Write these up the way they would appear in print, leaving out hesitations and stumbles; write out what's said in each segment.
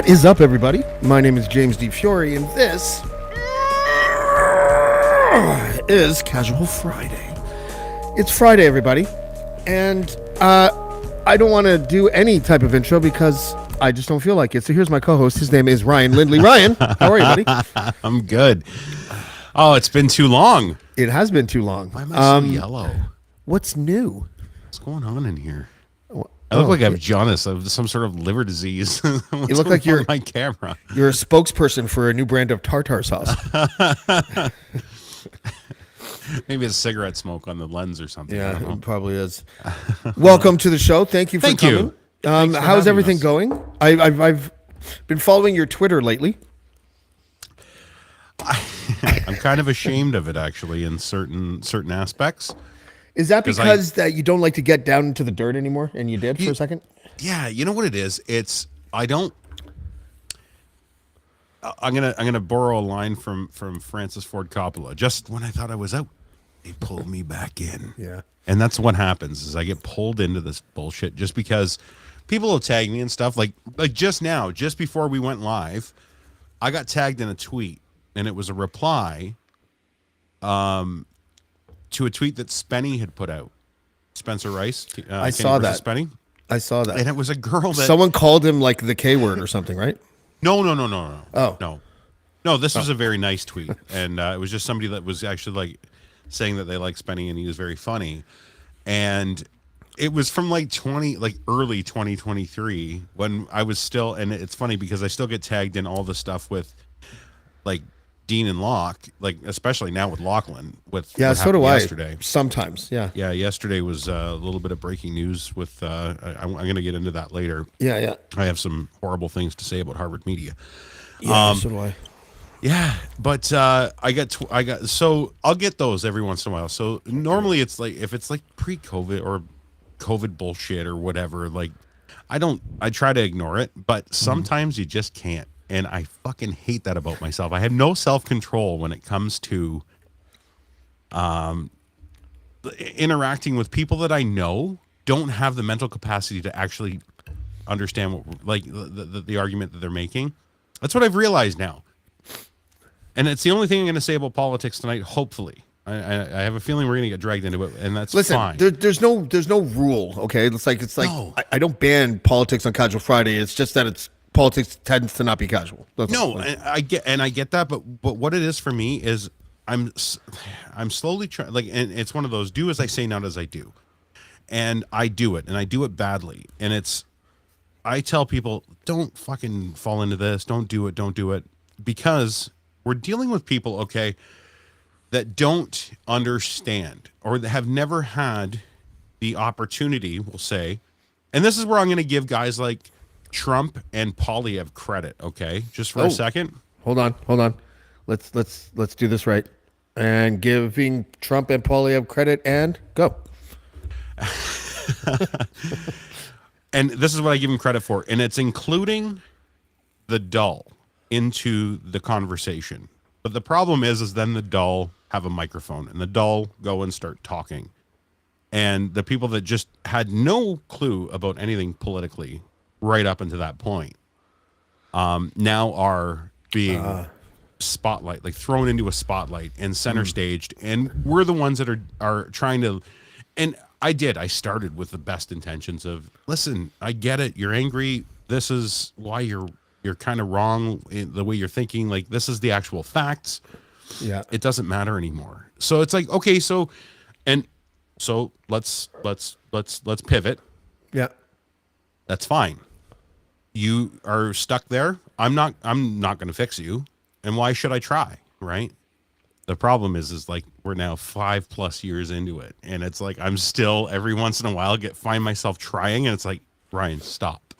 What is up, everybody? My name is James D. Fiore, and this is Casual Friday. It's Friday, everybody, and I don't want to do any type of intro because I just don't feel like it. So here's my co-host. His name is Ryan Lindley. Ryan, how are you, buddy? I'm good. Oh, it's been too long. It has been too long. Why am I so yellow? What's new? What's going on in here? I look like I have jaundice. I have some sort of liver disease. You look like you're my camera. You're a spokesperson for a new brand of tartar sauce. Maybe it's cigarette smoke on the lens or something. Yeah, it probably is. Welcome to the show. Thank you for coming. How's everything going? I've been following your Twitter lately. I'm kind of ashamed of it, actually, in certain aspects. Is that because that you don't like to get down into the dirt anymore, and you did for a second? Yeah, you know what it is. I'm gonna borrow a line from Francis Ford Coppola. Just when I thought I was out, they pulled me back in. Yeah, and that's what happens is I get pulled into this bullshit just because people will tag me and stuff. Like just now, just before we went live, I got tagged in a tweet, and it was a reply, to a tweet that Spenny had put out. Spencer Rice. I saw that. Spenny. I saw that. And it was a girl that someone called him like the K word or something, right? No. Oh. No, this was a very nice tweet. And it was just somebody that was actually like saying that they like Spenny and he was very funny. And it was from like early 2023 when I was still, and it's funny because I still get tagged in all the stuff with like Dean and Locke, like especially now with Lachlan. So do I. Yesterday, sometimes, yeah. Yesterday was a little bit of breaking news. With I'm going to get into that later. Yeah. I have some horrible things to say about Harvard media. Yeah, so do I. Yeah, but so I'll get those every once in a while. So normally it's like if it's like pre-COVID or COVID bullshit or whatever, like I try to ignore it, but sometimes you just can't. And I fucking hate that about myself. I have no self-control when it comes to interacting with people that I know don't have the mental capacity to actually understand what, like the argument that they're making. That's what I've realized now. And it's the only thing I'm going to say about politics tonight, hopefully. I have a feeling we're going to get dragged into it, and that's fine. There's no rule, okay? It's like no. I don't ban politics on Casual Friday. It's just that politics tends to not be casual. I get that, but what it is for me is I'm slowly trying, like, and it's one of those do as I say, not as I do, and I do it, and I do it badly, and I tell people don't fucking fall into this, don't do it, because we're dealing with people, okay, that don't understand or that have never had the opportunity, we'll say, and this is where I'm going to give guys like Trump and Poilievre credit, okay? Just for a second. Hold on. Let's do this right. And giving Trump and Poilievre credit and go. And this is what I give him credit for, and it's including the dull into the conversation. But the problem is then the dull have a microphone, and the dull go and start talking. And the people that just had no clue about anything politically right up until that point, now are being spotlight, like thrown into a spotlight and center staged, and we're the ones that are trying to. And I started with the best intentions of, listen, I get it, you're angry. This is why you're kind of wrong in the way you're thinking. Like, this is the actual facts. Yeah, it doesn't matter anymore. So it's like, okay, so let's pivot. Yeah, that's fine. You are stuck there. I'm not going to fix you. And why should I try? Right. The problem is like we're now 5+ years into it. And it's like, I'm still every once in a while find myself trying. And it's like, Ryan, stop,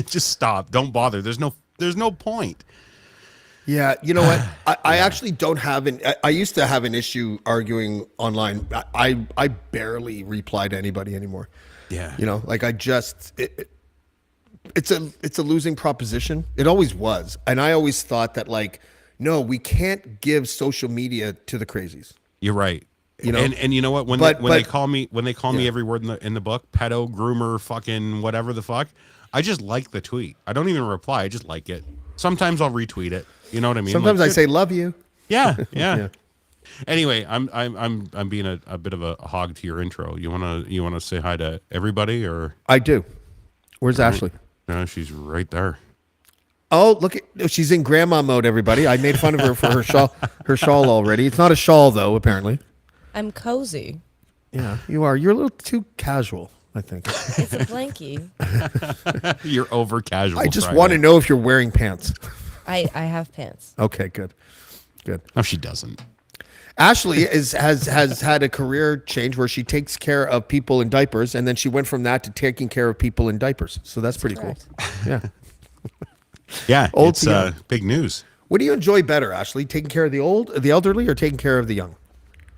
just stop. Don't bother. There's no point. Yeah. You know what? I actually don't have I used to have an issue arguing online. I barely reply to anybody anymore. Yeah. You know, like it's a losing proposition. It always was. And I always thought that, like, no, we can't give social media to the crazies. You're right. You know, and you know what? When they call me every word in the book, pedo, groomer, fucking whatever the fuck, I just like the tweet. I don't even reply. I just like it. Sometimes I'll retweet it. You know what I mean? Sometimes I say love you. Yeah. Anyway, I'm being a bit of a hog to your intro. You wanna say hi to everybody, or I do. Where's Ashley? no? She's right there. Oh, look at she's in grandma mode. Everybody, I made fun of her for her shawl. Her shawl already. It's not a shawl though. Apparently. I'm cozy. Yeah, you are. You're a little too casual, I think. It's a blankie. You're over casual. I just Friday. want to know if you're wearing pants. I have pants. Okay, good. No, she doesn't. Ashley has had a career change where she takes care of people in diapers, and then she went from that to taking care of people in diapers. So that's pretty correct. cool. Yeah. Yeah, Old it's to young. big news. What do you enjoy better, Ashley? Taking care of the elderly, or taking care of the young?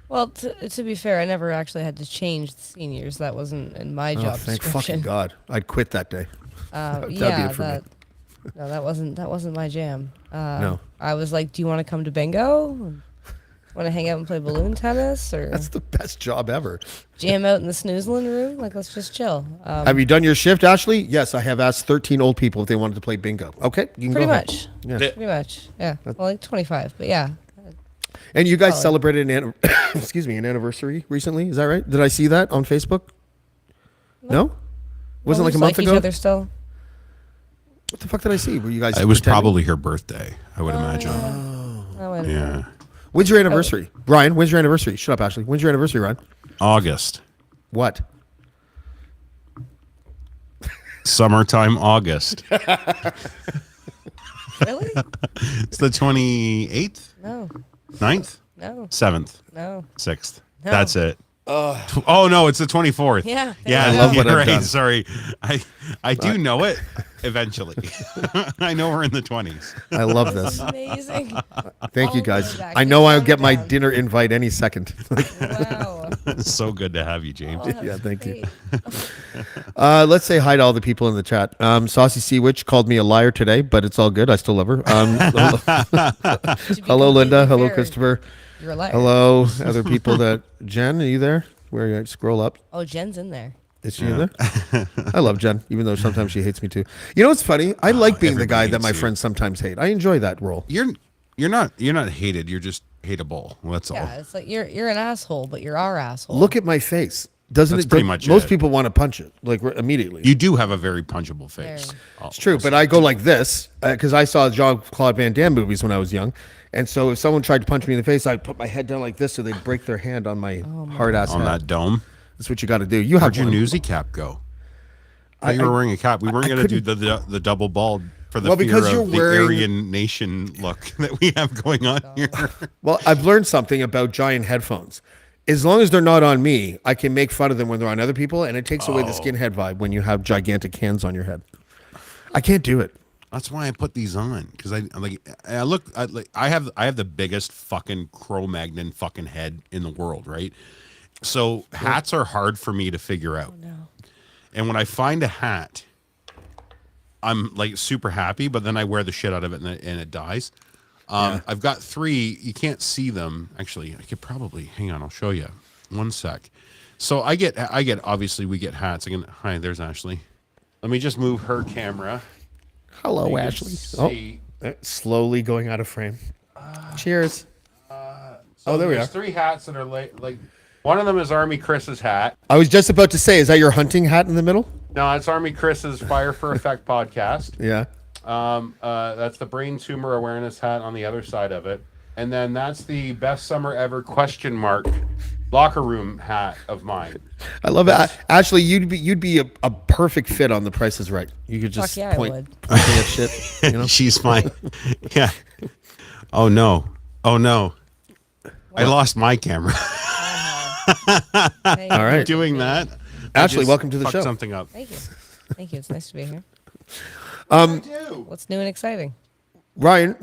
Well, to be fair, I never actually had to change the seniors. That wasn't in my job Thank description. fucking God. I'd quit that day. That'd be Yeah, it for me. no, that wasn't my jam. No. I was like, do you want to come to bingo? Want to hang out and play balloon tennis, or That's the best job ever. jam out in the snoozling room? Like, let's just chill. Have you done your shift, Ashley? Yes, I have asked 13 old people if they wanted to play bingo. Okay, you can Pretty go ahead. much. Yeah. Pretty much. Yeah. Well, like 25, but yeah. And you guys Solid. celebrated an an anniversary recently. Is that right? Did I see that on Facebook? No? Wasn't Well, like a we month like ago? each other still. What the fuck did I see? Were you guys? It was pretending? probably her birthday, I would imagine. Oh, wait a minute. Yeah, When's your anniversary, Ryan? When's your anniversary? Shut up, Ashley. When's your anniversary, Ryan? August, What? summertime, August. Really? It's the 28th, No. 9th, No. 7th, No. 6th. No. That's it. Oh no, it's the 24th. Yeah. Yeah, there you love go. what you're I've right. done. Sorry, I do know it. Eventually, I know we're in the 20s. I love this. Amazing. Thank you, All guys. the way back. I know I'll Count get it my down. dinner invite any second. Wow. It's so good to have you, James. Oh, that's Yeah, thank you. great. Let's say hi to all the people in the chat. Saucy Sea Witch called me a liar today, but it's all good. I still love her. To be Hello, Linda. completely Hello, fair, Christopher. You're a liar. Hello, other people that Jen, are you there? Where are you? Scroll up. Oh, Jen's in there. Is she in there? I love Jen, even though sometimes she hates me too. You know what's funny? I like being the guy everybody that my hates you. friends sometimes hate. I enjoy that role. You're not hated. You're just hateable. That's all. Yeah, it's like you're an asshole, but you're our asshole. Look at my face. Doesn't That's it? pretty much most it. people want to punch it like immediately. You do have a very punchable face. Very. It's true, but I go like this because I saw Jean-Claude Van Damme movies when I was young, and so if someone tried to punch me in the face, I'd put my head down like this so they'd break their hand on my hard ass on head. that dome. That's what you got to do. You have Where'd your one. newsy cap go? You were wearing a cap. We weren't I going to do the double bald for the Well, fear because of you're the wearing- Aryan Nation look that we have going on here. Well, I've learned something about giant headphones. As long as they're not on me, I can make fun of them when they're on other people, and it takes away the skinhead vibe when you have gigantic hands on your head. I can't do it. That's why I put these on, because I have the biggest fucking Cro-Magnon fucking head in the world, right? So hats are hard for me to figure out. No. And when I find a hat, I'm like super happy, but then I wear the shit out of it and it dies. I've got 3. You can't see them. Actually, I could probably hang on. I'll show you. One sec. So I get obviously we get hats. Hi, there's Ashley. Let me just move her camera. Hello, You can Ashley. see. Slowly going out of frame. Cheers. So there we there's are. 3 hats that are like one of them is Army Chris's hat. I was just about to say, is that your hunting hat in the middle? No, it's Army Chris's Fire for Effect podcast. Yeah. That's the brain tumor awareness hat on the other side of it. And then that's the best summer ever ? Locker room hat of mine. I love it. Ashley, you'd be a perfect fit on The Price is Right. You could just Fuck yeah, I point would. pointing at shit. You know? She's my yeah. Oh no. I lost my camera. Hey, All right. Doing that. Ashley, I just welcome to the fucked show. Something up. Thank you. Thank you. It's nice to be here. What's new and exciting? Ryan,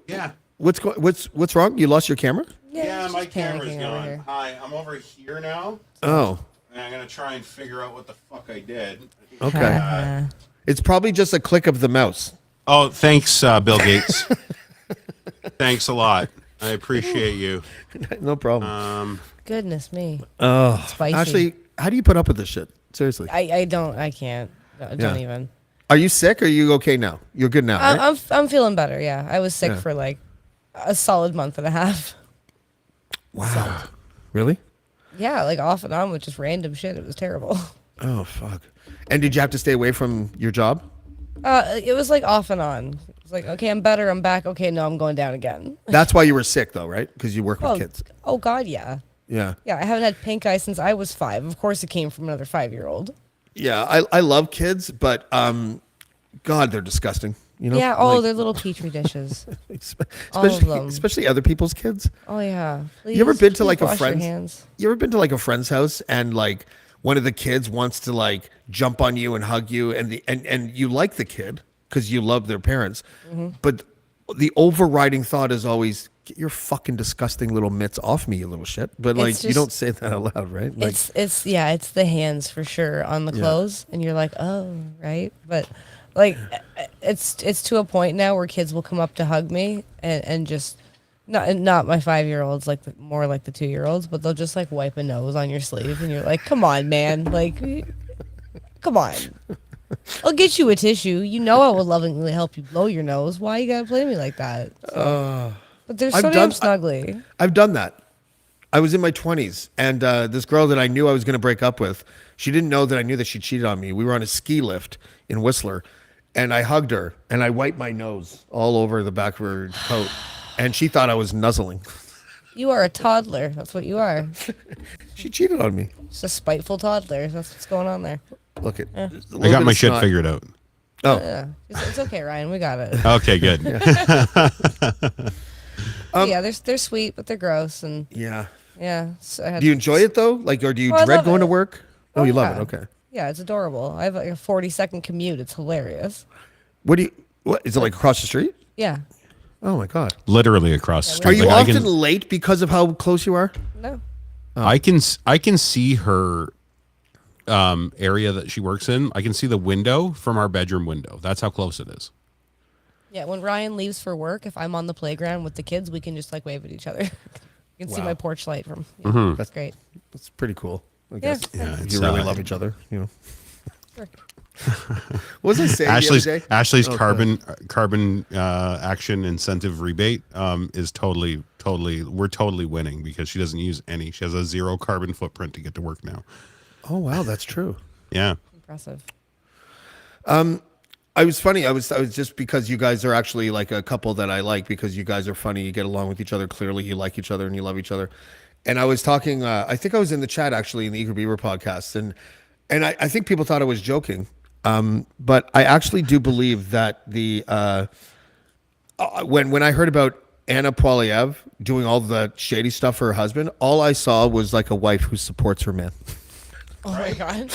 Yeah. what's wrong? You lost your camera? Yeah, it's my just camera's panicking over gone. here. Hi, I'm over here now. Oh, And I'm gonna try and figure out what the fuck I did. okay. It's probably just a click of the mouse. Oh, thanks, Bill Gates. Thanks a lot. I appreciate you. No problem. Goodness me. Oh, Spicy. Ashley, how do you put up with this shit? Seriously. I can't. Don't Yeah. even. Are you sick or are you okay now? You're good now, right? I'm feeling better. Yeah, I was sick Yeah. for like a solid month and a half. Wow. Really? Yeah, like off and on with just random shit. It was terrible. Oh, fuck. And did you have to stay away from your job? It was like off and on. It's like, okay, I'm better. I'm back. Okay, no, I'm going down again. That's why you were sick, though, right? Because you work with Oh, kids. oh God, yeah. Yeah. Yeah, I haven't had pink eye since I was 5. Of course, it came from another 5-year-old. Yeah, I love kids, but God, they're disgusting. You know? Yeah, oh, they're little petri dishes. All of especially, them. especially other people's kids. Oh yeah. Please, You ever been to please like a wash your friend's? hands. You ever been to like a friend's house and like one of the kids wants to like jump on you and hug you and you like the kid because you love their parents, but the overriding thought is always get your fucking disgusting little mitts off me, you little shit. But like you just- don't say that out loud, right? Like, It's the hands for sure on the clothes, and you're like, oh, right, but like it's to a point now where kids will come up to hug me and just not my 5-year-olds, like more like the 2-year-olds, but they'll just like wipe a nose on your sleeve, and you're like, come on, man, like, come on. I'll get you a tissue. You know I will lovingly help you blow your nose. Why you gotta play me like that? But they're so I've damn done- snuggly. I've done that. I was in my 20s, and this girl that I knew I was going to break up with, she didn't know that I knew that she cheated on me. We were on a ski lift in Whistler, and I hugged her, and I wiped my nose all over the back of her coat, and she thought I was nuzzling. You are a toddler. That's what you are. She cheated on me. Just a spiteful toddler. That's what's going on there. Look at. I got my shit figured out. Oh, Yeah, it's okay, Ryan. We got it. Okay, good. Yeah, they're sweet, but they're gross, and yeah. yeah. So I had Do you enjoy it though? Like, or do you Oh, I dread love going to it. work? Oh, you love yeah. it. Okay. Yeah, it's adorable. I have like a 40-second commute. It's hilarious. What do you? What is it like across the street? Yeah. Oh my god. Literally across the street. Are you Like, often late because of how close you are? No. I can see her area that she works in. I can see the window from our bedroom window. That's how close it is. Yeah, when Ryan leaves for work, if I'm on the playground with the kids, we can just like wave at each other. You can see Wow. my porch light from. That's great. That's pretty cool. I Yeah. guess. Yeah, If it's, you really love each other, you know. What was I saying Ashley's the other day? Ashley's Oh, carbon action incentive rebate is totally we're totally winning because she doesn't use any. She has a 0 carbon footprint to get to work now. Oh wow, that's true. Yeah. Impressive. I was funny. I was just because you guys are actually like a couple that I like because you guys are funny. You get along with each other. Clearly, you like each other and you love each other. And I was talking. I think I was in the chat actually in the Eager Beaver podcast, and I think people thought I was joking, but I actually do believe that the when I heard about Anna Poiliev doing all the shady stuff for her husband, all I saw was like a wife who supports her man. Oh my god.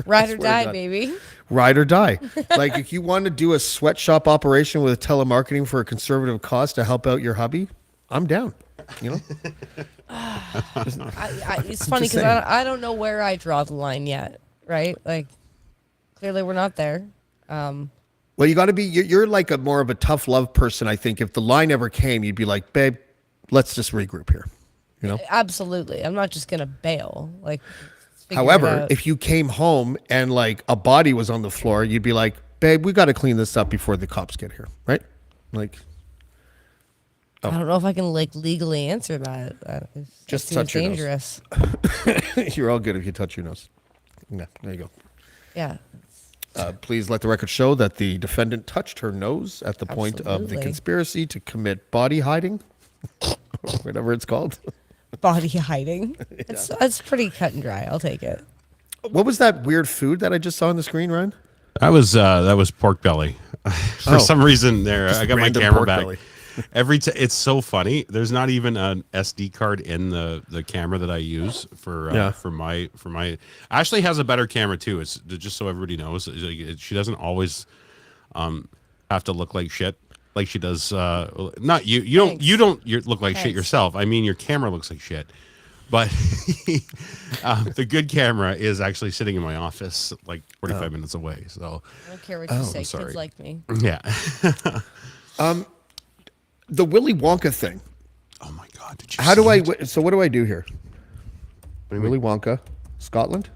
Ride or swear to die, God. baby. Ride or die. Like if you want to do a sweatshop operation with telemarketing for a conservative cost to help out your hubby, I'm down. You know, It's funny because saying. I don't know where I draw the line yet. Right? Like, clearly we're not there. well, you got to be. You're like a more of a tough love person. I think if the line ever came, you'd be like, babe, let's just regroup here. You know. Absolutely. I'm not just gonna bail. Like. figure it However, out. if you came home and like a body was on the floor, you'd be like, babe, we got to clean this up before the cops get here, right? Like. I don't know if I can like legally answer that. That Just seems touch your nose. dangerous. You're all good if you touch your nose. Yeah, there you go. Yeah. Please let the record show that the defendant touched her nose at the point of the Absolutely. conspiracy to commit body hiding, whatever it's called. Body hiding. It's pretty cut and dry. I'll take it. What was that weird food that I just saw on the screen, Ryan? That was pork belly. For Oh. some reason there, I got my random camera pork back. belly. It's so funny. There's not even an SD card in the camera that I use for my. Ashley has a better camera too. It's just so everybody knows. She doesn't always have to look like shit like she does. Not you. You don't look like shit Thanks. yourself. I mean, your camera looks like shit. But the good camera is actually sitting in my office, like 45 minutes away. So I don't care what you say. sorry. Kids like me. yeah. The Willy Wonka thing. Oh my God! Did you? How do see I? it? So what do I do here? What do you Willy mean? Wonka, Scotland.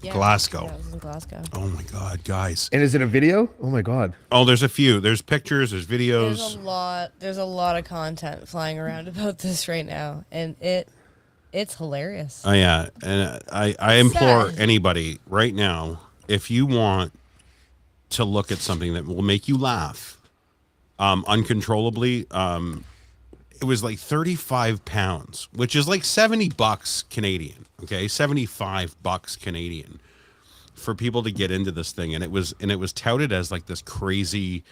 Yeah, Glasgow. Yeah, it was in Glasgow. Oh my God, guys. And is it a video? Oh my God. Oh, there's a few. There's pictures. There's There's videos. a lot. There's a lot of content flying around about this right now, and it's hilarious. Oh yeah, and I implore Sad. anybody right now, if you want to look at something that will make you laugh, uncontrollably. It was like 35 pounds, which is like $70 Canadian. Okay, $75 Canadian for people to get into this thing, and it was touted as like this crazy,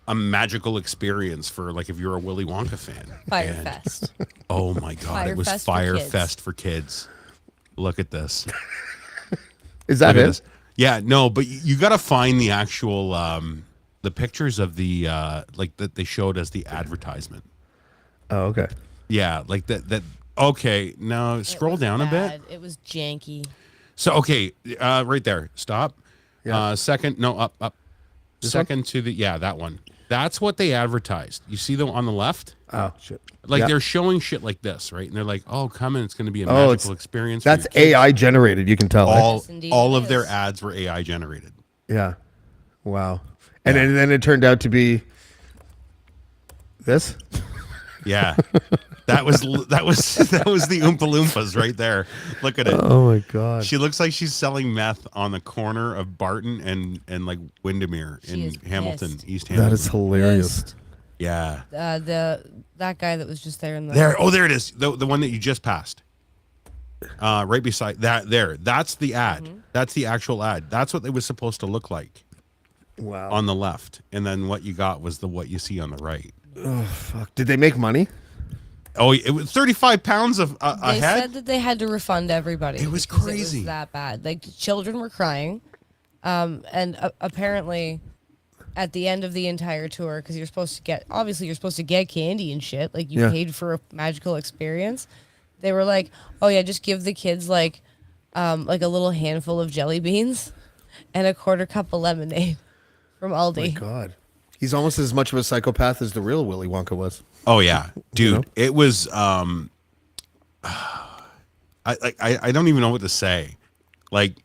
a magical experience for like if you're a Willy Wonka fan. Fire And- Fest. Oh my God, Fire it was Fest for Fire kids. Fest for kids. Look at this. Is that Look at it? this. Yeah, no, but you got to find the actual the pictures of the like that they showed as the advertisement. Oh, okay. Yeah, like that. Okay, now scroll down a bit. It was janky. So okay, right there. Stop. Yeah. Second, no, up. This Second to the that one. That's what they advertised. You see them on the left? Oh shit. Like Yeah. they're showing shit like this, right? And they're like, "Oh, come in, it's going to be a Oh, magical experience." for That's your kids." AI generated. You can tell. right? All Yes, indeed all it of their is. ads were AI generated. Yeah. Wow. And then it turned out to be this. Yeah. That was the Oompa Loompas right there. Look at it. Oh my God. She looks like she's selling meth on the corner of Barton and like Windermere She is in Hamilton, pissed. East Hamilton. That is hilarious. Pissed. Yeah. That guy that was just there in the There. Oh, there it is. The one that you just passed. Right beside that. There. That's the ad. Mm-hmm. That's the actual ad. That's what it was supposed to look like Wow. on the left, and then what you got was what you see on the right. Fuck. Did they make money? Oh, it was 35 pounds of a They head. said that they had to refund everybody. It was because crazy. It was that bad. Like children were crying, and apparently, at the end of the entire tour, because you're supposed to get candy and shit. Like you Yeah. paid for a magical experience. They were like, "Oh yeah, just give the kids like a little handful of jelly beans, and a quarter cup of lemonade from Oh my Aldi." God. He's almost as much of a psychopath as the real Willy Wonka was. Oh yeah, dude. know? It was I don't even know what to say. Like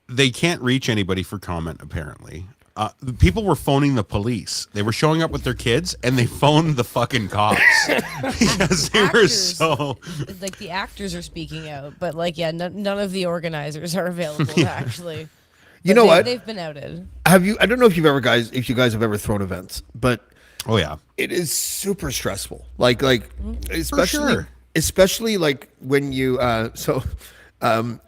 they can't reach anybody for comment apparently. The people were phoning the police. They were showing up with their kids and they phoned the fucking cops because they were Actors. so Like the actors are speaking out, but like none of the organizers are available to actually. You But know what? They've been outed. Have you? I don't know if you guys have ever thrown events, but oh yeah. it is super stressful. Like especially sure. especially like when you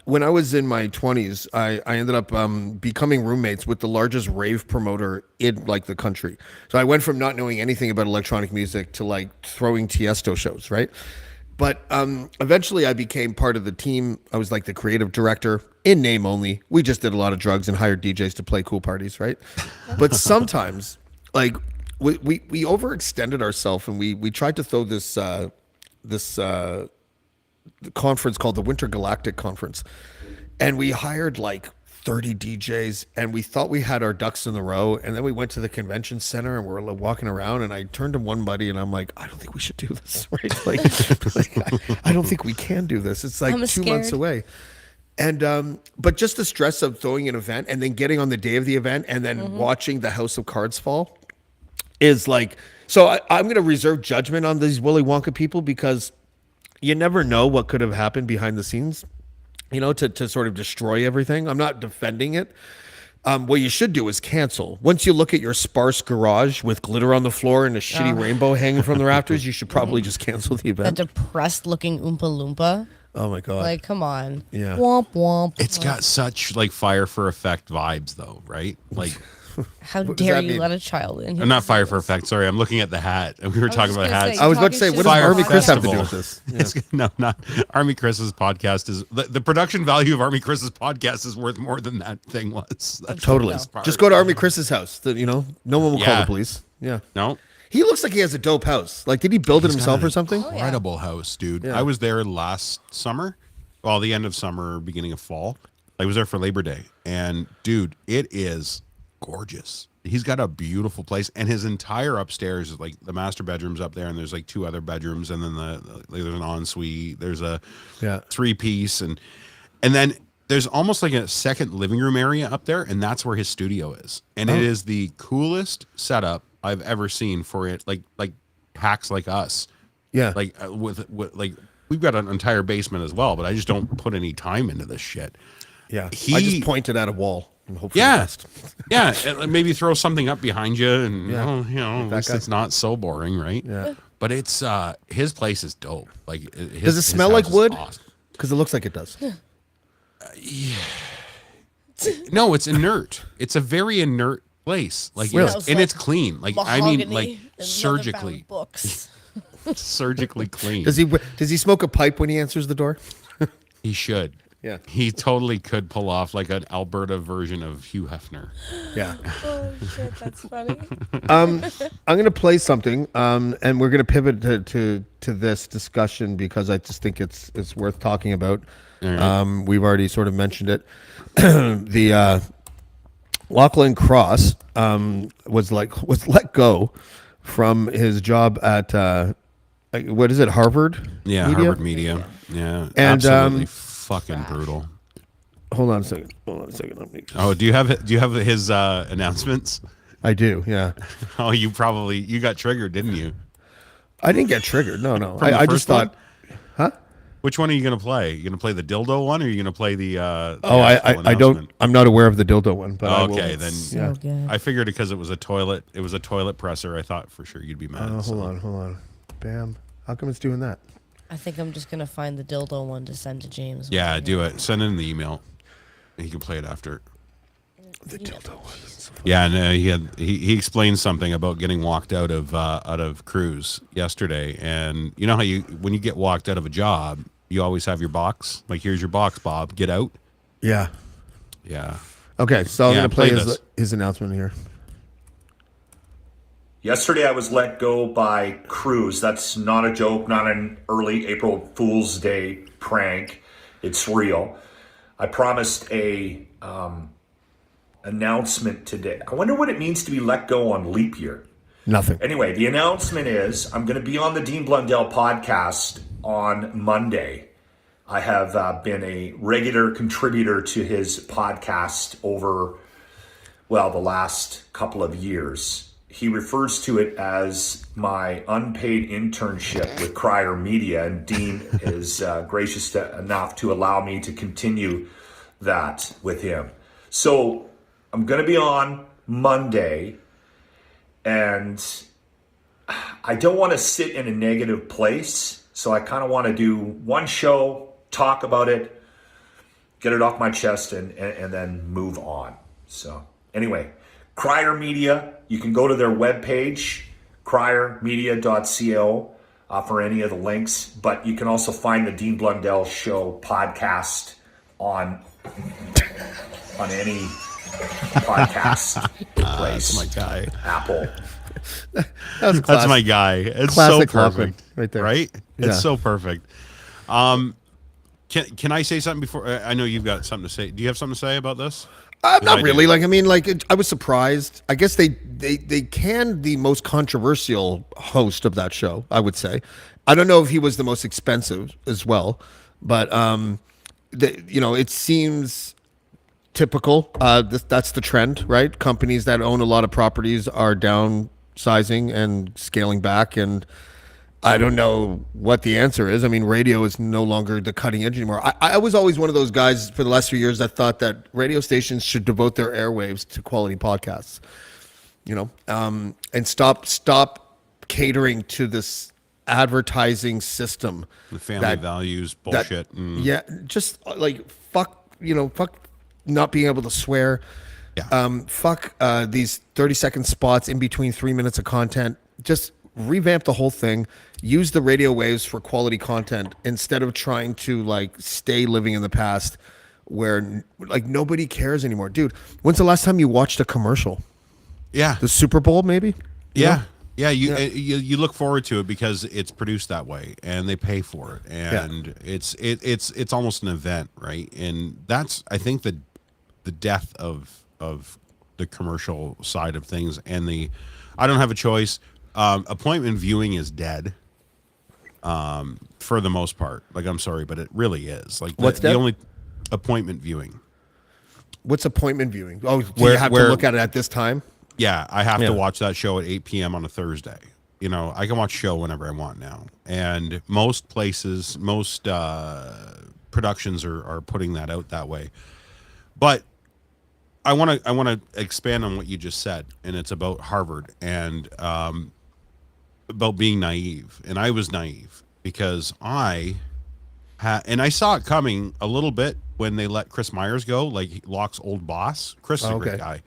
when I was in my 20s, I ended up becoming roommates with the largest rave promoter in like the country. So I went from not knowing anything about electronic music to like throwing Tiesto shows, right? But eventually I became part of the team. I was like the creative director in name only. We just did a lot of drugs and hired DJs to play cool parties, right? But sometimes like we overextended ourselves and we tried to throw this conference called the Winter Galactic Conference. And we hired like 30 DJs and we thought we had our ducks in the row. And then we went to the convention center and we're walking around and I turned to one buddy and I'm like, I don't think we should do this, right? I don't think we can do this. It's like I'm 2 months scared. away. And but just the stress of throwing an event and then getting on the day of the event and then watching the House of Cards fall is like, so I'm going to reserve judgment on these Willy Wonka people because you never know what could have happened behind the scenes, you know, to sort of destroy everything. I'm not defending it. What you should do is cancel. Once you look at your sparse garage with glitter on the floor and a shitty rainbow hanging from the rafters, you should probably just cancel the A event. depressed looking Oompa Loompa. Oh my God. Like, come on. Yeah. Womp womp. It's got such like fire for effect vibes though, right? Like How does dare that you mean? let a child in here? not fire for effect. Sorry, I'm looking at the hat, and we were talking just about gonna hats. say, I was about to say, talking what shit does Fire Army Chris have to do Festival. with this? Yeah. No, not Army Chris's podcast is the production value of Army Chris's podcast is worth more than that thing was. That's Totally. the best part. Just go to Army Chris's house. You know, no one will call Yeah. the police. Yeah. No. He looks like he has a dope house. Like, did he build it He's himself got or an something? yeah. Incredible house, dude. Yeah. I was there last summer, well, the end of summer, beginning of fall. I was there for Labor Day, and dude, it is gorgeous. He's got a beautiful place, and his entire upstairs is like the master bedroom's up there, and there's like 2 other bedrooms, and then there's an ensuite. There's a Yeah. 3-piece, and then there's almost like a second living room area up there, and that's where his studio is. And it is the coolest setup I've ever seen for it. Like hacks like us. Yeah. Like with like we've got an entire basement as well, but I just don't put any time into this shit. Yeah. I just pointed at a wall and hope for the best. Yeah. And maybe throw something up behind you, and at That least guy. it's not so boring, right? Yeah. But it's his place is dope. Like, Does it smell like wood? Because it looks like it does. No, it's inert. It's a very inert place. Like, Really? it's clean. Like, I mean, like mahogany and surgically, leather-bound books. surgically clean. Does he smoke a pipe when he answers the door? He should. Yeah. He totally could pull off like an Alberta version of Hugh Hefner. Yeah. Oh shit, that's funny. I'm going to play something, and we're going to pivot to this discussion because I just think it's worth talking about. Right. We've already sort of mentioned it. The Lachlan Cross was let go from his job at what is it, Harvard? Yeah, Media? Harvard Media. Yeah, And, absolutely fucking brutal. Hold on a second. Let me- Oh, do you have his announcements? I do. Yeah. Oh, you got triggered, didn't you? I didn't get triggered. No. From the I just first one? thought, huh? Which one are you gonna play? You gonna play the dildo one, or are you gonna play the? I don't. I'm not aware of the dildo one, but I will. Okay, then So good. I figured because it was a toilet. It was a toilet presser. I thought for sure you'd be mad. Hold on. Bam. How come it's doing that? I think I'm just gonna find the dildo one to send to James. Yeah, do it. Send in the email, and he can play it after. The dildo one. Yeah, and he explained something about getting walked out of Cruise yesterday, and you know how when you get walked out of a job, you always have your box. Like, here's your box, Bob. Get out. Yeah. Yeah. Okay, so I'm Yeah, gonna play play this. his announcement here. Yesterday, I was let go by Cruise. That's not a joke, not an early April Fool's Day prank. It's real. I promised a announcement today. I wonder what it means to be let go on leap year. Nothing. Anyway, the announcement is I'm going to be on the Dean Blundell podcast on Monday. I have been a regular contributor to his podcast over, the last couple of years. He refers to it as my unpaid internship with Crier Media, and Dean is gracious enough to allow me to continue that with him. So I'm going to be on Monday, and I don't want to sit in a negative place, so I kind of want to do one show, talk about it, get it off my chest, and then move on. So anyway, Crier Media, you can go to their webpage, criermedia.co, for any of the links, but you can also find the Dean Blundell Show podcast on any podcast place. That's my guy. Apple. That's my guy. It's Classic so Lachlan perfect, right there. Right? Yeah. It's so perfect. Can I say something before? I know you've got something to say. Do you have something to say about this? Not really. I was surprised. I guess they canned the most controversial host of that show, I would say. I don't know if he was the most expensive as well, but it seems typical. That's the trend, right? Companies that own a lot of properties are downsizing and scaling back, and I don't know what the answer is. I mean, radio is no longer the cutting edge anymore. I was always one of those guys for the last few years that thought that radio stations should devote their airwaves to quality podcasts, and stop catering to this advertising system. The family values bullshit. Yeah, just like fuck not being able to swear. Yeah. Fuck these 30-second spots in between 3 minutes of content. Just revamp the whole thing. Use the radio waves for quality content instead of trying to stay living in the past where nobody cares anymore. Dude, when's the last time you watched a commercial? Yeah. The Super Bowl, maybe? Yeah. Yeah, you look forward to it because it's produced that way and they pay for it, and it's almost an event, right? And that's, I think, the death of the commercial side of things, and I don't have a choice. Appointment viewing is dead. For the most part, I'm sorry, but it really is. What's dead? appointment viewing. What's appointment viewing? Oh, do Where- you have where- to look at it at this time? Yeah, I have Yeah. to watch that show at 8 p.m. on a Thursday. You know, I can watch show whenever I want now. And most places, most productions are putting that out that way. But I want to expand on what you just said, and it's about Harvard and about being naive. And I was naive because and I saw it coming a little bit when they let Chris Myers go, like Locke's old boss. Chris is a great guy.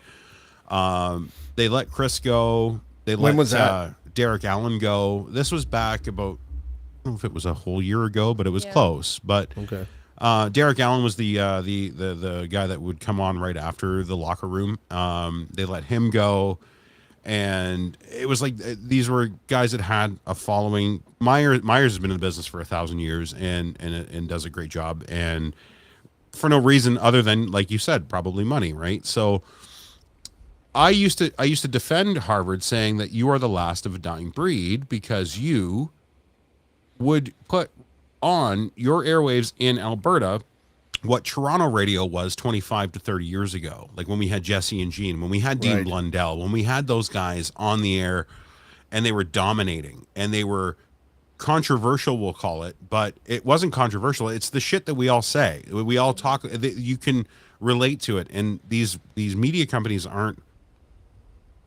They let Chris go. They When let was that? Derek Allen go. This was back about, I don't know if it was a whole year ago, but it was close. But Okay. Derek Allen was the guy that would come on right after the locker room. They let him go, and it was like these were guys that had a following. Myers has been in the business for 1,000 years and does a great job, and for no reason other than, like you said, probably money, right? So I used to defend Harvard, saying that you are the last of a dying breed because you would put on your airwaves in Alberta what Toronto radio was 25 to 30 years ago. Like when we had Jesse and Gene, when we had Dean Right. Blundell, when we had those guys on the air and they were dominating and they were controversial, we'll call it, but it wasn't controversial. It's the shit that we all say. We all talk, you can relate to it. And these media companies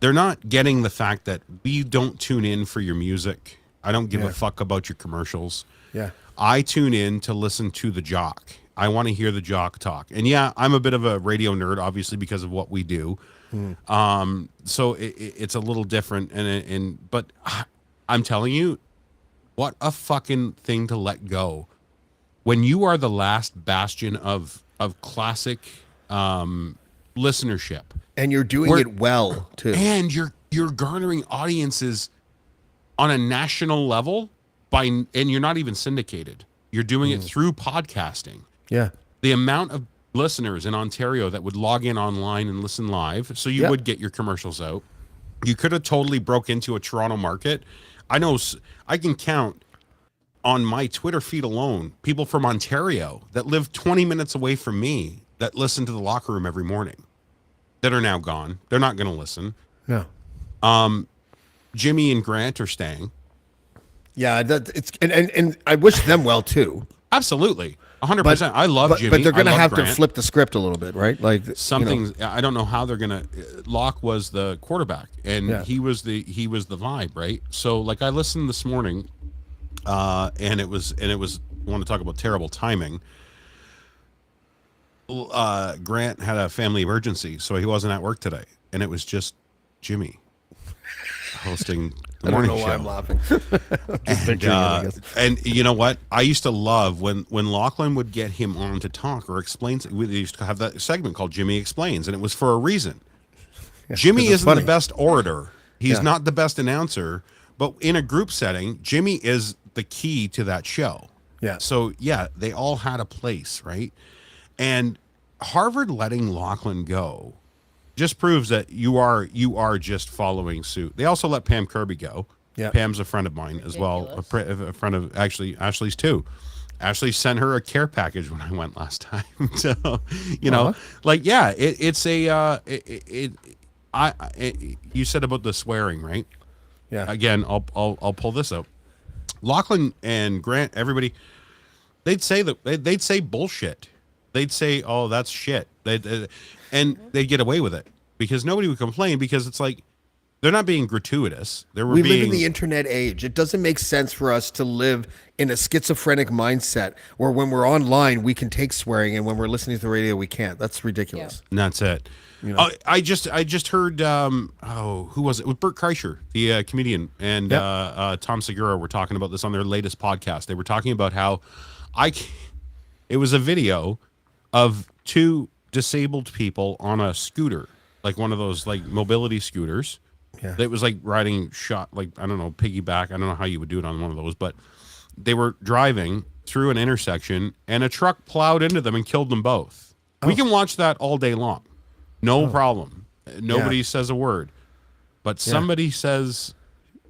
they're not getting the fact that we don't tune in for your music. I don't give a fuck about your commercials. Yeah. I tune in to listen to the jock. I want to hear the jock talk. And yeah, I'm a bit of a radio nerd, obviously, because of what we do. So it's a little different. But I'm telling you, what a fucking thing to let go. When you are the last bastion of classic listenership. And you're doing it well too. And you're garnering audiences on a national level and you're not even syndicated. You're doing it through podcasting. Yeah. The amount of listeners in Ontario that would log in online and listen live, so you would get your commercials out. You could have totally broke into a Toronto market. I know I can count on my Twitter feed alone people from Ontario that live 20 minutes away from me that listen to the locker room every morning that are now gone. They're not going to listen. No. Jimmy and Grant are staying. Yeah, it's and I wish them well too. Absolutely. 100%. I love Jimmy. But they're going to have Grant. to flip the script a little bit, right? Like Something's. I don't know how they're going to. Locke was the quarterback, and he was the vibe, right? So, like, I listened this morning, and it was. I want to talk about terrible timing. Grant had a family emergency, so he wasn't at work today, and it was just Jimmy hosting the I don't morning know show. why I'm laughing. And you know what? I used to love when Lachlan would get him on to talk or explain. We used to have that segment called Jimmy Explains, and it was for a reason. Jimmy isn't funny. the best orator. He's not the best announcer, but in a group setting, Jimmy is the key to that show. Yeah. So yeah, they all had a place, right? And Harvard letting Lachlan go just proves that you are just following suit. They also let Pam Kirby go. Yeah. Pam's a friend of mine as well, a friend of Ashley's too. Ashley sent her a care package when I went last time. So, you know, like, yeah, you said about the swearing, right? Yeah. Again, I'll pull this up. Lachlan and Grant, everybody, they'd say bullshit. They'd say, "Oh, that's shit," and they'd get away with it because nobody would complain because it's like they're not being gratuitous. We live in the internet age. It doesn't make sense for us to live in a schizophrenic mindset where when we're online we can take swearing and when we're listening to the radio we can't. That's ridiculous. And that's it. You know? I just heard who was it? It was Bert Kreischer, the comedian, and Tom Segura were talking about this on their latest podcast. They were talking about how it was a video of two disabled people on a scooter, like one of those like mobility scooters. Yeah. It was like riding I don't know, piggyback. I don't know how you would do it on one of those, but they were driving through an intersection and a truck plowed into them and killed them both. We can watch that all day long. No problem. Nobody says a word. But somebody says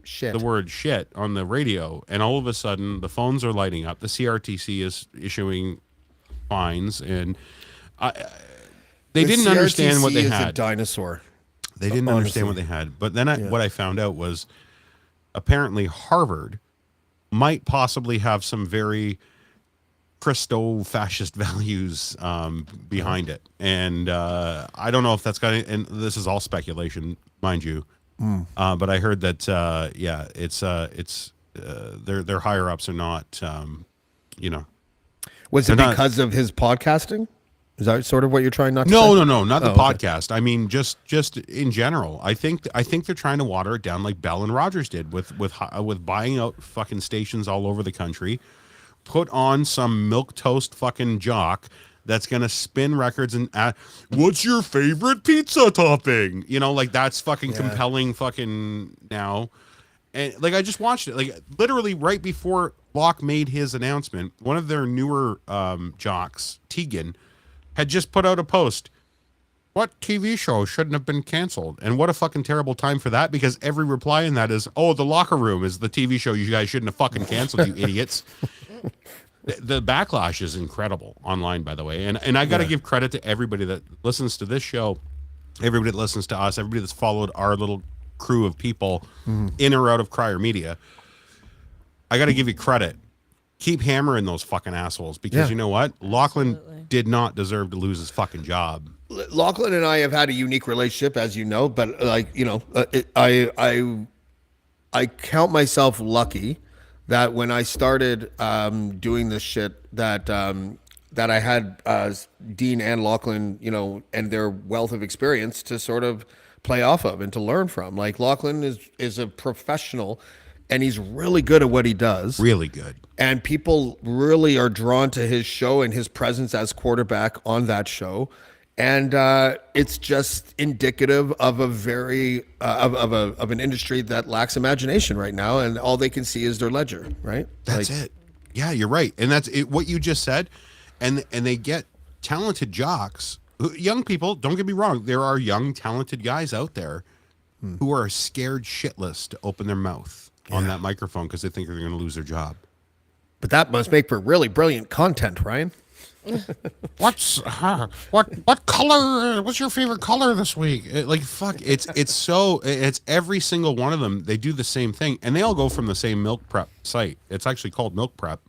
Shit. the word shit on the radio, and all of a sudden the phones are lighting up. The CRTC is issuing fines, and they The didn't understand what CRTC they is a had. dinosaur. They didn't understand what they had. But then what I found out was apparently Harvard might possibly have some very Christo-fascist values behind it. And I don't know if that's got any, and this is all speculation, mind you. But I heard that, it's their higher ups are not, Was it They're not- because of his podcasting? Is that sort of what you're trying not to say? No, not the Oh, okay. podcast. I mean, just in general. I think they're trying to water it down like Bell and Rogers did with buying out fucking stations all over the country. Put on some milquetoast fucking jock that's gonna spin records and what's your favorite pizza topping? Like that's fucking compelling fucking now. And like I just watched it, like literally right before Locke made his announcement, one of their newer jocks, Tegan, had just put out a post. What TV show shouldn't have been canceled? And what a fucking terrible time for that, because every reply in that is, oh, The Locker Room is the TV show you guys shouldn't have fucking canceled, you idiots. The backlash is incredible online, by the way. And I got to give credit to everybody that listens to this show, everybody that listens to us, everybody that's followed our little crew of people in or out of Crier Media. I got to give you credit. Keep hammering those fucking assholes, because you know what? Lachlan did not deserve to lose his fucking job. Lachlan and I have had a unique relationship, as you know, but I count myself lucky that when I started doing this shit, that I had Dean and Lachlan, and their wealth of experience to sort of play off of and to learn from. Like Lachlan is a professional, and he's really good at what he does. Really good. And people really are drawn to his show and his presence as quarterback on that show. And it's just indicative of a very of an industry that lacks imagination right now, and all they can see is their ledger, right? That's it. Yeah, you're right, and that's it. What you just said, and they get talented jocks, young people. Don't get me wrong. There are young, talented guys out there who are scared shitless to open their mouth on that microphone because they think they're going to lose their job. But that must make for really brilliant content, Ryan. What color? What's your favorite color this week? It's every single one of them. They do the same thing, and they all go from the same milk prep site. It's actually called Milk Prep,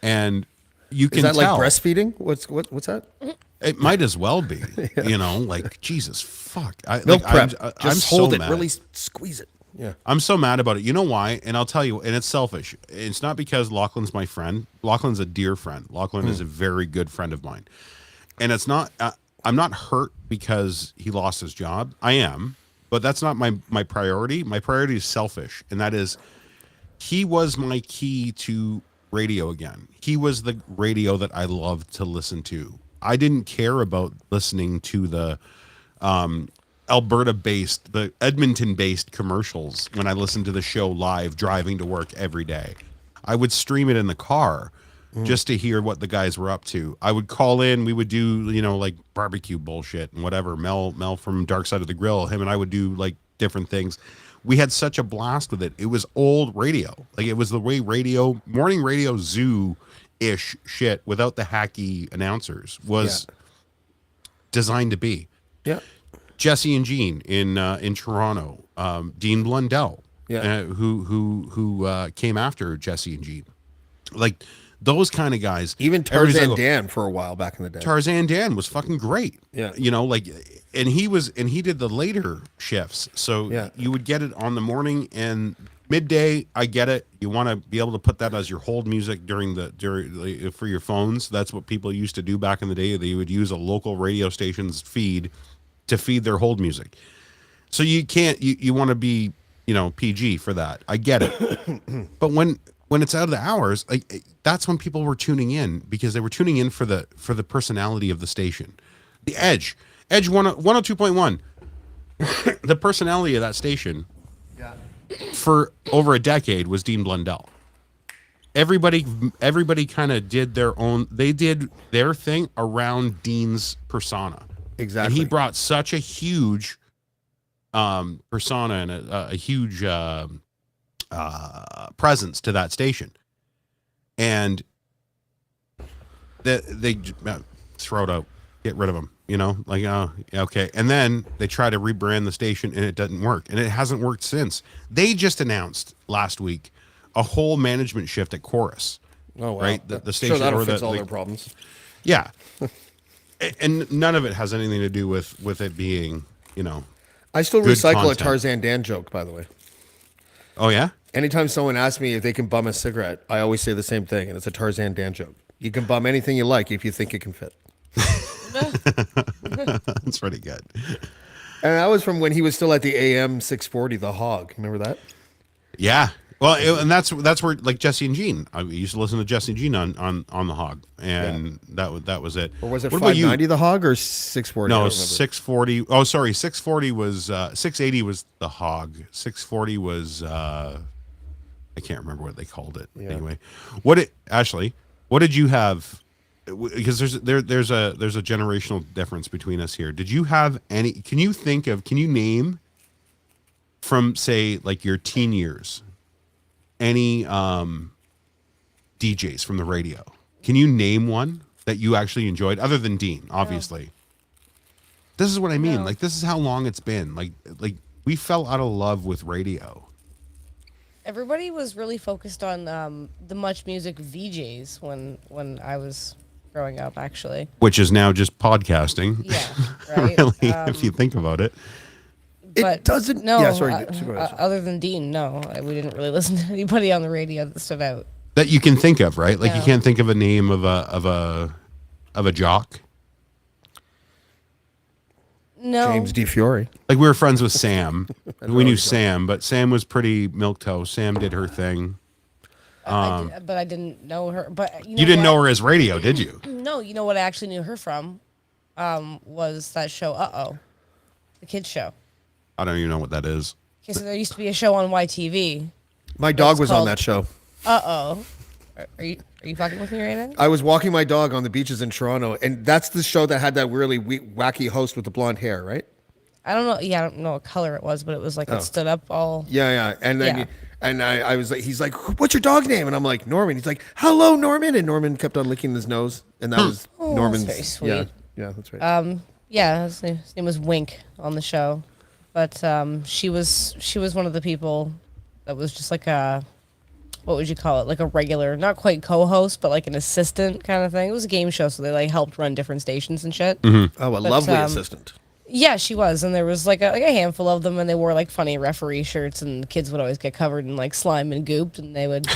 and you can Is that tell. like breastfeeding? What's that? It might as well be. Like Jesus fuck. Milk prep. I'm Just so hold it, mad. really squeeze it. Yeah. I'm so mad about it. You know why? And I'll tell you, and it's selfish. It's not because Lachlan's my friend. Lachlan's a dear friend. Lachlan is a very good friend of mine. And it's not, I'm not hurt because he lost his job. I am, but that's not my priority. My priority is selfish. And that is, he was my key to radio again. He was the radio that I loved to listen to. I didn't care about listening to the, Alberta-based, the Edmonton-based commercials when I listened to the show live driving to work every day. I would stream it in the car just to hear what the guys were up to. I would call in. We would do, like barbecue bullshit and whatever. Mel from Dark Side of the Grill, him and I would do like different things. We had such a blast with it. It was old radio. Like it was the way morning radio zoo-ish shit without the hacky announcers was designed to be. Yeah. Jesse and Jean in Toronto, Dean Blundell, who came after Jesse and Jean, like those kind of guys. Even Tarzan Dan for a while back in the day. Tarzan Dan was fucking great. Yeah, and he did the later shifts, so you would get it on the morning and midday. I get it. You want to be able to put that as your hold music during for your phones. That's what people used to do back in the day. They would use a local radio station's feed to feed their hold music. So you can't, you want to be, PG for that. I get it. But when it's out of the hours, like that's when people were tuning in, because they were tuning in for the personality of the station. The Edge 102.1, the personality of that station for over a decade was Dean Blundell. Everybody kind of did they did their thing around Dean's persona. Exactly. And he brought such a huge persona and a huge presence to that station. And they throw it out, get rid of them. You know, like, oh, yeah, okay. And then they try to rebrand the station, and it doesn't work, and it hasn't worked since. They just announced last week a whole management shift at Chorus. Oh, wow. Right, the station, Sure, that'll or fix all the their problems. yeah, and none of it has anything to do with it being, you know. I still Good recycle content. a Tarzan Dan joke, by the way. Oh yeah. Anytime someone asks me if they can bum a cigarette, I always say the same thing, and it's a Tarzan Dan joke. You can bum anything you like if you think it can fit. That's pretty good. And that was from when he was still at the AM 640, the Hog. Remember that? Yeah. Well, and that's where, like, Jesse and Gene. I used to listen to Jesse and Gene on the Hog, and that was it. Or was it What about you? 590 the Hog or 640? I No, don't remember. 640. Oh, sorry, 640 was 680 was the Hog. 640 was I can't remember what they called it. Yeah. Anyway, Ashley, what did you have? Because there's a generational difference between us here. Did you have any? Can you name from, say, like, your teen years, any DJs from the radio? Can you name one that you actually enjoyed other than Dean, obviously? This is what I mean. No. Like, this is how long it's been. Like we fell out of love with radio. Everybody was really focused on the Much Music VJs when I was growing up, actually. Which is now just podcasting. Yeah, right. Really, if you think about it. It doesn't. No, Yeah, sorry. Go ahead. other than Dean, no, we didn't really listen to anybody on the radio that stood out. That you can think of, right? Like, you No. can't think of a name of a jock. No, James D. Fiore. Like, we were friends with Sam. We knew Sam, but Sam was pretty milquetoast. Sam did her thing. but I didn't know her. But You didn't know her as radio, did you? No, you know what I actually knew her from was that show. The kids show. I don't even know what that is. Okay, so there used to be a show on YTV. My dog It's was on called- that show. Are you fucking with me right now? I was walking my dog on the beaches in Toronto, and that's the show that had that really wacky host with the blonde hair, right? I don't know. Yeah, I don't know what color it was, but it was like it stood up all. Yeah, yeah. And then Yeah. and I was like, he's like, "What's your dog name?" And I'm like, "Norman." He's like, "Hello, Norman." And Norman kept on licking his nose, and that was Oh, Norman's. that's very sweet. Yeah, that's right. Yeah, his name was Wink on the show, but she was one of the people that was just like a, what would you call it? Like a regular, not quite co-host, but like an assistant kind of thing. It was a game show, so they like helped run different stations and shit. Oh, a lovely but, assistant. Yeah, she was, and there was like a handful of them, and they wore like funny referee shirts, and the kids would always get covered in like slime and goop, and they would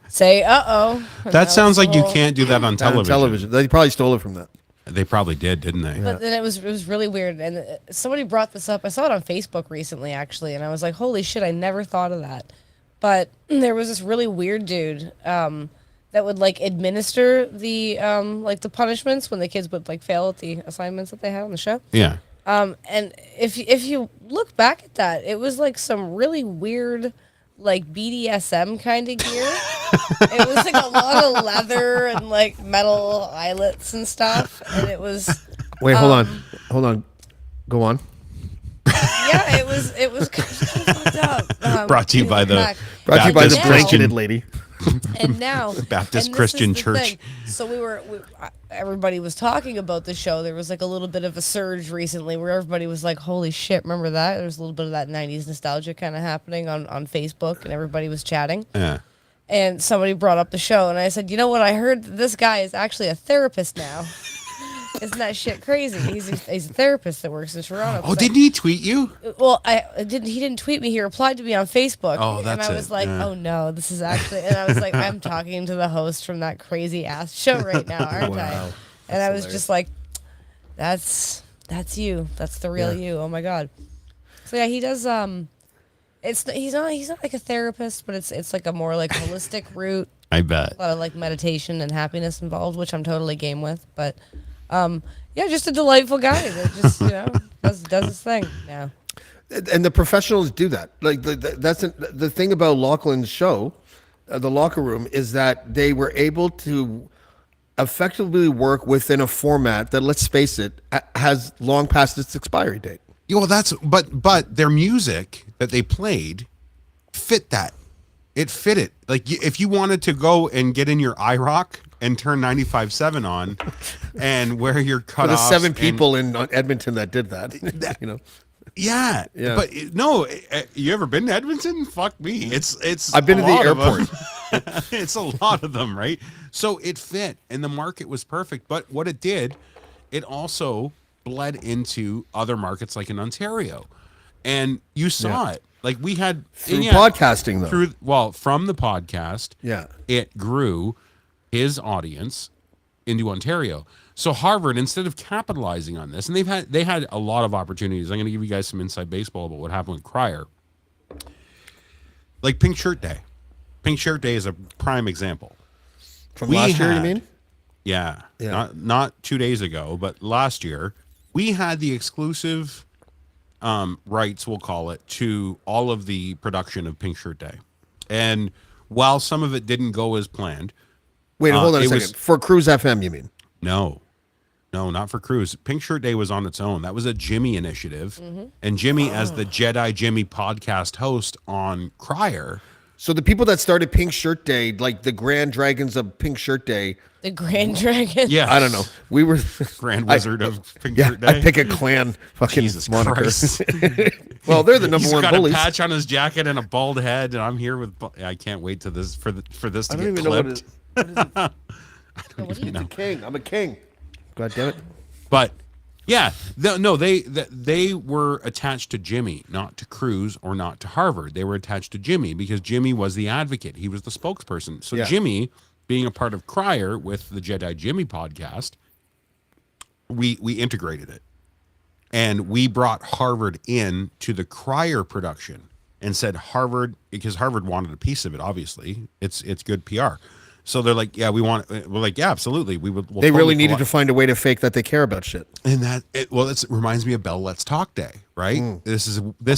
say, "Uh-oh." And That sounds was like the you whole- can't do that on On television. television. They probably stole it from that. They probably did, didn't they? But then it was really weird, and somebody brought this up. I saw it on Facebook recently, actually, and I was like, "Holy shit! I never thought of that." But there was this really weird dude that would like administer the like the punishments when the kids would like fail at the assignments that they had on the show. Yeah. And if you look back at that, it was like some really weird, like BDSM kind of gear. It was like a lot of leather and like metal eyelets and stuff, and it was. Wait, hold on. Go on. Yeah, it was kind of fucked up. Brought to you by the back. Brought to you by the Baptist blanketed lady. And now Baptist and this Christian is the Church. thing. So everybody was talking about the show. There was like a little bit of a surge recently where everybody was like, "Holy shit, remember that?" There was a little bit of that '90s nostalgia kind of happening on Facebook, and everybody was chatting. Yeah. And somebody brought up the show, and I said, "You know what? I heard that this guy is actually a therapist now." Isn't that shit crazy? He's a therapist that works in Toronto. Oh, didn't he tweet you? Well, he didn't tweet me. He replied to me on Facebook. Oh, that's And I was it, like, yeah. oh no, this is actually. And I was like, I'm talking to the host from that crazy ass show right now, aren't I? Wow. And I was just like, that's you. That's the real you. Oh my god. So yeah, he does. He's not like a therapist, but it's like a more like holistic route. I bet. A lot of like meditation and happiness involved, which I'm totally game with. But yeah, just a delightful guy that just does his thing now. And the professionals do that. Like that's the thing about Lachlan's show, the Locker Room, is that they were able to effectively work within a format that, let's face it, has long past its expiry date. Yeah, well, but their music that they played fit that. It fit it. Like, if you wanted to go and get in your IROC and turn 95.7 on, and where you're cut For the off. 7 people in Edmonton that did that, Yeah. Yeah. But no, you ever been to Edmonton? Fuck me. It's. I've been a to the lot of them. airport. It's a lot of them, right? So it fit, and the market was perfect. But what it did, it also bled into other markets like in Ontario, and you saw it. Like we had Through podcasting, though. From the podcast, Yeah. it grew his audience into Ontario. So Harvard, instead of capitalizing on this, and they had a lot of opportunities. I'm going to give you guys some inside baseball about what happened with Crier. Like Pink Shirt Day. Pink Shirt Day is a prime example. From last year, you mean? Yeah. Yeah. Not 2 days ago, but last year, we had the exclusive rights, we'll call it, to all of the production of Pink Shirt Day. And while some of it didn't go as planned. Wait, hold on a second. Was, for Cruise FM, you mean? No, not for Cruise. Pink Shirt Day was on its own. That was a Jimmy initiative. And Jimmy, as the Jedi Jimmy podcast host on Crier. So the people that started Pink Shirt Day, like the Grand Dragons of Pink Shirt Day. The Grand Dragon. Yeah. I don't know. We were Grand Wizard of Pink yeah, Shirt Day. I pick a clan fucking Jesus moniker. Christ. Well, they're the number He's one got bullies. a patch on his jacket and a bald head, and I'm here with. I can't wait to this for this to I don't get even know what clipped. it is. What do you I'm a king. I'm a king. God damn it. But yeah, they were attached to Jimmy, not to Cruz or not to Harvard. They were attached to Jimmy because Jimmy was the advocate. He was the spokesperson. So Yeah. Jimmy, being a part of Crier with the Jedi Jimmy podcast, we integrated it. And we brought Harvard in to the Crier production and said Harvard, because Harvard wanted a piece of it, obviously. It's good PR. So they're like, yeah, we're like, yeah, absolutely. We'll They really totally needed to find a way to fake that they care about shit. And it reminds me of Bell Let's Talk Day, right? This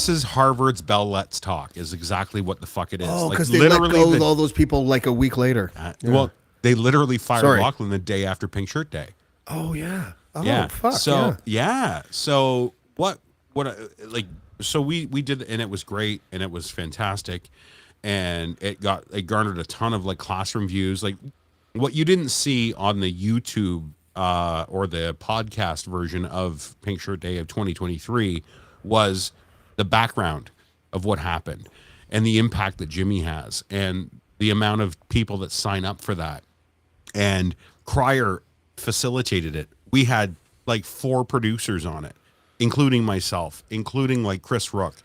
is Harvard's Bell Let's Talk is exactly what the fuck it is. Oh, Like, because they let go all those people like a week later. Well, they literally fired Sorry. Lachlan the day after Pink Shirt Day. Oh, yeah. Oh, Yeah. fuck. So yeah. So so we did, and it was great, and it was fantastic, and it garnered a ton of like classroom views. Like what you didn't see on the YouTube or the podcast version of Pink Shirt Day of 2023 was the background of what happened and the impact that Jimmy has and the amount of people that sign up for that. And Crier facilitated it. We had like 4 producers on it, including myself, including like Chris Rook.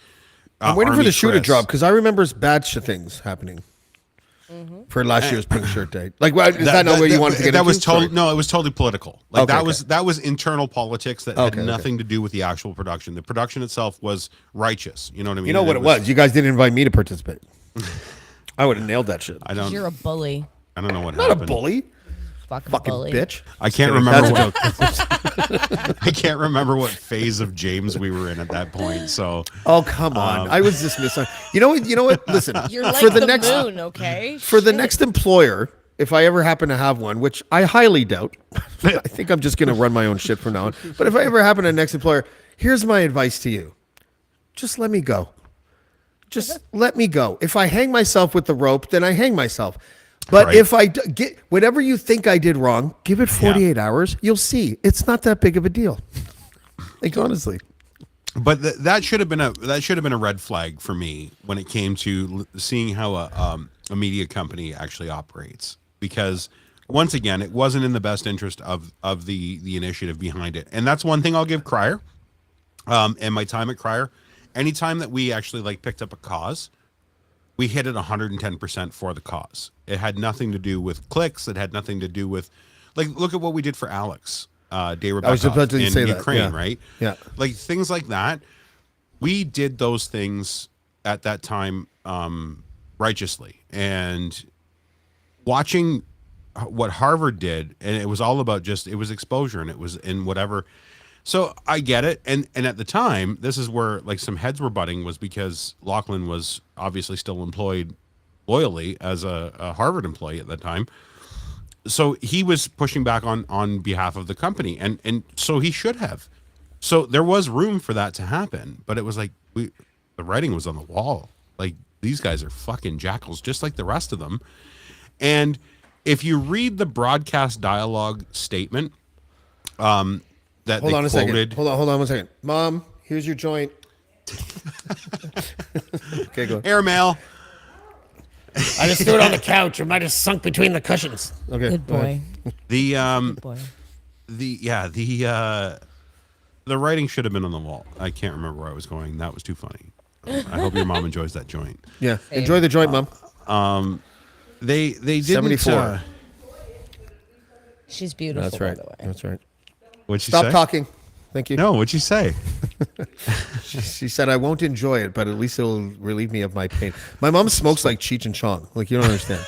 I'm waiting for Army the shoe to Chris. drop because I remember bad things happening for last year's Pink Shirt Day. Like, is that not where you wanted to get that into? was totally Sorry. no, it was totally political. Like Okay, that was internal politics that Okay, had nothing to do with the actual production. The production itself was righteous. You know what I mean? You know what it was? You guys didn't invite me to participate. I would have nailed that shit. I don't You're a bully. know what Not happened. a bully. Fucking Fucking bully. bitch. I can't Kidding. remember That's a what I can't remember what phase of James we were in at that point. So Oh, come on. I was just missing. You know what? Listen. You're like for the, the next moon, okay? for the next employer, if I ever happen to have one, which I highly doubt. I think I'm just going to run my own shit from now on. But if I ever happen to next employer, here's my advice to you. Just let me go. Just let me go. If I hang myself with the rope, then I hang myself. But Right. if I get whatever you think I did wrong, give it 48 hours. You'll see. It's not that big of a deal. Like, honestly. But that should have been a red flag for me when it came to seeing how a media company actually operates, because once again it wasn't in the best interest of the initiative behind it. And that's one thing I'll give Crier and my time at Crier. Anytime that we actually like picked up a cause, we hit it 110% for the cause. It had nothing to do with clicks. It had nothing to do with, like, look at what we did for Alex Day I was about to in say that, Ukraine, yeah. right? Yeah. Like things like that. We did those things at that time righteously. And watching what Harvard did, and it was all about it was exposure, and it was in whatever. So I get it. And at the time, this is where like some heads were butting, was because Lachlan was obviously still employed loyally as a Harvard employee at that time. So he was pushing back on behalf of the company, and so he should have. So there was room for that to happen, but it was like the writing was on the wall. Like, these guys are fucking jackals, just like the rest of them. And if you read the broadcast dialogue statement, that Hold they on a quoted, second. Hold on 1 second. Mom, here's your joint. Okay, go. airmail. I just threw it on the couch. It might have sunk between the cushions. Okay. Good go ahead. boy. The Good boy. the writing should have been on the wall. I can't remember where I was going. That was too funny. I hope your mom enjoys that joint. Yeah. Enjoy the joint, Mom. They didn't. 74. She's beautiful. That's right. By the way. That's right. What'd she Stop say? talking. Thank you. No, what'd you say? She said, I won't enjoy it, but at least it'll relieve me of my pain. My mom smokes like Cheech and Chong. Like, you don't understand.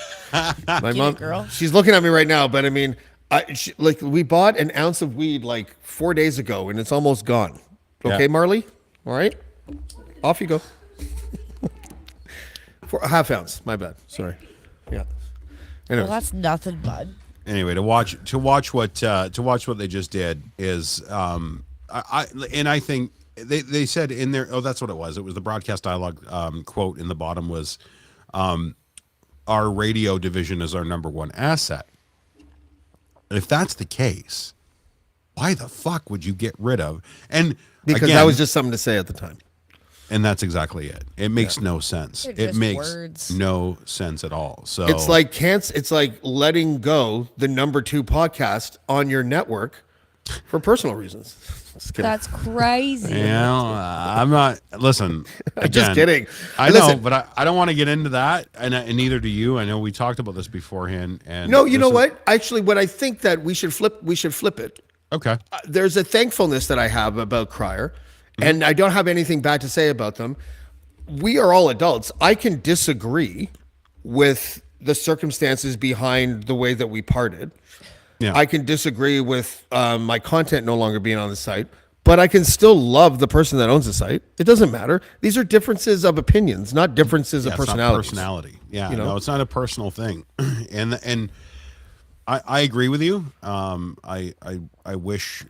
My mom, girl. she's looking at me right now, but I mean, we bought an ounce of weed like 4 days ago, and it's almost gone. Okay, Yeah. Marley? All right? Off you go. For a half ounce. My bad. Sorry. Yeah. Anyways. Well, that's nothing, bud. Anyway, to watch what they just did is I think they said in there, that's what it was. It was the broadcast dialogue quote in the bottom was, our radio division is our number one asset. If that's the case, why the fuck would you get rid of? And because again, that was just something to say at the time. and that's exactly it. It makes no sense. They're It just makes words. no sense at all. So It's like letting go the number 2 podcast on your network for personal reasons. Just kidding. That's crazy. I'm not. Listen, I'm just again, kidding. I know, Listen. but I don't want to get into that, and neither do you. I know we talked about this beforehand. And No, you know this is- what? Actually, what I think that we should flip it. Okay. There's a thankfulness that I have about Crier, and I don't have anything bad to say about them. We are all adults. I can disagree with the circumstances behind the way that we parted. Yeah. I can disagree with my content no longer being on the site, but I can still love the person that owns the site. It doesn't matter. These are differences of opinions, not differences of It's not personalities. personality. Yeah. You know? No, it's not a personal thing. and I agree with you. I wish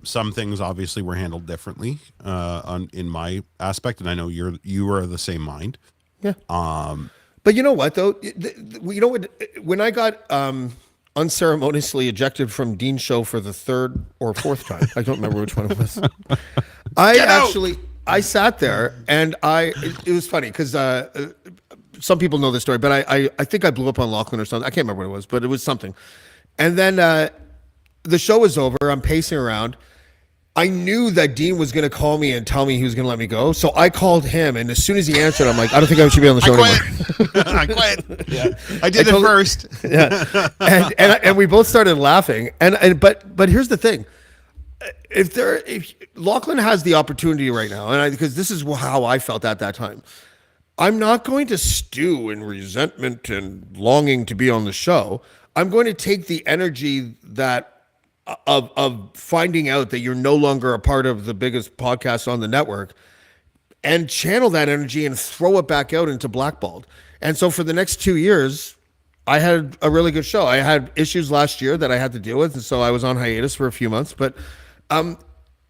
some things obviously were handled differently in my aspect, and I know you are the same mind. Yeah. But you know what though? You know what? When I got unceremoniously ejected from Dean's show for the 3rd or 4th time, I don't remember which one it was. I sat there and it was funny because some people know this story, but I think I blew up on Lachlan or something. I can't remember what it was, but it was something. And then the show was over. I'm pacing around. I knew that Dean was going to call me and tell me he was going to let me go. So I called him. And as soon as he answered, I'm like, I don't think I should be on the show anymore. I quit. Yeah. I did it first. Yeah. And we both started laughing. But here's the thing. If Lachlan has the opportunity right now, and because this is how I felt at that time, I'm not going to stew in resentment and longing to be on the show. I'm going to take the energy of finding out that you're no longer a part of the biggest podcast on the network and channel that energy and throw it back out into Blackballed. And so for the next 2 years, I had a really good show. I had issues last year that I had to deal with, and so I was on hiatus for a few months. But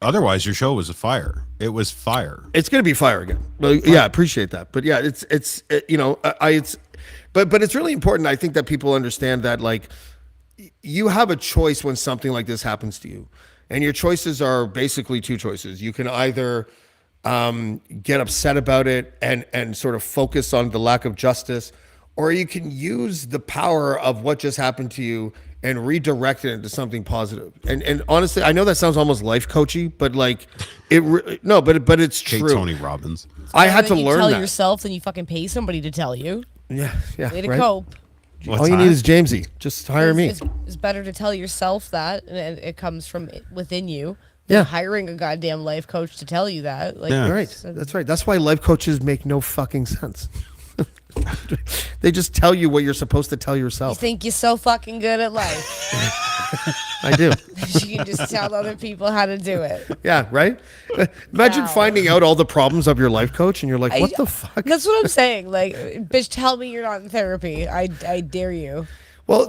Otherwise, your show was a fire. It was fire. it's going to be fire again. Well, yeah, I appreciate that. But yeah, but it's really important. I think that people understand that like you have a choice when something like this happens to you, and your choices are basically 2 choices. You can either get upset about it and sort of focus on the lack of justice, or you can use the power of what just happened to you and redirect it into something positive. And honestly, I know that sounds almost life coachy, but like but it's Hey, true. Tony Robbins. I had to you learn tell that. yourself, then you fucking pay somebody to tell you. Yeah, Way to right? cope. All you need is Jamesy. Just hire me. It's better to tell yourself that, and it comes from within you. Yeah. Than hiring a goddamn life coach to tell you that. Like, Yeah. Right. That's right. That's why life coaches make no fucking sense. They just tell you what you're supposed to tell You yourself. think you're so fucking good at life. I do. You can just tell other people how to do it. Yeah, right? Imagine Wow. finding out all the problems of your life coach and you're like, what the fuck? That's what I'm saying. Like, bitch, tell me you're not in therapy. I dare you. Well,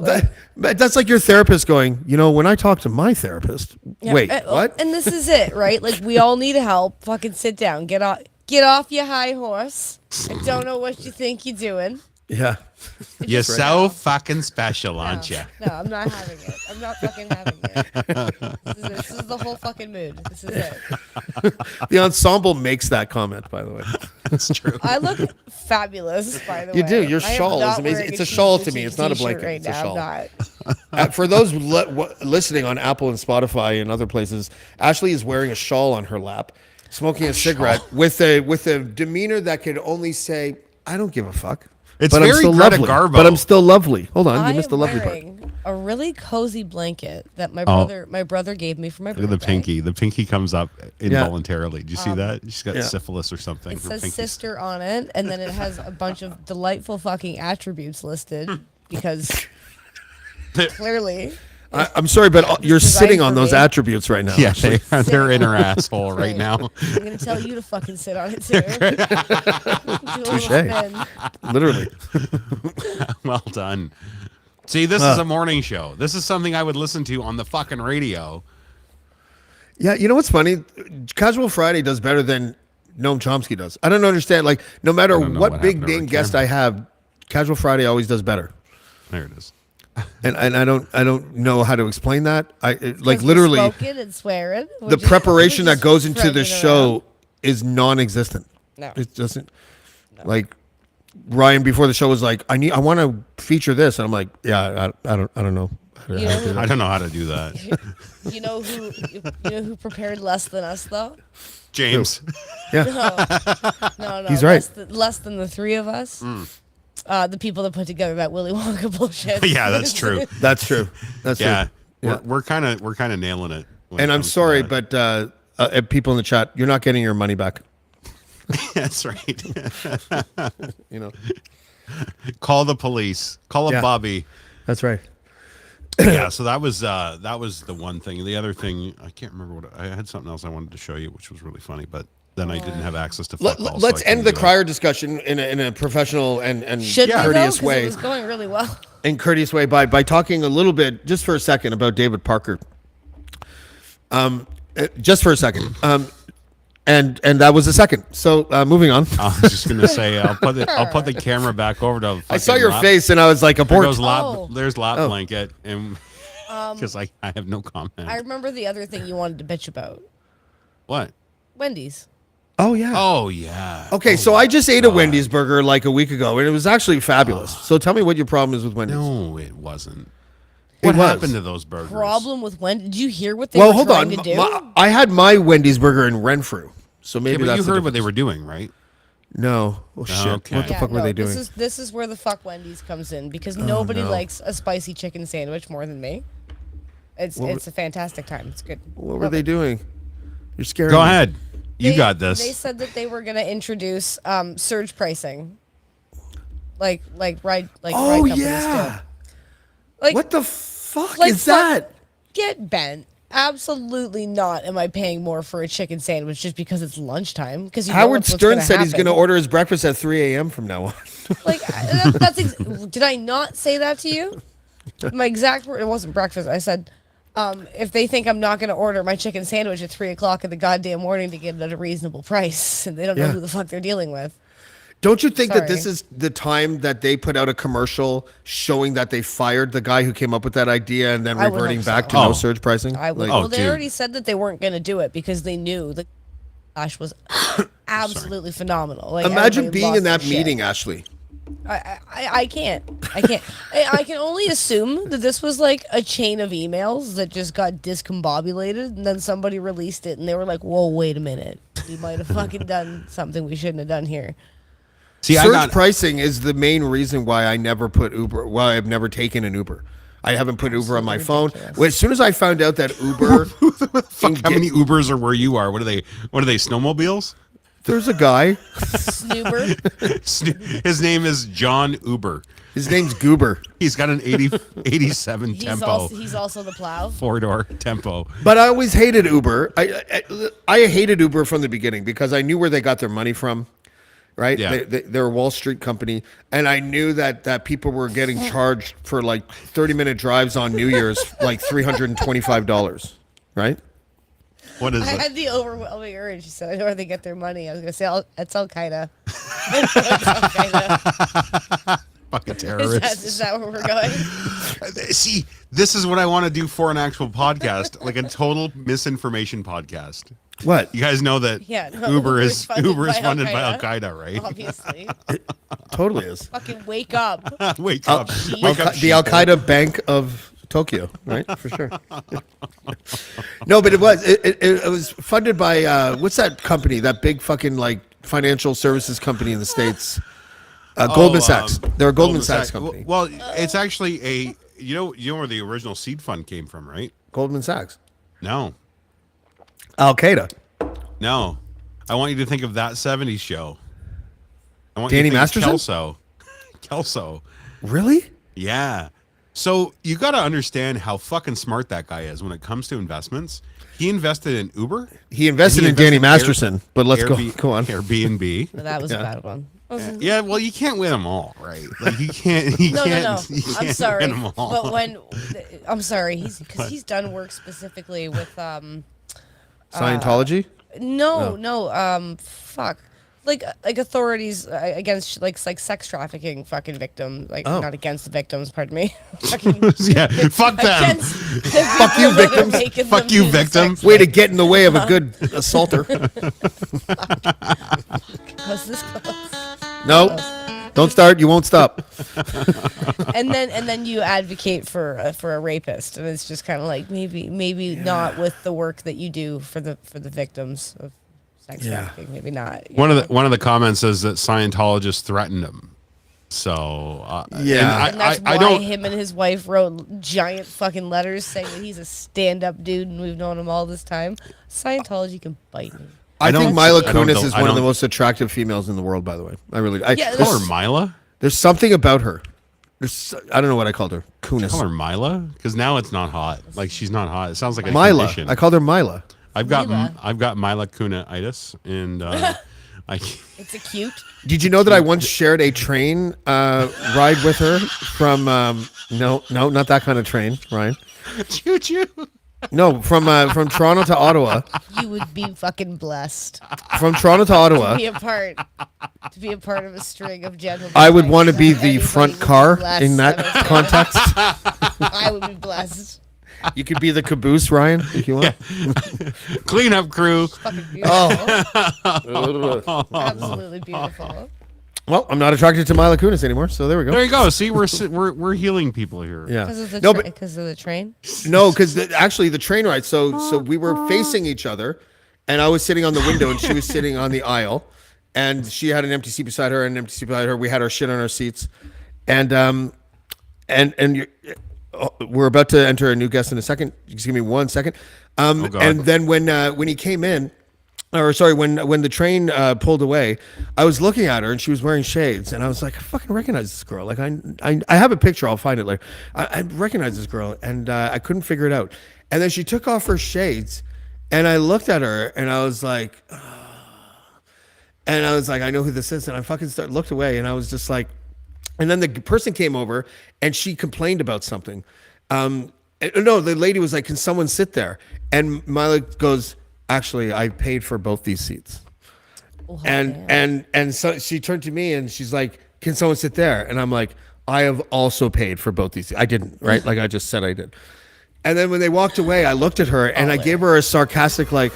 that's like your therapist going, when I talk to my therapist, Yeah, wait, and- what? And this is it, right? Like, we all need help. Fucking sit down. Get off your high horse. I don't know what you think you're doing. Yeah. You're so fucking special, aren't you? No, I'm not having it. I'm not fucking having it. This is the whole fucking mood. This is it. The ensemble makes that comment, by the way. That's true. I look fabulous, by the way. You do. Your I am shawl is not amazing. wearing It's a shawl to me. cheap It's not a t-shirt blanket. right It's a now. shawl. I'm not. For those listening on Apple and Spotify and other places, Ashley is wearing a shawl on her lap, smoking a cigarette with a demeanor that could only say, "I don't give a fuck." It's but very I'm still Greta lovely. Garbo. But I'm still lovely. Hold on, I you missed the am lovely part. wearing a really cozy blanket that my Oh. brother gave me for my Look birthday. at the pinky. The pinky comes up involuntarily. Do you see that? She's got yeah. syphilis or something. It Her says pinky's- sister on it, and then it has a bunch of delightful fucking attributes listed because clearly. I'm sorry, but you're designed sitting on for those me. attributes right now. Yeah, they're in her asshole right now. I'm gonna tell you to fucking sit on it too. Do a little Touche. spin. Literally. Well done. See, this is a morning show. This is something I would listen to on the fucking radio. Yeah, you know what's funny? Casual Friday does better than Noam Chomsky does. I don't understand. Like, no matter don't know what what big happened over name the guest camera. I have, Casual Friday always does better. There it is. And I don't know how to explain that. Like Because we're literally, smoking and swearing. the preparation that goes into the show around. is non-existent. No. It doesn't. Like Ryan before the show was like, I want to feature this, and I'm like, yeah, I don't know. You know who- I don't know how to do that. You know who prepared less than us though? James. Yeah, No, He's right. Less than the three of us. The people that put together that Willy Wonka bullshit. Yeah, that's true. that's true. That's Yeah. true. Yeah. We're kind of nailing it. when And it I'm comes to sorry, that. but people in the chat, you're not getting your money back. That's right. You know, Call the police. Call up Yeah. Bobby. that's right. Yeah, so that was the one thing. The other thing, I can't remember what I had something else I wanted to show you, which was really funny, but then I didn't have access to fuck all, so Let's I couldn't end the do it. crier discussion in a professional and Should we though? courteous 'Cause way. It was going really well. In courteous way by talking a little bit just for a second about David Parker. Just for a second. And that was a second. So moving on. I was just gonna say I'll put the camera back over to. I saw fucking your lap- face and I was like, There abort. goes lap. Oh. There's lap blanket, and because I have no comment. I remember the other thing you wanted to bitch about. What? Wendy's. Oh yeah. Oh yeah. Okay, so I just ate a Wendy's burger like a week ago, and it was actually fabulous. So tell me what your problem is with Wendy's. No, it wasn't. It What was. happened to those burgers? Problem with Wendy's. Did you hear what they Well, were hold trying on. to do? I had my Wendy's burger in Renfrew, so Yeah, maybe but that's you the heard what they difference. were doing, right? No. Oh shit. Okay. What the Yeah, fuck were no, they doing? This is where the fuck Wendy's comes in because nobody no. likes a spicy chicken sandwich more than me. It's a fantastic time. It's good. What were they doing? You're scaring Go me. ahead. You They- got this. They said that they were going to introduce surge pricing, like ride Oh companies yeah. do. Like What the fuck like, is that? Get bent. Absolutely not. Am I paying more for a chicken sandwich just because it's lunchtime? Because Howard Stern said he's going to order his breakfast at 3 a.m. from now on. Like did I not say that to you? My exact word. It wasn't breakfast. I said. If they think I'm not going to order my chicken sandwich at 3:00 in the goddamn morning to get it at a reasonable price, and they don't know Yeah. who the fuck they're dealing with. Don't you think that this Sorry. is the time that they put out a commercial showing that they fired the guy who came up with that idea and then I would reverting hope back so. to no Oh. surge pricing? I would. Like, Well, they dude. already said that they weren't going to do it because they knew the Ash was absolutely phenomenal. Like imagine everybody being lost in that their shit. meeting, Ashley. I can't. I can only assume that this was like a chain of emails that just got discombobulated, and then somebody released it, and they were like, "Whoa, wait a minute, we might have fucking done something we shouldn't have done here." See, I Surge got pricing is the main reason why I never put Uber. Why I've never taken an Uber. I haven't put Uber on my phone. ridiculous. Well, as soon as I found out that Uber, fuck how many Ubers are where you are. What are they? Snowmobiles? there's a guy. Snoober. His name is John Uber. His name's Goober. He's got an 87 tempo, He's also the plow. 4-door tempo. But I always hated Uber. I hated Uber from the beginning because I knew where they got their money from. Right? Yeah. They're a Wall Street company. And I knew that people were getting charged for like 30-minute drives on New Year's, like $325. Right? What is I it? had the overwhelming urge. She said, "I know where they get their money." I was gonna say, "It's Al Qaeda." Fucking terrorists. Is that where we're going? See, this is what I want to do for an actual podcast, like a total misinformation podcast. What? You guys know that Yeah, no, Uber is Uber's funded by Al-Qaeda. Al Qaeda, right? Obviously. Totally is. Fucking wake up. Wake up, Al- wake up, The Al Qaeda Bank of Tokyo, right? For sure. No, but it was funded by what's that company? That big fucking like financial services company in the States. Goldman Sachs. They're a Goldman Sachs company. Well, it's actually a you know where the original seed fund came from, right? Goldman Sachs. No, Al Qaeda. no. I want you to think of that '70s show. I want Danny you to think of Masterson? Kelso. Really? Yeah. So you got to understand how fucking smart that guy is when it comes to investments. He invested in Uber. He invested in Danny Masterson, but let's go on. Airbnb. That was a bad one. Yeah, well, you can't win them all, right? Like you can't. You No. can't, You I'm can't sorry, win 'em all. but I'm sorry, because he's done work specifically with Scientology? no, fuck, like authorities against like sex trafficking fucking victims, like not against the victims, pardon me. Fucking Yeah, fuck them. against the Fuck you, people that are victims. making Fuck them you, do the victim. sex Way to get in the way of a good assaulter. Was this close? No. Don't start. You won't stop. and then you advocate for a rapist, and it's just kind of like maybe not with the work that you do for the victims of sex trafficking. Maybe not. One of the comments says that Scientologists threatened him. So Yeah. And that's I why don't. him and his wife wrote giant fucking letters saying that he's a stand-up dude and we've known him all this time. Scientology can bite me. I think don't- Mila I don't- Kunis is I one of the don't- most attractive females in the world, by the way. I really Yeah, Call her Mila. there's something about her. I don't know what I called her. Kunis. Call her Mila because now it's not hot. Like she's not hot. It sounds like a Mila. condition. I called her Mila. I've got Mila. Mila Kuna-itis, and I. It's a cute. Did you know that I once shared a train ride with her from no, not that kind of train, Ryan. Choo choo. No, from Toronto to Ottawa. You would be fucking blessed From Toronto to Ottawa. to be a part of a string of gentlemen. I would like want to that. be the Anybody front would be car blessed in that at a- context. I would be blessed. You could be the caboose, Ryan, if you want. Cleanup crew. Fucking beautiful. Oh. Absolutely beautiful. Well, I'm not attracted to Mila Kunis anymore, so there we There go. you go. See, we're healing people here. Yeah. Because of the No, because of the train. No, because actually the train ride. So we were facing each other, and I was sitting on the window, and she was sitting on the aisle, and she had an empty seat beside her, and an empty seat beside her. We had our shit on our seats, and we're about to enter a new guest in a second. Just give me 1 second. God. And then when he came in, or sorry, when the train pulled away, I was looking at her and she was wearing shades, and I was like, I fucking recognize this girl. Like I have a picture. I'll find it later. I recognize this girl, and I couldn't figure it out. And then she took off her shades, and I looked at her, and I was like, I know who this is, and I fucking looked away, and I was just like. And then the person came over and she complained about something. No, the lady was like, "Can someone sit there?" And Mila goes, "Actually, I paid for both these seats." Oh, And so she turned to me and she's like, "Can someone sit there?" And I'm like, "I have also paid for both these." I didn't, right? Like I just said I did. And then when they walked away, I looked at her and I gave her a sarcastic like,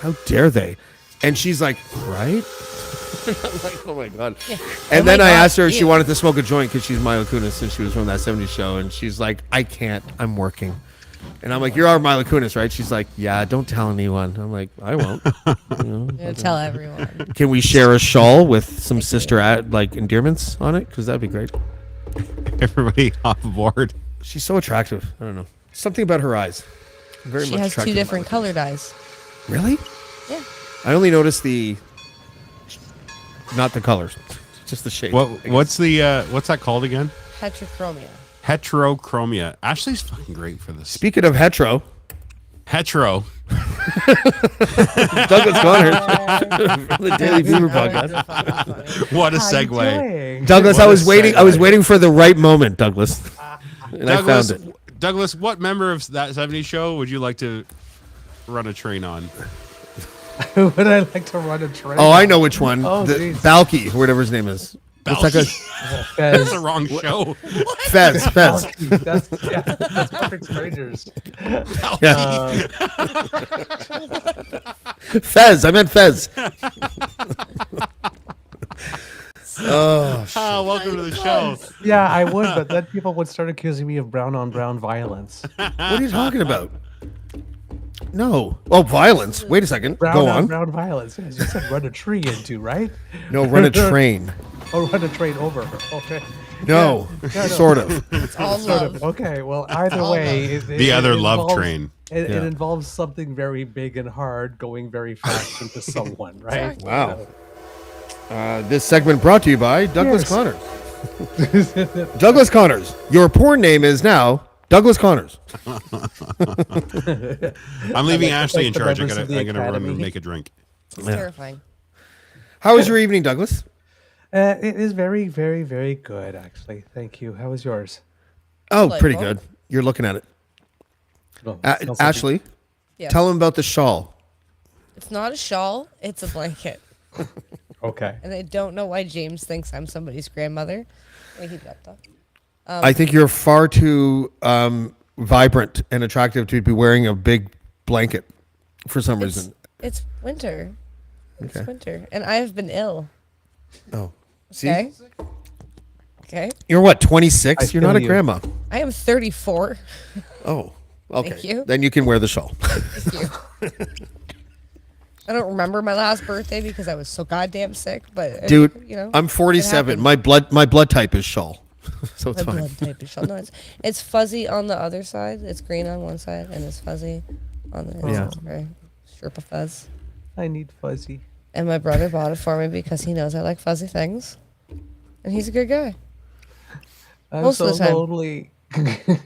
"How dare they?" And she's like, "Right?" I'm like, oh my God. Yeah. And Oh then my I God, asked her if she ew. wanted to smoke a joint because she's Mila Kunis and she was from that 70s show. And she's like, I can't. I'm working. And I'm like, you're our Mila Kunis, right? She's like, yeah, don't tell anyone. I'm like, I won't. Tell everyone. Can we share a shawl with some sister endearments on it? Because that'd be great. Everybody off board. She's so attractive. I don't know. Something about her eyes. Very She much has attracted two to different Mila colored eyes. Kunis. Really? Yeah. I only noticed not the colors, just the shape. What's that called again? Heterochromia. Heterochromia. Ashley's fucking great for this. Speaking of hetero, Hetero. Douglas Conner from the Daily Beaver podcast. What a segue. Douglas, What I a was waiting. I was segue. waiting for the right moment, Douglas, and I found it. Douglas, what member of that 70s show would you like to run a train on? Would I like to run a train? Oh, I know which one. Oh, the jeez. Balky, whatever his name is. It's like a That's the wrong show. Fez. That's Perfect Strangers. Yeah. Fez. I meant Fez. Oh, Welcome to the show. Yeah, I would, but then people would start accusing me of brown on brown violence. what are you talking about? No. Oh, violence. Wait a second. Brown Go on on. brown violence. Yes, you said run a tree into, right? No, run a train. Oh, run a train over her. Okay. No, sort of. It's all Sort love. of. Okay. Well, either way, The other love involves- train. It Yeah. involves something very big and hard going very fast into someone, right? Wow. This segment brought to you by Douglas Yes. Connors. Douglas Connors. Your porn name is now Douglas Connors. I'm leaving Ashley in the charge. members of the I gotta run Academy. and make a drink. It's terrifying. How was your evening, Douglas? It is very, very, very good, actually. Thank you. How was yours? Oh, pretty Delightful. good. You're looking at it. Well, sounds like Ashley, Yeah. tell him about the shawl. It's not a shawl. It's a blanket. Okay. And I don't know why James thinks I'm somebody's grandmother. Wait, he got that. I think you're far too vibrant and attractive to be wearing a big blanket for some reason. It's winter. It's Okay. winter. And I have been ill. Oh, see? Okay. Okay. You're what, 26? I You're not feel a you. grandma. I am 34. Oh, okay. Thank you. Then you can wear the shawl. Thank you. I don't remember my last birthday because I was so goddamn sick. But Dude, you know, I'm 47. happened. My blood type is shawl. So it's my fine. blood type is shell. No, it's fuzzy on the other side. It's green on one side and it's fuzzy on the Yeah. it's very Sherpa fuzz. I need fuzzy. And my brother bought it for me because he knows I like fuzzy things, and he's a good guy. I'm Most so of the time. lonely.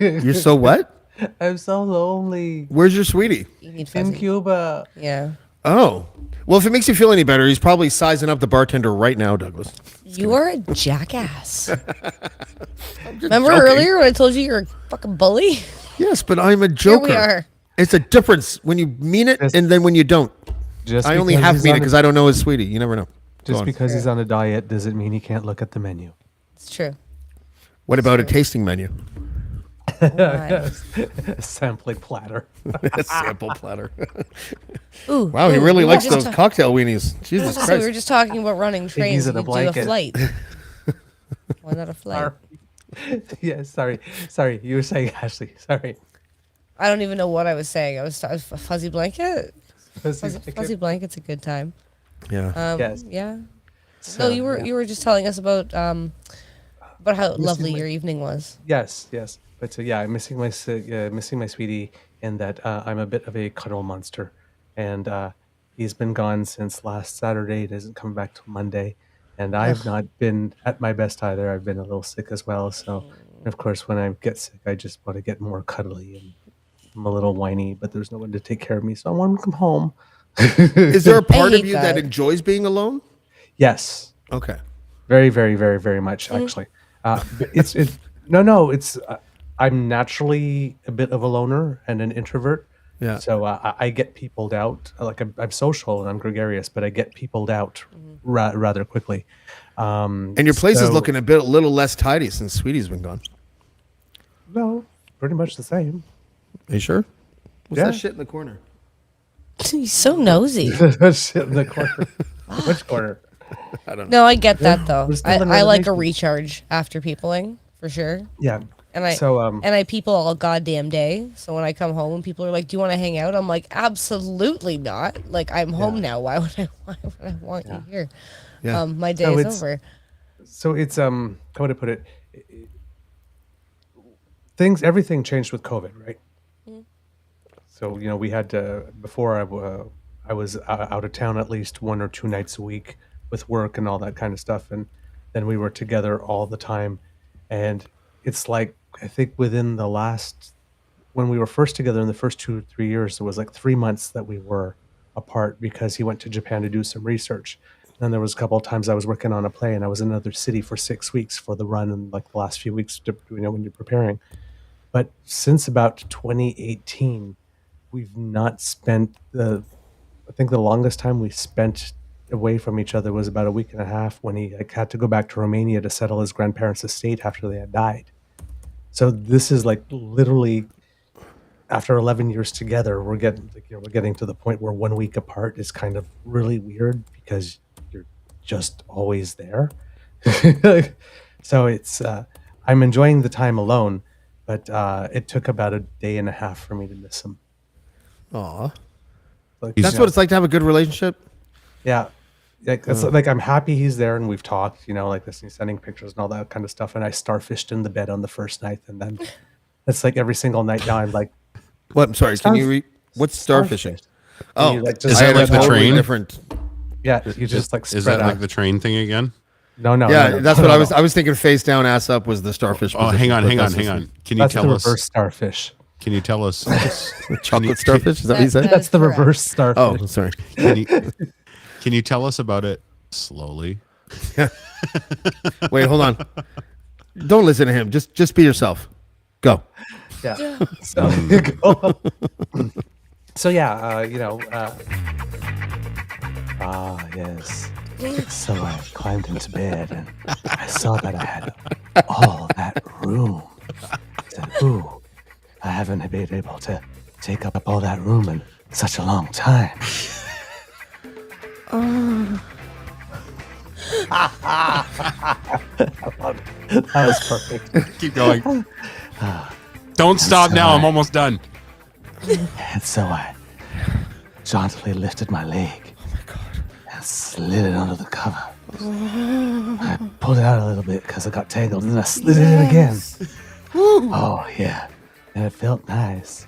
You're so what? I'm so lonely. Where's your sweetie? You need In fuzzy. Cuba. Yeah. Oh. Well, if it makes you feel any better, he's probably sizing up the bartender right now, Douglas. You are a jackass. Remember joking. earlier when I told you you're a fucking bully? Yes, but I'm a Here joker. we are. It's a difference when you mean it Yes. and then when you don't. Just I only because half he's mean it on a- because I don't know his sweetie. You never know. Go Just on. because he's on a diet doesn't mean he can't look at the menu. It's true. What about a tasting menu? Oh my. A sampling platter. A sample platter. Ooh, Wow, he ooh, really we were likes just those ta- cocktail weenies. Jesus So we were Christ. just talking about running trains. in You a could do a blanket. flight. Why not a flight? Yeah, sorry. You were saying, Ashley. Sorry. I don't even know what I was saying. I was a fuzzy blanket. Fuzzy blanket's a good time. Yeah. Yes. Yeah. So, No, you were just telling us about how lovely my- your evening was. Yes. But yeah, I'm missing my sweetie in that I'm a bit of a cuddle monster, and he's been gone since last Saturday. He doesn't come back till Monday, and I've not been at my best either. I've been a little sick as well. So, of course, when I get sick, I just want to get more cuddly, and I'm a little whiny. But there's no one to take care of me, so I want to come home. Is there a part of hate you that that. enjoys being alone? Yes. Okay. Very, very, very, very much actually. It's I'm naturally a bit of a loner and an introvert. Yeah. So I get peopled out. Like I'm social and I'm gregarious, but I get peopled out rather quickly. And your place is So- looking a little less tidy since Sweetie's been gone. No, pretty much the same. Are you sure? What's Yeah. that shit in the corner? He's so nosy. Shit in the corner. Which corner? No, I get that though. we're still in I like a renovation. recharge after peopling for sure. Yeah. And I So, and I people all goddamn day. So when I come home and people are like, "Do you want to hang out?" I'm like, "Absolutely not. Like I'm home now. Why would I want you here? Yeah. My day So is it's- over." So it's how would I put it? Everything changed with COVID, right? So we had before I was out of town at least 1 or 2 nights a week with work and all that kind of stuff, and then we were together all the time, and it's like I think within the last when we were first together in the first 2 or 3 years, there was like 3 months that we were apart because he went to Japan to do some research. Then there was a couple of times I was working on a play and I was in another city for 6 weeks for the run and like the last few weeks when you're preparing. But since about 2018, we've not spent I think the longest time we spent away from each other was about a week and a half when he had to go back to Romania to settle his grandparents' estate after they had died. So this is like literally after 11 years together, we're getting to the point where 1 week apart is kind of really weird because you're just always there. So it's I'm enjoying the time alone, but it took about a day and a half for me to miss him. Aw. Like, That's what it's like to have a good relationship. Yeah. Like I'm happy he's there and we've talked, like this, he's sending pictures and all that kind of stuff. And I starfished in the bed on the first night, and then it's like every single night now I'm like, What? I'm sorry. Can you read? What's starfishing? Oh, You, like, Is that I had like a the totally train? different. yeah, you just like Is spread that out. like the train thing again? No, Yeah, no, that's no, what no, I was. no. I was thinking face down, ass up was the starfish. Oh, position, hang but on. that's Can you That's the tell us? reverse starfish. Can you tell us? chocolate starfish. Is that what you said? That's the correct. reverse starfish. Oh, sorry. Can you tell us about it slowly? Wait, hold on. Don't listen to him. Just be yourself. Go. Yeah. So you go. So yeah, yes. So I climbed into bed and I saw that I had all that room. I said, ooh, I haven't been able to take up all that room in such a long time. That was perfect. Keep going. Don't stop now. I'm almost done. And so I jauntily lifted my leg and slid it under the cover. I pulled it out a little bit because I got tangled, and then I slid it in again. Oh, yeah. And it felt nice.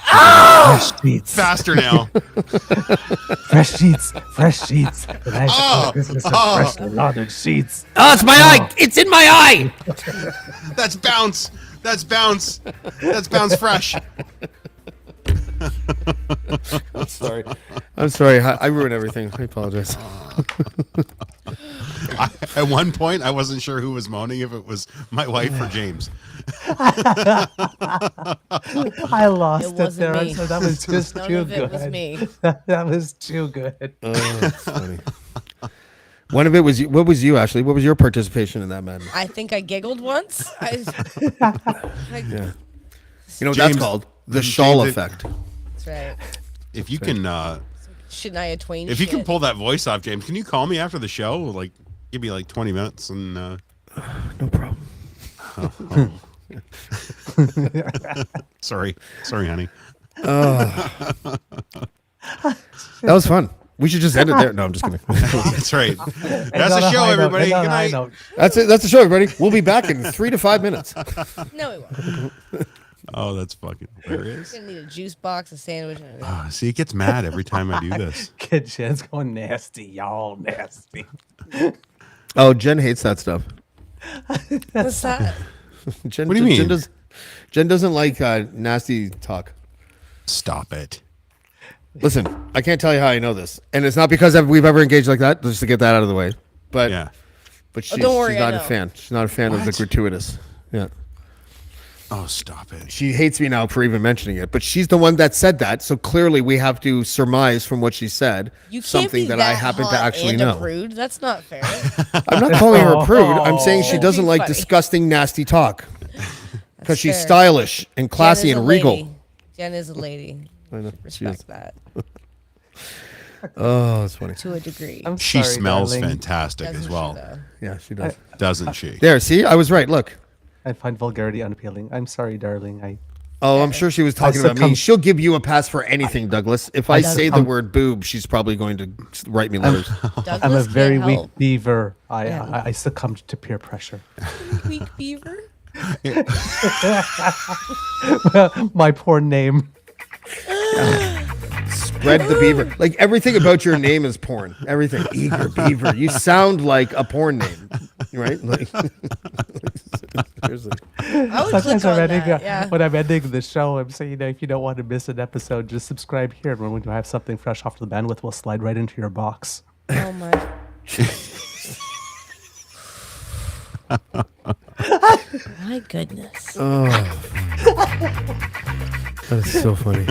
Fresh sheets. Faster now. Fresh sheets. Fresh sheets. The nice Christmas of freshly laundered sheets. Oh, it's my eye. It's in my eye. That's bounce. That's bounce. That's bounce fresh. I'm sorry. I ruined everything. I apologize. At one point, I wasn't sure who was moaning, if it was my wife or James. I lost It it, wasn't there. me. So that was just None too of good. it was me. That was too good. Oh, that's funny. One of it was you. What was you, Ashley? What was your participation in that madness? I think I giggled once. Yeah. You know what James- that's called? The shawl James, effect. That's right. If you can, Shania Twain. if you can shit. pull that voice off, James, can you call me after the show? Like, give me like 20 minutes and. No problem. Sorry, honey. That was fun. We should just end it there. No, I'm just kidding. That's right. That's the show, everybody. Good night. That's it. That's the show, everybody. We'll be back in 3 to 5 minutes. No, we won't. Oh, that's fucking hilarious. Gonna need a juice box, a sandwich, and everything. See, it gets mad every time I do this. Kid Jen's going nasty, y'all nasty. Oh, Jen hates that stuff. What's that? Jen, What do you mean? Jen doesn't like nasty talk. Stop it. Listen, I can't tell you how I know this, and it's not because we've ever engaged like that. Just to get that out of the way, but Yeah. she's, don't worry, she's not I a know. fan. She's not a fan of the What? gratuitous. Yeah, Oh, stop it. she hates me now for even mentioning it. But she's the one that said that, so clearly we have to surmise from what she said You can't something be that that I happen to hot actually and a know. prude. That's not fair. I'm not calling her a prude. I'm saying she Oh. doesn't like Funny. disgusting, nasty talk because she's fair. stylish and classy Jen is and a regal. lady. Jen is a lady. I know. She is. Respect that Oh, that's funny. to a degree. I'm She sorry, smells darling. fantastic Doesn't as she, well, though? Yeah, she does. doesn't she? There, see, I was right. Look. I find vulgarity unappealing. I'm sorry, darling. Oh, I'm sure she was talking about me. succumb- She'll give you a pass for anything, Douglas. If I say the succumb- word boob, she's probably going to write me letters. Douglas I'm a can't very weak help. beaver. Yeah. I succumbed to peer pressure. Weak beaver. My poor name. Spread the beaver. Like everything about your name is porn. Everything. Eager beaver. You sound like a porn name, right? Like, seriously. I would Sometimes click on I'm ending, that. Yeah. when I'm ending the show, I'm saying, if you don't want to miss an episode, just subscribe here. And when we have something fresh off the bandwidth, we'll slide right into your box. Oh my. My goodness. That is so funny.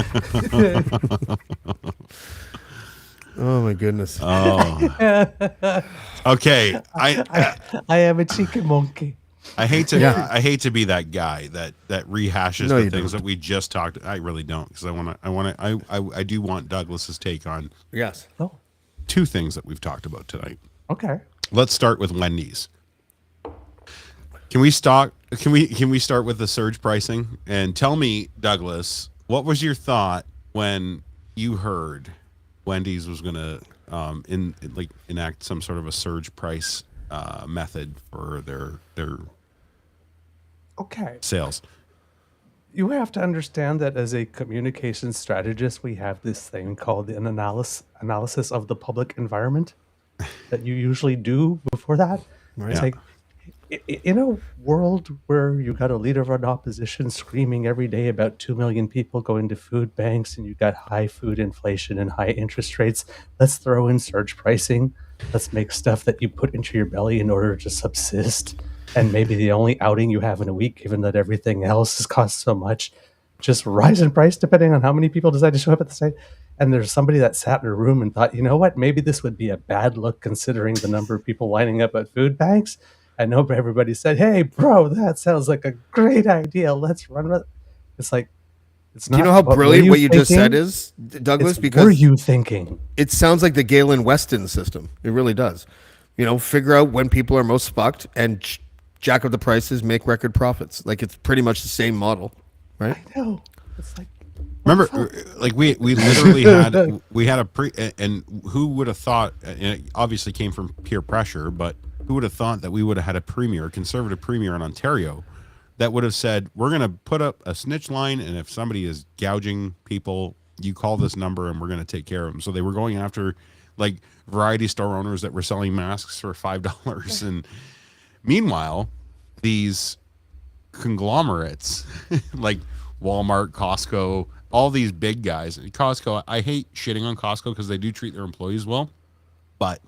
Oh my goodness. Oh, okay. I am a chicken monkey. I hate to Yeah. I hate to be that guy that rehashes No, the you things don't. that we just talked. I really don't, because I do want Douglas's take on Yes. Oh, two things that we've talked about tonight. okay. Let's start with Wendy's. Can we start with the surge pricing? And tell me, Douglas, what was your thought when you heard Wendy's was going to enact some sort of a surge price method for their Okay. sales? You have to understand that as a communication strategist, we have this thing called an analysis of the public environment that you usually do before that. Right. It's Yeah. like in a world where you got a leader of an opposition screaming every day about 2 million people going to food banks and you got high food inflation and high interest rates, let's throw in surge pricing. Let's make stuff that you put into your belly in order to subsist. And maybe the only outing you have in a week, given that everything else has cost so much, just rise in price depending on how many people decide to show up at the site. And there's somebody that sat in a room and thought, you know what, maybe this would be a bad look considering the number of people lining up at food banks. And hope everybody said, hey, bro, that sounds like a great idea. Let's run with it. It's like, it's not. Do you know how were brilliant what you just thinking? said is, Douglas? It's, Because were you thinking? it sounds like the Galen Weston system. It really does. Figure out when people are most fucked and jack up the prices, make record profits. Like, it's pretty much the same model, right? No. It's like, Remember, like we literally had a pre, and who would have thought? And it obviously came from peer pressure, but who would have thought that we would have had a conservative premier in Ontario, that would have said, we're going to put up a snitch line, and if somebody is gouging people, you call this number, and we're going to take care of them. So they were going after like variety store owners that were selling masks for $5, and meanwhile, these conglomerates like Walmart, Costco, all these big guys. Costco, I hate shitting on Costco because they do treat their employees well, but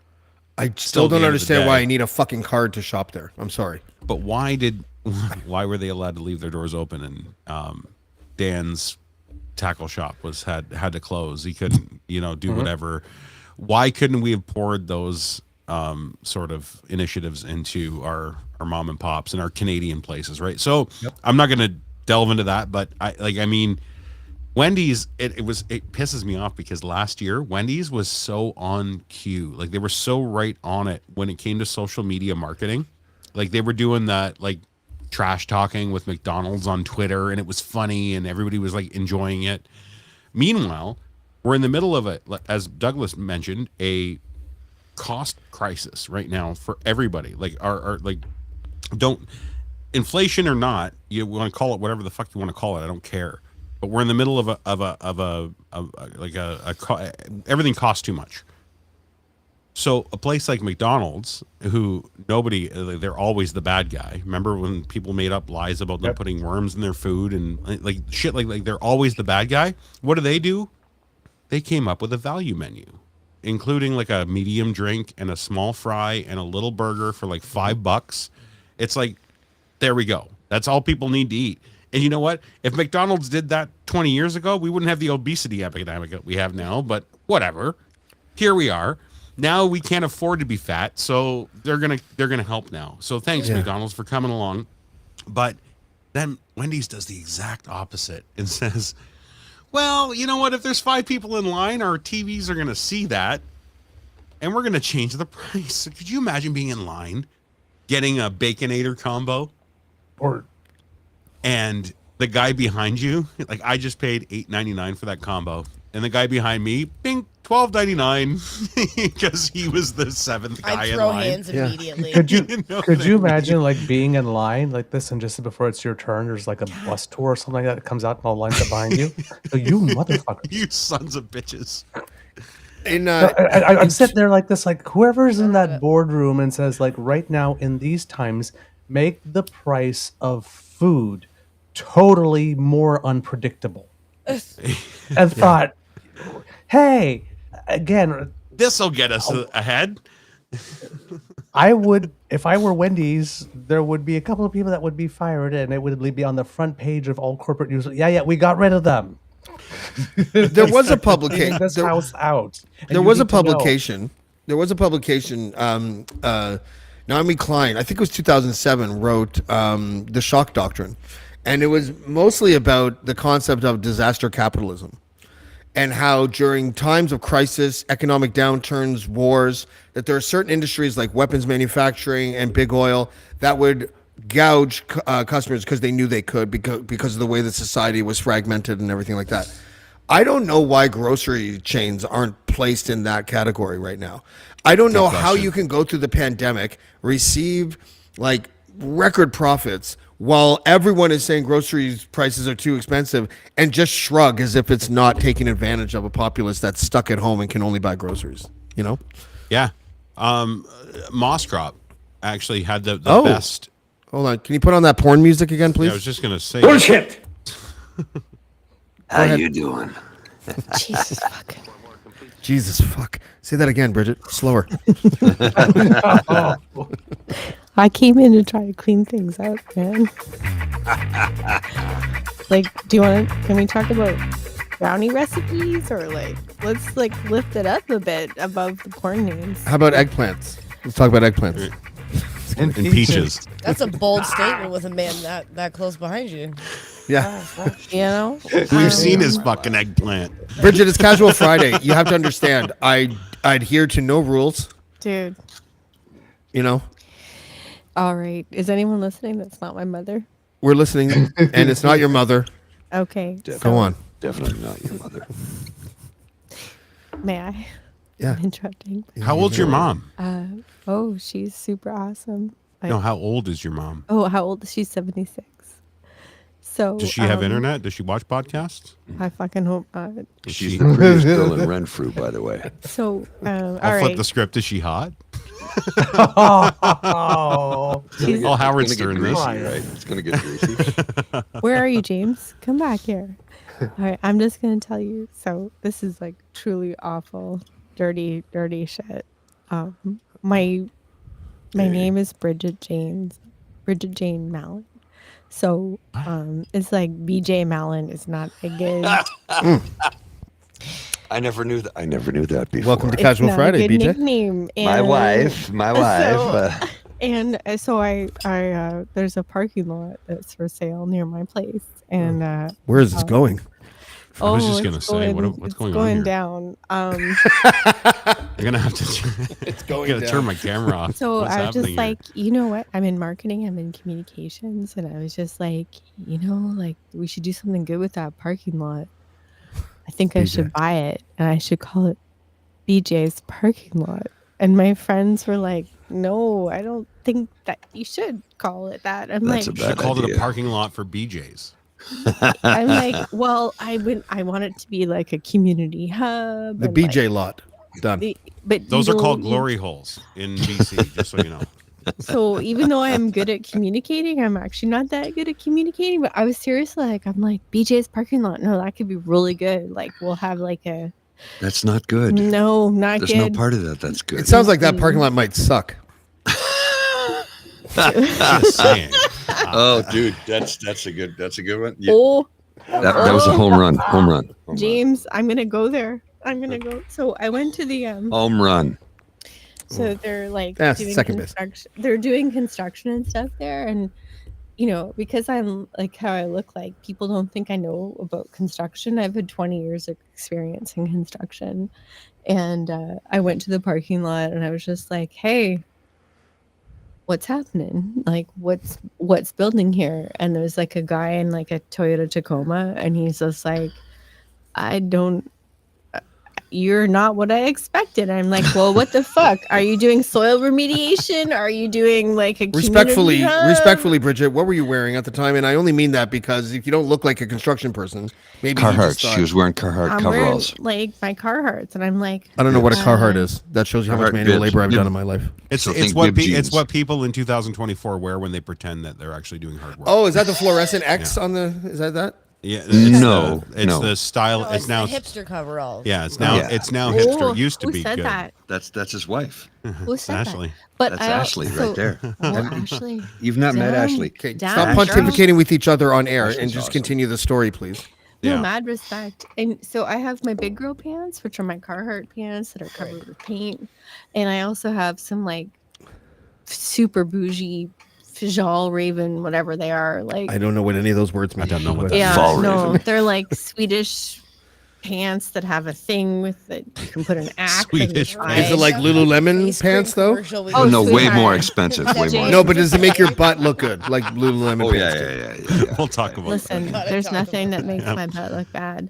I Still still at the don't end of the understand why day. I need a fucking card to shop there. I'm sorry. why were they allowed to leave their doors open? And Dan's tackle shop had to close. He couldn't do whatever. Why couldn't we have poured those sort of initiatives into our mom and pops and our Canadian places, right? So I'm not going to delve into that, but I mean, Wendy's, it pisses me off because last year Wendy's was so on cue. Like, they were so right on it when it came to social media marketing. Like, they were doing that, like, trash talking with McDonald's on Twitter, and it was funny and everybody was like enjoying it. Meanwhile, we're in the middle of it, as Douglas mentioned, a cost crisis right now for everybody. Like, our like, don't, inflation or not, you want to call it whatever the fuck you want to call it, I don't care. But we're in the middle of everything costs too much. So a place like McDonald's, who nobody, they're always the bad guy. Remember when people made up lies about them putting worms in their food and like shit, like they're always the bad guy. What do? They came up with a value menu, including like a medium drink and a small fry and a little burger for like $5. It's like, there we go. That's all people need to eat. And you know what? If McDonald's did that 20 years ago, we wouldn't have the obesity epidemic that we have now, but whatever. Here we are. Now we can't afford to be fat, so they're gonna help now. So thanks, McDonald's, for coming along. But then Wendy's does the exact opposite and says, well, you know what? If there's 5 people in line, our TVs are gonna see that, and we're gonna change the price. So could you imagine being in line, getting a Baconator combo? And the guy behind you, like, I just paid $8.99 for that combo, and the guy behind me, bing, $12.99 because he was the 7th guy I'd in throw line. hands immediately. Could you know could what you I mean? imagine like being in line like this, and just before it's your turn, there's like a bus tour or something like that comes out and all lines up behind you? So you motherfuckers. You sons of bitches. I'm sitting there like this, like whoever's in that boardroom and says like, right now in these times, make the price of food totally more unpredictable. And thought, hey, again, This'll get us ahead. I would, if I were Wendy's, there would be a couple of people that would be fired, and it would be on the front page of all corporate news. Yeah, we got rid of them. There was a Cleaning publication. this house out. And There you was a need to know. publication. There was a publication. Naomi Klein, I think it was 2007, wrote The Shock Doctrine. And it was mostly about the concept of disaster capitalism and how during times of crisis, economic downturns, wars, that there are certain industries like weapons manufacturing and big oil that would gouge customers because they knew they could because of the way that society was fragmented and everything like that. I don't know why grocery chains aren't placed in that category right now. I don't know how you can go through the pandemic, receive like record profits while everyone is saying groceries prices are too expensive and just shrug as if it's not taking advantage of a populace that's stuck at home and can only buy groceries, you know? Yeah. Moss Crop actually had the Oh. best. Hold on. Can you put on that porn music again, please? I was just going to say. Bullshit. How ahead. you doing? Jesus fuck. Jesus fuck. Say that again, Bridget. Slower. I came in to try to clean things up, man. Like, can we talk about brownie recipes or let's lift it up a bit above the porn names? How about eggplants? Let's talk about eggplants. And peaches. That's a bold statement with a man that close behind you. Yeah. You know? We've seen his fucking eggplant. Bridget, it's Casual Friday. You have to understand. I adhere to no rules, Dude. you know? All right. Is anyone listening that's not my mother? We're listening, and it's not your mother. Okay. Go on. Definitely not your mother. May I? Yeah. I'm interrupting. How old's your mom? Oh, she's super awesome. No, how old is your mom? Oh, how old is she? 76. So Does she have internet? Does she watch podcasts? I fucking hope not. She's the prettiest girl in Renfrew, by the way. So, all I'll flip right. the script. Is she hot? Oh, She's- Oh, Howard It's gonna Stern. get greasy, Mason. right? It's gonna get greasy. Where are you, James? Come back here. All right, I'm just gonna tell you. So this is like truly awful, dirty shit. My name is Bridget Jane Mallon. So it's like BJ Mallon is not a good. I never knew that. I never knew that before. Welcome to It's Casual not Friday, a good BJ. nickname. my And wife. So I there's a parking lot that's for sale near my place, and Where is this going? I was just it's gonna say, what's it's going on going here? down. I'm gonna have to. It's going Gotta down. turn my camera off. So What's I was just happening here? like, you know what? I'm in marketing, I'm in communications, and I was just like, like we should do something good with that parking lot. I think I should buy it, and I should call it BJ's parking lot. And my friends were like, no, I don't think that you should call it that. I'm That's like, a Should have bad called it a idea. parking lot for BJ's. I'm like, well, I want it to be like a community hub. The and, BJ lot. Done. but Those are you called know, glory holes in BC, just so you know. So even though I'm good at communicating, I'm actually not that good at communicating. But I was seriously like, I'm like, BJ's parking lot. No, that could be really good. Like we'll have like a That's not good. no, not There's good. no part of that that's good. It sounds like that parking lot might suck. Just saying. Oh, dude, that's a good one. Yeah, Oh, that was a home run. Home run. James, I'm gonna go there. I'm gonna go. So I went to the Home run. So they're like That's doing second base. construction. They're doing construction and stuff there, and because I'm like how I look like, people don't think I know about construction. I've had 20 years of experience in construction, and I went to the parking lot and I was just like, "Hey, what's happening? Like, what's building here?" And there was like a guy in like a Toyota Tacoma, and he's just like, "I don't." You're not what I expected. I'm like, well, what the fuck? Are you doing soil remediation? Are you doing like a community hub? Respectfully, Bridget, what were you wearing at the time? And I only mean that because if you don't look like a construction person, maybe you just Carhartt. thought- She was wearing Carhartt I'm wearing coveralls. like my Carhartts, and I'm like, I don't know what a Carhartt uh, is. That shows you how much Carhartt manual bibs. labor I've Bib- done in my life. It's So it's think what bib it's jeans. what people in 2024 wear when they pretend that they're actually doing hard work. Oh, is that the fluorescent X on the? Is that? yeah, No, it's no. the style. oh, it's now the hipster coveralls. yeah, it's now Yeah. it's now Oh, hipster. It used to who be said good. that? That's his wife. Who said Ashley. that? But That's I al- Ashley so- right there. Oh, Ashley. You've not met Damn. Ashley. Okay, Damn, stop girl. pontificating with each other on air Ashley's and just awesome. continue the story, please. No, Yeah. mad respect. And so I have my big girl pants, which are my Carhartt pants that are covered with paint. And I also have some like super bougie Fjall Raven, whatever they are. Like, I don't know what any of those words mean. I don't know what But- that yeah, Fall no, Raven. they're like Swedish pants that have a thing with it. You can put an axe. Swedish on pants. Is it like Lululemon Face cream pants though? commercial we Oh, did. no, way sweetheart. more expensive. Way more. No, but does it make your butt look good like Lululemon Oh pants? yeah, do? yeah, yeah. We'll talk about Listen, that. there's talk nothing about that makes my butt look bad.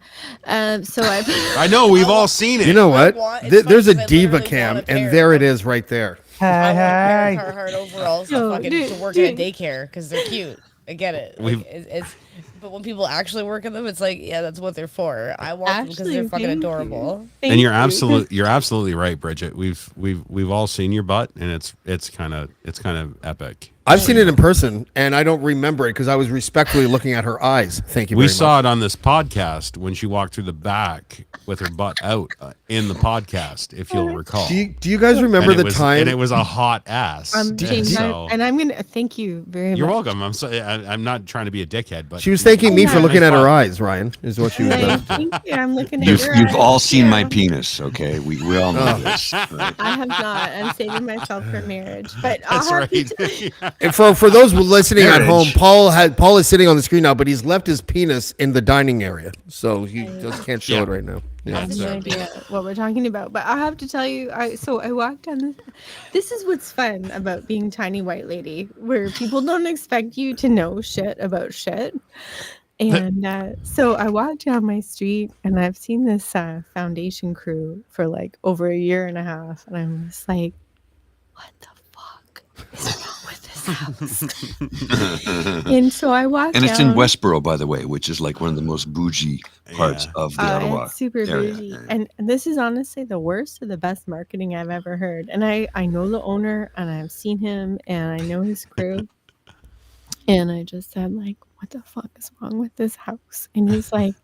So I've I know we've all seen it. You know what? want- it's There's funny a 'cause I diva literally cam, want a and pair there it of- is right there. I want a pair Hi. of Carhartt overalls Yo, to fucking dude, to work at a dude. daycare because they're cute. I get it. Like, We've- it's but when people actually work in them, it's like, yeah, that's what they're for. I want them because Actually, they're fucking thank you. adorable. Thank And you. you're absolutely right, Bridget. We've all seen your butt, and it's kind of epic. I've seen it in person, and I don't remember it because I was respectfully looking at her eyes. Thank you. We very saw much. it on this podcast when she walked through the back with her butt out in the podcast, if you'll recall. Do you guys remember And it the was- time? And it was a hot ass. James, So- and I'm gonna thank you very you're much. welcome. I'm not trying to be a dickhead, but She was thanking me for Yeah. looking at her Nice eyes. Ryan is what she was. Like, doing. thank you. I'm looking at You've your you've eyes. all seen my Yeah. penis, okay? We all know this. Right? I have not. I'm saving myself for marriage. But That's I'll have right. to And for those listening at Marriage. home, Paul is sitting on the screen now, but he's left his penis in the dining area, so he just can't show Yeah. it right now. I Yeah. have no idea what we're talking about, but I have to tell you, I walked down this. This is what's fun about being tiny white lady, where people don't expect you to know shit about shit. And so I walked down my street, and I've seen this foundation crew for like over a year and a half, and I'm just like, what the fuck is wrong with this house? And so I walked And it's in down. Westboro, by the way, which is like one of the most bougie parts Yeah. of the Ottawa It's super area. bougie. And this is honestly the worst of the best marketing I've ever heard. And I know the owner, and I've seen him, and I know his crew. And I just said, like, what the fuck is wrong with this house? And he's like,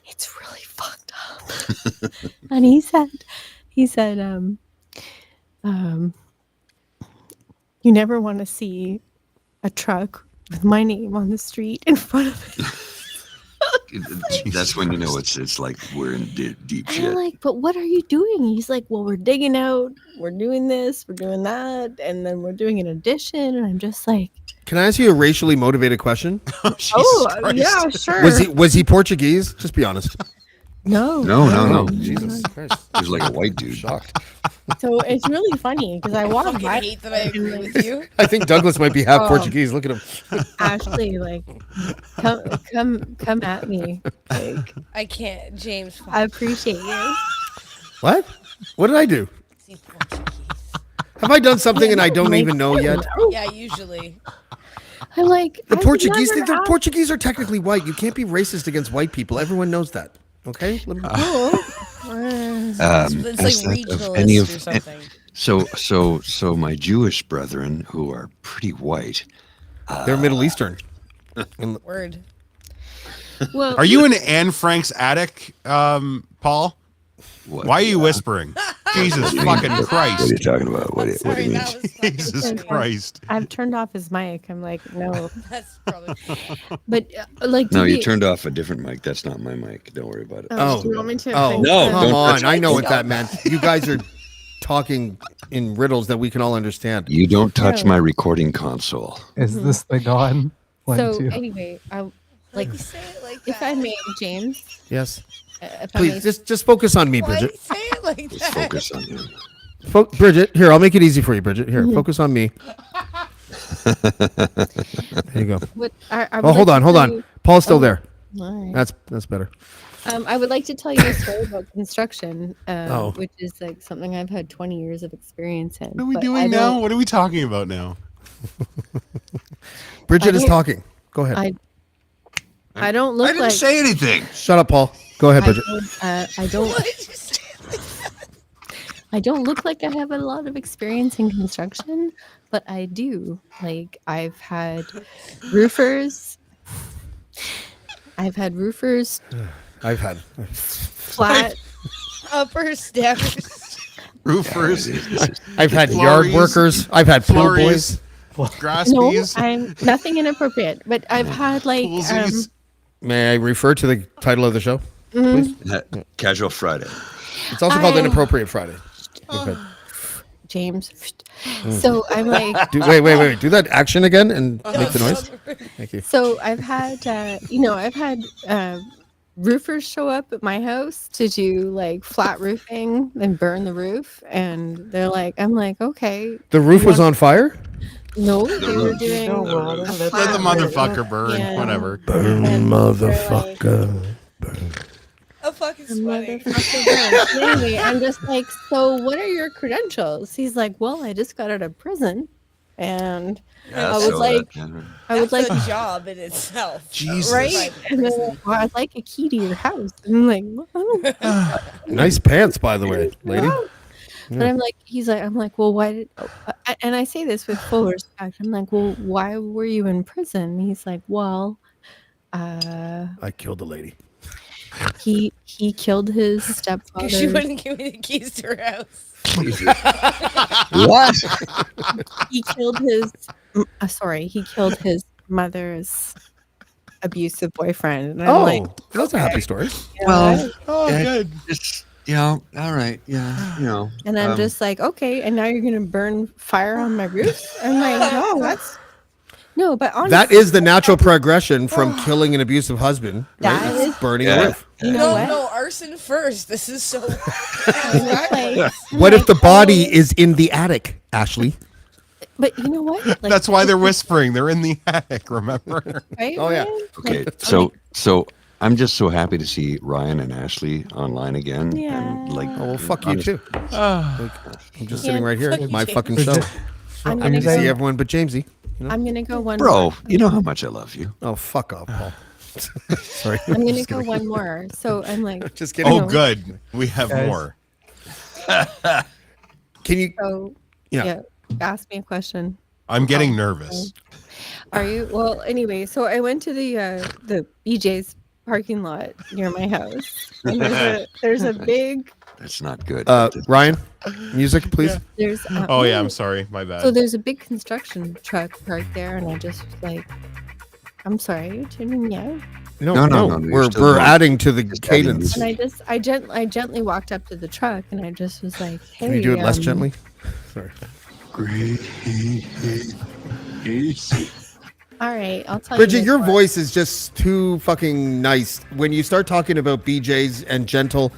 it's really fucked up. And he said, you never want to see a truck with my name on the street in front of it. That's when you know it's like we're in deep And shit. I'm like, but what are you doing? He's like, well, we're digging out, we're doing this, we're doing that, and then we're doing an addition. And I'm just like, Can I ask you a racially motivated question? Jesus oh, Christ. yeah, sure. Was he Portuguese? Just be honest. No. No. Jesus Christ. He was like a white dude. Shocked. So it's really funny because I I walked fucking by hate that I agree with you. I think Douglas might be half Oh. Portuguese. Look at him. Ashley, like, come at me. Like, I can't, James. fuck. I appreciate you. What? What did I do? He's Portuguese. Have I done something and I don't even know yet? Yeah, usually. I'm like, The I've Portuguese, never the asked- Portuguese are technically white. You can't be racist against white people. Everyone knows that. Okay. Let me- It's As like that of regionalist any or of something. so my Jewish brethren who are pretty white. They're Middle Eastern. Word. Well, Are you in Anne Frank's attic, Paul? What, Why are you whispering? Jesus fucking What are you Christ. talking about? What do Sorry, you mean? that was fucking Jesus funny. Christ. I've turned off his mic. I'm like, no. That's probably. But like, No, to you be- turned off a different mic. That's not my mic. Don't worry about it. Oh, do you want me to? Oh, fix No, it? come don't on. touch I know my what that phone. meant. You guys are talking in riddles that we can all understand. You don't touch No. my recording console. Is this thing on? One, So two. anyway, I like Like, say it like if that. I may, James. Yes. If I may, Please, just focus on me, Why Bridget. say it like Let's that? focus on him. Bridget, here, I'll make it easy for you, Bridget. Here, focus on me. There you go. what, I Oh, would hold like on, to hold tell on. you- Paul's still Oh. there. All right. That's better. I would like to tell you a story about construction, Oh. which is like something I've had 20 years of experience in. What are we but I doing now? don't- What are we talking about now? Bridget I is don't- talking. Go ahead. I don't look I didn't like say anything. Shut up, Paul. Go ahead, Bridget. I don't Why did you say it like that? I don't look like I have a lot of experience in construction, but I do. Like I've had roofers. I've had roofers I've had. flat. Upper steppers. Roofers, I've had yard Flurries. workers. I've had pool Flurries. boys. grass No, bees, I'm nothing inappropriate, but I've had like Poolsies. May I refer to the title of the show, please? Casual Friday. It's also called Inappropriate Friday. Okay. James. So I'm like, Wait. Do that action again and make the noise. Thank you. so I've had, I've had roofers show up at my house to do like flat roofing and burn the roof. And they're like, I'm like, okay. The roof was on fire? No, they were doing No, well, a let Let flat the roof. motherfucker burn. Yeah. Whatever. Burn, And motherfucker. Oh, fuck, it's funny. Motherfucker burn. Anyway, I'm just like, so what are your credentials? He's like, well, I just got out of prison. And Yeah, I was so like, that- I would like, That's a job in itself. Jesus. right? And then like, well, I'd like a key to your house. And I'm like, well, Nice pants, by the way, lady. but I'm like, I'm like, well, why did, and I say this with full respect. I'm like, well, why were you in prison? And he's like, well, I killed a lady. he killed his stepfather. Because she wouldn't give me the keys to her house. What? He killed he killed his mother's abusive boyfriend. And I'm Oh, like, that's a happy story. Well, Oh, yeah, good. it's all right, yeah. and I'm just like, okay, and now you're gonna burn fire on my roof? I'm like, no, but honestly, That is the natural progression from killing an abusive husband. Right? That It's is- burning Yeah. a roof. you know what? No, arson first. This is so. Like, What if the body is in the attic, Ashley? but you know what? Like, That's why they're whispering. They're in the attic, remember? right, Oh, yeah. Ryan? Okay, Like, so I'm just so happy to see Ryan and Ashley online again. And like, Oh, well, fuck you, honest- too. I'm just sitting right here. Fuck you, My James. fucking show. I'm I gonna can see go. everyone but Jamesy. I'm gonna go one. Bro, more. you know how much I love you. Oh, fuck off, Paul. Sorry. I'm gonna go one more. So I'm like, Just kidding. Oh, good. We have Guys. more. Can you? so Yeah. ask me a question. I'm getting nervous. Are you? Well, anyway, so I went to the BJ's parking lot near my house. And there's a big That's not good. Ryan, music, please. there's Oh, yeah. I'm sorry. My bad. So there's a big construction truck parked there, and I just was like, I'm sorry, you're tuning me out. No, No, you're We're still we're going. adding to the Just adding cadence. music. And I gently walked up to the truck, and I just was like, hey, Can you do it less gently? Sorry. All right, I'll tell Bridget, you. your this voice is just too fucking nice. When you start talking about BJ's and gentle,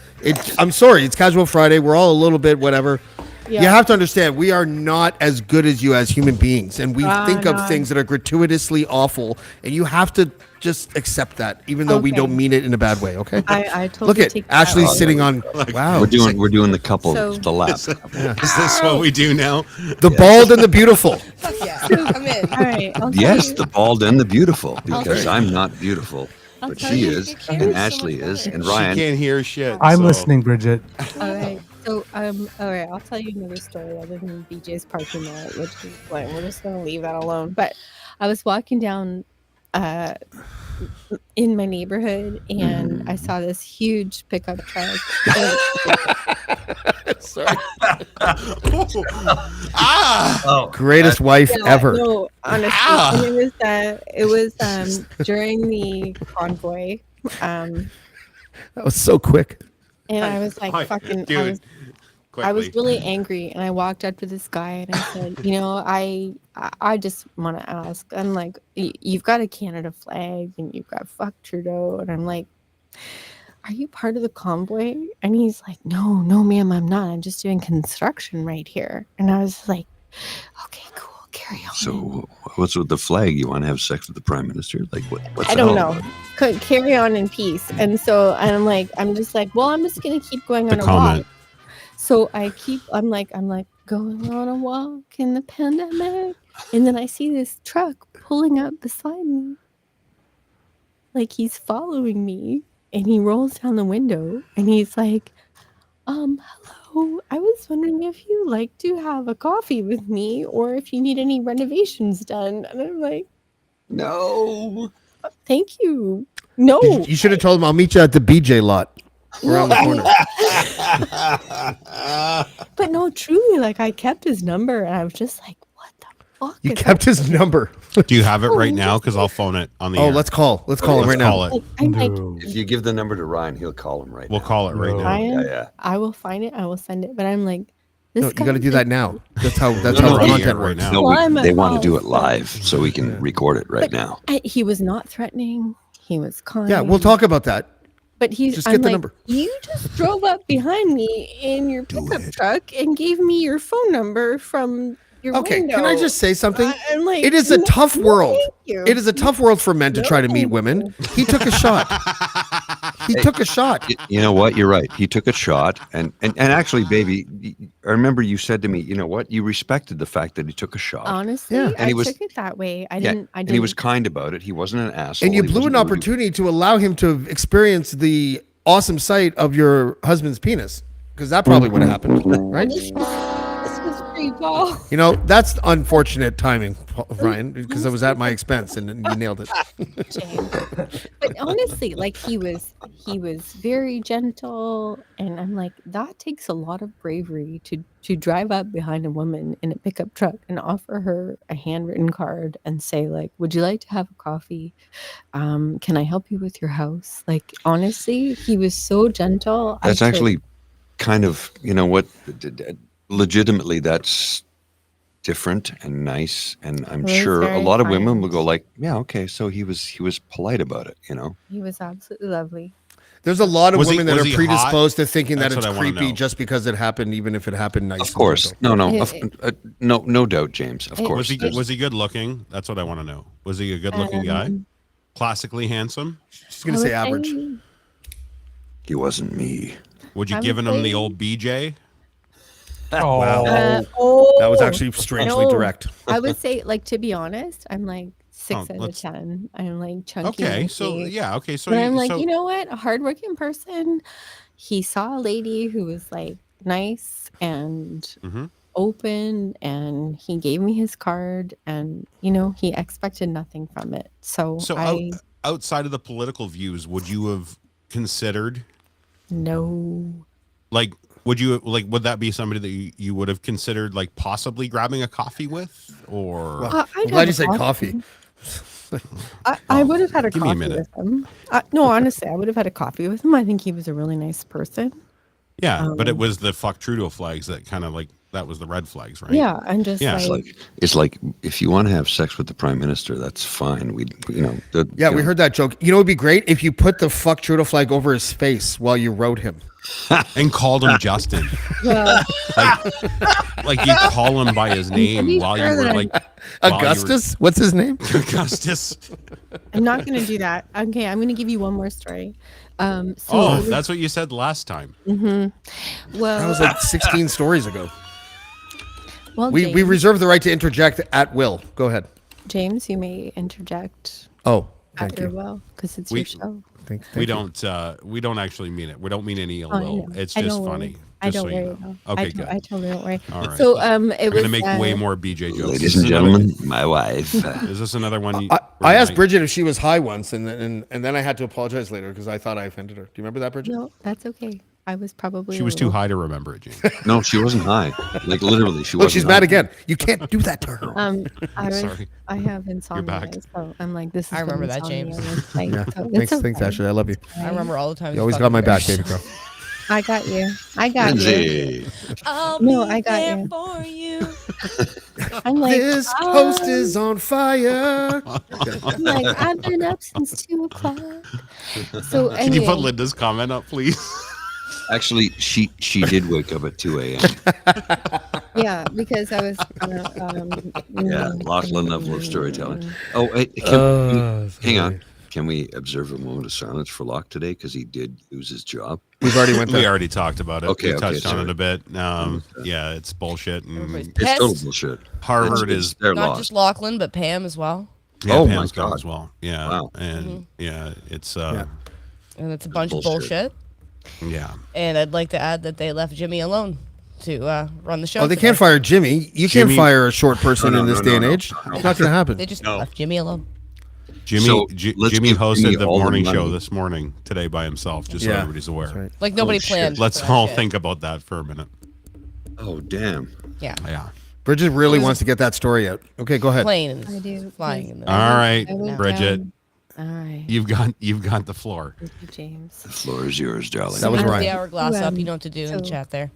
I'm sorry, it's Casual Friday. We're all a little bit whatever. You Yeah. have to understand, we are not as good as you as human beings, and we think of no. things that are gratuitously awful, and you have to just accept that, even though we Okay. don't mean it in a bad way. Okay. I totally Look at take that Ashley's out. sitting on. Wow. we're doing the couple, So- the lap. Is this what we do now? The bald and the beautiful. Fuck yeah. Come in. All right, I'll tell Yes, you. the bald and the beautiful, because tell I'm not beautiful, but tell she you, is, your and camera's so Ashley much is, better. and She Ryan. can't hear shit. I'm so- listening, Bridget. All right. So all right, I'll tell you another story other than BJ's parking lot, which is like we're just gonna leave that alone. But I was walking down in my neighborhood and I saw this huge pickup truck. Sorry. Ah! Greatest wife ever. No, honestly. Ah! And it was during the convoy. That was so quick. And I was like fucking Dude, I was quickly. really angry, and I walked up to this guy and I said, you know, I just want to ask. I'm like, you've got a Canada flag and you've got fuck Trudeau, and I'm like, are you part of the convoy? And he's like, no, ma'am, I'm not. I'm just doing construction right here. And I was like, okay, cool, carry on. So, what's with the flag? You want to have sex with the prime minister? Like, what's I the don't hell? know. Could carry on in peace. And so I'm just like, well, I'm just gonna keep going on The a comment. walk. So I'm like going on a walk in the pandemic, and then I see this truck pulling up beside me, like he's following me, and he rolls down the window, and he's like, hello, I was wondering if you like to have a coffee with me, or if you need any renovations done. And I'm like, No. thank you. No, You should have told him I'll meet you at the BJ lot around the corner. but no, truly, like I kept his number, and I was just like, what the fuck? You is kept his happening? number. Do you have it Oh, right now? Because I'll phone it on the Oh, air. let's call. Let's call him right Let's call now. it. Like, I'm like, No. If you give the number to Ryan, he'll call him right We'll now. call it right No. now. Ryan, Yeah. I will find it. I will send it. But I'm like, this No, you guy got to do is- that now. That's how No, the no, yeah, content right works. now. No, Well, I'm they at want to do house, it live so we can record it right But now. He was not threatening. He was kind. Yeah, we'll talk about that. But he's Just I'm get the like, number. You just drove up behind me in your pickup truck and gave me your phone number from your Okay, window. can I just say something? I'm like, It is a "No, tough no, world. thank you." It is a tough world for men to No, try to meet thank women. He took a shot. He took a shot. You know what? You're right. He took a shot, and actually, baby, I remember you said to me, you know what? You respected the fact that he took a shot. Honestly, Yeah. And I he was- took it that way. I Yeah, didn't. and he was kind about it. He wasn't an asshole. And you He blew an wasn't rude. opportunity to allow him to experience the awesome sight of your husband's penis, because that probably would have happened, right? This was free ball. You know, that's unfortunate timing, Ryan, because it was at my expense and you nailed it. James. But honestly, like he was very gentle, and I'm like, that takes a lot of bravery to drive up behind a woman in a pickup truck and offer her a handwritten card and say, like, would you like to have a coffee? Can I help you with your house? Like, honestly, he was so gentle. I That's took- actually kind of, you know what? Legitimately, that's different and nice, and I'm It was sure a very lot of women kind. will go like, yeah, okay, so he was polite about it, you know. he was absolutely lovely. There's a lot of Was he- women that was are he predisposed to thinking that That's it's what I wanna creepy know. just because it happened, even if it happened nice. Of course, and gentle. no doubt, James. Of It- course, Was he good looking? That's what I want to know. Was he a good looking guy? Classically handsome? She's gonna say average. he wasn't me. Would you I would given him the say- old BJ? Oh, That was actually strangely no. direct. I would say, like, to be honest, I'm like 6 out of let's- 10. I'm like chunky. Okay, so monkey. yeah, okay, so But I'm like, so, you know what? A hardworking person. He saw a lady who was like nice and Mhm. open, and he gave me his card, and you know, he expected nothing from it. So, So outside of the political views, would you have considered no. like would that be somebody that you would have considered like possibly grabbing a coffee with or I'd I'm glad have you a said coffee. I would have had a Give me a coffee minute. with him. No, honestly, I would have had a coffee with him. I think he was a really nice person. yeah, but it was the fuck Trudeau flags that kind of like that was the red flags, right? Yeah, I'm just Yeah. like, It's like if you want to have sex with the prime minister, that's fine. Yeah, we heard that joke. You know, it'd be great if you put the fuck Trudeau flag over his face while you wrote him. And called him Justin. well, Like you call him by his name pretty while you sure were that like while you were- Augustus? What's his name? Augustus. I'm not going to do that. Okay, I'm going to give you one more story. So, Oh, that's what you said last time. That well, was like 16 stories ago. We James, reserve the right to interject at will. Go ahead. James, you may interject Oh, at thank your you. will because it's We- your show. Thank We you. don't actually mean it. We don't mean any ill Oh, I will. know. It's I just don't funny. worry. I Just don't so you worry. know. though. Okay, I good. I totally don't worry. All right. So, it I'm was gonna make way more BJ jokes. Ladies Is and this another- gentlemen, my wife. Is this another one? I asked Bridget if she was high once, and then I had to apologize later because I thought I offended her. Do you remember that, Bridget? No, that's okay. I was probably. She was too high to remember it, James. No, she wasn't high. Like literally, she Look, wasn't. she's high. mad again. You can't do that to her. Sorry. I have insomnia, back. so I'm like, this is. I what remember that, insomnia James. looks like. Yeah. So it's Thanks, okay. Ashley. I love you. I remember all the time. You always got my back, baby girl. I got you. I got you. Lindsay. No, I got you. for you. I'm like, This host is on fire. I'm like, I've been up since 2:00. So anyway, Can you put Linda's comment up, please? Actually, she did wake up at 2 a.m. yeah, because I was. Yeah, Lachlan level of storytelling. Oh, hey, hang on. Can we observe a moment of silence for Locke today because he did lose his job? We've already went We there. already talked about it. Okay, we touched on sorry. it a bit. Yeah, it's bullshit. And Everybody's It's total Pest. bullshit. Harvard It's- is they're Not lost. just Lachlan, but Pam as well. yeah, Oh my Pam's gone God. as well. Yeah, Wow. and yeah, it's Yeah. And it's a bunch of Bullshit. bullshit. yeah. And I'd like to add that they left Jimmy alone to run the show. Oh, they today. can't fire Jimmy. You Jimmy- can't fire a short person No, in no, this no, day and no, age. no. It's not going to happen. They just No. left Jimmy alone. Jimmy So, let's Jimmy give hosted Jimmy the all the morning show money. this morning today by himself, just so Yeah, everybody's aware. That's right. Like nobody shit. planned. Let's for that all shit. think about that for a minute. Oh, damn. Yeah. Yeah. Bridget really wants to get that story out. Okay, go ahead. Plane I do. flying in the All right, I went Bridget, down- All right. you've got the floor. Thank you, James. The floor is yours, darling. That was Put Ryan. the hourglass up. You Um, know what to do in the so- chat there.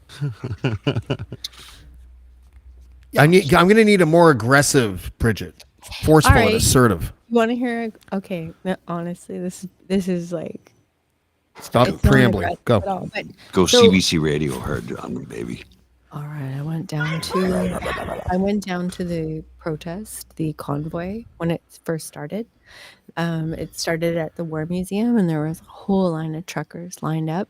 I'm going to need a more aggressive Bridget. Forceful All and right. assertive. You want to hear? Okay. No, honestly, this is like Stop it's not preambling. aggressive Go. at all, but Go so- CBC Radio hard on them, baby. all right. I went down to the protest, the convoy when it first started. It started at the War Museum, and there was a whole line of truckers lined up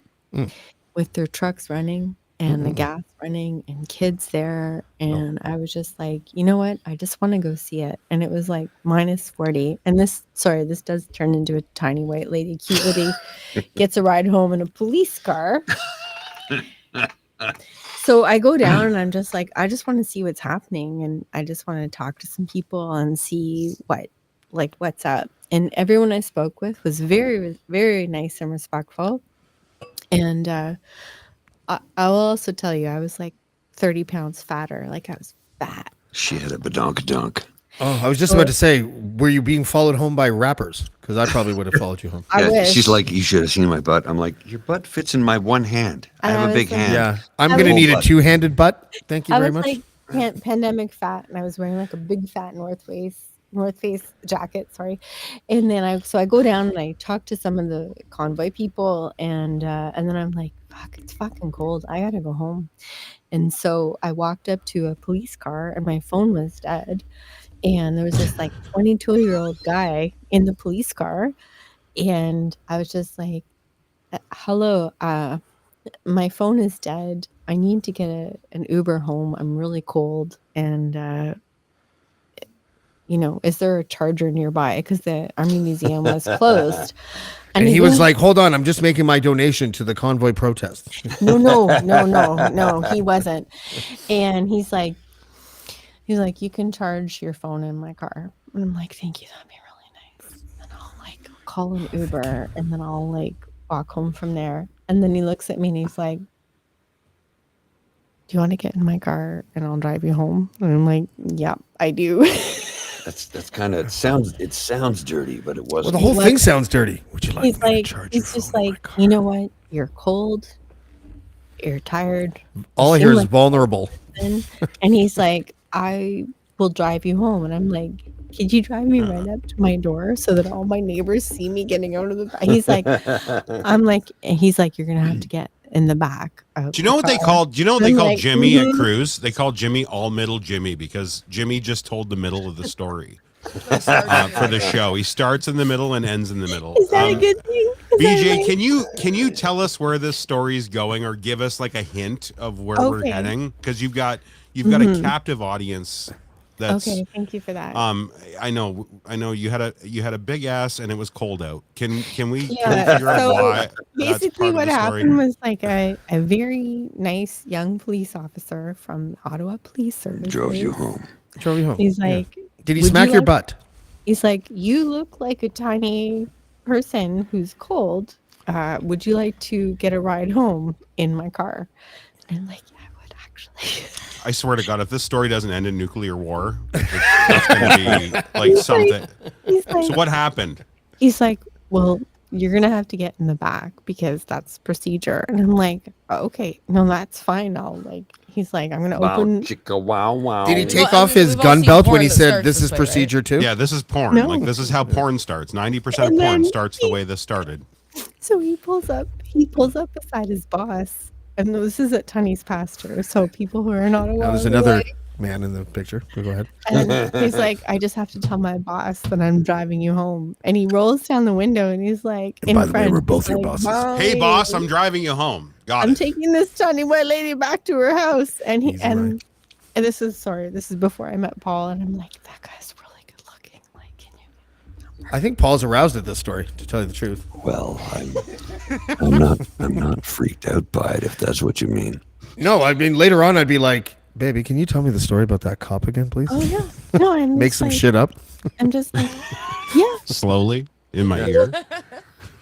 with their trucks running and the gas running and kids there. And I was just like, you know what? I just want to go see it. And it was like -40. And this does turn into a tiny white lady, cute lady, gets a ride home in a police car. So I go down and I'm just like, I just want to see what's happening. And I just want to talk to some people and see what's up. And everyone I spoke with was very, very nice and respectful. And I will also tell you, I was like 30 pounds fatter. Like I was fat. She had a badonkadonk. Oh, I was just about to say, were you being followed home by rappers? Because I probably would have followed you home. I wish. She's like, you should have seen my butt. I'm like, your butt fits in my one hand. I And have I a big was like- hand. Yeah. I'm I going to was- need a two-handed butt. Thank you I very was much. like pandemic fat, and I was wearing like a big fat North Face jacket. Sorry, and then I go down and I talk to some of the convoy people, and then I'm like, fuck, it's fucking cold. I gotta go home. And so I walked up to a police car, and my phone was dead, and there was this like 22-year-old guy in the police car, and I was just like, hello, my phone is dead. I need to get an Uber home. I'm really cold. And, is there a charger nearby? Because the Army Museum was closed. And he was like, hold on, I'm just making my donation to the convoy protest. no, he wasn't. And he's like, you can charge your phone in my car. And I'm like, thank you. That'd be really nice. And I'll like call an Uber and then I'll like walk home from there. And then he looks at me and he's like, do you want to get in my car and I'll drive you home? And I'm like, yeah, I do. That's kind of it sounds dirty, but it Well, wasn't. the whole thing sounds dirty. Would you like He's me like, to charge your he's just phone in my like, car? you know what? You're cold. You're tired. All I you hear seem is like- vulnerable. And he's like, I will drive you home. And I'm like, could you drive me right up to my door so that all my neighbors see me getting out of the back? He's like, you're going to have to get in the back. Do you know what they call? Do you know what they I'm call like, Jimmy at mhm. Cruise? They call Jimmy all middle Jimmy because Jimmy just told the middle of the story for the show. He starts in the middle and ends in the middle. Is that a good thing? Is that BJ, right? can you tell us where this story is going, or give us like a hint of where we're Okay. heading? Because you've got a captive audience. That's Okay, thank you for that. I know you had a big ass and it was cold out. Can we Yeah, figure out so why? That's Basically, part what of the story? happened was like a very nice young police officer from Ottawa Police Service Drove you home. Drove you home. He's Yeah. like, Did he "Would smack you your like-" butt? He's like, you look like a tiny person who's cold. Would you like to get a ride home in my car? And I'm like, yeah, I would actually. I swear to God, if this story doesn't end in nuclear war, it's going to be like something. He's like, So what happened? he's like, well, you're gonna have to get in the back because that's procedure. And I'm like, oh, okay, no, that's fine. He's like, I'm gonna Wow, open. chicka, wow, wow. Did he take Well, off his we've all gun seen belt when porn he that said, starts this is this way, right? procedure too? Yeah, this is porn. No. Like this is how porn starts. 90% of And porn then starts the way this started. So he pulls up beside his boss, and this is at Tunney's pasture. So people who are in Ottawa, Now, there's are another like- man in the picture. Go ahead. and he's like, I just have to tell my boss that I'm driving you home. And he rolls down the window, and he's like, And in by the way, French, we're both he's your like, bosses. Hey, boss, "Bye. I'm driving you home. Got I'm it. taking this tiny white lady back to her house." And he Easy, and Ryan. and this is before I met Paul, and I'm like, that guy's really good looking. Like, can you? I think Paul's aroused at this story, to tell you the truth. Well, I'm not freaked out by it, if that's what you mean. No, I mean, later on, I'd be like, baby, can you tell me the story about that cop again, please? Oh yeah, no, I'm Make just some like, shit up. I'm just like, yeah. Slowly in my ear.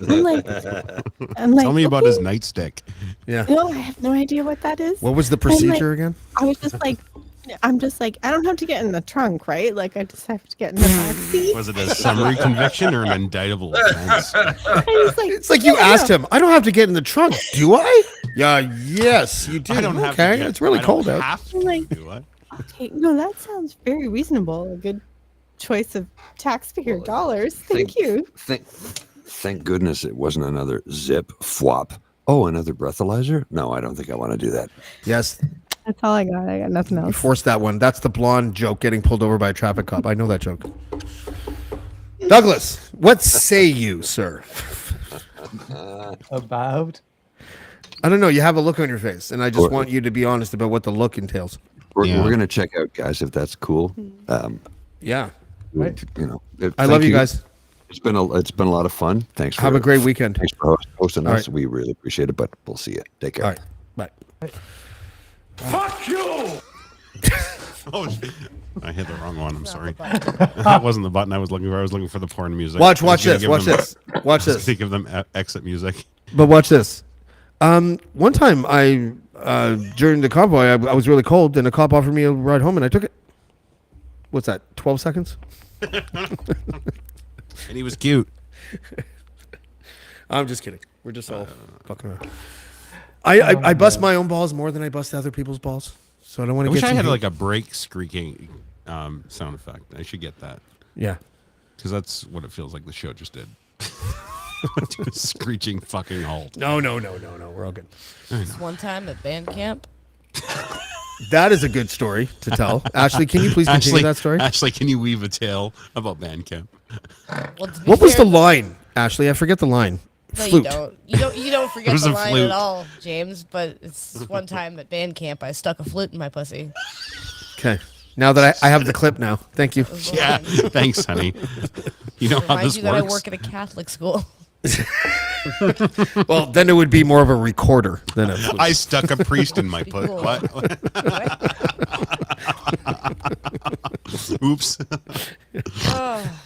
I'm like, Tell me about his nightstick. Yeah. No, I have no idea what that is. What was the procedure again? I was just like, I'm just like, I don't have to get in the trunk, right? Like, I just have to get in the back seat. Was it a summary conviction or an indictable offense? It's like you asked him, I don't have to get in the trunk, do I? Yeah, yes, you do. I don't have okay, to get, it's really I don't cold out. have to Like- do it. Okay, no, that sounds very reasonable. A good choice of taxpayer dollars. Thank you. Thank goodness it wasn't another zip fwop. Oh, another breathalyzer? No, I don't think I want to do that. Yes, That's all I got. I got nothing you else. forced that one. That's the blonde joke getting pulled over by a traffic cop. I know that joke. Douglas, what say you, sir? About I don't know. You have a look on your face, and I just Or- want you to be honest about what the look entails. We're Yeah. going to check out, guys, if that's cool. Yeah. Right. You know, I love you guys. It's been a lot of fun. Thanks for Have a great weekend. Thanks for hosting All us. right. We really appreciate it. But we'll see you. Take care. All right. Bye. Fuck you! Oh, I hit the wrong one. I'm sorry. That wasn't the button I was looking for. I was looking for the porn music. Watch I was gonna this. give Watch them- this. Watch I was this. gonna give them exit music. But watch this. One time I during the convoy I was really cold and a cop offered me a ride home and I took it. What's that? 12 seconds? And he was cute. I'm just kidding. We're just all fucking around. I bust my own balls more than I bust other people's balls. So I don't want I to wish get I some had hate. like a brake squeaking sound effect. I should get that Yeah. because that's what it feels like the show just did. To a screeching fucking halt. No. We're all good. This one time at band camp. That is a good story to tell. Ashley, can you please continue that story? Ashley, can you weave a tale about Bandcamp? Well, to be What was fair- the line, Ashley? I forget the line. No, Flute. you don't. You don't forget was the a line flute. at all, James. But it's one time at band camp, I stuck a flute in my pussy. Okay. Now that I have the clip now. Thank you. It was the Yeah, line. thanks, honey. You know how Remind this you that I works. work at a Catholic school. Well, then it would be more of a recorder than a flute. I stuck a priest in my Be put. cool. What? Oops. Oh,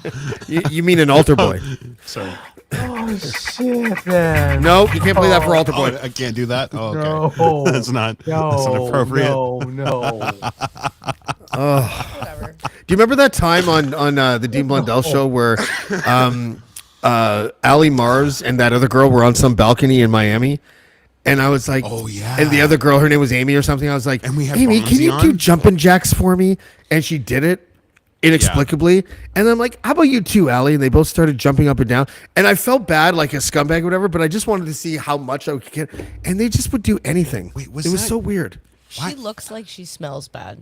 You mean an altar boy? Sorry. oh shit, man. No, you can't play that for altar boy. Oh, I can't do that. Oh, okay. No. That's not. That's No, inappropriate. no. whatever. Do you remember that time on the Dean Blundell show where Ali Mars and that other girl were on some balcony in Miami? And I was like, Oh, yeah. And the other girl, her name was Amy or something. I was like, And we had Amy, can Bonzi you do on? jumping jacks for me? And she did it inexplicably. And I'm like, how about you too, Ali? And they both started jumping up and down. And I felt bad, like a scumbag or whatever, but I just wanted to see how much I could get. And they just would do anything. Wait, it was that- so weird. She looks like she smells bad.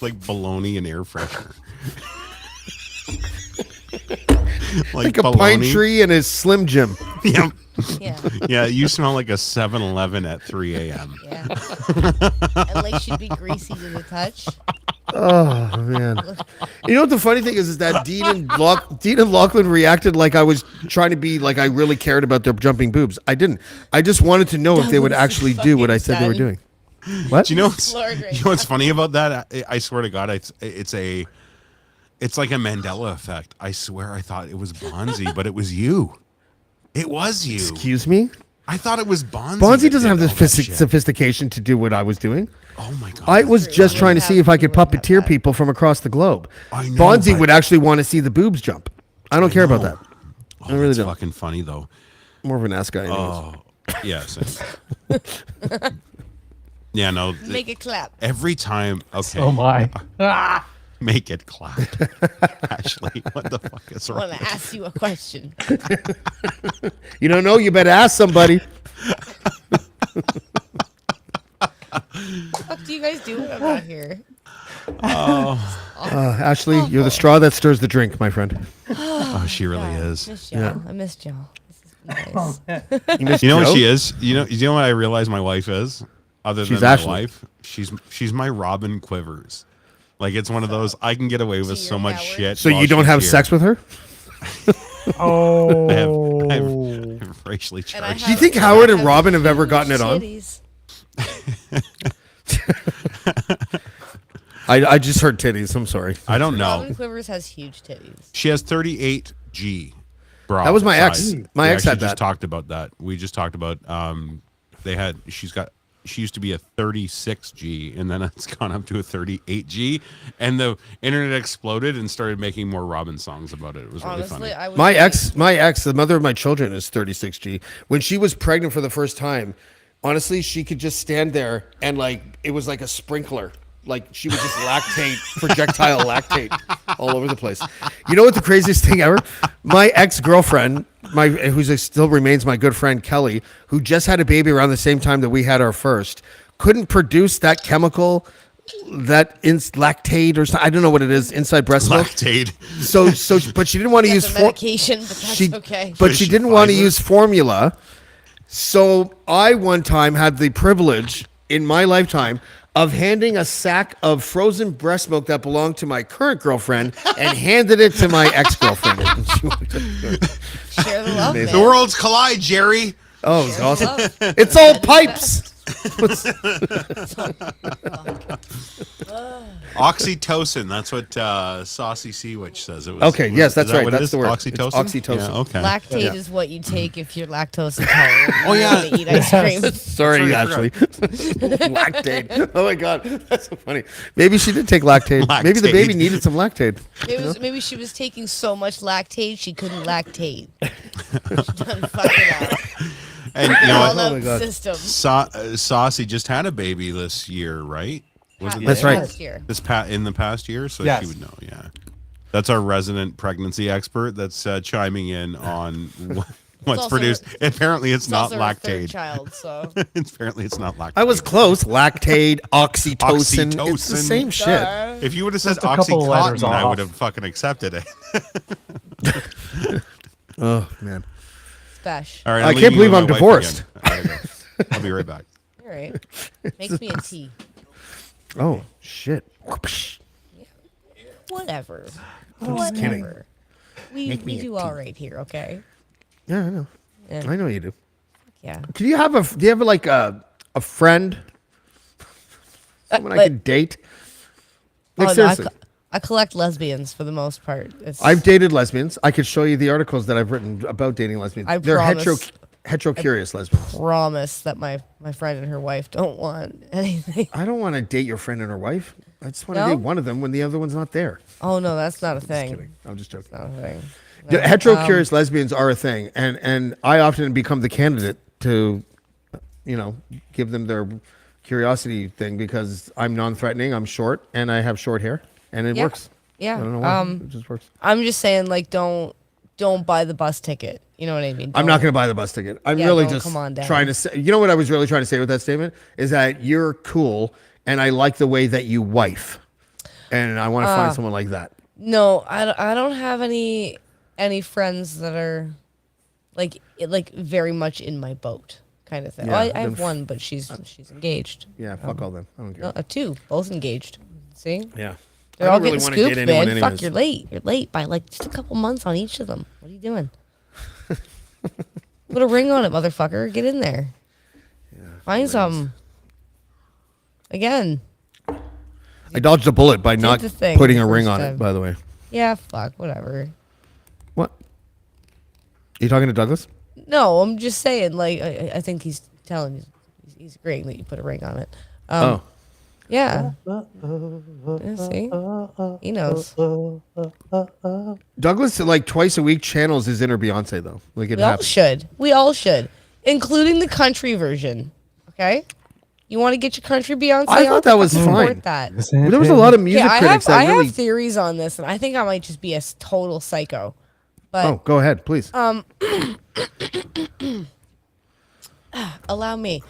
Like bologna and air freshener. Like a pine bologna. tree and a Slim Jim. Yeah. Yeah, Yeah, you smell like a 7-Eleven at 3 a.m. yeah. And like she'd be greasy to the touch. Oh man! You know what the funny thing is that Dean and Lachlan reacted like I was trying to be like I really cared about their jumping boobs. I didn't. I just wanted to know if they would was actually do what I said they were fucking doing. What? Do you know what's, Lord, right you know what's funny about that? I swear to God, it's like a Mandela effect. I swear I thought it was Bonzi, but it was you. It was you. Excuse me? I thought it was Bonzi. Bonzi that doesn't have did the all that shit. sophistication to do what I was doing. Oh my God. I was true. just I trying to wouldn't see have- if I could you wouldn't have puppeteer that. people from across the globe. I know, Bonzi but- would actually want to see the boobs jump. I don't care about that. Oh, I really that's don't. fucking funny though. More of an ass guy. Anyways. Oh, yes. Yeah, no. Make it clap. Every time. Okay. Oh my. Ah. Make it clap. Ashley, what the fuck is I wrong? want to ask you a question. You don't know? You better ask somebody. What the fuck do you guys do when I'm not here? Ashley, you're the straw that stirs the drink, my friend. Oh, she really God, is. Missed y'all. Yeah. I missed y'all. This is nice. You, missed You know Joe? what she is? You know what I realize my wife is? Other She's than Ashley. my wife, she's my Robin Quivers. Like it's one of those I can get away with So so you're much Howard? shit. So while you don't she's have here. sex with her? Oh. I have racially And I charged. Do you think Howard and have Robin have ever gotten it on? titties. I just heard titties. I'm sorry. I don't know. Robin Quivers has huge titties. She has 38G. Bra That was my size. ex. My We ex had actually just that. talked about that. We just talked about she's got she used to be a 36G, and then it's gone up to a 38G, and the internet exploded and started making more Robin songs about it. It was really funny. I would My say- ex, the mother of my children, is 36G. When she was pregnant for the first time, honestly, she could just stand there and like it was like a sprinkler. Like she would just lactate, projectile lactate all over the place. You know what the craziest thing ever? My ex-girlfriend, who still remains my good friend Kelly, who just had a baby around the same time that we had our first, couldn't produce that chemical, that lactate or something. I don't know what it is inside breast milk. Lactate. But she didn't want to Get use the medication, but that's okay. But she Fish didn't want to fiber. use formula. So I one time had the privilege in my lifetime of handing a sack of frozen breast milk that belonged to my current girlfriend and handed it to my ex-girlfriend. Share the love, Amazing. The man. worlds collide, Jerry. Oh, it's Share the awesome. love. It's all pipes. Oxytocin. That's what Saucy Sea Witch says. It was. Okay, yes, that's is that right. what it That's is? the word. Oxytocin. It's oxytocin. Yeah, okay. Lactate Yeah. is what you take if you're lactose intolerant. Oh, yeah. You wanna eat ice cream. Sorry, Sorry, I Ashley. Lactate. Oh my god, that's so funny. Maybe she did take lactate. Maybe the baby Lactate. needed some lactate. Maybe she was taking so much lactate she couldn't lactate. She done fucked it up. And you know All what? my up God. system. Saucy just had a baby this year, right? Wasn't That's it? right. Last year. In the past year, so Yes. she would know. Yeah, that's our resident pregnancy expert that's chiming in on what's also produced. Apparently, it's not also her third lactate. child, so Apparently, it's not lactate. I was close. Lactate, oxytocin. It's the Oxytocin. same shit. Duh. If you would have said Just a couple of letters Oxycontin, I off. would have fucking accepted it. Oh man. Bash. All right, I I'm can't leaving believe with I'm my wife divorced. again. I gotta go. I'll be right back. All right. Makes me a tea. Oh shit. Whatever. just kidding. Whatever. We do all right here, okay? Yeah, I know. Yeah. I know you do. Yeah. Do you have like a friend? Someone I like- could date? Like Oh, no, seriously. I collect lesbians for the most part. I've dated lesbians. I could show you the articles that I've written about dating lesbians. I They're promise. hetero curious lesbians. promise that my friend and her wife don't want anything. I don't want to date your friend and her wife. I just want to No? date one of them when the other one's not there. Oh no, that's not a Just thing. kidding. I'm just joking. Not a thing. The No. hetero curious lesbians are a thing, and I often become the candidate to, give them their curiosity thing because I'm non-threatening, I'm short, and I have short hair, and it Yeah. works. Yeah. I don't know why. It just works. I'm just saying, like, don't buy the bus ticket. You know what I mean? I'm not Don't- going to buy the bus ticket. I'm Yeah, really don't just come on down. trying to say. You know what I was really trying to say with that statement is that you're cool, and I like the way that you wife, and I want to find someone like that. No, I don't have any friends that are like very much in my boat kind of thing. Yeah, Well, I then have one, but she's engaged. Yeah, fuck all them. I don't care. No, two, both engaged. See, Yeah, they're I all don't really getting wanna date scooped, anyone man. anyways. Fuck, you're late. You're late by like just a couple months on each of them. What are you doing? Put a ring on it, motherfucker. Get in there. Find some. Again, I dodged a bullet by not the thing putting a the ring first on it. time. By the way, yeah, fuck, whatever. what? You talking to Douglas? No, I'm just saying. Like, I think he's telling you, he's agreeing that you put a ring on it. Oh, Yeah. Yeah, see, he knows. Douglas like twice a week channels his inner Beyonce though. Like it We all happens. should. We all should, including the country version. Okay. You want to get your country Beyonce? I thought on? that was Fucking fine. support that. There was a lot of music Yeah, I critics have that really. have theories on this, and I think I might just be a total psycho. But Oh, go ahead, please. allow me.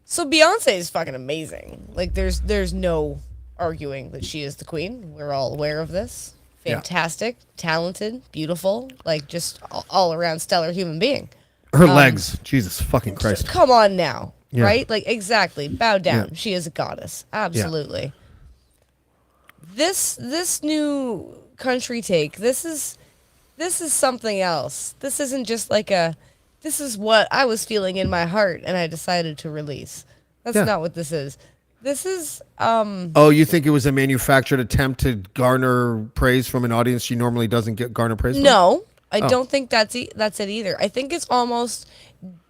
So Beyonce is fucking amazing. Like there's no arguing that she is the queen. We're all aware of this. Yeah. Fantastic, talented, beautiful, like just all around stellar human being. Her legs, Jesus fucking Christ. Come on now, Yeah. right? Like exactly. Bow down. Yeah. She is a goddess. Absolutely. This new country take. This is something else. This isn't just like this is what I was feeling in my heart and I decided to release. That's Yeah. not what this is. This is Oh, you think it was a manufactured attempt to garner praise from an audience she normally doesn't garner praise from? no. I Oh. don't think that's it either. I think it's almost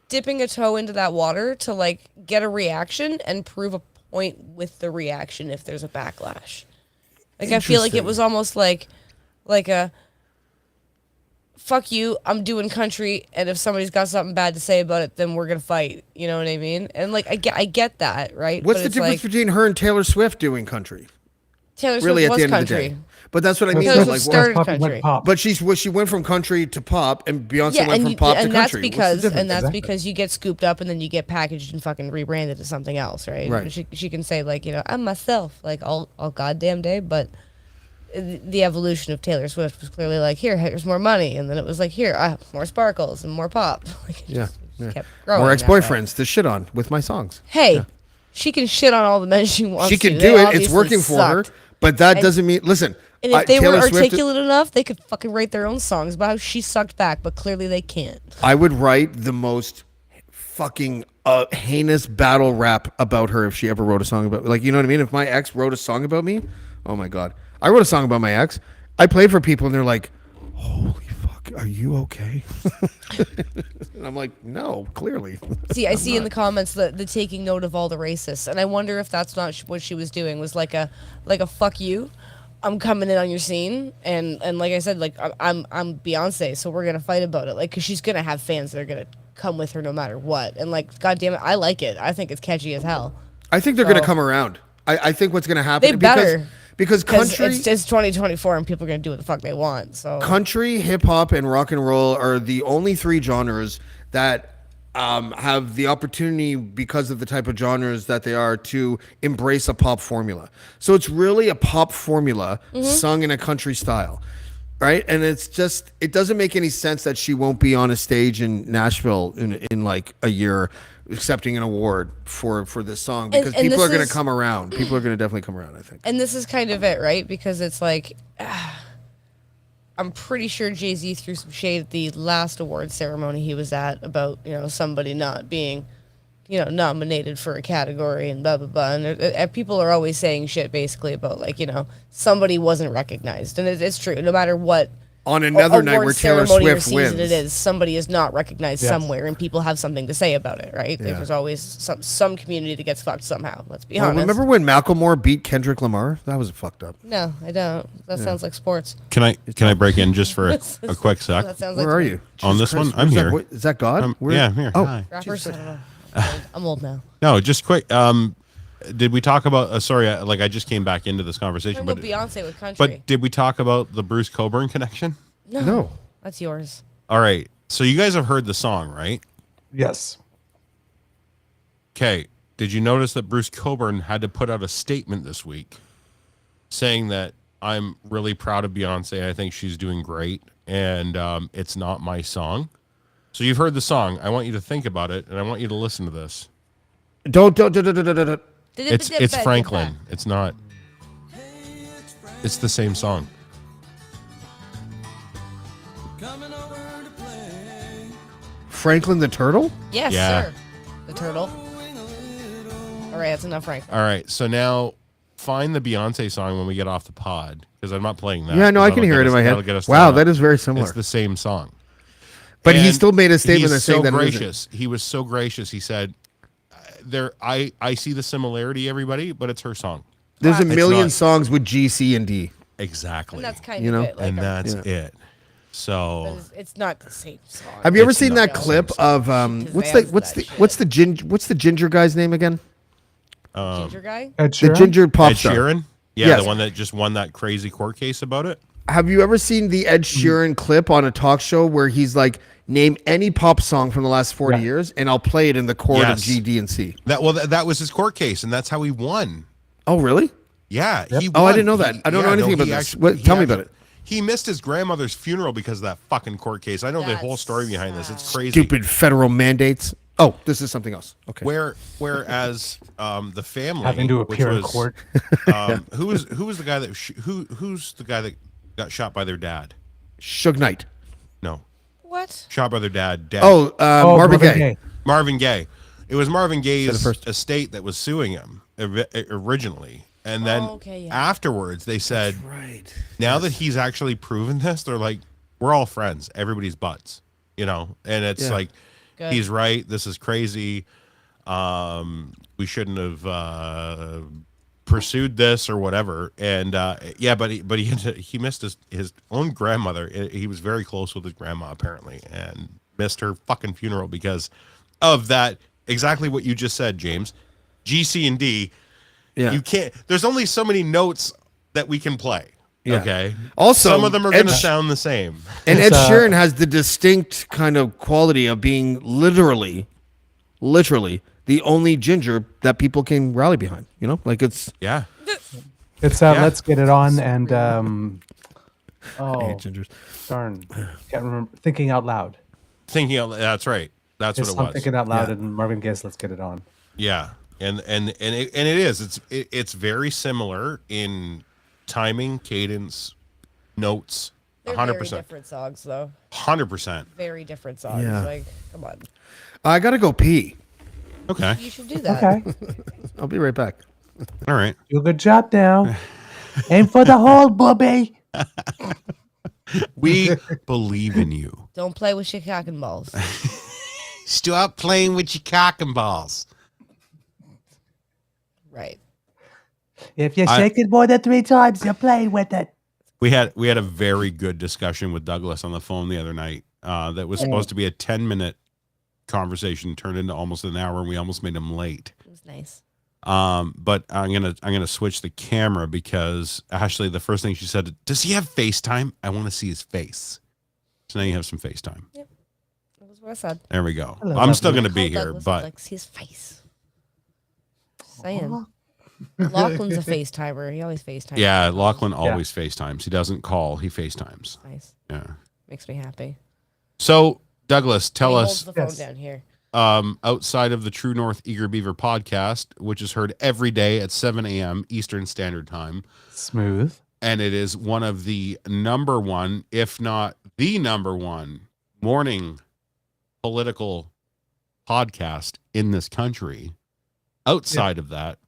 dipping a toe into that water to like get a reaction and prove a point with the reaction if there's a backlash. Like I feel like it was almost like a fuck you, I'm doing country, and if somebody's got something bad to say about it, then we're gonna fight. You know what I mean? And like I get that, right? What's But the it's difference between her and Taylor Swift doing country? Taylor Swift Really, at was the end country. of the day. But that's what I mean. Taylor Like, Swift started Pop country. went pop. but she went from country to pop, and Beyonce went from pop to and country. What's the difference? Exactly. because you get scooped up and then you get packaged and fucking rebranded to something else, right? Right. She can say like, you know, I'm myself like all goddamn day, but the evolution of Taylor Swift was clearly like, here's more money, and then it was like, here, more sparkles and more pop. Like, it Yeah, just kept growing more that way. ex-boyfriends to shit on with my songs. Hey, she can shit on all the men she wants. She can to. do They it. It's obviously working for her. sucked. But that And- doesn't mean. Listen, And if they were Taylor Swift- articulate enough, they could fucking write their own songs about how she sucked back, but clearly they can't. I would write the most fucking heinous battle rap about her if she ever wrote a song about, like, you know what I mean? If my ex wrote a song about me, oh my God. I wrote a song about my ex. I played for people and they're like, holy fuck, are you okay? And I'm like, no, clearly. See, I see in the comments the taking note of all the racists, and I wonder if that's not what she was doing. Was like a fuck you, I'm coming in on your scene, and like I said, like I'm Beyonce, so we're gonna fight about it, like because she's gonna have fans that are gonna come with her no matter what, and like God damn it, I like it. I think it's catchy as hell. I think they're going to come around. I think what's going to happen. They better. Because country. It's 2024 and people are gonna do what the fuck they want. So Country, hip hop, and rock and roll are the only three genres that have the opportunity, because of the type of genres that they are, to embrace a pop formula. So it's really a pop formula sung in a country style, right? And it's just, it doesn't make any sense that she won't be on a stage in Nashville in like a year accepting an award for this song, because And people this are going is- to come around. People are going to definitely come around, I think. And this is kind of it, right? Because it's like, I'm pretty sure Jay-Z threw some shade at the last award ceremony he was at about, you know, somebody not being, you know, nominated for a category and blah, blah, blah. And people are always saying shit basically about, like, you know, somebody wasn't recognized. And it's true. No matter what On another night award where Taylor ceremony or Swift season wins. it is, somebody is not recognized Yes. somewhere, and people have something to say about it, right? Yeah. There's always some community that gets fucked somehow. Let's be Well, honest. remember when Macklemore beat Kendrick Lamar? That was fucked up. No, I don't. That sounds like sports. Can I break in just for a quick sec? That sounds Where like are you? On Jesus this one? Christ, I'm where's that here. boy- Is that God? Where- Yeah, I'm here. Oh, Hi. rappers. I don't know. I'm old now. No, just quick. Did we talk about? Sorry, I just came back into this conversation, Go but Beyonce with country. but did we talk about the Bruce Coburn connection? no. That's yours. All right. So you guys have heard the song, right? Yes. Okay. Did you notice that Bruce Coburn had to put out a statement this week saying that I'm really proud of Beyonce. I think she's doing great, and it's not my song. So you've heard the song. I want you to think about it, and I want you to listen to this. Don't. It's Franklin. It's not. It's the same song. Franklin the Turtle? Yes, Yeah. sir. The turtle. All right, that's enough, Frank. All right. So now find the Beyonce song when we get off the pod, because I'm not playing that. Yeah, no, I 'cause can that'll hear get it in us- my that'll head. get us Wow, thrown that up. is very similar. It's the same song. But he And still made a statement he's that's saying so that it isn't. gracious. He was so gracious. He said, I see the similarity, everybody, but it's her song. There's a It's million not- songs with G, C, and D. Exactly. And that's kind You of know? it. Like, And that's Yeah. it. So it's not the same song. Have you ever It's seen not that the clip same of what's the ginger guy's name again? Ginger guy? Ed The Sheeran? ginger pop Ed star. Sheeran? Yeah, Yes. the one that just won that crazy court case about it. Have you ever seen the Ed Sheeran clip on a talk show where he's like, name any pop song from the last 40 years and I'll play it in the chord of Yes. G, D, and C? That was his court case, and that's how he won. Oh, really? Yeah. He Oh, I won. didn't know that. I don't know anything about this. Tell me about it. He missed his grandmother's funeral because of that fucking court case. I know the whole story behind this. It's crazy. Stupid federal mandates. Oh, this is something else. Okay. Whereas the family Having to which appear in was, court. who was the guy that who's the guy that got shot by their dad? Suge Knight. No, What? shot by their dad. Dead. Oh, Marvin Gaye. Marvin Gaye. It was Marvin Gaye's first. estate that was suing him originally, and then Okay, yeah. afterwards they said, Right. now that he's actually proven this, they're like, we're all friends, everybody's butts, you know. And it's Yeah. like, Good. He's right. This is crazy. We shouldn't have pursued this or whatever. And but he missed his own grandmother. He was very close with his grandma apparently, and missed her fucking funeral because of that. Exactly what you just said, James. G, C, and D. Yeah. You can't. There's only so many notes that we can play. Yeah. Okay. Also, some of them are going to sound the same. And Ed Sheeran has the distinct kind of quality of being literally the only ginger that people can rally behind. You know, like it's Yeah. It's Let's Get It On and I hate gingers. darn, can't remember. Thinking Out Loud. That's right. That's His what it song was. Thinking Out Loud Yeah. and Marvin Gaye's Let's Get It On. Yeah, and it is. It's very similar in timing, cadence, notes. They're 100%. very different songs, though. 100%. Very different songs. Yeah. Like, come on. I gotta go pee. Okay. You should do that. Okay, I'll be right back. All right. do a good job now. Aim for the hole, Bobby. We believe in you. Don't play with your cock and balls. Stop playing with your cock and balls. Right. If you shake it more than 3 times, you're playing with it. We had a very good discussion with Douglas on the phone the other night. That was supposed to be a 10-minute conversation, turned into almost an hour, and we almost made him late. It was nice. But I'm gonna switch the camera because Ashley, the first thing she said, does he have FaceTime? I want to see his face. So now you have some FaceTime. That was what I said. There we go. Hello, I'm still lovely. gonna be Call here, Douglas but like, see his face. Just saying. Lachlan's a FaceTimer. He always FaceTimes. yeah, Lachlan always FaceTimes. He doesn't call, he FaceTimes. Nice. Yeah. Makes me happy. So Douglas, tell He us, holds the phone Yes. down here. outside of the True North Eager Beaver podcast, which is heard every day at 7 a.m. Eastern Standard Time. Smooth. And it is one of the number one, if not the number one, morning political podcast in this country. Outside of that,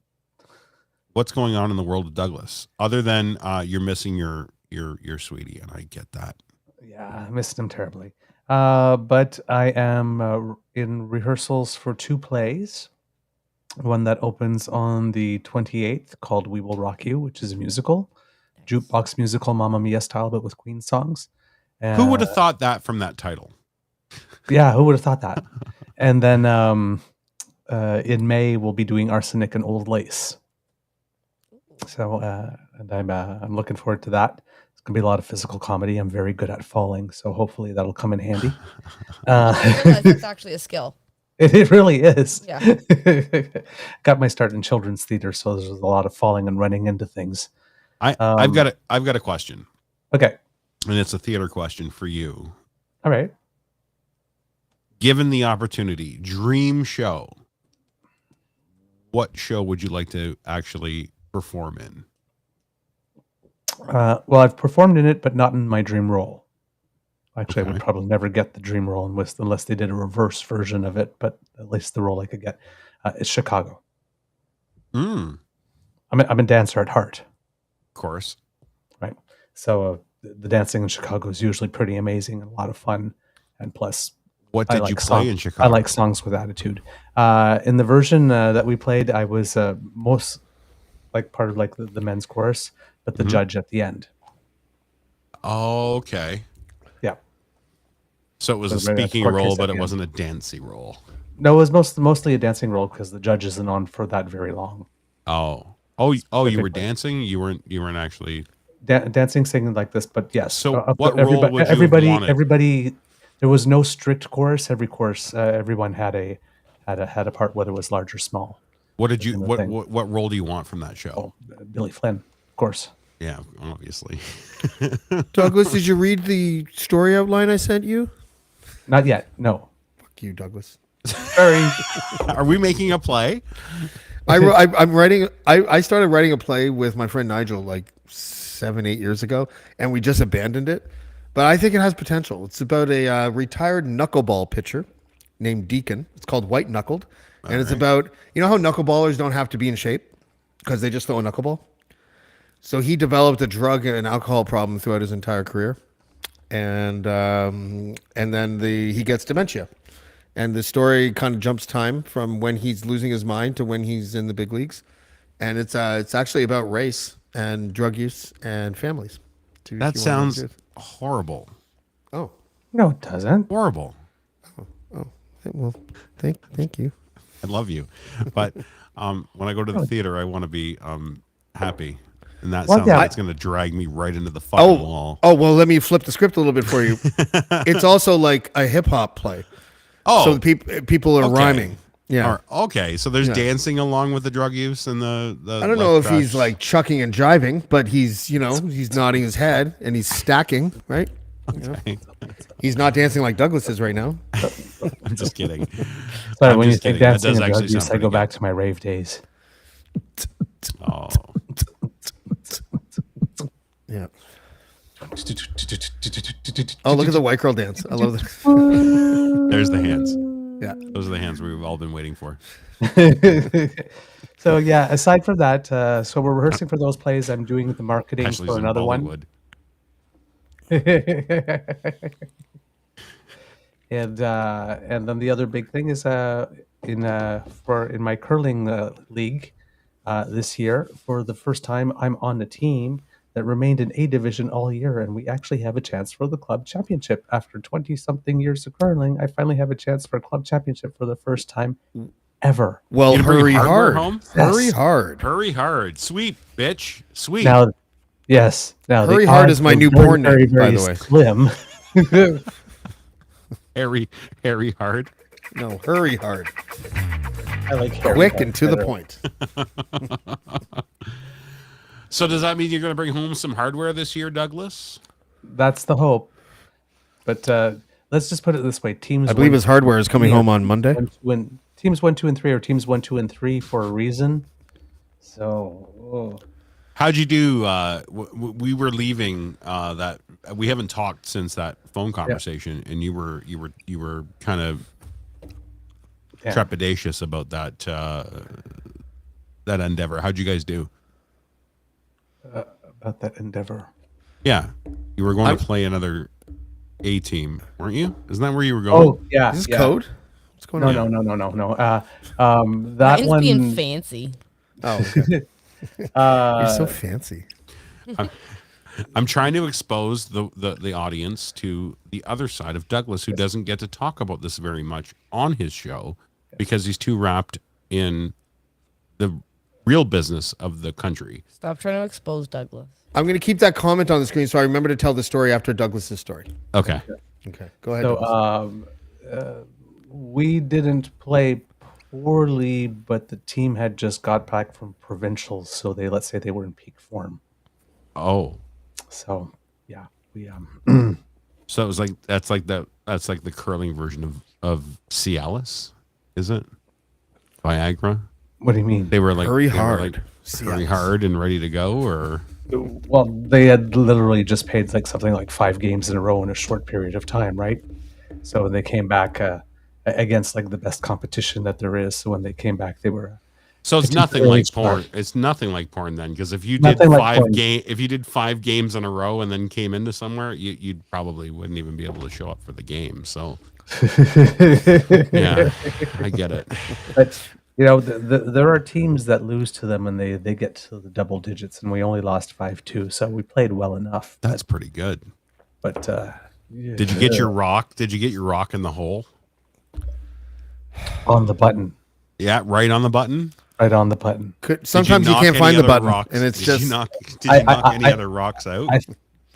what's going on in the world of Douglas? Other than you're missing your sweetie, and I get that. Yeah, I missed him terribly. But I am in rehearsals for 2 plays. One that opens on the 28th called We Will Rock You, which is a musical, jukebox musical, Mamma Mia style, but with Queen songs. Who would have thought that from that title? Yeah, who would have thought that? And then in May we'll be doing Arsenic and Old Lace. So and I'm looking forward to that. It's gonna be a lot of physical comedy. I'm very good at falling, so hopefully that'll come in handy. I realize that's actually a skill. It really is. Yeah. Got my start in children's theater, so there's a lot of falling and running into things. I've got a question, Okay. and it's a theater question for you. All right. Given the opportunity, dream show, what show would you like to actually perform in? Well, I've performed in it, but not in my dream role. Actually, I would probably never get the dream role unless they did a reverse version of it, but at least the role I could get is Chicago. Of I'm a dancer at heart, course. right? So the dancing in Chicago is usually pretty amazing and a lot of fun. And plus, What I did like you play in Chicago? I like songs with attitude. In the version that we played, I was most like part of like the men's chorus, but the judge at the end. Oh, okay. Yeah. So it was a So maybe that's speaking court role, case but at it the wasn't a dancey role. No, it was mostly a dancing role because the judge isn't on for that very long. Oh, you were Specifically. dancing. You weren't actually. Dancing, singing like this, but yes. So what role would you have wanted? Everybody, there was no strict chorus. Every chorus, everyone had a part, whether it was large or small. What did you? in the What, thing. what role do you want from that show? Billy Flynn, of course. Yeah, obviously. Douglas, did you read the story outline I sent you? Not yet. No. Fuck you, Douglas. Sorry. Are we making a play? I'm writing. I started writing a play with my friend Nigel like 7-8 years ago, and we just abandoned it. But I think it has potential. It's about a retired knuckleball pitcher named Deacon. It's called White Knuckled, and it's about, you know how knuckleballers don't have to be in shape because they just throw a knuckleball. So he developed a drug and alcohol problem throughout his entire career, and then he gets dementia. and the story kind of jumps time from when he's losing his mind to when he's in the big leagues, and it's actually about race and drug use and families. That sounds horrible. Oh No, it doesn't. Horrible. well, thank you. I love you, but when I go to the theater, I want to be happy, and that sounds like it's going to drag me right into the fucking wall. Oh well, let me flip the script a little bit for you. It's also like a hip hop play. Oh, so the people are rhyming. Yeah. Okay, so there's dancing along with the drug use and the I don't know if he's like chucking and jiving, but he's he's nodding his head and he's stacking, right? Okay. He's not dancing like Douglas is right now. I'm just kidding. Sorry, I'm when you just say kidding. That dancing does and actually drug use, sound I go pretty back to my rave days. Oh. Yeah. Oh, look at the white girl dance. I love this. There's the hands. Yeah. Those are the hands we've all been waiting for. So yeah, aside from that, so we're rehearsing for those plays. I'm doing the marketing Ashley's for in another one. Bollywood. And then the other big thing is in my curling league this year, for the first time I'm on a team that remained in A division all year, and we actually have a chance for the club championship. After 20 something years of curling, I finally have a chance for a club championship for the first time ever. Well, You gonna bring hurry hardware hard. home? Hurry Yes. hard. Hurry hard. Sweet, bitch. Sweet. Now, yes. Now Hurry the Hard odds is my are new very, porn very, name, by very the way. Slim. Hurry hard. No, hurry hard. I like Harry Quick Hard and to the better. point. So does that mean you're going to bring home some hardware this year, Douglas? That's the hope. But let's just put it this way: teams. I believe one, his hardware is coming home on Monday. when teams 1, 2, and 3 are teams 1, 2, and 3 for a reason. So How'd you do? We were leaving that. We haven't talked since that phone conversation, and you were kind of trepidatious about that that endeavor. How'd you guys do? about that endeavor. Yeah, you were going to play another A team, weren't you? Isn't that where you were going? Oh yeah, Is this yeah. code? What's going on? No. That Mine's one. being fancy. Oh, okay. You're so fancy. I'm trying to expose the audience to the other side of Douglas, who doesn't get to talk about this very much on his show because he's too wrapped in the real business of the country. Stop trying to expose Douglas. I'm going to keep that comment on the screen so I remember to tell the story after Douglas's story. Okay. Okay, go ahead. Douglas. So we didn't play poorly, but the team had just got back from provincials, so let's say they were in peak form. Oh, So yeah, we so it was like that's like the curling version of Cialis, is it? Viagra. What do you mean? They were like Hurry they were, hard. like, hurry Cialis. hard and ready to go, or Well, they had literally just paid like something like 5 games in a row in a short period of time, right? So when they came back against like the best competition that there is, so when they came back, they were. so it's nothing particularly like porn. smart. It's nothing like porn then, because if you did Nothing like porn. if you did 5 games in a row and then came into somewhere, you probably wouldn't even be able to show up for the game. So yeah, I get it. But you know, there are teams that lose to them and they get to the double digits, and we only lost 5-2, so we played well enough. That's pretty good. But Did you get your rock? Did you get your rock in the hole? on the button, Yeah, right on the button. right on the button? Sometimes you knock can't any find the other button, rocks? and it's Did just you knock, did you knock any other rocks out?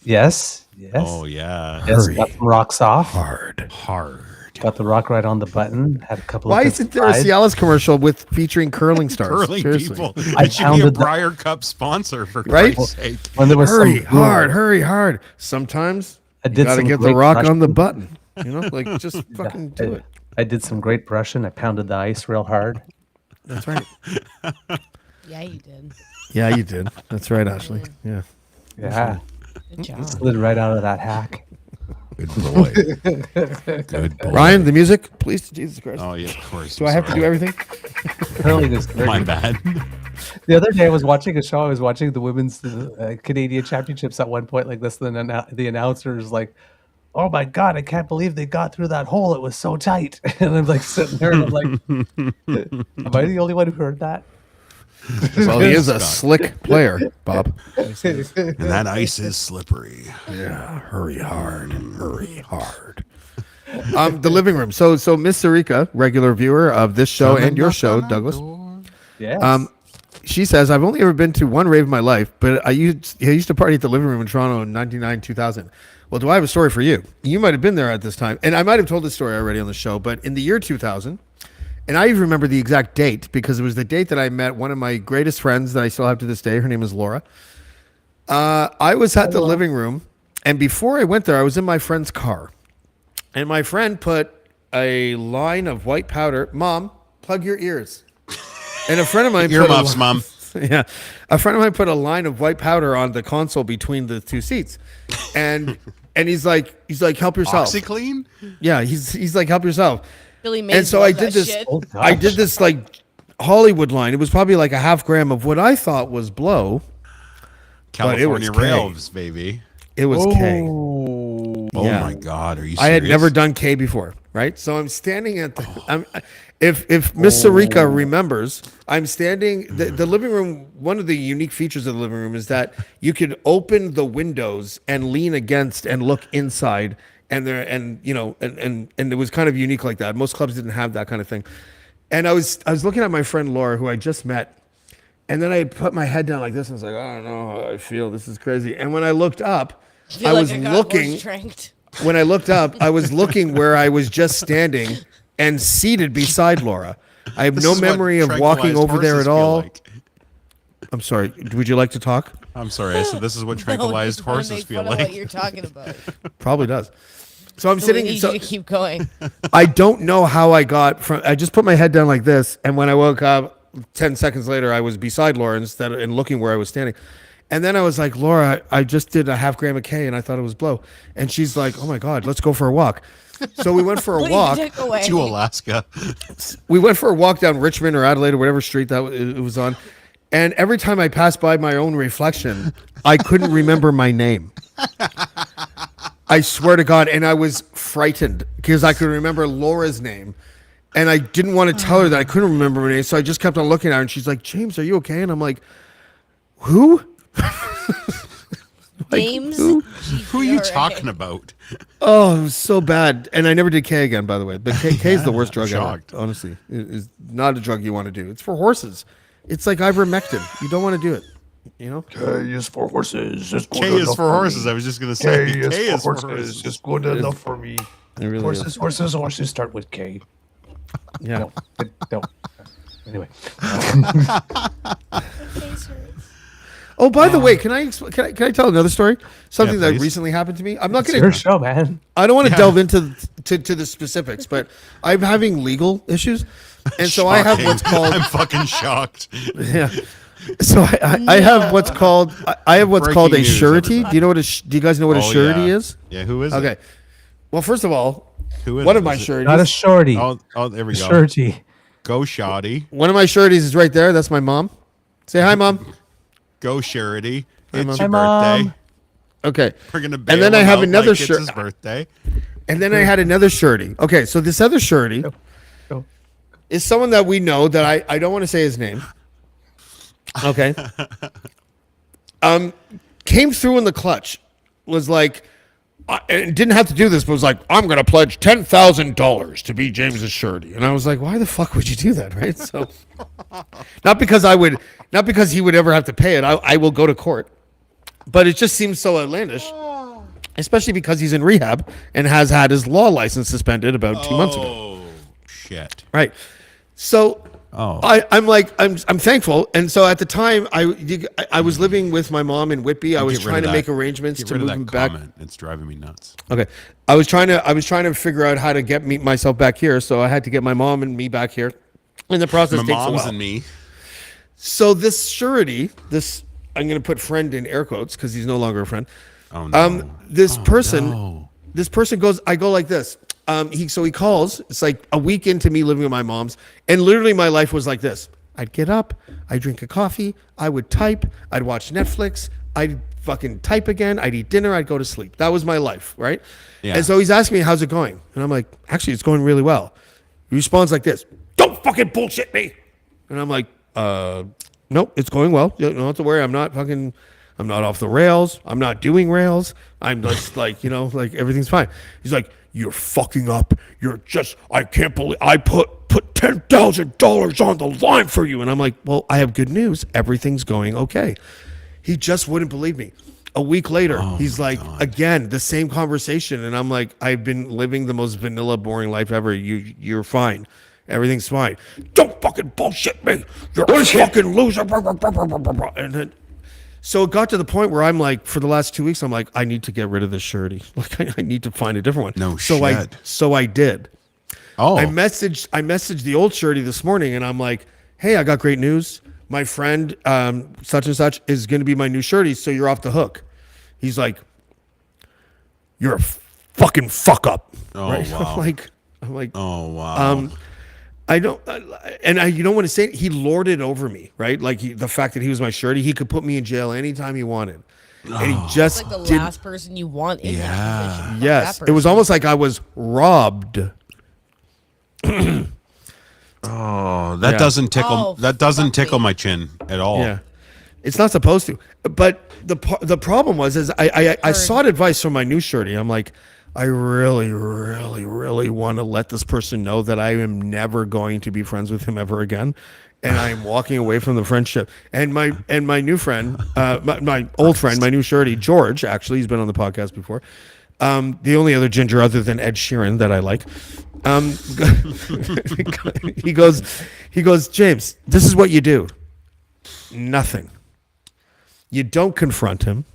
Yes. Oh yeah, Yes, got some rocks off. hard. Got the rock right on the button. Had a couple Why of isn't there a Cialis commercial with featuring curling stars? curling Seriously. people. I It should be a pounded the- Briar Cup sponsor for Right? Christ's sake. when there was Hurry some hard, hurry hard. Sometimes I you did gotta some get the great rock on the brushing. button. You know, like just fucking do it. I did some great brushing. I pounded the ice real hard. That's right. Yeah, you did. Yeah, you did. That's right, Ashley. Yeah. Yeah, Good job. slid right out of that hack. Good boy. Good boy. Ryan, the music, please, Jesus Christ. Oh yeah, of course. Do I have to do everything? Curling is very My good. bad. The other day I was watching a show. I was watching the women's Canadian championships at one point like this. And then the announcer is like, oh my God, I can't believe they got through that hole. It was so tight. And I'm like sitting there and I'm like, am I the only one who heard that? Well, he is a slick player, Bob. And that ice is slippery. Yeah, hurry hard. The living room. So Miss Sarika, regular viewer of this show and your show, Douglas. Yes. She says, I've only ever been to one rave in my life, but I used to party at the living room in Toronto in 99, 2000. Well, do I have a story for you? You might have been there at this time. And I might have told this story already on the show, but in the year 2000, and I even remember the exact date because it was the date that I met one of my greatest friends that I still have to this day. Her name is Laura. I was at the living room, and before I went there, I was in my friend's car. And my friend put a line of white powder. Mom, plug your ears. And a friend of mine Earmuffs, Mom. Yeah. A friend of mine put a line of white powder on the console between the two seats. And he's like, help yourself. OxyClean? Yeah, he's like, help yourself. Billy Mays And so loved I that did this. shit. I did this like Hollywood line. It was probably like a half gram of what I thought was blow. But it was California K. Rails, baby. It was K. Oh Yeah. my God, are you serious? I had never done K before, right? So I'm standing at the. If Miss Sarika remembers, I'm standing. The living room. One of the unique features of the living room is that you could open the windows and lean against and look inside, and it was kind of unique like that. Most clubs didn't have that kind of thing. And I was looking at my friend Laura, who I just met, and then I put my head down like this and was like, I don't know how I feel. This is crazy. And when I looked up, Feel I like was got looking. horse-tranked. When I looked up, I was looking where I was just standing and seated beside Laura. I have This no is what memory of walking tranquilized over there horses at feel all. like. I'm sorry. Would you like to talk? I'm sorry. I said this is what No, tranquilized just wanna horses make feel fun of what like. you're talking about. Probably does. So I'm So we sitting. need So you to keep going. I don't know how I got from. I just put my head down like this, and when I woke up, 10 seconds later, I was beside Laura and looking where I was standing. And then I was like, Laura, I just did a half gram of K, and I thought it was blow. And she's like, oh my God, let's go for a walk. So we went for a Please walk. take away. To Alaska. We went for a walk down Richmond or Adelaide or whatever street that it was on. And every time I passed by my own reflection, I couldn't remember my name. I swear to God. And I was frightened because I could remember Laura's name. And I didn't want to tell her that I couldn't remember her name. So I just kept on looking at her. And she's like, James, are you okay? And I'm like, who? James. Who are you talking about? Oh, it was so bad. And I never did K again, by the way. But K is the worst drug ever. shocked. Honestly, it is not a drug you want to do. It's for horses. It's like ivermectin. You don't want to do it. You know? K is for horses. It's good K is enough for horses. me. I was just gonna say K is for horses. horses. It's good enough for me. It really is. Horses start with K. Yeah. No. Anyway. Oh, by the way, can I tell another story? Something that please. recently happened to me. I'm not It's going your to. show, man. I don't want to delve into to the specifics, but I'm having legal issues, and so I have what's called. I'm fucking shocked. Yeah. So I have what's called I have what's called a Breaking news, surety. everybody. Do you know what do you guys know what a surety yeah. is? Yeah, who is it? Okay. Well, first of all, Who is one it? of my Is it- sureties. Not a shorty. Oh, there we a go. surety. Go Shoddy. One of my sureties is right there. That's my mom. Say hi, mom. Go Charity. It's Mom. your Hi, birthday. Mom. Okay. We're gonna bail And then I him have out another like it's shirt. his birthday. And then I had another surety. Okay, so this other surety Go. is someone that we know that I don't want to say his name. Okay. Came through in the clutch. Was like, and didn't have to do this, but was like, I'm going to pledge $10,000 to be James's surety. And I was like, why the fuck would you do that, right? So, not because he would ever have to pay it. I will go to court. But it just seems so outlandish, especially because he's in rehab and has had his law license suspended about 2 months ago. Oh shit. Right. So Oh. I'm thankful. And so at the time I was living with my mom in Whitby. I was Get rid trying of to that- make arrangements Get to rid of move him that back. comment. It's driving me nuts. Okay. I was trying to figure out how to get myself back here. So I had to get my mom and me back here. And the process My takes a mom's while. and me. So this surety, I'm going to put friend in air quotes because he's no longer a friend. Oh no. This Oh, person, no. this person goes, I go like this. He calls. It's like a week into me living with my mom's, and literally my life was like this. I'd get up, I'd drink a coffee, I would type, I'd watch Netflix, I'd fucking type again. I'd eat dinner. I'd go to sleep. That was my life, right? Yeah. And so he's asking me, how's it going? And I'm like, actually, it's going really well. He responds like this, don't fucking bullshit me. And I'm like, nope, it's going well. You don't have to worry. I'm not off the rails. I'm not doing rails. I'm just like, like everything's fine. He's like, you're fucking up. I can't believe I put $10,000 on the line for you. And I'm like, well, I have good news. Everything's going okay. He just wouldn't believe me. A week later, he's like, again, the same conversation. And I'm like, I've been living the most vanilla, boring life ever. You're fine. Everything's fine. Don't fucking bullshit me. You're a fucking loser. And then, so it got to the point where I'm like, for the last 2 weeks, I'm like, I need to get rid of this surety. Like, I need to find a different one. No so shit. So I did. Oh. I messaged the old surety this morning, and I'm like, hey, I got great news. My friend, such and such, is going to be my new surety, so you're off the hook. He's like, you're a fucking fuck up. Oh, right? wow. I'm like, Oh, wow. I don't, and you don't want to say it, he lorded over me, right? Like the fact that he was my surety, he could put me in jail anytime he wanted. And he just It's like the didn't. last person you want in Yeah. that position. Fuck Yes, that it was person. almost like I was robbed. Oh, that Yeah. doesn't tickle. Oh, that doesn't fuck tickle me. my chin at all. Yeah, it's not supposed to. But the problem was I sought advice from my new surety. I'm like, I really, really, really want to let this person know that I am never going to be friends with him ever again, and I am walking away from the friendship. And my new friend, my old friend, my new surety, George. Actually, he's been on the podcast before. The only other ginger other than Ed Sheeran that I like. He goes, James, this is what you do. Nothing. You don't confront him.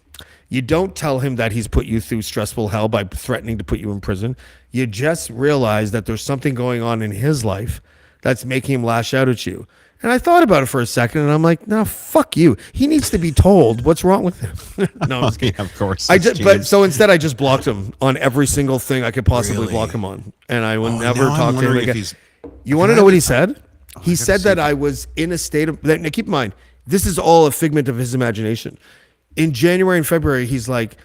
You don't tell him that he's put you through stressful hell by threatening to put you in prison. You just realize that there's something going on in his life that's making him lash out at you. And I thought about it for a second, and I'm like, no, fuck you. He needs to be told what's wrong with him. No, I'm just kidding. Yeah, of course. So instead, I just blocked him on every single thing I could possibly Really? block him on, and I will Oh, never now I'm talk to him wondering if again. he's- You want to Can know I- what he said? He gotta said see that that. I was in a state of. Now, keep in mind, this is all a figment of his imagination. In January and February, he's like,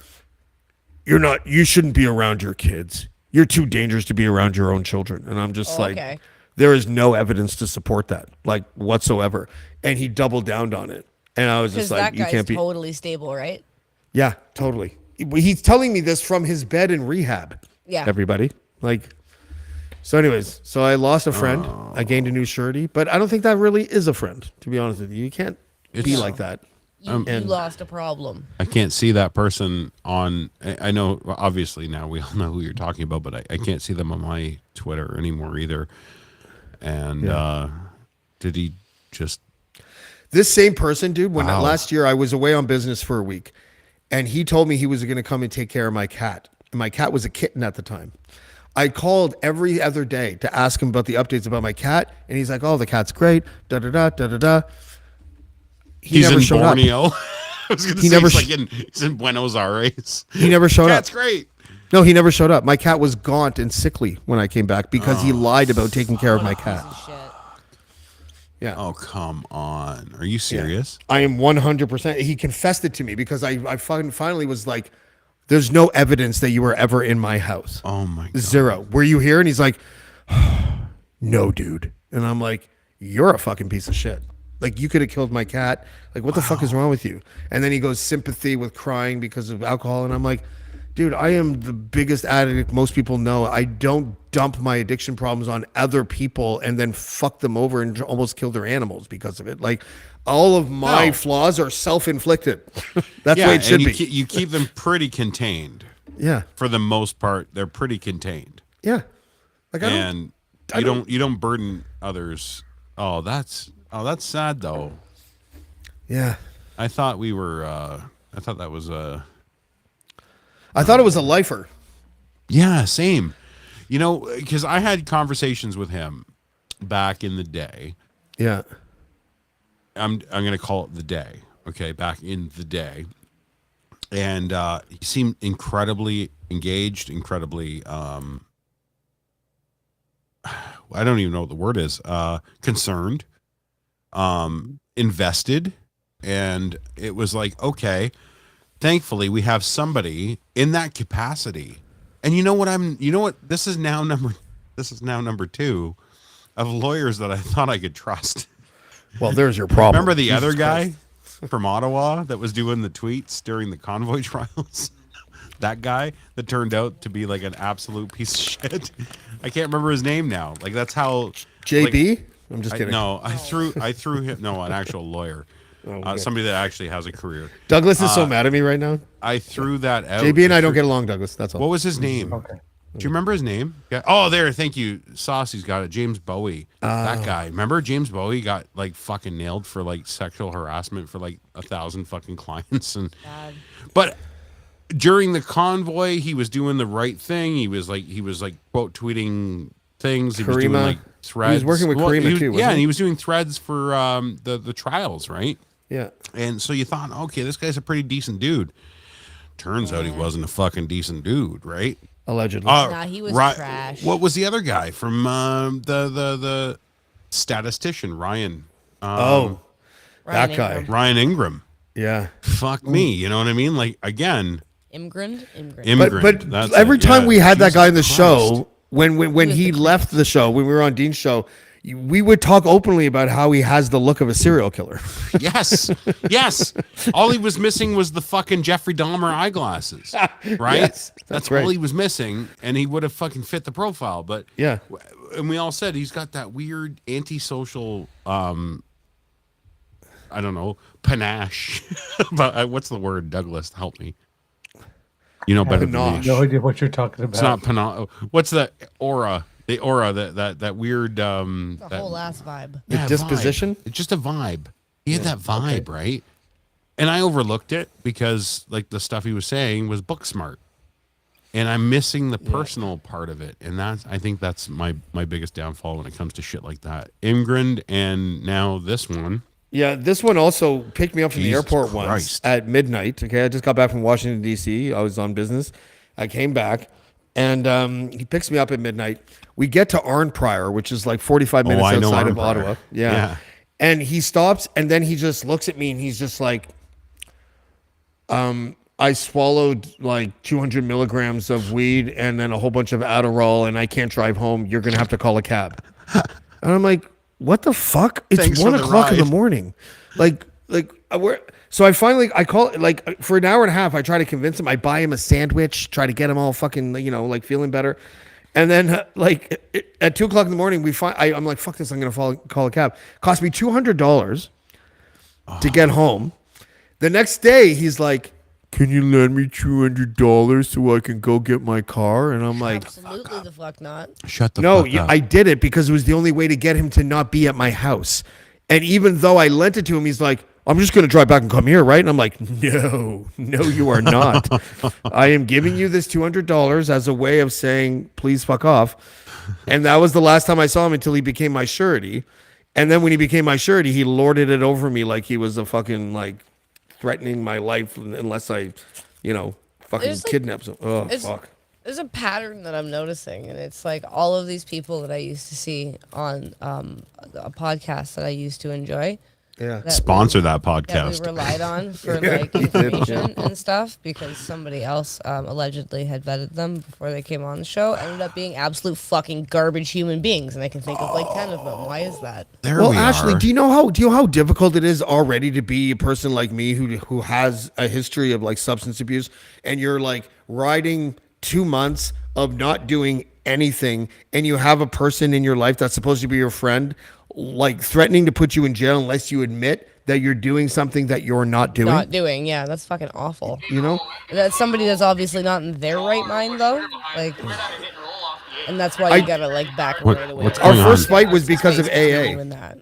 you shouldn't be around your kids. You're too dangerous to be around your own children. And I'm just like, okay. there is no evidence to support that, like whatsoever. And he doubled down on it. And I was Because just like, that you guy's can't be. totally stable, right? Yeah, totally. He's telling me this from his bed in rehab. Yeah. Everybody. So anyways, so I lost a friend. I gained a new surety, but I don't think that really is a friend, to be honest with you. You can't be It's- like that. You and- lost a problem. I can't see that person on. I know, obviously, now we all know who you're talking about, but I can't see them on my Twitter anymore either. And did he just? This same person, dude, when Wow. last year I was away on business for a week, and he told me he was going to come and take care of my cat. And my cat was a kitten at the time. I called every other day to ask him about the updates about my cat, and he's like, "Oh, the cat's great." Da da da da da da. He's never in showed up. Borneo. I was going to He say never he's in Buenos Aires. He never showed up. That's great. No, he never showed up. My cat was gaunt and sickly when I came back because he lied about taking care of my cat. Shit. Yeah. Oh, come on. Are you serious? I am 100%. He confessed it to me because I finally was like, there's no evidence that you were ever in my house. Oh my God. Zero. Were you here? And he's like, no, dude. And I'm like, you're a fucking piece of shit. Like, you could have killed my cat. Like, what the fuck is wrong with you? And then he goes sympathy with crying because of alcohol. And I'm like, dude, I am the biggest addict most people know. I don't dump my addiction problems on other people and then fuck them over and almost kill their animals because of it. Like, all of my No. flaws are self-inflicted. That's the way it and should you be. You keep them pretty contained. Yeah. For the most part, they're pretty contained. Yeah. Like, And you don't burden others. Oh, that's sad though. yeah. I thought we were I thought that was a I thought it was a lifer. Yeah, same. You know, because I had conversations with him back in the day. Yeah. I'm gonna call it the day. Okay, back in the day. And he seemed incredibly engaged, incredibly I don't even know what the word is, concerned, invested. And it was like, okay, thankfully we have somebody in that capacity. And you know what, this is now number 2 of lawyers that I thought I could trust. Well, there's your problem. Remember the Jesus other guy Christ. from Ottawa that was doing the tweets during the convoy trials? That guy that turned out to be like an absolute piece of shit. I can't remember his name now. Like that's how JB? like, I'm just kidding. I threw him. No, an actual lawyer. Somebody that actually has a career. Douglas is so mad at me right now. I threw that out. JB and I don't get along, Douglas. That's all. What was his name? Okay. Do you remember his name? Yeah. Oh, there. Thank you. Saucy's got it. James Bowie. That guy. Remember James Bowie got like fucking nailed for like sexual harassment for like 1,000 fucking clients God. but during the convoy, he was doing the right thing. He was like quote tweeting things. He was doing Karima. like threads. He was working with Karima too, wasn't Yeah, he? and he was doing threads for the trials, right? Yeah. And so you thought, okay, this guy's a pretty decent dude. Turns out he wasn't a fucking decent dude, right? Allegedly. Nah, he was trash. What was the other guy from the statistician Ryan? that Ryan guy. Ingram. Ryan Ingram. Yeah. Fuck me, you know what I mean? Like again, Immigrant. immigrant. But That's every it, time yeah. we had that Jesus guy in the Christ. show, when he left the show, when we were on Dean's show, we would talk openly about how he has the look of a serial killer. Yes, yes. All he was missing was the fucking Jeffrey Dahmer eyeglasses, right? Yes, that's right. all he was missing, and he would have fucking fit the profile. But Yeah. and we all said he's got that weird antisocial, I don't know, panache. But what's the word, Douglas? Help me. You know better than Panache. me. No idea what you're talking about. It's not panache. What's the aura? The aura, that weird The that- whole ass vibe. The disposition? vibe. It's just a vibe. He had that vibe, right? And I overlooked it because like the stuff he was saying was book smart. And I'm missing the personal part of it. And I think that's my biggest downfall when it comes to shit like that. Imgrand and now this one. Yeah, this one also picked me up from the Jesus airport once Christ. at midnight. Okay, I just got back from Washington, D.C. I was on business. I came back, and he picks me up at midnight. We get to Arnprior, which is like 45 minutes I know outside of Arnprior. Ottawa. Yeah. And he stops, and then he just looks at me, and he's just like, I swallowed like 200 milligrams of weed and then a whole bunch of Adderall, and I can't drive home. You're going to have to call a cab. And I'm like, what the fuck? It's Thanks 1 for the o'clock in the ride. morning. So I call like for an hour and a half. I try to convince him. I buy him a sandwich, try to get him all fucking, like feeling better. And then at 2 o'clock in the morning, I'm like, fuck this. I'm going to call a cab. Cost me $200 to get home. The next day he's like, can you lend me $200 so I can go get my car? And I'm like, Absolutely the fuck not. Shut the no, fuck up. I did it because it was the only way to get him to not be at my house. And even though I lent it to him, he's like, I'm just going to drive back and come here, right? And I'm like, no, you are not. I am giving you this $200 as a way of saying, please fuck off. And that was the last time I saw him until he became my surety. And then when he became my surety, he lorded it over me like he was a fucking, like, threatening my life unless I, fucking There's, like, kidnap him. Oh, it's- fuck. There's a pattern that I'm noticing, and it's like all of these people that I used to see on a podcast that I used to enjoy. Yeah. that Sponsor that that we podcast. relied on for like information and stuff because somebody else allegedly had vetted them before they came on the show. Ended up being absolute fucking garbage human beings, and I can think of like 10 of them. Why is that? There Well, we Ashley, are. do you know how difficult it is already to be a person like me who has a history of like substance abuse, and you're like riding 2 months of not doing anything, and you have a person in your life that's supposed to be your friend, like threatening to put you in jail unless you admit that you're doing something that you're not doing. Not doing, yeah, that's fucking awful. You know? That's somebody that's obviously not in their right mind though. Like, and that's why you gotta like back right away. what's Our going first on? fight was because of AA. Doing that.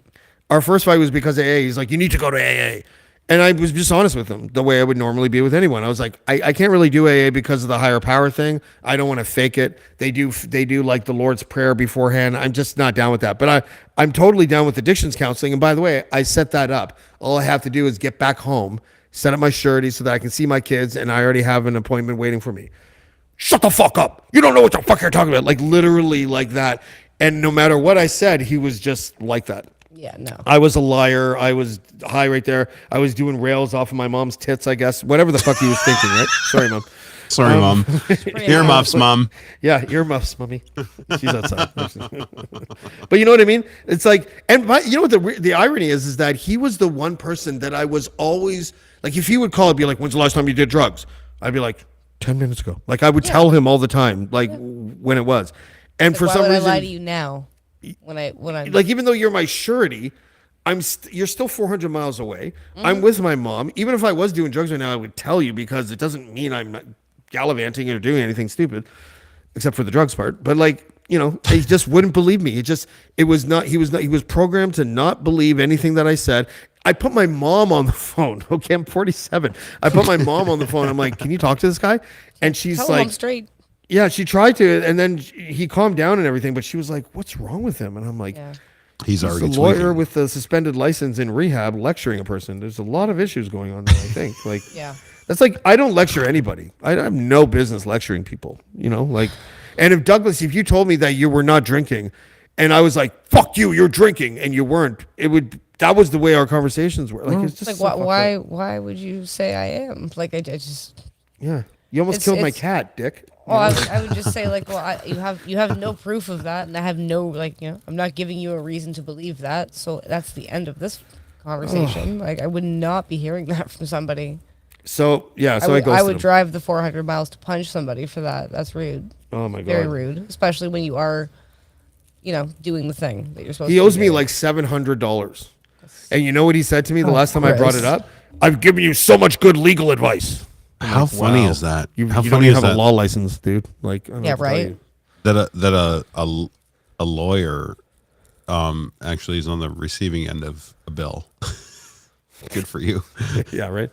Our first fight was because of AA. He's like, you need to go to AA. And I was just honest with him the way I would normally be with anyone. I was like, I can't really do AA because of the higher power thing. I don't want to fake it. They do like the Lord's Prayer beforehand. I'm just not down with that. But I'm totally down with addictions counseling. And by the way, I set that up. All I have to do is get back home, set up my surety so that I can see my kids, and I already have an appointment waiting for me. Shut the fuck up. You don't know what the fuck you're talking about. Like literally like that. And no matter what I said, he was just like that. Yeah, no. I was a liar. I was high right there. I was doing rails off of my mom's tits, I guess. Whatever the fuck he was thinking, right? Sorry, Mom. Sorry, Mom. Earmuffs, Mom. Yeah, earmuffs, Mommy. She's outside. But you know what I mean? It's like, and you know what the irony is that he was the one person that I was always, like, if he would call, I'd be like, when's the last time you did drugs? I'd be like, 10 minutes ago. Like, I would tell him all the time, like, when it was. And Like, for why some would reason, I lie to you now? When I like, even though you're my surety, you're still 400 miles away. I'm with my mom. Even if I was doing drugs right now, I would tell you, because it doesn't mean I'm not gallivanting or doing anything stupid, except for the drugs part. But, like, you know, he just wouldn't believe me. He was programmed to not believe anything that I said. I put my mom on the phone. Okay, I'm 47. I put my mom on the phone. I'm like, can you talk to this guy? And she's tell him like, I'm straight. yeah, she tried to, and then he calmed down and everything, but she was like, what's wrong with him? And I'm like, Yeah. He's he's already a lawyer tweaking. with a suspended license in rehab lecturing a person. There's a lot of issues going on there, I think. Like, Yeah. that's like, I don't lecture anybody. I have no business lecturing people, you know, like, and if you told me that you were not drinking and I was like, fuck you, you're drinking, and you weren't, that was the way our conversations were. Like, it's just Like, so fucked up. why would you say I am? Like, I just. Yeah. You almost killed my cat, Dick. Well, I would just say, like, well, you have no proof of that, and I have no, like, you know, I'm not giving you a reason to believe that, so that's the end of this conversation. Like, I would not be hearing that from somebody. So, yeah, so I would drive the 400 miles to punch somebody for that. That's rude. Oh, my God. Very rude, especially when you are, you know, doing the thing that you're supposed to He be owes me doing. like $700. And you know what he said to me the last time I Chris. brought it up? I've given you so much good legal advice. How funny is that? You How don't funny even is have a that? law license, dude. Like, I don't know Yeah, what to tell right? you. That a lawyer actually is on the receiving end of a bill. Good for you. Yeah, right?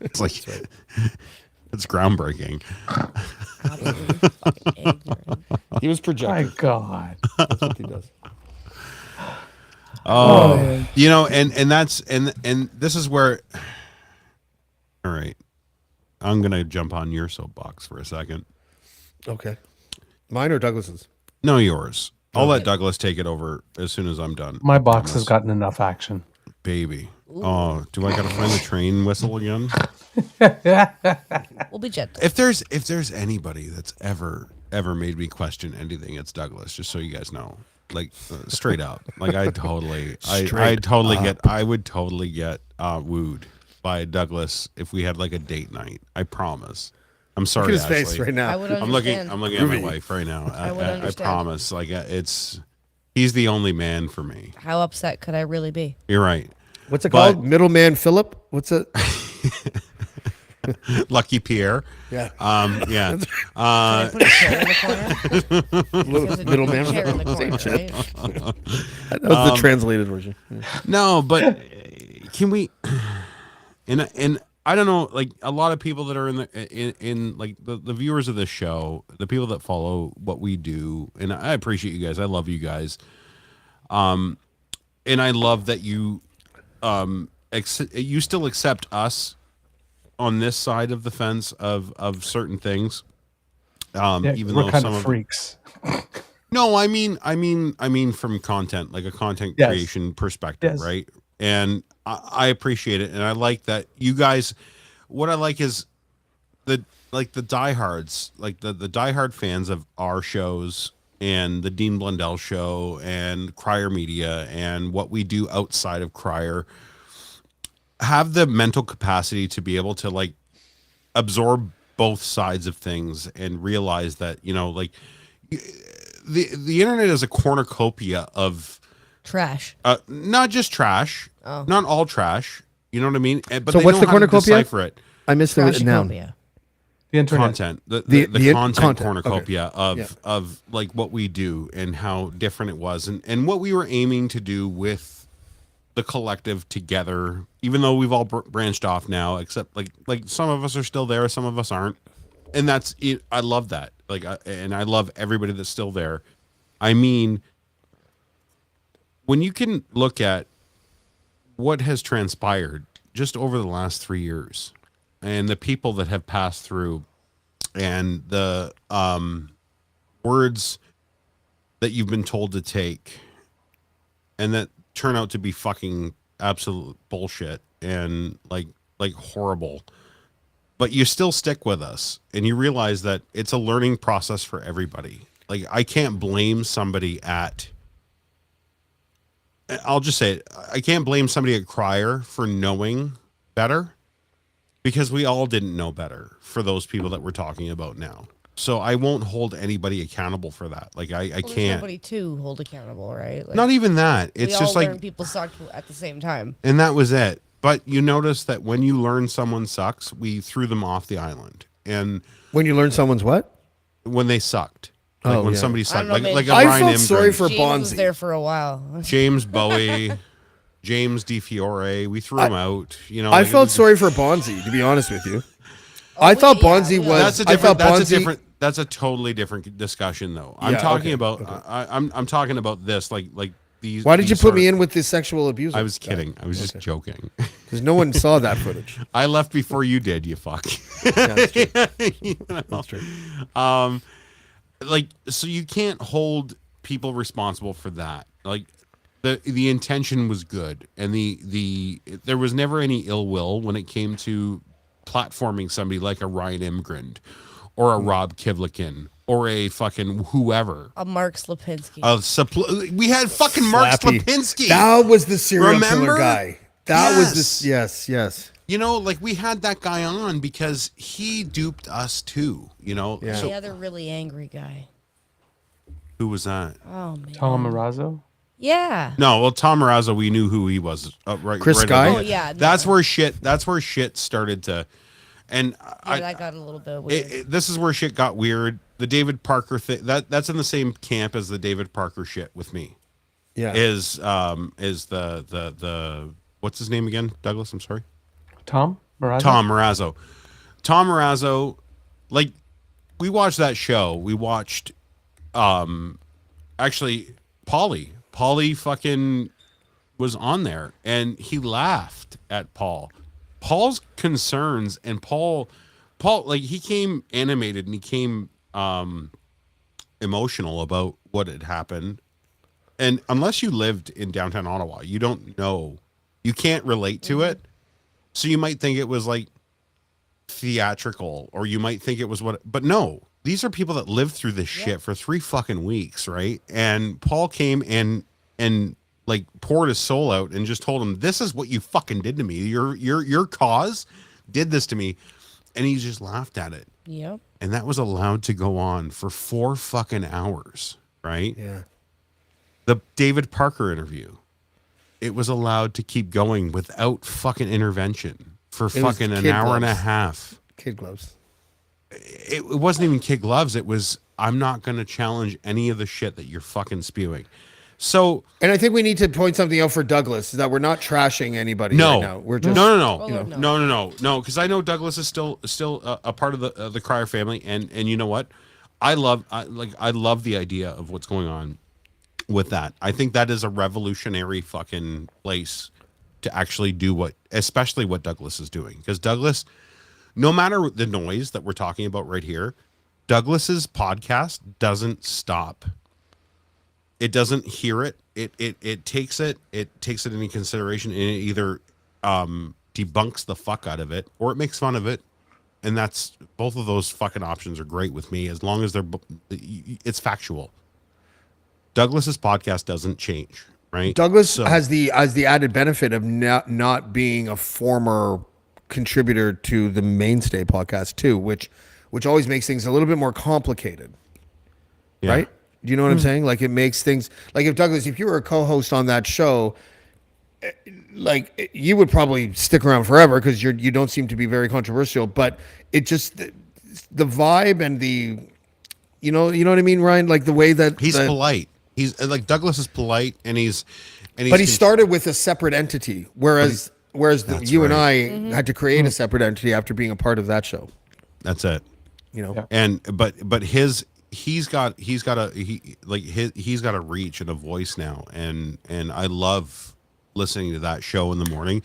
It's like it's groundbreaking. Absolutely fucking ignorant. He was My projecting. God. That's what he does. Oh, you know, and that's and this is where. All right, I'm gonna jump on your soapbox for a second. Okay. Mine or Douglas's? No, yours. I'll let Douglas take it over as soon as I'm done. My box has gotten enough action. Baby. Oh, do I gotta find the train whistle again? We'll be gentle. If there's anybody that's ever made me question anything, it's Douglas. Just so you guys know, like straight up, like I would totally get wooed by Douglas if we had like a date night. I promise. I'm sorry, Look at his Ashley. face right now. I would I'm looking understand. at my wife right now. would I understand. promise. Like he's the only man for me. How upset could I really be? You're right. What's it But- called? Middleman Philip? What's it? Lucky Pierre. Yeah. Yeah. Can I put a chair in the corner? There's a Middleman. chair in the corner, Same right? That was the translated version. No, but can we? And I don't know, like a lot of people that are in like the viewers of this show, the people that follow what we do, and I appreciate you guys. I love you guys. And I love that you you still accept us on this side of the fence of certain things. Yeah, Even we're though kind some of freaks. No, I mean from content, like a content Yes. creation perspective, Yes. right? And I appreciate it, and I like that you guys. What I like is the diehards, like the diehard fans of our shows and the Dean Blundell show and Crier Media and what we do outside of Crier, have the mental capacity to be able to like absorb both sides of things and realize that, you know, like the internet is a cornucopia of Trash. not just trash, not all trash. You know what I mean? But So they what's know the how to cornucopia? decipher it. I missed the noun. Trashicopia. The internet. Content, the The content content, cornucopia okay. of like what we do and how different it was and what we were aiming to do with the collective together. Even though we've all branched off now, except like some of us are still there, some of us aren't, and that's it. I love that. Like, and I love everybody that's still there. I mean, when you can look at what has transpired just over the last 3 years and the people that have passed through and the words that you've been told to take and that turn out to be fucking absolute bullshit and like horrible. But you still stick with us and you realize that it's a learning process for everybody. Like I can't blame somebody at, I'll just say it, I can't blame somebody at Crier for knowing better because we all didn't know better for those people that we're talking about now. So I won't hold anybody accountable for that. Like I There's can't. nobody to hold accountable, right? Like, Not even that. we It's all just like, learn people sucked at the same time. and that was it. But you notice that when you learn someone sucks, we threw them off the island. And When you learn someone's what? when they sucked, like Oh, when yeah. somebody I sucked, don't know, like man. a I Ryan felt sorry Imgren, for James was Bonzi. there for a while. James Bowie, James DiFiore. We threw him out. You know, I like, it felt was- sorry for Bonzi, to be honest with you. I we- thought yeah, Bonzi we was. all- That's a I different. thought That's a Bonzi- different. That's a totally different discussion, though. I'm Yeah, talking okay, about. okay. I'm talking about this. Like these. Why did you these put sort me of- in with this sexual abuse? I was kidding. I was just joking. Because no one saw that footage. I left before you did. You fuck. That's true. You know? That's true. Like, so you can't hold people responsible for that. Like the intention was good, and there was never any ill will when it came to platforming somebody like a Ryan Imgren or a Rob Kivlikin or a fucking whoever. A Mark Slapinski. We had fucking Mark Slappy. Slapinski. That was the serial Remember? killer guy. That was Yes. this. Yes. You know, like we had that guy on because he duped us too. You know, Yeah. so the other really angry guy. who was that? Oh man. Tom Marazzo. Yeah. No, well, Tom Marazzo, we knew who he was. Chris right Guy? away. Oh, yeah, That's no. where shit started to, and Yeah, that got a little bit weird. this is where shit got weird. The David Parker thing that's in the same camp as the David Parker shit with me. Yeah. Is the what's his name again? Douglas. I'm sorry. Tom Marazzo. Tom Marazzo, like we watched that show. We watched actually Paulie fucking was on there and he laughed at Paul's concerns, and Paul like he came animated and he came emotional about what had happened. And unless you lived in downtown Ottawa, you don't know, you can't relate to it. So you might think it was like theatrical, or you might think it was but no, these are people that lived through this shit for 3 fucking weeks, right? And Paul came and like poured his soul out and just told him, this is what you fucking did to me. Your cause did this to me. And he just laughed at it. Yep. And that was allowed to go on for 4 fucking hours, right? Yeah. The David Parker interview, it was allowed to keep going without fucking intervention for was fucking an kid hour and a gloves. half. Kid gloves. It wasn't even kid gloves. It was, I'm not going to challenge any of the shit that you're fucking spewing. So And I think we need to point something out for Douglas, is that we're not trashing anybody no, right now. We're just no, because I know Douglas is still a part of the Crier family, and you know what, I love the idea of what's going on with that. I think that is a revolutionary fucking place to actually do especially what Douglas is doing, because Douglas, no matter the noise that we're talking about right here, Douglas's podcast doesn't stop. It doesn't hear it. It takes it into consideration, and it either debunks the fuck out of it or it makes fun of it. And that's, both of those fucking options are great with me, as long as it's factual. Douglas's podcast doesn't change, right? Douglas has the added benefit of not being a former contributor to the Mainstay podcast too, which always makes things a little bit more complicated. Yeah. Right? Do you know what I'm saying? Like, it makes things, like, if you were a co-host on that show, like, you would probably stick around forever because you don't seem to be very controversial, but it just, the vibe and the, you know what I mean, Ryan? Like the way that He's polite. He's like, Douglas is polite, and he's but he started with a separate entity, whereas you and I had to create a separate entity after being a part of that show. That's it. You know, And but he's got a reach and a voice now, and I love listening to that show in the morning,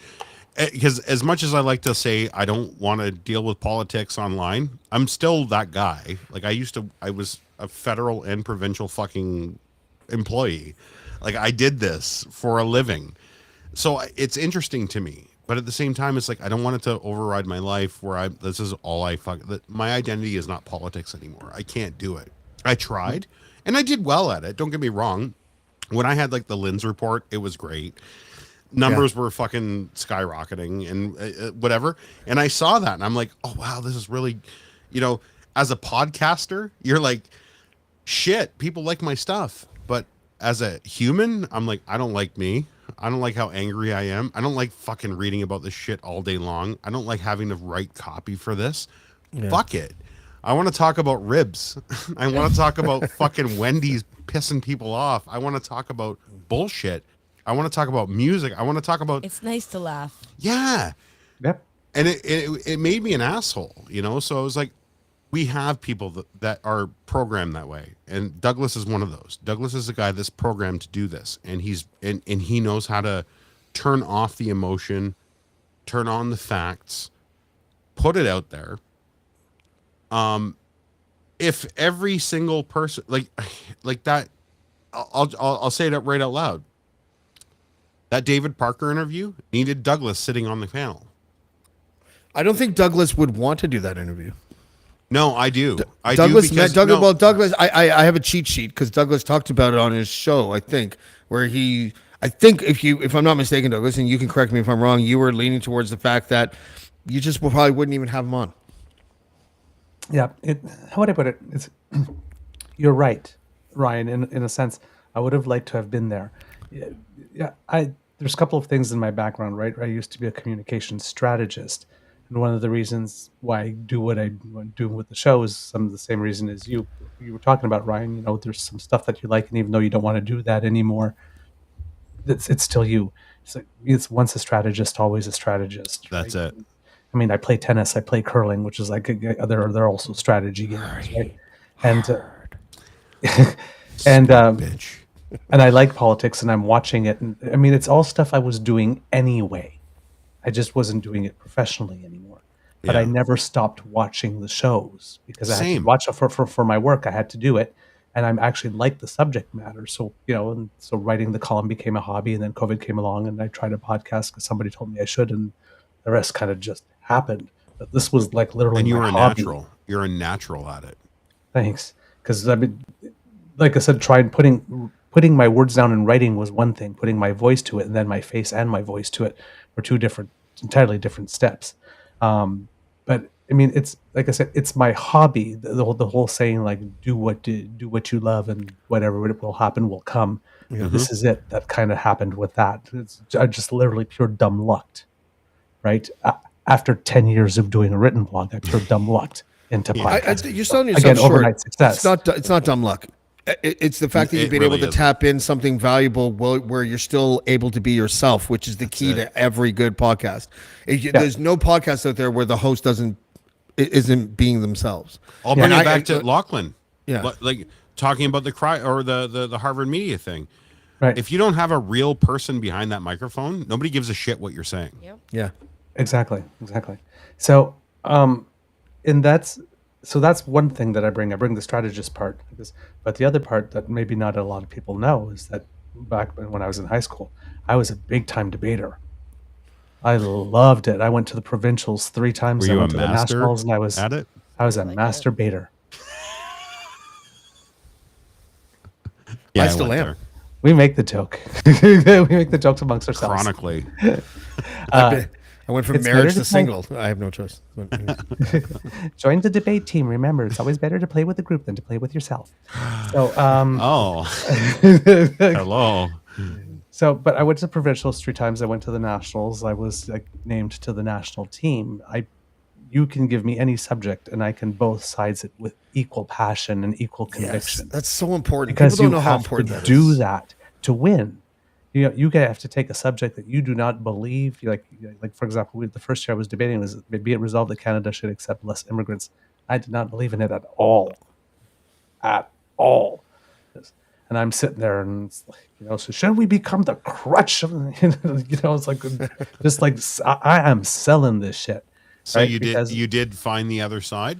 because as much as I like to say I don't want to deal with politics online, I'm still that guy. Like, I was a federal and provincial fucking employee. Like I did this for a living. So it's interesting to me, but at the same time, it's like I don't want it to override my life. Where this is all my identity is not politics anymore. I can't do it. I tried, and I did well at it. Don't get me wrong. When I had like the Lens report, it was great. Numbers were fucking skyrocketing and whatever. And I saw that, and I'm like, oh wow, this is really, as a podcaster, you're like, shit, people like my stuff. But as a human, I'm like, I don't like me. I don't like how angry I am. I don't like fucking reading about this shit all day long. I don't like having to write copy for this. Yeah. Fuck it. I want to talk about ribs. I want to talk about fucking Wendy's pissing people off. I want to talk about bullshit. I want to talk about music. I want to talk about... It's nice to laugh. Yeah. Yep. And it made me an asshole, So I was like, we have people that are programmed that way. And Douglas is one of those. Douglas is a guy that's programmed to do this. And he knows how to turn off the emotion, turn on the facts, put it out there. If every single person like that, I'll say it right out loud. That David Parker interview needed Douglas sitting on the panel. I don't think Douglas would want to do that interview. No, I do. Douglas, I have a cheat sheet because Douglas talked about it on his show, I think, where I think if I'm not mistaken, Douglas, and you can correct me if I'm wrong, you were leaning towards the fact that you just probably wouldn't even have him on. Yeah. How would I put it? You're right, Ryan, in a sense. I would have liked to have been there. Yeah, there's a couple of things in my background, right? I used to be a communications strategist. And one of the reasons why I do what I do with the show is some of the same reason as you were talking about, Ryan. There's some stuff that you like, and even though you don't want to do that anymore, it's still you. It's once a strategist, always a strategist. That's right? It. I mean, I play tennis, I play curling, which is like they're also strategy games, right? And bitch. And I like politics, and I'm watching it. And I mean, it's all stuff I was doing anyway. I just wasn't doing it professionally anymore. But I never stopped watching the shows because I had to watch it for my work. I had to do it, and I'm actually like the subject matter. So and so writing the column became a hobby, and then COVID came along, and I tried a podcast because somebody told me I should, and the rest kind of just happened. But this was like literally and you my were a hobby. natural. You're a natural at it. Thanks, because I mean, like I said, trying putting my words down in writing was one thing. Putting my voice to it, and then my face and my voice to it, were two entirely different steps. But I mean, it's like I said, it's my hobby. The whole saying, like, do what you love, and whatever will happen will come. Mm-hmm. This is it. That kind of happened with that. It's just literally pure dumb luck, right? After 10 years of doing a written blog, I pure dumb lucked into podcasting. You're selling yourself again, short. Overnight success. It's not dumb luck. It's the fact that you've been able to tap in something valuable where you're still able to be yourself, which is the key to every good podcast. There's no podcast out there where the host isn't being themselves. I'll bring it back to Lachlan. Yeah, like talking about the the Harvard Media thing. Right. If you don't have a real person behind that microphone, nobody gives a shit what you're saying. Yep. Yeah. Exactly. So, So that's one thing that I bring. I bring the strategist part. But the other part that maybe not a lot of people know is that back when I was in high school, I was a big-time debater. I loved it. I went to the provincials 3 times. Were you I went a to the master nationals, and I was at it? I was a masturbator. Yeah, I still am. there. We make the joke. We make the jokes amongst ourselves. Chronically. I went from marriage to single. I have no choice. Join the debate team. Remember, it's always better to play with a group than to play with yourself. So, hello. So, but I went to provincials 3 times. I went to the nationals. I was named to the national team. You can give me any subject, and I can both sides it with equal passion and equal conviction. Yes, that's so important. Because People don't you know how have important to that do is. that to win. You have to take a subject that you do not believe. Like for example, the first year I was debating was be it resolved that Canada should accept less immigrants. I did not believe in it at all. At all. And I'm sitting there, and it's like, so should we become the crutch of, it's like, just like I am selling this shit. So right? you did find the other side?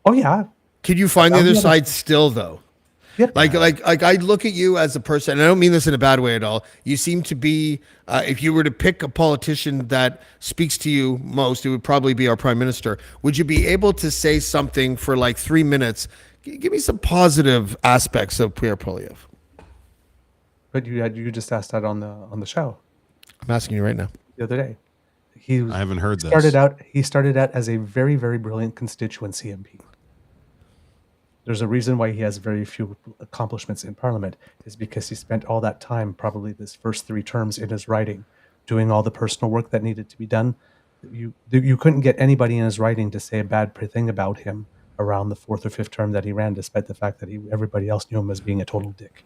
Oh yeah. Can you find the other side still though? Yep. Like I look at you as a person, and I don't mean this in a bad way at all. You seem to be, if you were to pick a politician that speaks to you most, it would probably be our prime minister. Would you be able to say something for like 3 minutes? Give me some positive aspects of Pierre Poilievre. But you just asked that on the show I'm asking you right now. the other day. I haven't heard this. He started out as a very, very brilliant constituency MP. There's a reason why he has very few accomplishments in Parliament, is because he spent all that time, probably his first 3 terms in his riding, doing all the personal work that needed to be done. You couldn't get anybody in his riding to say a bad thing about him around the 4th or 5th term that he ran, despite the fact that everybody else knew him as being a total dick.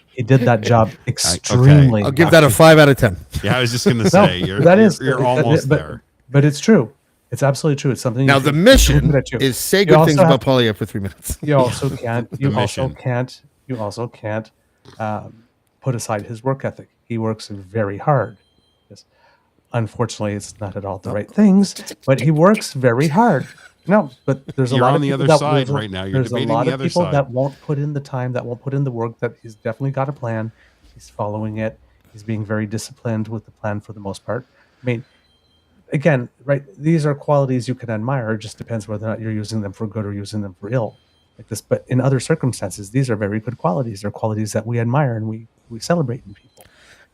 He did that job extremely. I'll give that a 5 out of 10. Yeah, I was just going to say, you're almost there. But it's true. It's absolutely true. It's something. Now the mission is say good things about Poilievre for 3 minutes. You also can't. You also can't put aside his work ethic. He works very hard. Yes. Unfortunately, it's not at all the right things, but he works very hard. No, but there's a You're lot on of the people other that side right now. You're there's a debating lot the of other people side. that won't put in the time, that won't put in the work. That he's definitely got a plan. He's following it. He's being very disciplined with the plan for the most part. I mean, again, right? These are qualities you can admire. It just depends whether or not you're using them for good or using them for ill, like this. But in other circumstances, these are very good qualities. They're qualities that we admire and we celebrate in people.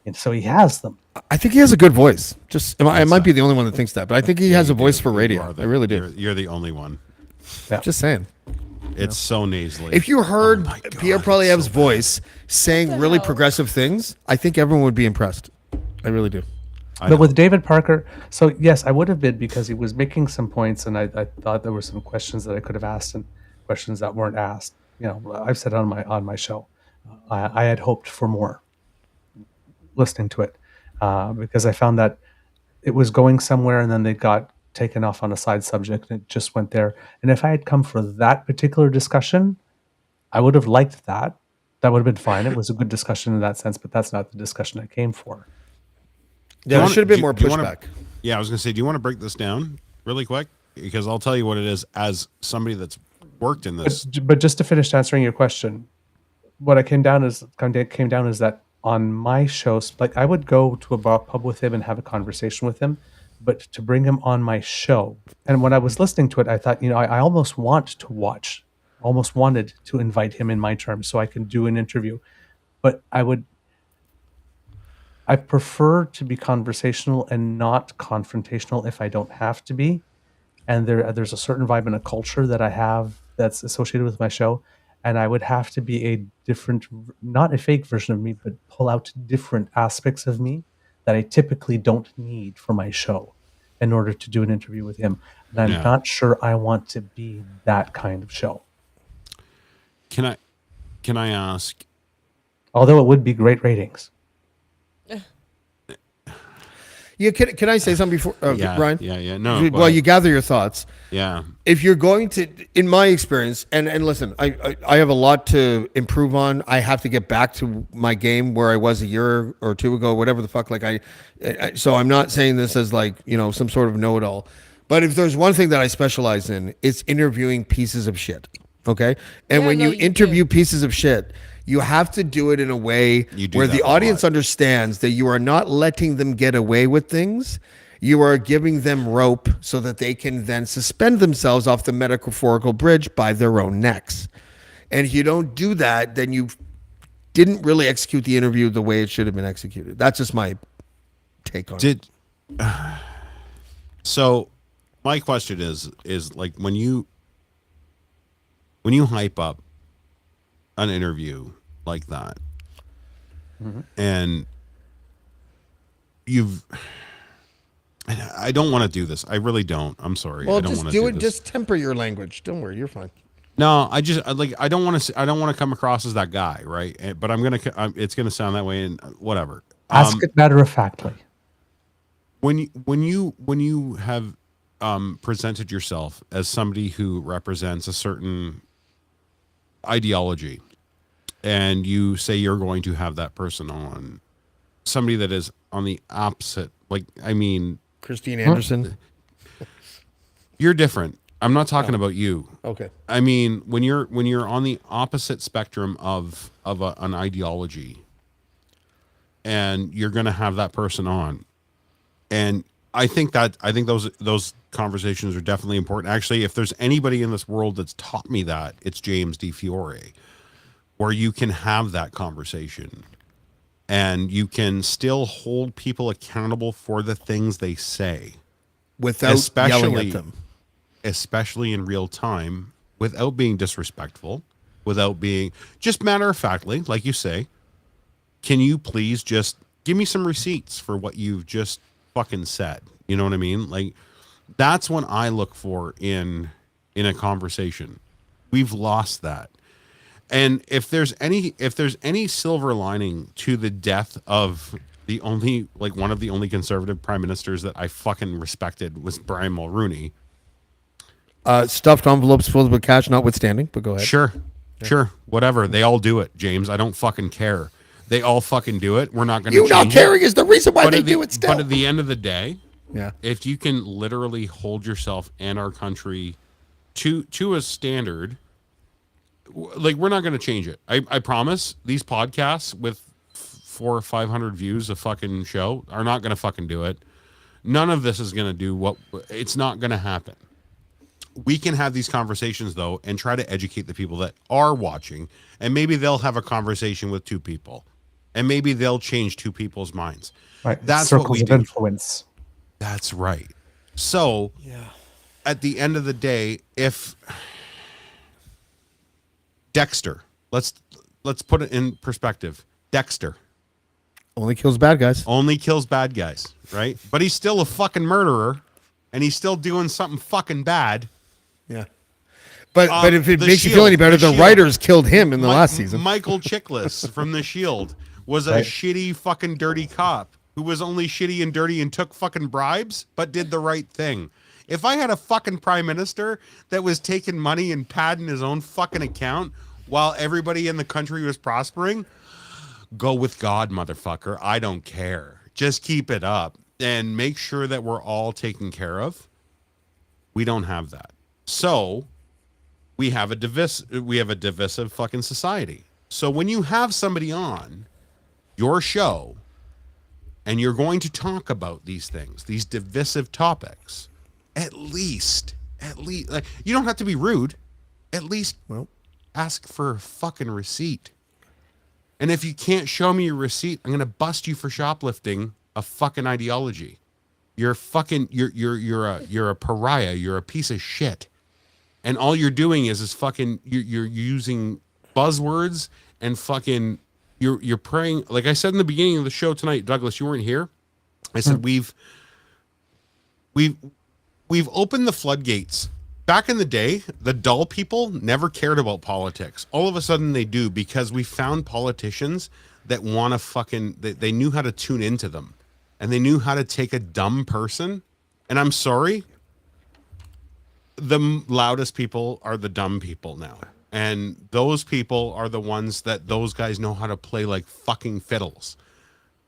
And so he has them. I think he has a good voice. I might be the only one that thinks that, but I think he has a voice for radio. I really do. You're the only one. Yeah. Just saying. It's so nasally. If you heard Oh my God, Pierre it's Poilievre's so bad. voice saying really progressive things, I think everyone would be impressed. I really do. But with David Parker, so yes, I would have been, because he was making some points, and I thought there were some questions that I could have asked and questions that weren't asked. You know, I've said it on my show, I had hoped for more listening to it, because I found that it was going somewhere and then they got taken off on a side subject and it just went there. And if I had come for that particular discussion, I would have liked that. That would have been fine. It was a good discussion in that sense, but that's not the discussion I came for. Yeah, there should have been more pushback. Yeah, I was going to say, do you want to break this down really quick? Because I'll tell you what it is as somebody that's worked in this. But just to finish answering your question, what I came down is that on my shows, like I would go to a pub with him and have a conversation with him, but to bring him on my show, and when I was listening to it, I thought, I almost wanted to invite him in my terms so I can do an interview, but I prefer to be conversational and not confrontational if I don't have to be. And there's a certain vibe and a culture that I have that's associated with my show. And I would have to be a different, not a fake version of me, but pull out different aspects of me that I typically don't need for my show in order to do an interview with him. And I'm not sure I want to be that kind of show. Can I ask? Although it would be great ratings. Yeah, can I say something before, Brian? Yeah. No. Well, you gather your thoughts. Yeah. If you're going to, in my experience, and listen, I have a lot to improve on. I have to get back to my game where I was a year or two ago, whatever the fuck. Like so I'm not saying this as like, some sort of know-it-all. But if there's one thing that I specialize in, it's interviewing pieces of shit. Okay? And when you interview pieces of shit, you have to do it in a way where the audience understands that you are not letting them get away with things. You are giving them rope so that they can then suspend themselves off the metaphorical bridge by their own necks. And if you don't do that, then you didn't really execute the interview the way it should have been executed. That's just my take on it. So my question is like when you hype up an interview like that, and I don't want to do this. I really don't. I'm sorry. Well, I don't just want to do it. this. Just temper your language. Don't worry, you're fine. No, I don't want to come across as that guy, right? But it's gonna sound that way, and whatever. Ask it matter of factly. When you have presented yourself as somebody who represents a certain ideology, and you say you're going to have that person on, somebody that is on the opposite, like, I mean, Christine Anderson. you're different. I'm not talking about you. Okay. I mean, when you're on the opposite spectrum of an ideology, and you're going to have that person on, and I think those conversations are definitely important. Actually, if there's anybody in this world that's taught me that, it's James D. Fiore, where you can have that conversation, and you can still hold people accountable for the things they say, Without yelling at them. especially in real time, without being disrespectful, without being just matter of factly, like you say. Can you please just give me some receipts for what you've just fucking said? You know what I mean? Like, that's what I look for in a conversation. We've lost that. And if there's any silver lining to the death of the only, like, one of the only conservative prime ministers that I fucking respected was Brian Mulroney. Stuffed envelopes filled with cash notwithstanding, but go ahead. Sure, whatever. They all do it, James. I don't fucking care. They all fucking do it. We're not going to You not caring is the reason why they do it still. But at the end of the day, yeah, if you can literally hold yourself and our country to a standard, like, we're not going to change it. I promise. These podcasts with 400 or 500 views a fucking show are not going to fucking do it. None of this is going to do what. It's not going to happen. We can have these conversations, though, and try to educate the people that are watching, and maybe they'll have a conversation with two people, and maybe they'll change two people's minds. Right. That's Circles what we of do. influence. That's right. So, at the end of the day, if Dexter, let's put it in perspective. Dexter only kills bad guys. only kills bad guys, right? But he's still a fucking murderer, and he's still doing something fucking bad. Yeah. But if it The makes you feel any Shield, better, the the Shield. writers killed him in the last season. Michael Chiklis from The Shield was a Right. shitty fucking dirty cop who was only shitty and dirty and took fucking bribes, but did the right thing. If I had a fucking prime minister that was taking money and padding his own fucking account while everybody in the country was prospering, go with God, motherfucker. I don't care. Just keep it up and make sure that we're all taken care of. We don't have that. So we have a divisive fucking society. So when you have somebody on your show and you're going to talk about these things, these divisive topics, at least, like, you don't have to be rude. At least ask for a fucking receipt. And if you can't show me your receipt, I'm gonna bust you for shoplifting a fucking ideology. You're a pariah. You're a piece of shit. And all you're doing is fucking you're using buzzwords and fucking you're praying. Like I said in the beginning of the show tonight, Douglas, you weren't here. I said we've opened the floodgates. Back in the day, the dull people never cared about politics. All of a sudden they do, because we found politicians that want to fucking they knew how to tune into them, and they knew how to take a dumb person. And I'm sorry, the loudest people are the dumb people now. And those people are the ones that those guys know how to play like fucking fiddles.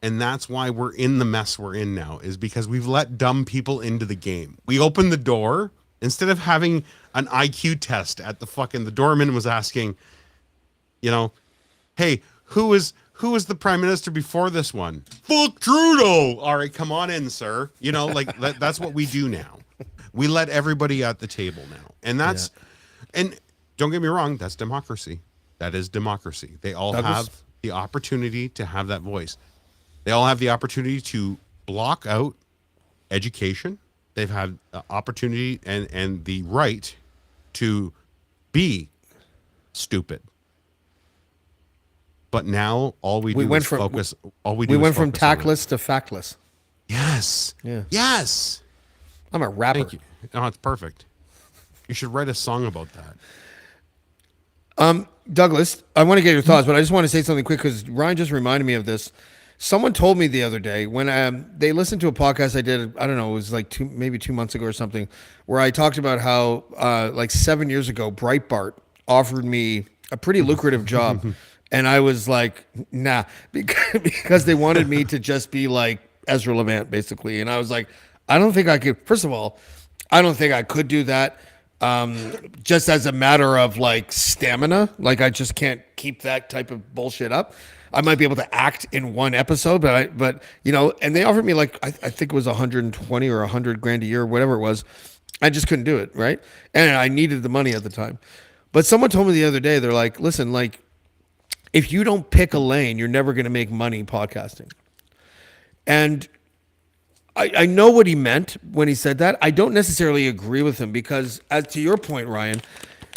And that's why we're in the mess we're in now, is because we've let dumb people into the game. We opened the door. Instead of having an IQ test at the doorman was asking, hey, who was the prime minister before this one? Fuck Trudeau. All right, come on in, sir. That's what we do now. We let everybody at the table now. And and don't get me wrong, that's democracy. That is democracy. They all have the opportunity to have that voice. They all have the opportunity to block out education. They've had opportunity and the right to be stupid. But now all we do is focus. We went from tactless to factless. Yes. Yeah. Yes. I'm a rapper. Thank you. Oh, it's perfect. You should write a song about that. Douglas, I want to get your thoughts, but I just want to say something quick because Ryan just reminded me of this. Someone told me the other day when they listened to a podcast I did, I don't know, it was like maybe 2 months ago or something, where I talked about how like 7 years ago, Breitbart offered me a pretty lucrative job. And I was like, nah, because they wanted me to just be like Ezra Levant, basically. And I was like, I don't think I could. First of all, I don't think I could do that. just as a matter of like stamina. Like I just can't keep that type of bullshit up. I might be able to act in one episode, but you know, and they offered me like I think it was 120 or 100 grand a year, whatever it was. I just couldn't do it, right? And I needed the money at the time. But someone told me the other day, they're like, listen, like if you don't pick a lane, you're never going to make money podcasting. And I know what he meant when he said that. I don't necessarily agree with him because, as to your point, Ryan,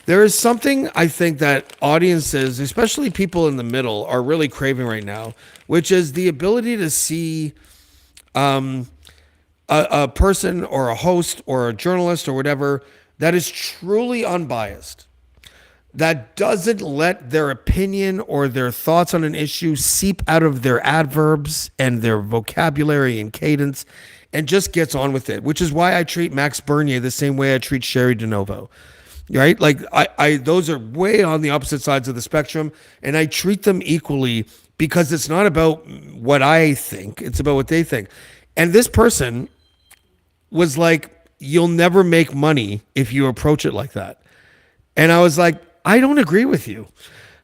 there is something I think that audiences, especially people in the middle, are really craving right now, which is the ability to see a person or a host or a journalist or whatever that is truly unbiased, that doesn't let their opinion or their thoughts on an issue seep out of their adverbs and their vocabulary and cadence and just gets on with it, which is why I treat Max Bernier the same way I treat Sherry DeNovo. Right? Like I those are way on the opposite sides of the spectrum, and I treat them equally because it's not about what I think, it's about what they think. And this person was like, you'll never make money if you approach it like that. And I was like, I don't agree with you.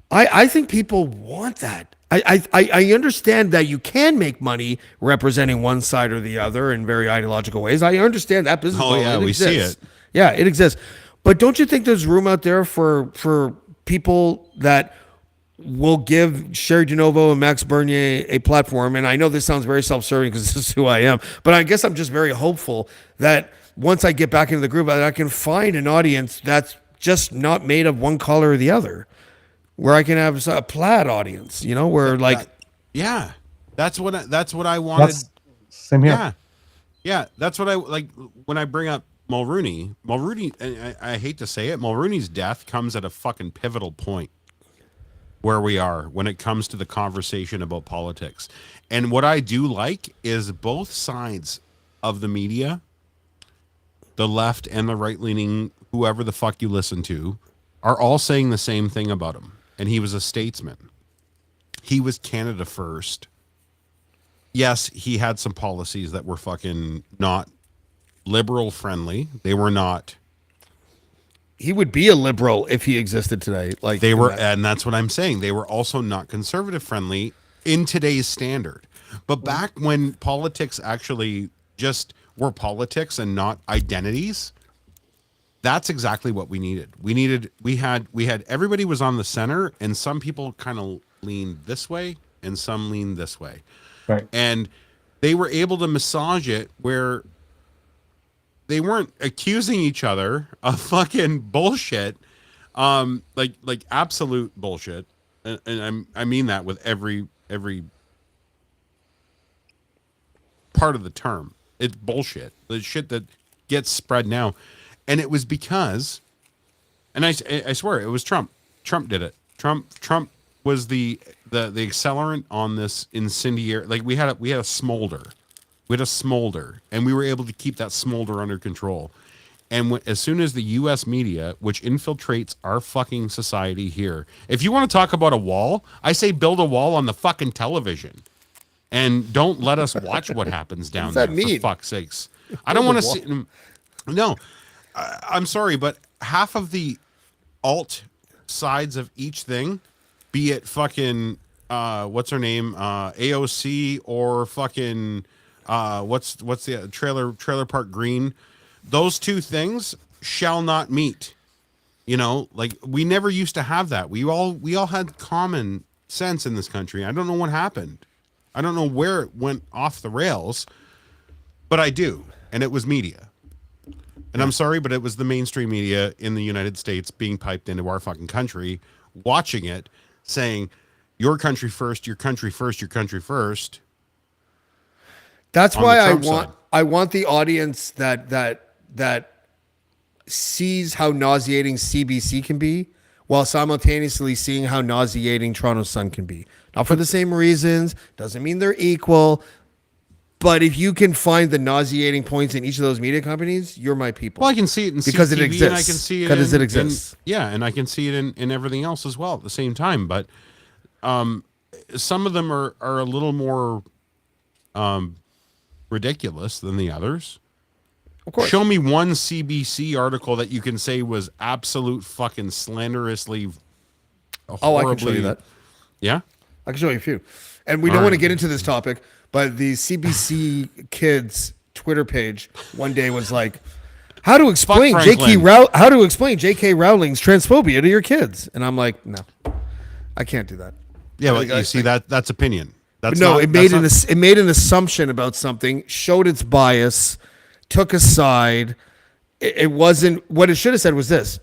I think people want that. I understand that you can make money representing one side or the other in very ideological ways. I understand that business model. yeah, we see it. Yeah, it exists. But don't you think there's room out there for people that will give Sherry DeNovo and Max Bernier a platform? And I know this sounds very self-serving because this is who I am, but I guess I'm just very hopeful that once I get back into the group, I can find an audience that's just not made of one color or the other, where I can have a plaid audience, you know, where like, yeah, that's what I wanted. Same here. Yeah, that's what I like when I bring up Mulrooney. And I hate to say it, Mulrooney's death comes at a fucking pivotal point where we are when it comes to the conversation about politics. And what I do like is both sides of the media, the left and the right-leaning, whoever the fuck you listen to, are all saying the same thing about him. And he was a statesman. He was Canada first. Yes, he had some policies that were fucking not liberal friendly. They were not. he would be a liberal if he existed today. Like they were, and that's what I'm saying. They were also not conservative friendly in today's standard. But back when politics actually just were politics and not identities, that's exactly what we needed. We had everybody was on the center, and some people kind of leaned this way and some leaned this way. Right. And they were able to massage it where they weren't accusing each other of fucking bullshit, like absolute bullshit. And I mean that with every part of the term. It's bullshit. The shit that gets spread now. And it was because, and I swear it was Trump. Trump did it. Trump was the accelerant on this incendiary. Like we had a smolder. We had a smolder, and we were able to keep that smolder under control. And as soon as the U.S. media, which infiltrates our fucking society here, if you want to talk about a wall, I say build a wall on the fucking television, and don't let us watch what happens down there. For fuck's sakes, I don't want to see. No, I'm sorry, but half of the alt sides of each thing, be it fucking what's her name, AOC, or fucking what's the trailer park green, those two things shall not meet. You know, like we never used to have that. We all had common sense in this country. I don't know what happened. I don't know where it went off the rails, but I do, and it was media. And I'm sorry, but it was the mainstream media in the United States being piped into our fucking country, watching it, saying, your country first, your country first, your country first. That's why I want the audience that sees how nauseating CBC can be while simultaneously seeing how nauseating Toronto Sun can be. Not for the same reasons, doesn't mean they're equal. But if you can find the nauseating points in each of those media companies, you're my people. Well, I can see it in because CTV, it exists. And I can see it because it exists. And I can see it in everything else as well at the same time. But some of them are a little more ridiculous than the others. Of course. Show me one CBC article that you can say was absolute fucking slanderously. Oh, I can show you that. Yeah. I can show you a few. And we don't want to get into this topic, but the CBC Kids Twitter page one day was like, how to explain J.K. Rowling's transphobia to your kids? And I'm like, no, I can't do that. Yeah, well, you see that's opinion. That's no, not, it made an assumption about something, showed its bias, took a side. It wasn't what it should have said was this.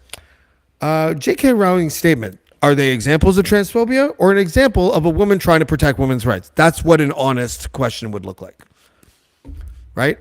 J.K. Rowling's statement. Are they examples of transphobia or an example of a woman trying to protect women's rights? That's what an honest question would look like. Right?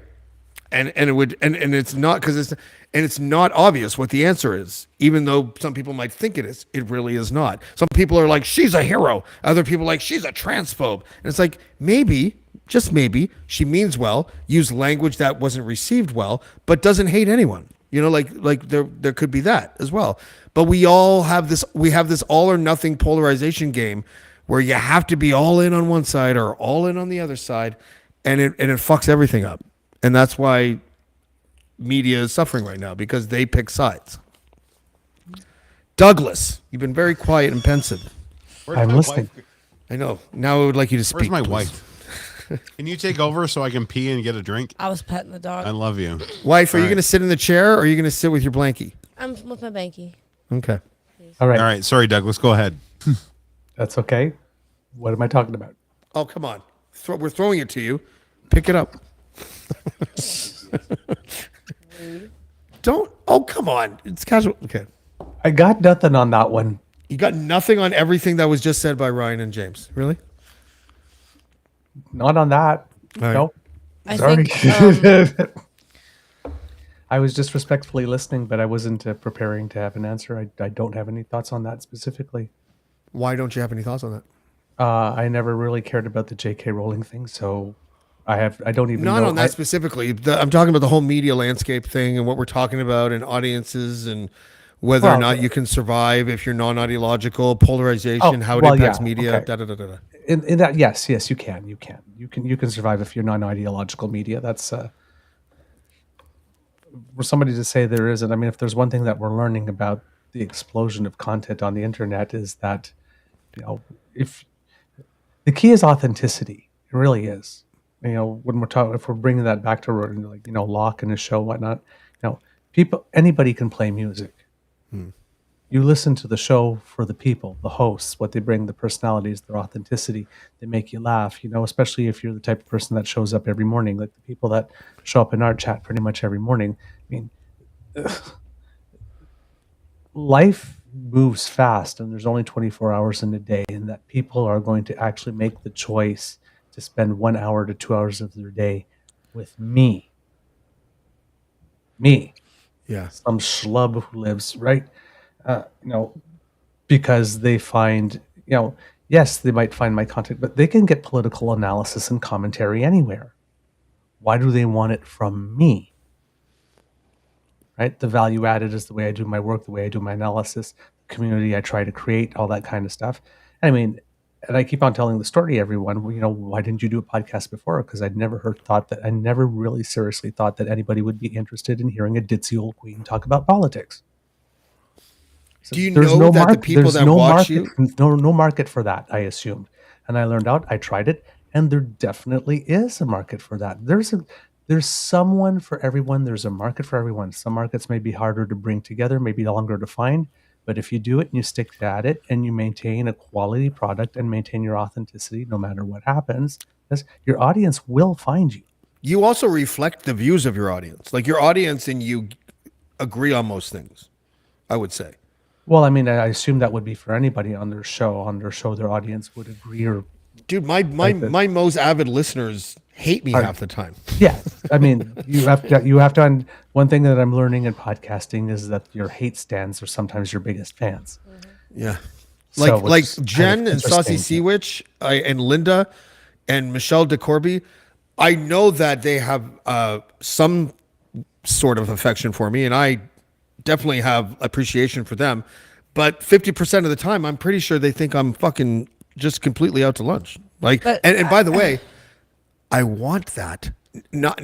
And it would and it's not because it's not obvious what the answer is, even though some people might think it is. It really is not. Some people are like, she's a hero. Other people are like, she's a transphobe. And it's like, maybe, just maybe, she means well, used language that wasn't received well, but doesn't hate anyone. You know, like there could be that as well. But we have this all or nothing polarization game where you have to be all in on one side or all in on the other side, and it fucks everything up. And that's why media is suffering right now, because they pick sides. Douglas, you've been very quiet and pensive. I'm listening. I know. Now I would like you to speak. Where's my please. wife? Can you take over so I can pee and get a drink? I was petting the dog. I love you. Wife, are you going to sit in the chair or are you going to sit with your blankie? I'm with my banky. Okay. All right. All right. Sorry, Douglas. Go ahead. That's okay. What am I talking about? Oh, come on. We're throwing it to you. Pick it up. Don't. Oh, come on. It's casual. Okay. I got nothing on that one. You got nothing on everything that was just said by Ryan and James. Really? Not on that. All right. Nope. I Sorry. think I was just respectfully listening, but I wasn't preparing to have an answer. I don't have any thoughts on that specifically. Why don't you have any thoughts on that? I never really cared about the J.K. Rowling thing, so I don't even Not know. on that specifically. I'm talking about the whole media landscape thing and what we're talking about and audiences and whether or not you can survive if you're non-ideological, polarization, how it impacts media. Okay. Da, da, da, da, da. In that, yes, you can. You can survive if you're non-ideological media. That's for somebody to say there isn't. I mean, if there's one thing that we're learning about the explosion of content on the internet is that, if the key is authenticity, it really is. When we're talking, if we're bringing that back to Locke and his show, whatnot, anybody can play music. You listen to the show for the people, the hosts, what they bring, the personalities, their authenticity. They make you laugh, especially if you're the type of person that shows up every morning, like the people that show up in our chat pretty much every morning. I mean, life moves fast and there's only 24 hours in a day, and that people are going to actually make the choice to spend 1 hour to 2 hours of their day with me. Yeah. Some schlub who lives right. Because they find, yes, they might find my content, but they can get political analysis and commentary anywhere. Why do they want it from me? Right? The value added is the way I do my work, the way I do my analysis, the community I try to create, all that kind of stuff. I mean, and I keep on telling the story to everyone, why didn't you do a podcast before? Because I never really seriously thought that anybody would be interested in hearing a ditzy old queen talk about politics. So do you know that the people that watch you? No market for that, I assumed. And I learned out, I tried it, and there definitely is a market for that. There's someone for everyone. There's a market for everyone. Some markets may be harder to bring together, maybe longer to find. But if you do it and you stick at it and you maintain a quality product and maintain your authenticity, no matter what happens, your audience will find you. You also reflect the views of your audience. Like your audience and you agree on most things, I would say. Well, I mean, I assume that would be for anybody on their show. On their show, their audience would agree or... Dude, my most avid listeners hate me half the time. Yeah, I mean, you have to. One thing that I'm learning in podcasting is that your hate stands are sometimes your biggest fans. Yeah, So like it's Jen kind of and Saucy interesting. Seawitch and Linda and Michelle DeCorby. I know that they have some sort of affection for me, and I definitely have appreciation for them. But 50% of the time, I'm pretty sure they think I'm fucking just completely out to lunch. And by the way, I want that. not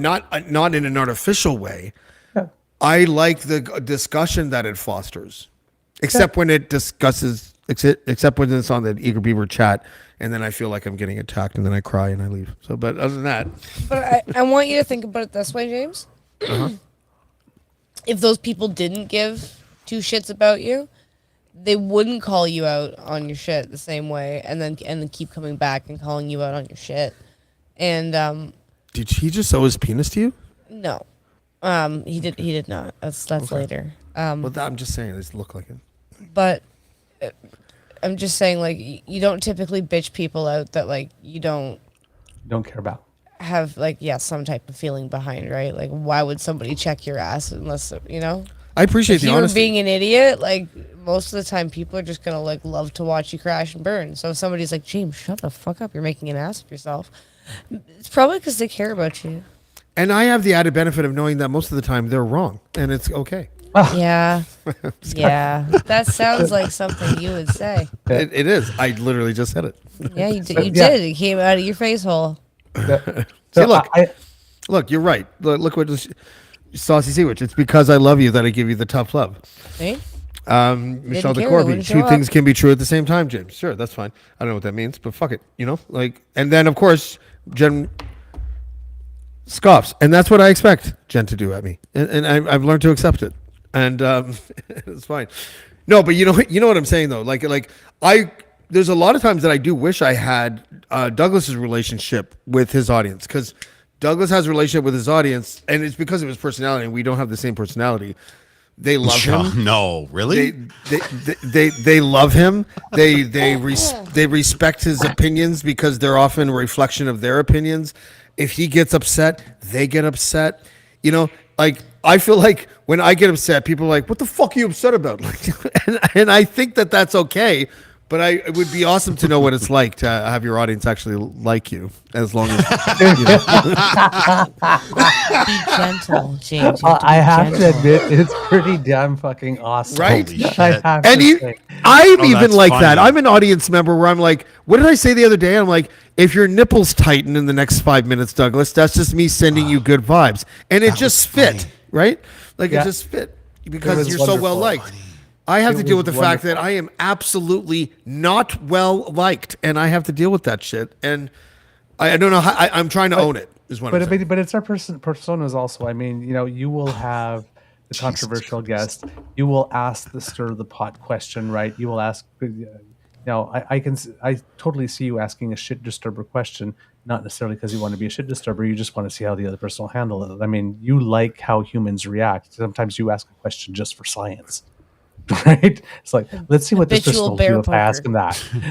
in an artificial way. I like the discussion that it fosters, except when it discusses, except when it's on the Eager Beaver chat, and then I feel like I'm getting attacked, and then I cry and I leave. So, but other than that, But I want you to think about it this way, James. If those people didn't give two shits about you, they wouldn't call you out on your shit the same way, and then keep coming back and calling you out on your shit. And did he just show his penis to you? no, he did not. That's later. Well, I'm just saying, it looked like it. But I'm just saying, like, you don't typically bitch people out that like you don't care about. have like some type of feeling behind, right? Like, why would somebody check your ass unless you know? I appreciate If the you were honesty. being an idiot, like most of the time, people are just gonna like love to watch you crash and burn. So if somebody's like, James, shut the fuck up, you're making an ass of yourself. It's probably because they care about you. And I have the added benefit of knowing that most of the time they're wrong, and it's okay. Yeah, yeah. That sounds like something you would say. It is. I literally just said it. Yeah, you did. You did. It came out of your face hole. See, look, you're right. Look what this Saucy Sandwich. It's because I love you that I give you the tough love. See? Michelle care, DeCorby. wouldn't Two show things up. can be true at the same time, James. Sure, that's fine. I don't know what that means, but fuck it. You know, like, and then of course, Jen scoffs, and that's what I expect Jen to do at me, and I've learned to accept it, and it's fine. No, but you know what I'm saying though. Like there's a lot of times that I do wish I had Douglas's relationship with his audience, because Douglas has a relationship with his audience, and it's because of his personality, and we don't have the same personality. They love him. No, really? They love him. They respect his opinions because they're often a reflection of their opinions. If he gets upset, they get upset. You know, like I feel like when I get upset, people are like, "What the fuck are you upset about?" Like, and I think that that's okay. But it would be awesome to know what it's like to have your audience actually like you, as long as you know. Be gentle, James. I have to admit, it's pretty damn fucking awesome. Right? Holy shit. I have And to say. I'm Oh, even that's like funny. that. I'm an audience member where I'm like, what did I say the other day? I'm like, if your nipples tighten in the next 5 minutes, Douglas, that's just me sending you good vibes. And it just fit, funny. right? Like Yeah. it just fit because was you're so well wonderful. liked. I have It to deal with was the fact that wonderful. I am absolutely not well liked, and I have to deal with that shit. And I don't know how I'm trying to own it. Is what I'm saying. But it's our personas also. I mean, you know, you will have the controversial guest. You will ask the stir of the pot question, right? You will ask. You know, I totally see you asking a shit disturber question, not necessarily because you want to be a shit disturber. You just want to see how the other person will handle it. I mean, you like how humans react. Sometimes you ask a question just for science. Right? It's like, let's see what this person Habitual will bear do if I ask poker. him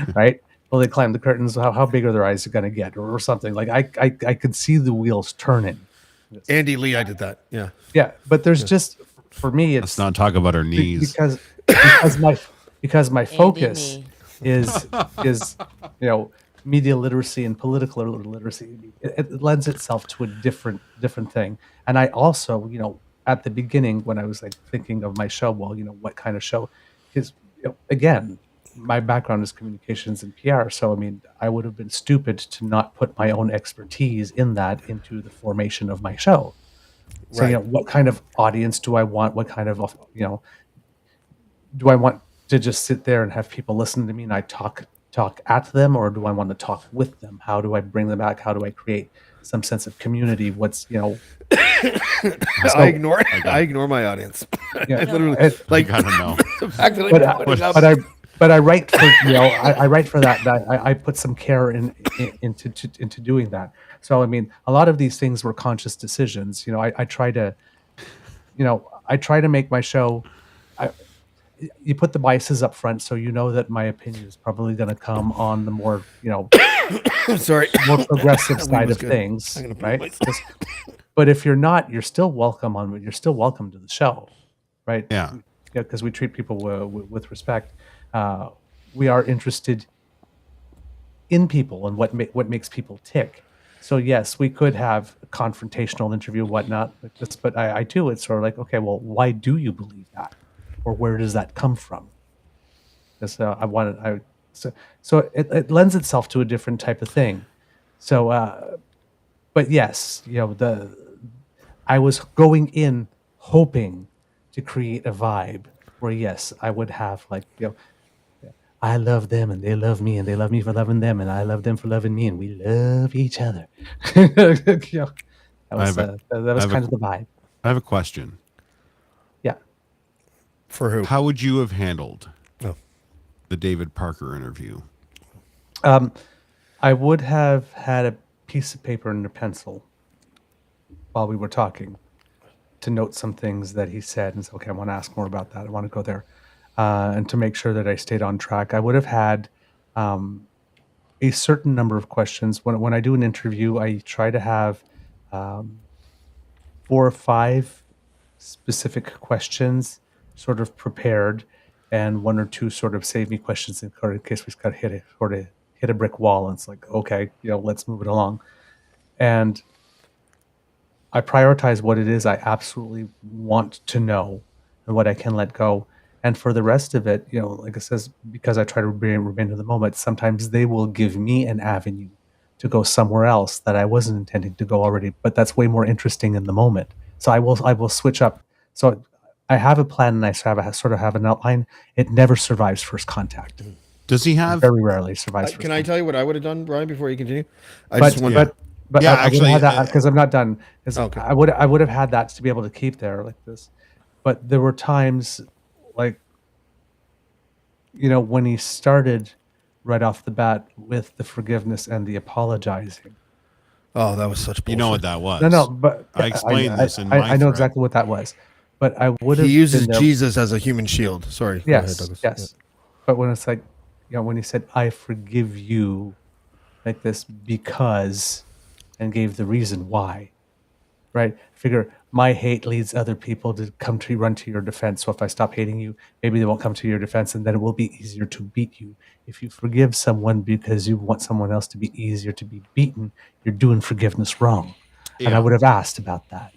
that. Right? Will they climb the curtains? How big are their eyes going to get, or something? Like I could see the wheels turning. Andy Lee, I did that. Yeah. Yeah, but there's just for me, Let's it's not talk about our knees. because my focus me. is you know, media literacy and political literacy. It lends itself to a different thing. And I also, you know, at the beginning when I was like thinking of my show, well, you know, what kind of show? Because, you know, again, my background is communications and PR, so I mean, I would have been stupid to not put my own expertise in that into the formation of my show. So, you know, what kind of audience do I want? What kind of, you know, do I want to just sit there and have people listen to me and I talk at them, or do I want to talk with them? How do I bring them back? How do I create some sense of community? What's, you know, I ignore my audience. yeah, I literally it- Like, I don't know. the fact that I put it up- but I write for, you know, I write for that. I put some care into doing that. So I mean, a lot of these things were conscious decisions. You know, I try to, you know, I try to make my show. You put the biases up front, so you know that my opinion is probably going to come on the more, you know, Sorry. more progressive side was of good. things, I'm gonna put right? myself- But if you're not, you're still welcome You're still welcome to the show, right? Yeah. Because we treat people with respect. We are interested in people and what makes people tick. So yes, we could have a confrontational interview, whatnot. But I do. It's sort of like, okay, well, why do you believe that, or where does that come from? Because so it lends itself to a different type of thing. So but yes, I was going in hoping to create a vibe where yes, I would have I love them and they love me and they love me for loving them and I love them for loving me and we love each other. That was I kind of the vibe. have a question. Yeah. For who? How would you have handled Oh. the David Parker interview? I would have had a piece of paper and a pencil while we were talking to note some things that he said and say, okay, I want to ask more about that. I want to go there. And to make sure that I stayed on track, I would have had a certain number of questions. When I do an interview, I try to have 4 or 5 specific questions sort of prepared, and 1 or 2 sort of save me questions in case we got hit a brick wall. And it's like, okay, let's move it along. And I prioritize what it is I absolutely want to know and what I can let go. And for the rest of it, like it says, because I try to remain in the moment, sometimes they will give me an avenue to go somewhere else that I wasn't intending to go already, but that's way more interesting in the moment. So I will switch up. So I have a plan and I sort of have an outline. It never survives first contact. Does he have? Very rarely survives first Can contact. I tell you what I would have done, Brian, before you continue? But Yeah, I actually, would have had that because I'm not done. Okay. I would have had that to be able to keep there like this. But there were times like when he started right off the bat with the forgiveness and the apologizing. Oh, that was such bullshit. You know what that was? No, but I explained this in my I know thread. exactly what that was. But I would have He uses been there- Jesus as a human shield. Sorry. Go ahead, Yes, Douglas. yes. But when it's like, when he said, "I forgive you," like this because, and gave the reason why, right? Figure my hate leads other people to run to your defense. So if I stop hating you, maybe they won't come to your defense, and then it will be easier to beat you. If you forgive someone because you want someone else to be easier to be beaten, you're doing forgiveness wrong. And Yeah. I would have asked about that.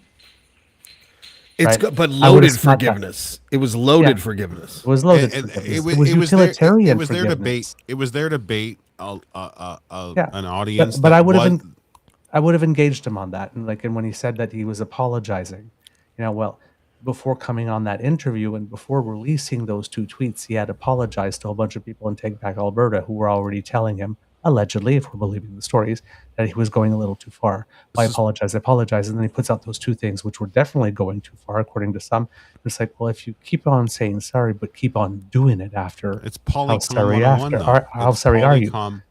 It's Right. but I would have loaded stopped that. forgiveness. It was loaded Yeah. forgiveness. It was loaded And forgiveness. It was utilitarian It was there to forgiveness. bait. It was there to bait Yeah. an audience. But that I would have engaged him on that, and when he said that he was apologizing, before coming on that interview and before releasing those 2 tweets, he had apologized to a bunch of people in Take Back Alberta who were already telling him, allegedly, if we're believing the stories, that he was going a little too far. I apologize, and then he puts out those 2 things which were definitely going too far, according to some. It's like, well, if you keep on saying sorry, but keep on doing it after, It's how Polycom sorry 101, after? though. How It's sorry are you? Polycom.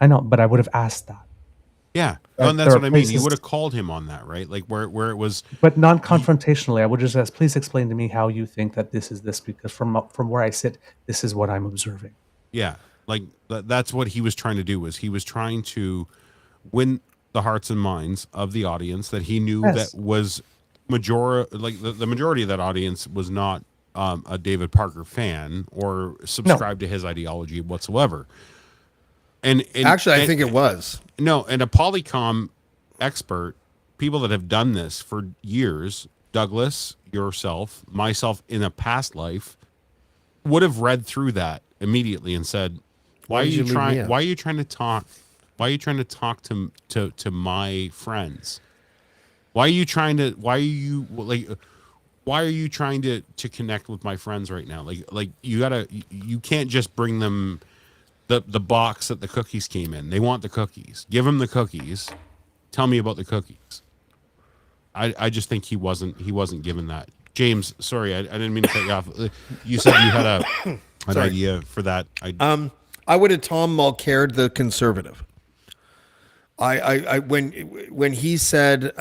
I know, but I would have asked that. Yeah, There and that's are what I mean. You places- would have called him on that, right? Like where it was. But non-confrontationally, I would just ask, please explain to me how you think that this is this, because from where I sit, this is what I'm observing. Yeah, like that's what he was trying to do. Was he was trying to win the hearts and minds of the audience that he knew Yes. that was the majority of that audience was not a David Parker fan or subscribed to his ideology whatsoever. And Actually, I think it was. No, and a Polycom expert, people that have done this for years, Douglas, yourself, myself in a past life, would have read through that immediately and said, Why are did you you leave me trying out? why are you trying to talk? Why are you trying to talk to my friends? Why are you trying to connect with my friends right now? Like you can't just bring them the box that the cookies came in. They want the cookies. Give them the cookies. Tell me about the cookies. I just think he wasn't given that. James, sorry, I didn't mean to cut you off. You said you had an idea for that. I would have Tom Mulcair'd the conservative. When he said,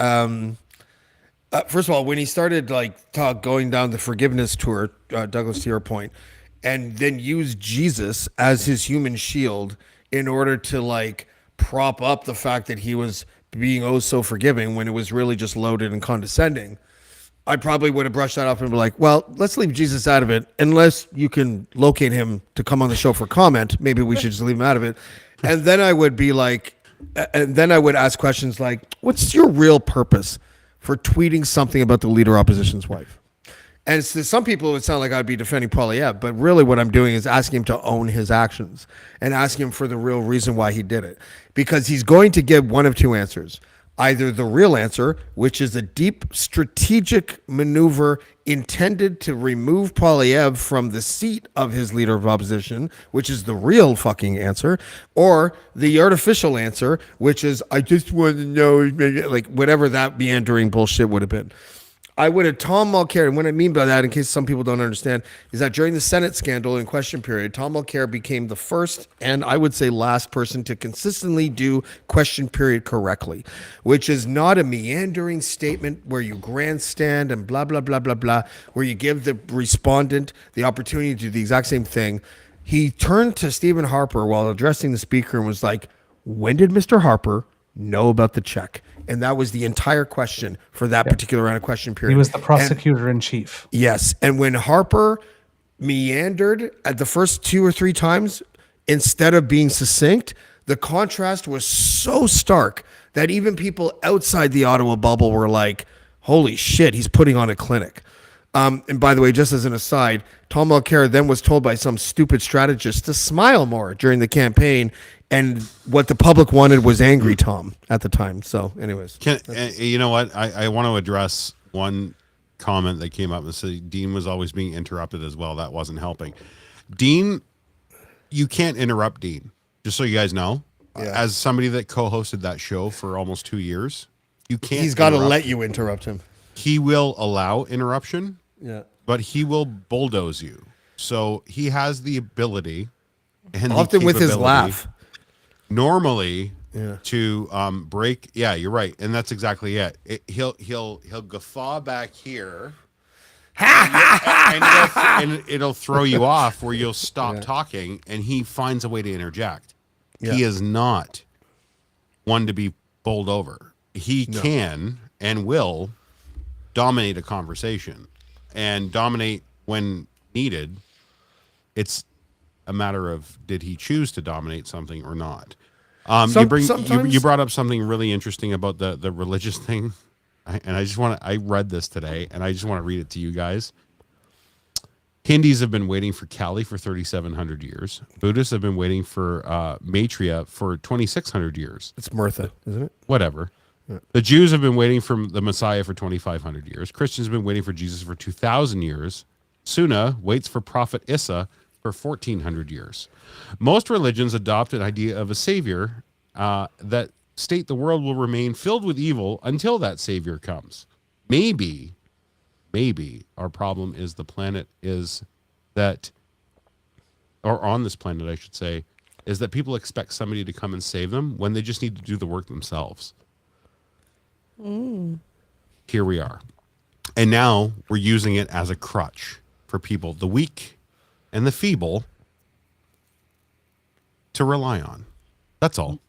first of all, when he started going down the forgiveness tour, Douglas, to your point, and then used Jesus as his human shield in order to prop up the fact that he was being oh so forgiving when it was really just loaded and condescending, I probably would have brushed that off and be like, well, let's leave Jesus out of it. Unless you can locate him to come on the show for comment, maybe we should just leave him out of it. And then I would be like, and then I would ask questions like, what's your real purpose for tweeting something about the leader opposition's wife? And to some people, it would sound like I'd be defending Polyev, but really what I'm doing is asking him to own his actions and asking him for the real reason why he did it. Because he's going to give one of 2 answers. either the real answer, which is a deep strategic maneuver intended to remove Polyev from the seat of his leader of opposition, which is the real fucking answer, or the artificial answer, which is, I just want to know, like whatever that meandering bullshit would have been. I would have Tom Mulcair, and what I mean by that, in case some people don't understand, is that during the Senate scandal in question period, Tom Mulcair became the first and I would say last person to consistently do question period correctly, which is not a meandering statement where you grandstand and blah, blah, blah, blah, blah, where you give the respondent the opportunity to do the exact same thing. He turned to Stephen Harper while addressing the speaker and was like, when did Mr. Harper know about the check? And that was the entire question for that particular round of question period. He was the prosecutor in chief. Yes. And when Harper meandered at the first 2 or 3 times, instead of being succinct, the contrast was so stark that even people outside the Ottawa bubble were like, holy shit, he's putting on a clinic. And by the way, just as an aside, Tom Mulcair then was told by some stupid strategist to smile more during the campaign. And what the public wanted was angry Tom at the time. So anyways. You know what? I want to address one comment that came up and said Dean was always being interrupted as well. That wasn't helping. Dean, you can't interrupt Dean. Just so you guys know. Yeah. As somebody that co-hosted that show for almost 2 years, you can't. He's got to let you interrupt him. He will allow interruption. Yeah. But he will bulldoze you. So he has the ability and often with his laugh. Normally, to break. Yeah, you're right, and that's exactly it. He'll guffaw back here, and it'll throw you off where you'll stop talking, and he finds a way to interject. Yeah. He is not one to be bowled over. He can and will dominate a conversation, and dominate when needed. It's a matter of did he choose to dominate something or not. You brought up something really interesting about the religious thing, and I read this today, and I just want to read it to you guys. Hindus have been waiting for Kali for 3,700 years. Buddhists have been waiting for Maitreya for 2,600 years. It's Mirtha, isn't it? Whatever. Yeah. The Jews have been waiting for the Messiah for 2,500 years. Christians have been waiting for Jesus for 2,000 years. Sunna waits for Prophet Isa for 1,400 years. Most religions adopt an idea of a savior that state the world will remain filled with evil until that savior comes. Maybe our problem is the planet is that, or on this planet, I should say, is that people expect somebody to come and save them when they just need to do the work themselves. Here we are. And now we're using it as a crutch for people, the weak and the feeble, to rely on. That's all.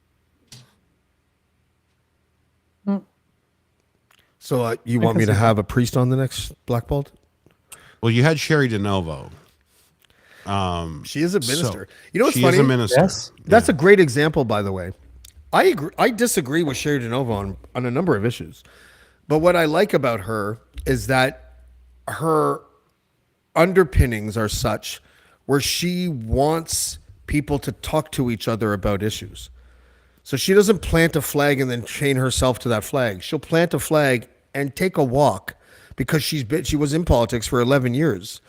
So you want me to have a priest on the next Blackballed? Well, you had Sherry DeNovo. She is a minister. You know what's she funny? She is a minister. Yes. That's a great example, by the way. I agree. I disagree with Sherry DeNovo on a number of issues. But what I like about her is that her underpinnings are such where she wants people to talk to each other about issues. So she doesn't plant a flag and then chain herself to that flag. She'll plant a flag and take a walk because she was in politics for 11 years.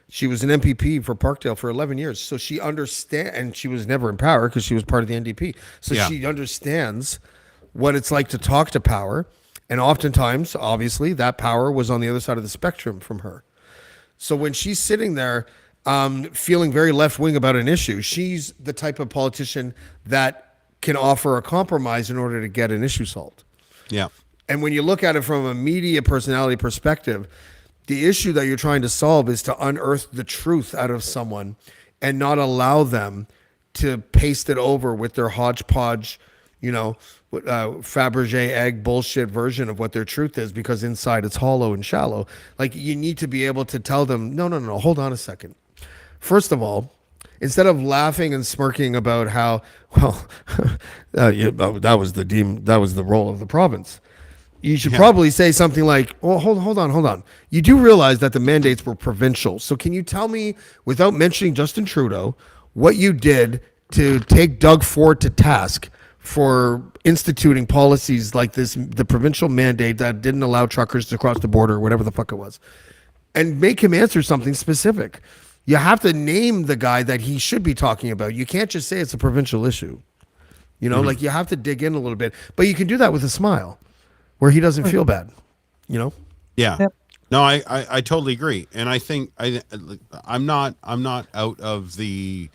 She was an MPP for Parkdale for 11 years. So she understands, and she was never in power because she was part of the NDP. So she understands what it's like to talk to power. And oftentimes, obviously, that power was on the other side of the spectrum from her. So when she's sitting there feeling very left-wing about an issue, she's the type of politician that can offer a compromise in order to get an issue solved. Yeah. And when you look at it from a media personality perspective, the issue that you're trying to solve is to unearth the truth out of someone and not allow them to paste it over with their hodgepodge, Fabergé egg bullshit version of what their truth is, because inside it's hollow and shallow. Like, you need to be able to tell them, no, hold on a second. First of all, instead of laughing and smirking about how, that was the role of the province, you should probably say something like, well, hold on. You do realize that the mandates were provincial. So can you tell me, without mentioning Justin Trudeau, what you did to take Doug Ford to task for instituting policies like this, the provincial mandate that didn't allow truckers to cross the border, or whatever the fuck it was, and make him answer something specific. You have to name the guy that he should be talking about. You can't just say it's a provincial issue. You know, like you have to dig in a little bit, but you can do that with a smile where he doesn't feel bad, you know? Yeah. Yep. No, I totally agree. And I think I'm not out of the,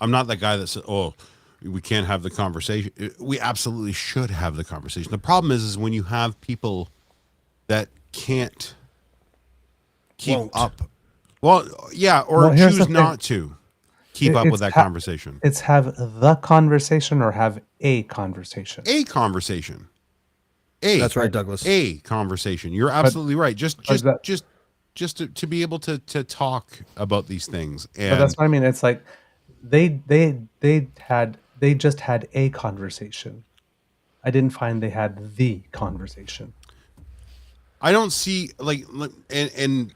I'm not that guy that says, oh, we can't have the conversation. We absolutely should have the conversation. The problem is when you have people that can't keep up. Well, yeah, or Well, here's the choose thing. not to keep up It's with that ha- conversation. It's have the conversation or have a conversation. A conversation. That's right, Douglas. A conversation. You're absolutely right. Just to be able to talk about these things. But And that's what I mean. It's like they just had a conversation. I didn't find they had the conversation. I don't see and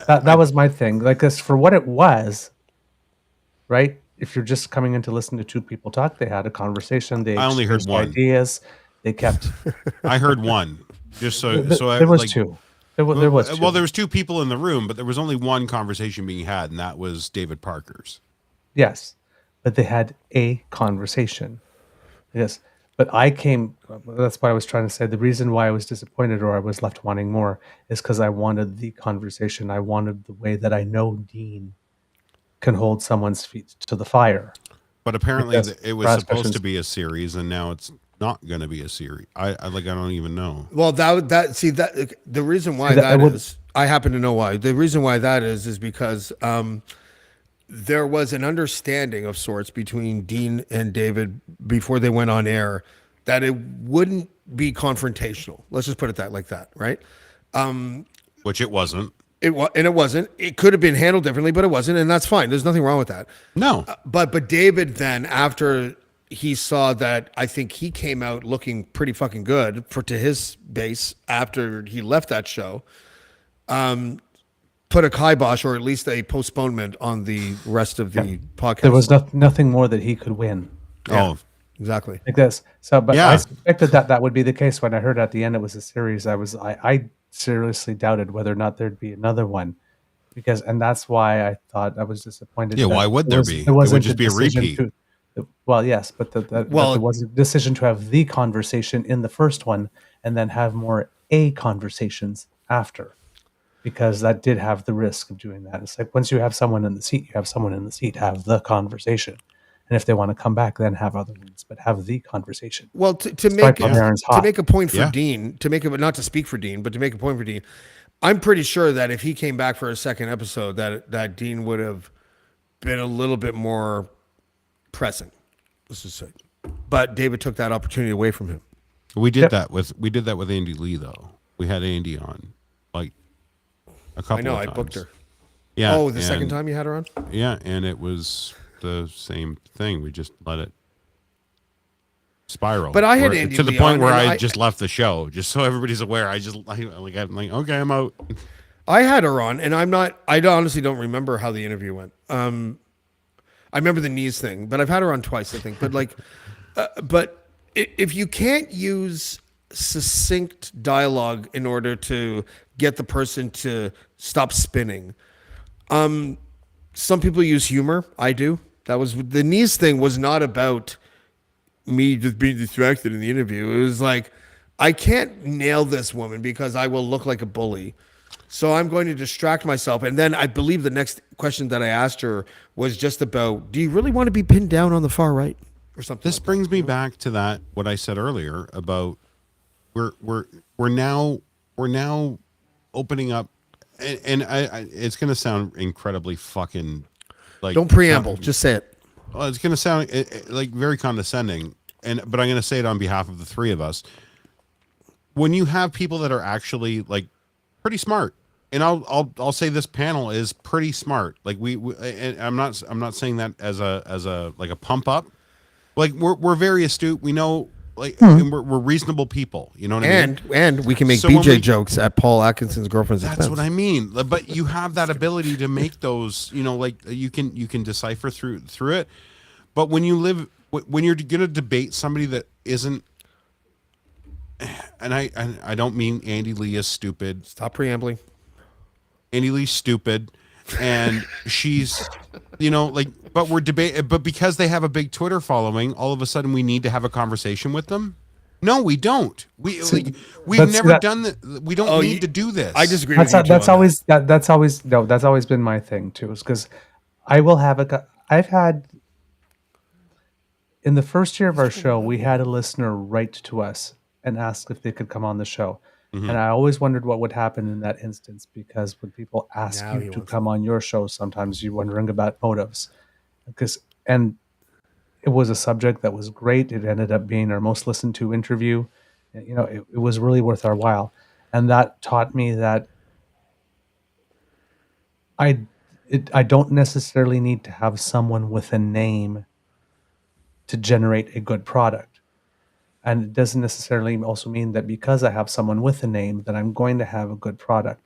That was my thing. Like this for what it was, right? If you're just coming in to listen to two people talk, they had a conversation. They I only heard exchanged one. ideas. They kept. I heard one. Just so There was two. There was two. Well, there was two people in the room, but there was only one conversation being had, and that was David Parker's. Yes, but they had a conversation. Yes, but I came. That's what I was trying to say. The reason why I was disappointed or I was left wanting more is because I wanted the conversation. I wanted the way that I know Dean can hold someone's feet to the fire. But apparently, Because it was brass supposed questions- to be a series, and now it's not going to be a series. I don't even know. Well, the reason why See, that- that I would- is, I happen to know why. The reason why that is because there was an understanding of sorts between Dean and David before they went on air that it wouldn't be confrontational. Let's just put it like that, right? Which it wasn't. It wasn't. It could have been handled differently, but it wasn't, and that's fine. There's nothing wrong with that. No. But David then, after he saw that, I think he came out looking pretty fucking good to his base after he left that show. Put a kibosh or at least a postponement on the rest of the podcast. There was nothing more that he could win. Oh, exactly. Like this. So, but Yeah. I suspected that would be the case when I heard at the end it was a series. I seriously doubted whether or not there'd be another one, and that's why I thought I was disappointed. Yeah, that why would there be? It would wasn't just be a decision repeat. well, yes, but that there was a decision to have the conversation in the first one and then have more A conversations after, because that did have the risk of doing that. It's like once you have someone in the seat, you have someone in the seat, have the conversation. And if they want to come back, then have other ones, but have the conversation. Well, to Strike make while the iron's to hot. make a point for Yeah. Dean, not to speak for Dean, but to make a point for Dean, I'm pretty sure that if he came back for a second episode, that Dean would have been a little bit more pressing. Let's just say, but David took that opportunity away from him. We did that with Andy Lee though. We had Andy on like a couple. I know. of I times. booked her. Yeah. Oh, the and- second time you had her on? Yeah, and it was the same thing. We just let it spiral. But I had Where- Andy to the Lee point on, where and I I- just left the show, just so everybody's aware. I'm like, okay, I'm out. I had her on, and I honestly don't remember how the interview went. I remember the knees thing, but I've had her on twice, I think. But if you can't use succinct dialogue in order to get the person to stop spinning, some people use humor. I do. That was the knees thing. Was not about me just being distracted in the interview. It was like, I can't nail this woman because I will look like a bully. So I'm going to distract myself. And then I believe the next question that I asked her was just about, do you really want to be pinned down on the far right or something? This brings me back to that what I said earlier about we're now opening up, and I it's gonna sound incredibly fucking like Don't preamble. Just say it. Well, it's gonna sound like very condescending, but I'm gonna say it on behalf of the three of us. When you have people that are actually like pretty smart, and I'll say this panel is pretty smart. Like we and I'm not saying that as a like a pump up. Like we're very astute. We know and we're reasonable people. You know what I mean? And we can make So when BJ jokes at Paul Atkinson's girlfriend's That's expense. what I mean. But you have that ability to make those. You know, like you can decipher through it. But when you live when you're going to debate somebody that isn't, and I don't mean Andy Lee is stupid. Stop preambling. Andy Lee's stupid, and she's, but but because they have a big Twitter following, all of a sudden we need to have a conversation with them. No, we don't. We've never done that. We don't need to do this. I disagree. That's always been my thing too. Is because I will have I've had in the first year of our show, we had a listener write to us and ask if they could come on the show. And I always wondered what would happen in that instance, because when people ask you to come on your show, sometimes you're wondering about motives. And it was a subject that was great. It ended up being our most listened to interview. It was really worth our while. And that taught me that I don't necessarily need to have someone with a name to generate a good product. And it doesn't necessarily also mean that because I have someone with a name that I'm going to have a good product.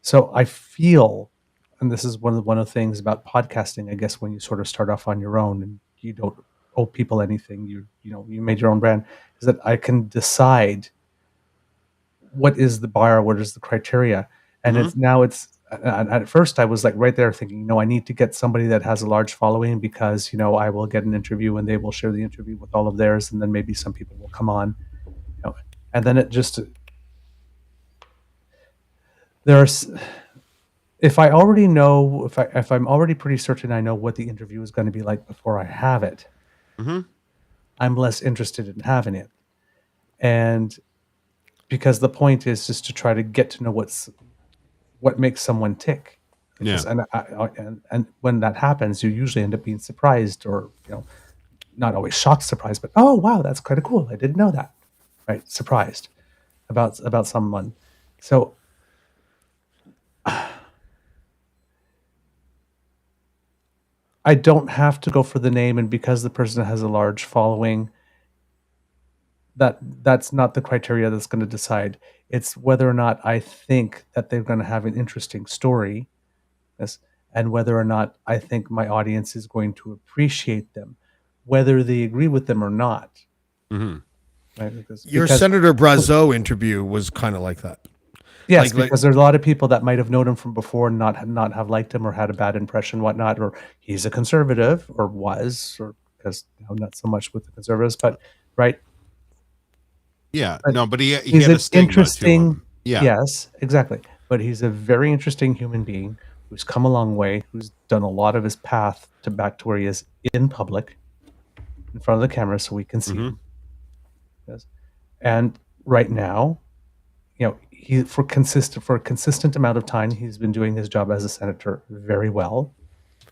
So I feel, and this is one of the things about podcasting, I guess, when you sort of start off on your own and you don't owe people anything, you made your own brand, is that I can decide what is the bar, what is the criteria. And at first I was like right there thinking, I need to get somebody that has a large following, because, I will get an interview and they will share the interview with all of theirs. And then maybe some people will come on, and then it just, if I already know, if I'm already pretty certain I know what the interview is going to be like before I have it, I'm less interested in having it. And because the point is just to try to get to know what makes someone tick. Yeah. And when that happens, you usually end up being surprised, or not always shocked, surprised, but oh wow, that's kind of cool. I didn't know that. Right? Surprised about someone. So I don't have to go for the name, and because the person has a large following, that's not the criteria that's going to decide. It's whether or not I think that they're going to have an interesting story, and whether or not I think my audience is going to appreciate them, whether they agree with them or not. Right? Because Senator Brazeau interview was kind of like that. Yes, because there's a lot of people that might have known him from before and not have liked him or had a bad impression, whatnot, or he's a conservative, or was, or because not so much with the conservatives, but right. Yeah, but he he's had a an stigma interesting. to him. Yeah. Yes, exactly. But he's a very interesting human being who's come a long way, who's done a lot of his path back to where he is in public, in front of the camera, so we can see him. Yes. And right now, he for a consistent amount of time, he's been doing his job as a senator very well,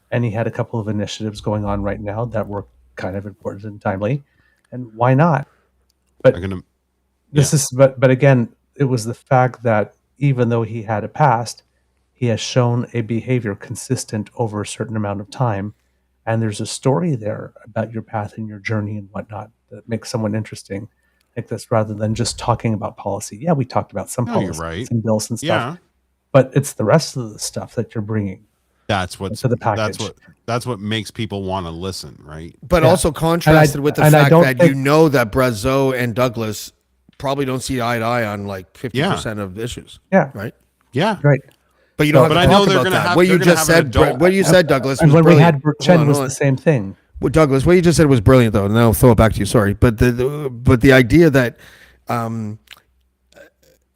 and he had a couple of initiatives going on right now that were kind of important and timely, and why not? But but again, it was the fact that even though he had a past, he has shown a behavior consistent over a certain amount of time, and there's a story there about your path and your journey and whatnot that makes someone interesting like this, rather than just talking about policy. Yeah, we talked about some policies and bills and stuff, but it's the rest of the stuff that you're bringing. That's what's to the package. That's what makes people want to listen, right? But also contrasted with the fact that that Brazeau and Douglas probably don't see eye to eye on like 50% of issues. Yeah. Right. Yeah. Right. But you don't have to talk about that. What you just said, Douglas, and was when brilliant. we had Brooke Chen was the same thing. Well, Douglas, what you just said was brilliant, though, and I'll throw it back to you. Sorry, but the idea that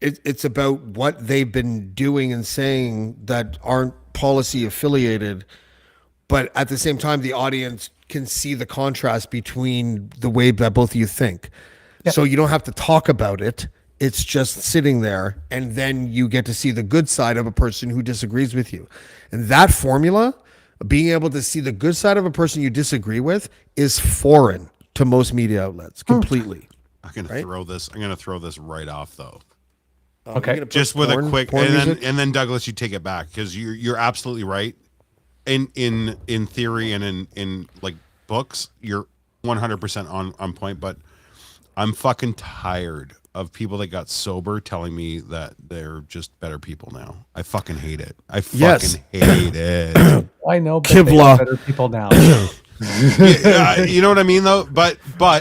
it's about what they've been doing and saying that aren't policy affiliated, but at the same time, the audience can see the contrast between the way that both of you think. Yep. So you don't have to talk about it. It's just sitting there, and then you get to see the good side of a person who disagrees with you. And that formula, being able to see the good side of a person you disagree with, is foreign to most media outlets completely. I'm gonna throw this right off though. Okay. Just with a quick and then Douglas, you take it back, because you're absolutely right. In theory and in like books, you're 100% on point, but I'm fucking tired of people that got sober telling me that they're just better people now. I fucking hate it. I fucking hate it. I know, but Kevlar. better people now. You know what I mean, though. But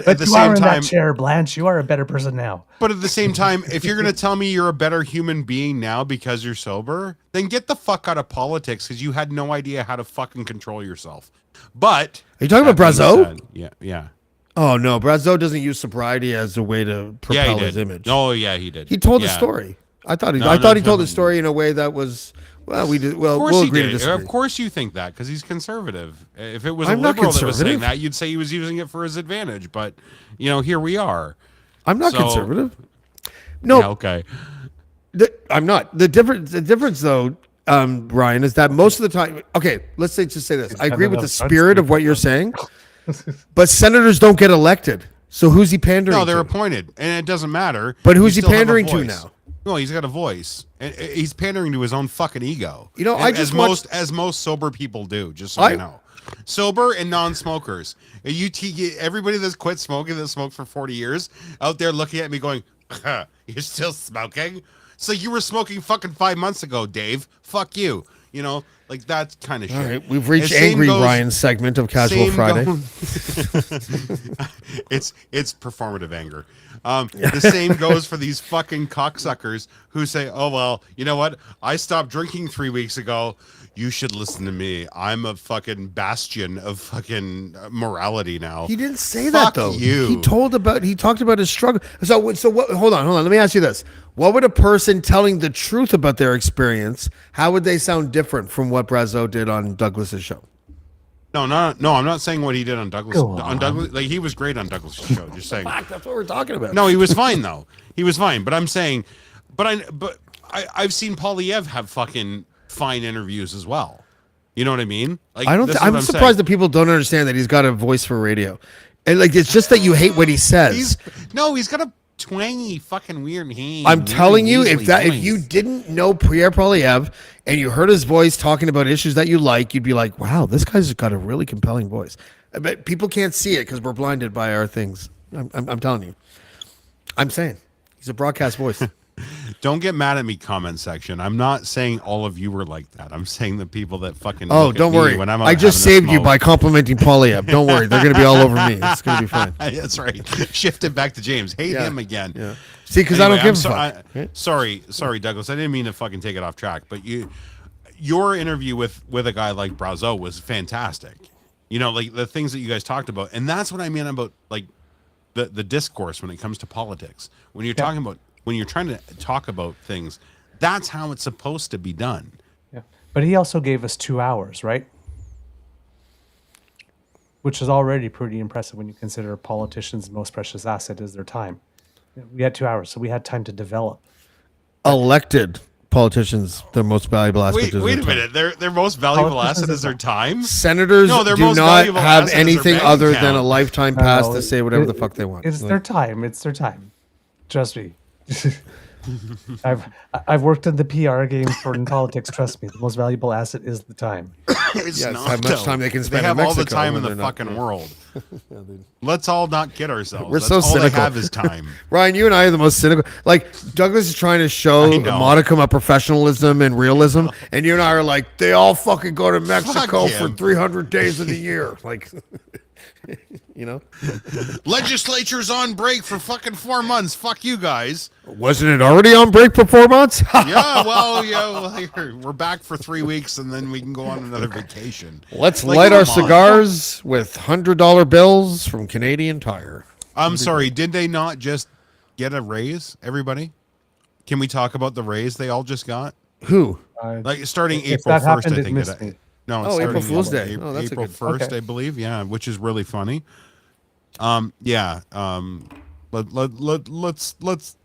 at the you are same in time, that chair, Blanche. You are a better person now. but at the same time, if you're gonna tell me you're a better human being now because you're sober, then get the fuck out of politics because you had no idea how to fucking control yourself. But Are you talking about that being Brazo? said- Yeah. Oh no, Brazo doesn't use sobriety as a way to Yeah, propel he his did. image. Oh, yeah, he did. He told the Yeah. story. I thought he No, told no. the story in a way that was we did. Well, Of course we'll he agree to did. disagree. Of course you think that because he's conservative. If it was I'm a not liberal that was saying conservative. that, you'd say he was using it for his advantage. But here we are. I'm not So- conservative. No, Yeah, okay. I'm not. The difference though, Ryan, is that most of the time. Okay, let's just say this. I agree with the spirit of what you're saying, but senators don't get elected. So who's he pandering? No, they're to? appointed, and it doesn't matter. But who's You he still have a pandering to voice. now? No, he's got a voice, and he's pandering to his own fucking ego. You know, I just as most sober people do. Just so I- you know, sober and non-smokers. Everybody that's quit smoking, that smoked for 40 years, out there looking at me going, "You're still smoking? So you were smoking fucking 5 months ago, Dave. Fuck you." Like that kind of shit. All right, we've reached And same Angry goes- Ryan's segment of Casual same Friday. it's performative anger. The same goes for these fucking cocksuckers who say, "Oh well, you know what? I stopped drinking 3 weeks ago. You should listen to me. I'm a fucking bastion of fucking morality now." He didn't say Fuck that though. you. He talked about his struggle. So what? Hold on. Let me ask you this: what would a person telling the truth about their experience? How would they sound different from what Brazo did on Douglas's show? No, I'm not saying what he did on Douglas. Go On on. Douglas, like he was great on Douglas's show. Just saying. That's what we're talking about. No, he was fine though. He was fine. But I'm saying, I've seen Polyev have fucking fine interviews as well. You know what I mean? Like I don't. this is I'm what surprised saying. that people don't understand that he's got a voice for radio, and like it's just that you hate what he says. He's got a twangy fucking weird hand. I'm telling you, weasely if voice. you didn't know Pierre Polyev and you heard his voice talking about issues that you like, you'd be like, "Wow, this guy's got a really compelling voice." But people can't see it because we're blinded by our things. I'm telling you. I'm saying he's a broadcast voice. Don't get mad at me, comment section. I'm not saying all of you were like that. I'm saying the people that fucking Oh, look at don't me worry. when I'm out I just having a saved you smoke. by complimenting Polyev. Don't worry, they're going to be all over me. It's going to be fine. That's right. Shift it back to James. Hate Yeah. him again. Yeah. See, because I don't give a I'm fuck. sorry, Douglas. I didn't mean to fucking take it off track, but your interview with a guy like Brazo was fantastic. Like the things that you guys talked about, and that's what I mean about like the discourse when it comes to politics. When you're talking about when you're trying to talk about things, that's how it's supposed to be done. Yeah. But he also gave us 2 hours, right? Which is already pretty impressive when you consider a politician's most precious asset is their time. We had 2 hours, so we had time to develop. Elected politicians, their most valuable aspect is Wait their a time. minute. Their most valuable Politicians asset is their are- time. Senators No, their do most not valuable have asset is their anything bank other account. than a lifetime I pass know, to say whatever the fuck they want. It's Like, their time. It's their time. Trust me. I've worked in the PR game for in politics. Trust me, the most valuable asset is the time. It's Yes, not, how much though. time they can spend They have in all the Mexico time when in the they're not- fucking yeah. world. Let's all not kid ourselves. We're That's so all cynical. they have is time. Ryan, you and I are the most cynical. Like Douglas is trying to show I a know. modicum of professionalism and realism, and you and I are like, they all fucking go to Mexico for him. 300 days of the year. Like, you know, Legislature's on break for fucking 4 months. Fuck you guys. wasn't it already on break for 4 months? Here, we're back for 3 weeks, and then we can go on another vacation. Let's Like, light our come on. cigars with $100 bills from Canadian Tire. I'm sorry. Did they not just get a raise? Everybody, can we talk about the raise they all just got? Who? Like starting If April that 1st, happened, I it think. missed me. No, Oh, it's April starting Fool's Day. Oh, that's a April good- 1st, okay. I believe. Yeah, which is really funny. Let's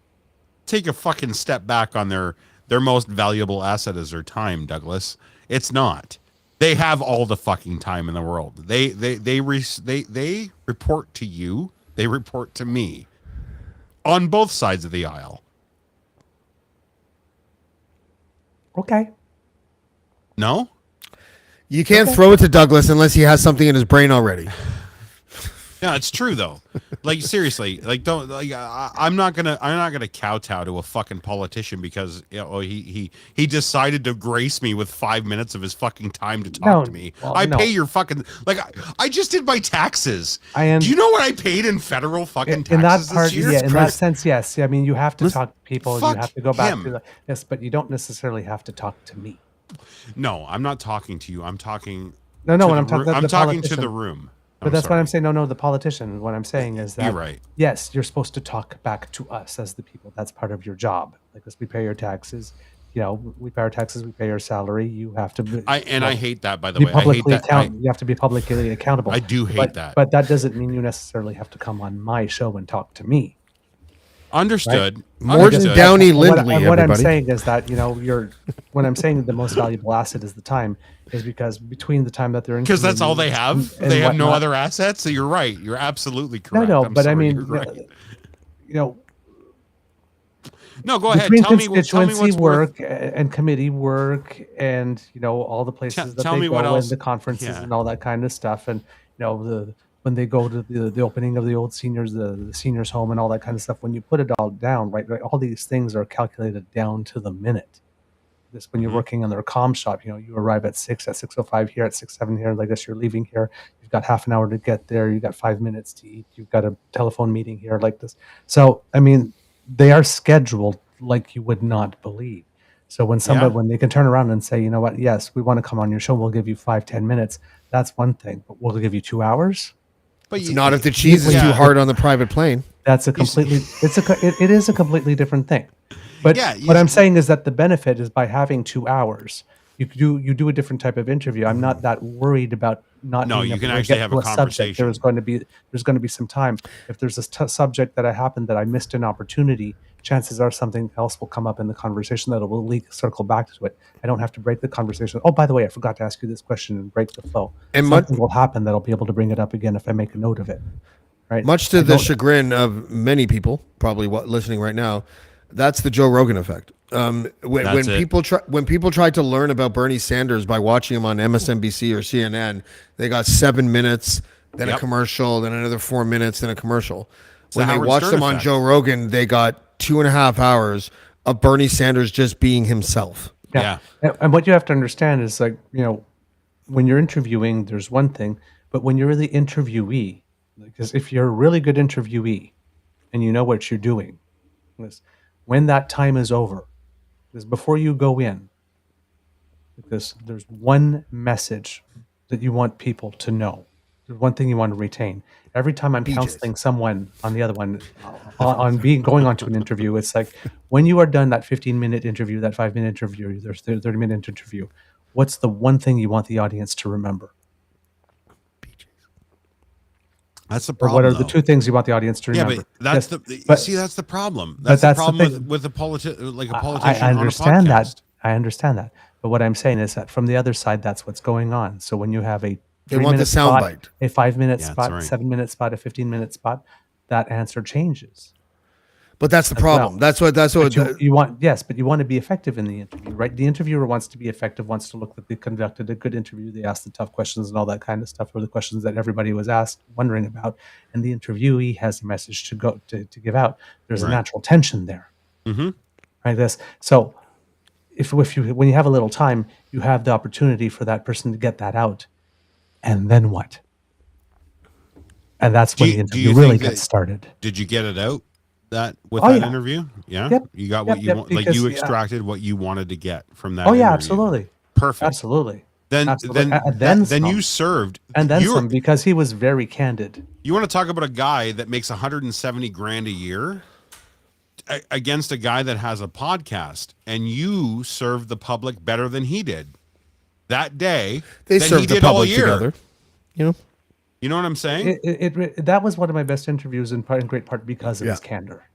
take a fucking step back on their most valuable asset is their time, Douglas. It's not. They have all the fucking time in the world. They report to you. They report to me on both sides of the aisle. Okay. No? You can't throw it to Douglas unless he has something in his brain already. No, it's true though. Like seriously, like don't like I'm not gonna kowtow to a fucking politician because he decided to grace me with 5 minutes of his fucking time to talk to me. well, I no. pay your fucking like I just did my taxes. Do you know what I paid in federal fucking taxes in that part, this year? yeah, in that sense, yes. I mean, you have to talk to people. You fuck have to go back him. to yes, but you don't necessarily have to talk to me. No, I'm not talking to you. I'm talking. No, to when the I'm talking, room. I'm the talking to politician. the room. But that's what I'm saying. No, the politician. What I'm saying is that You're right. yes, you're supposed to talk back to us as the people. That's part of your job. Like us, we pay your taxes. You know, we pay our taxes. We pay your salary. You have to. I hate that, by the be way. I hate publicly that. you have to be publicly accountable. I do hate that. But that doesn't mean you necessarily have to come on my show and talk to me. Understood. Right? Morton Understood. Downey And what Lindley, I'm everybody. saying is that when I'm saying the most valuable asset is the time, is because between the time that they're Because that's all they have. and They have no whatnot- other assets. So you're right. You're absolutely correct. No, I'm but I sorry, mean, you're right. you No, go ahead. between Tell me constituency what's work worth. and committee work, and all the places that tell they me go what and else- the conferences yeah. and all that kind of stuff, and when they go to the opening of the old seniors, the seniors home and all that kind of stuff. When you put it all down, right, all these things are calculated down to the minute. This when you're working on their comm shop, you arrive at 6:05 here, at 6:07 here. I guess you're leaving here. You've got half an hour to get there. You've got 5 minutes to eat. You've got a telephone meeting here like this. So I mean, they are scheduled like you would not believe. So when when they can turn around and say, you know what, yes, we want to come on your show, we'll give you 5-10 minutes. That's one thing, but we'll give you 2 hours. But Not if the cheese is too hard on the private plane. That's a completely. It is a completely different thing. But Yeah, what I'm saying is that the benefit is by having 2 hours, you do a different type of interview. I'm not that worried about not. No, being you able can to actually get have to a subject. conversation. There's going to be some time. If there's a subject that I happened that I missed an opportunity, chances are something else will come up in the conversation that will circle back to it. I don't have to break the conversation. Oh, by the way, I forgot to ask you this question and break the flow. And something will happen that'll be able to bring it up again if I make a note of it. Right. Much to the chagrin of many people, probably listening right now, that's the Joe Rogan effect. When people tried to learn about Bernie Sanders by watching him on MSNBC or CNN, they got 7 minutes, then a commercial, then another 4 minutes, then a commercial. When they Howard watched Stern him on effect. Joe Rogan, they got 2.5 hours of Bernie Sanders just being himself. Yeah. And what you have to understand is when you're interviewing, there's one thing, but when you're the interviewee, because if you're a really good interviewee and you know what you're doing, when that time is over, is before you go in, because there's one message that you want people to know. There's one thing you want to retain. Every time I'm counseling someone on the other one, going on to an interview, it's like when you are done that 15-minute interview, that 5-minute interview, there's 30-minute interview. What's the one thing you want the audience to remember? That's the Or problem. what are the though. 2 things you want the audience to remember? Yeah, but that's Yes, that's the problem. but That's the that's the problem thing. with a politician, like a I politician understand on a that. podcast. I understand that. But what I'm saying is that from the other side, that's what's going on. So when you have a They want the 3-minute sound spot, bite. a 5-minute Yeah, that's spot, right. 7-minute spot, a 15-minute spot, that answer changes. But that's the as well. problem. That's what. But you want but you want to be effective in the interview, right? The interviewer wants to be effective, wants to look that they conducted a good interview. They asked the tough questions and all that kind of stuff, or the questions that everybody was wondering about. And the interviewee has a message to give out. There's a natural tension there, right? So when you have a little time, you have the opportunity for that person to get that out, and then what? And that's when the interview really gets started. Did you get it out with Oh, that yeah. interview? Yeah, Yep. you got what Yep, you yep, want. Like because, you yeah. extracted what you wanted to get from that. Oh yeah, interview. absolutely, Perfect. absolutely. Then Absolutely. then some. you served. And then you some, because he was very candid. You want to talk about a guy that makes 170 grand a year against a guy that has a podcast, and you served the public better than he did that day. They than served he the did all public year. together. You know. You know what I'm saying? That was one of my best interviews in great part because of his candor.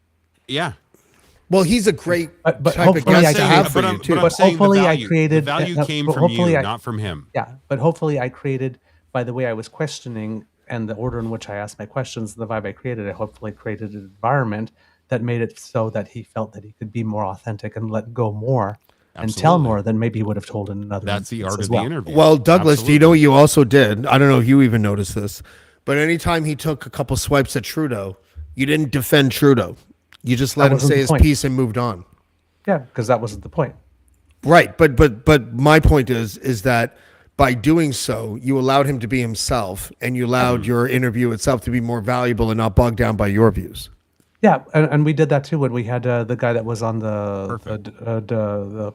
Yeah. Well, he's a great But type of hopefully guest to I have can- for but you I'm, too. but I'm But saying hopefully the I value, created- the value came but from hopefully you, I- not from him. Yeah, but hopefully I created, by the way I was questioning and the order in which I asked my questions, the vibe I created, I hopefully created an environment that made it so that he felt that he could be more authentic and let go more and tell Absolutely. more than maybe he would have told in another That's the instance art as of well. the interview. Well, Douglas, do you Absolutely. know what you also did? I don't know if you even noticed this, But anytime he took a couple swipes at Trudeau, you didn't defend Trudeau. You just let him wasn't say the his point. piece and moved on. Yeah, because that wasn't the point. Right, but my point is that by doing so, you allowed him to be himself, and you allowed your interview itself to be more valuable and not bogged down by your views. Yeah, and we did that too when we had the guy that was on the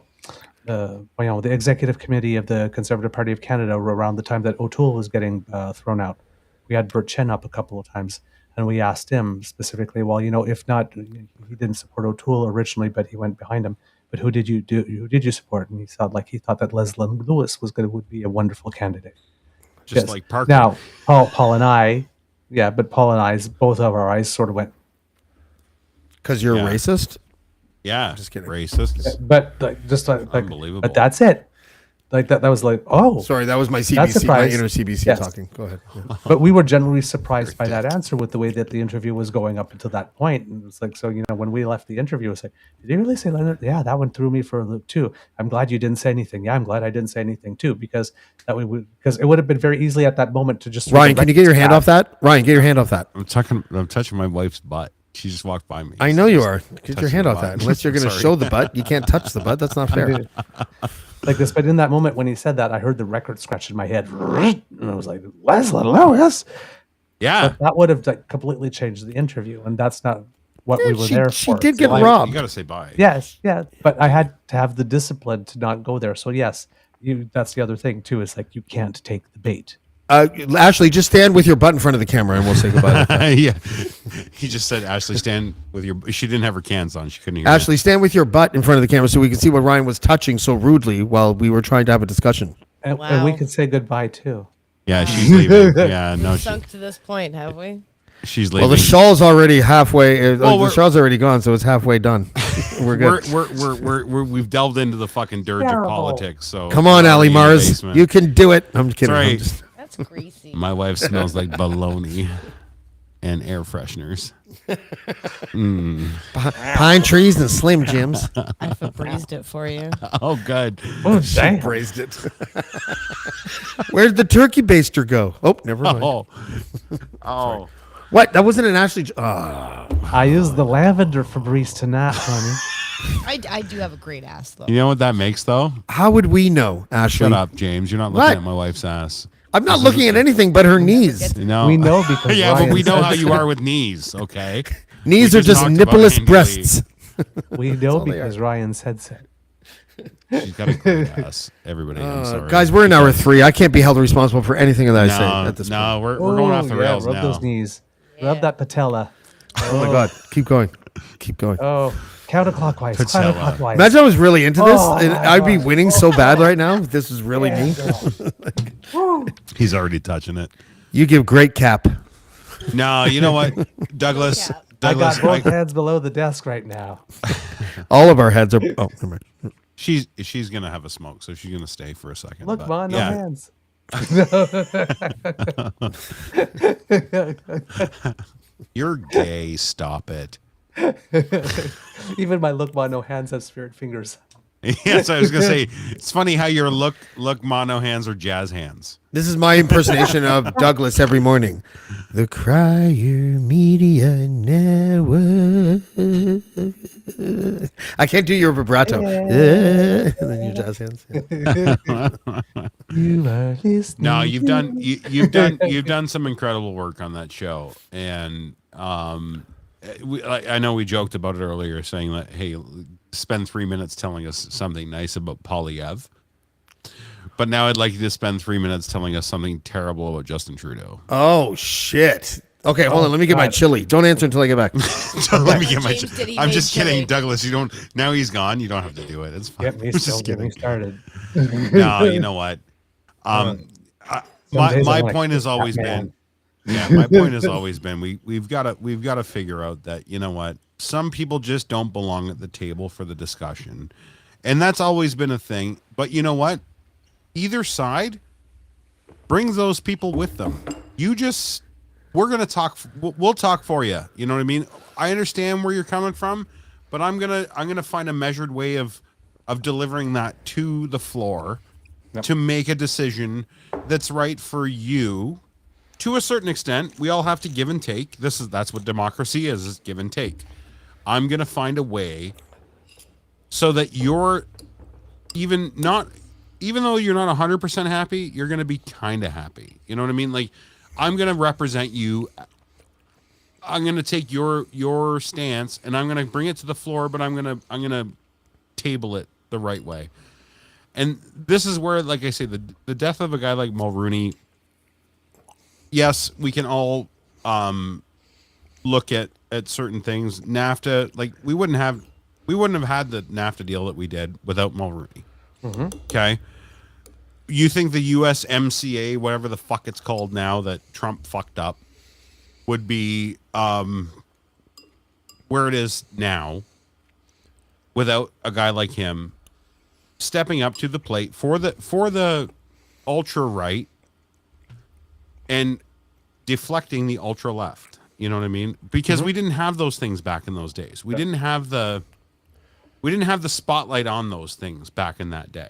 executive committee of the Conservative Party of Canada around the time that O'Toole was getting thrown out. We had Bert Chen up a couple of times, and we asked him specifically, well, if not, he didn't support O'Toole originally, but he went behind him. But who did you support? And he thought that Leslie Lewis would be a wonderful candidate. Just like Parker. Now, Paul and I, Paul and I, both of our eyes sort of went. Because you're a racist? Yeah, Just kidding. Racist. But Unbelievable. But that's it. Like that was like, oh, Sorry, that was my That's CBC, my surprise. inner CBC Yes. talking. Go ahead. Yeah. But we were generally surprised by that answer with the way that the interview was going up until that point. And it's like, so, when we left the interview, it was like, did you really say Leonard? Yeah, that one threw me for a loop too. I'm glad you didn't say anything. Yeah, I'm glad I didn't say anything too, because it would have been very easily at that moment to just. Ryan, can you get your hand off that? Ryan, get your hand off that. I'm touching my wife's butt. She just walked by me. I know you are. Get touching your hand the off that. butt. Unless you're going to Sorry. show the butt, you can't touch the butt. That's not fair. Like this, but in that moment when he said that, I heard the record scratch in my head, and I was like, Leslie Lewis. Yeah. But that would have completely changed the interview, and that's not what we were there she for. did get So robbed. You got to say bye. Yes, yeah, but I had to have the discipline to not go there. So yes, that's the other thing too. Is like you can't take the bait. Ashley, just stand with your butt in front of the camera and we'll say goodbye. Yeah. He just said, Ashley, stand with your. She didn't have her cans on. She couldn't hear. Ashley, stand with your butt in front of the camera so we can see what Ryan was touching so rudely while we were trying to have a discussion. And Wow. we could say goodbye too. Yeah, she's leaving. Yeah, no, Sunk to this point, have we? she's Well, leaving. the shawl's already halfway. Well, the we're- shaw's already gone, so it's halfway done. We're good. We've delved into the fucking dirge of Terrible. politics. So Come on, we're Ali already in the Mars. basement. You can do it. I'm just kidding. That's I'm right. just- That's greasy. My wife smells like bologna and air fresheners. Pine trees and Slim Jims. I Febrezed it for you. Oh, good. Oh, She dang. braised it. Where'd the turkey baster go? Oh, never mind. Oh. What? That wasn't an Ashley. I used the lavender Febreze tonight, honey. I do have a great ass though. You know what that makes, though? How would we know, Ashley? Shut up, James. You're not looking What? at my wife's ass. I'm not looking at anything but her knees. You know? We know because yeah, but Ryan we know said how you so. are with knees, okay? Knees We are just talked about nippleless Andy breasts. We know all they because Ryan said so. She's got a great ass. Everybody, I'm sorry. Guys, we're in hour 3. I can't be held responsible for anything that I say at this point. No, we're going off the rails rub now. those knees. Rub that patella. Oh my God. Keep going. Keep going. Oh, counterclockwise. Patella. Counterclockwise. Imagine I was really into this, Oh, and my I'd be God. winning so bad right now. If this is really me. He's already touching it. You give great cap. No, you know what, Douglas? Yeah. I Douglas, got both hands below the desk right now. All of our heads are. Oh, never mind. she's gonna have a smoke, so she's gonna stay for a second. Look, but Vaughn, no yeah. hands. You're gay. Stop it. Even my look, Vaughn, no hands have spirit fingers. Yes, I was gonna say it's funny how your look mono hands are jazz hands. This is my impersonation of Douglas every morning. The Crier Media Network. I can't do your vibrato. And then your jazz hands. You are listening. No, you've done some incredible work on that show, and I know we joked about it earlier, saying that hey, spend 3 minutes telling us something nice about Polyev. But now I'd like you to spend 3 minutes telling us something terrible about Justin Trudeau. Oh, shit. Okay, hold on. Let me get my chili. Don't answer until I get back. So let me get my. James did eat I'm made just kidding, chili. Douglas. You don't. Now he's gone. You don't have to do it. It's fine. Get me I'm just still getting kidding. started. No, you know what? Some My days I'm like, point has "Fuck, always man." been. Yeah, my point has always been we've got to figure out that, you know what, some people just don't belong at the table for the discussion, and that's always been a thing. But you know what, either side brings those people with them. We're gonna talk. We'll talk for you. You know what I mean? I understand where you're coming from, but I'm gonna find a measured way of delivering that to the floor to make a decision that's right for you to a certain extent, we all have to give and take. That's what democracy is give and take. I'm going to find a way so that you're even though you're not 100% happy, you're going to be kind of happy. You know what I mean? Like, I'm going to represent you. I'm going to take your stance and I'm going to bring it to the floor, but I'm going to table it the right way. And this is where, like I say, the death of a guy like Mulrooney, yes, we can all look at certain things. NAFTA, like we wouldn't have had the NAFTA deal that we did without Mulrooney. Okay. You think the USMCA, whatever the fuck it's called now that Trump fucked up, would be where it is now without a guy like him stepping up to the plate for the ultra right and deflecting the ultra left? You know what I mean? Because we didn't have those things back in those days. We didn't have the spotlight on those things back in that day.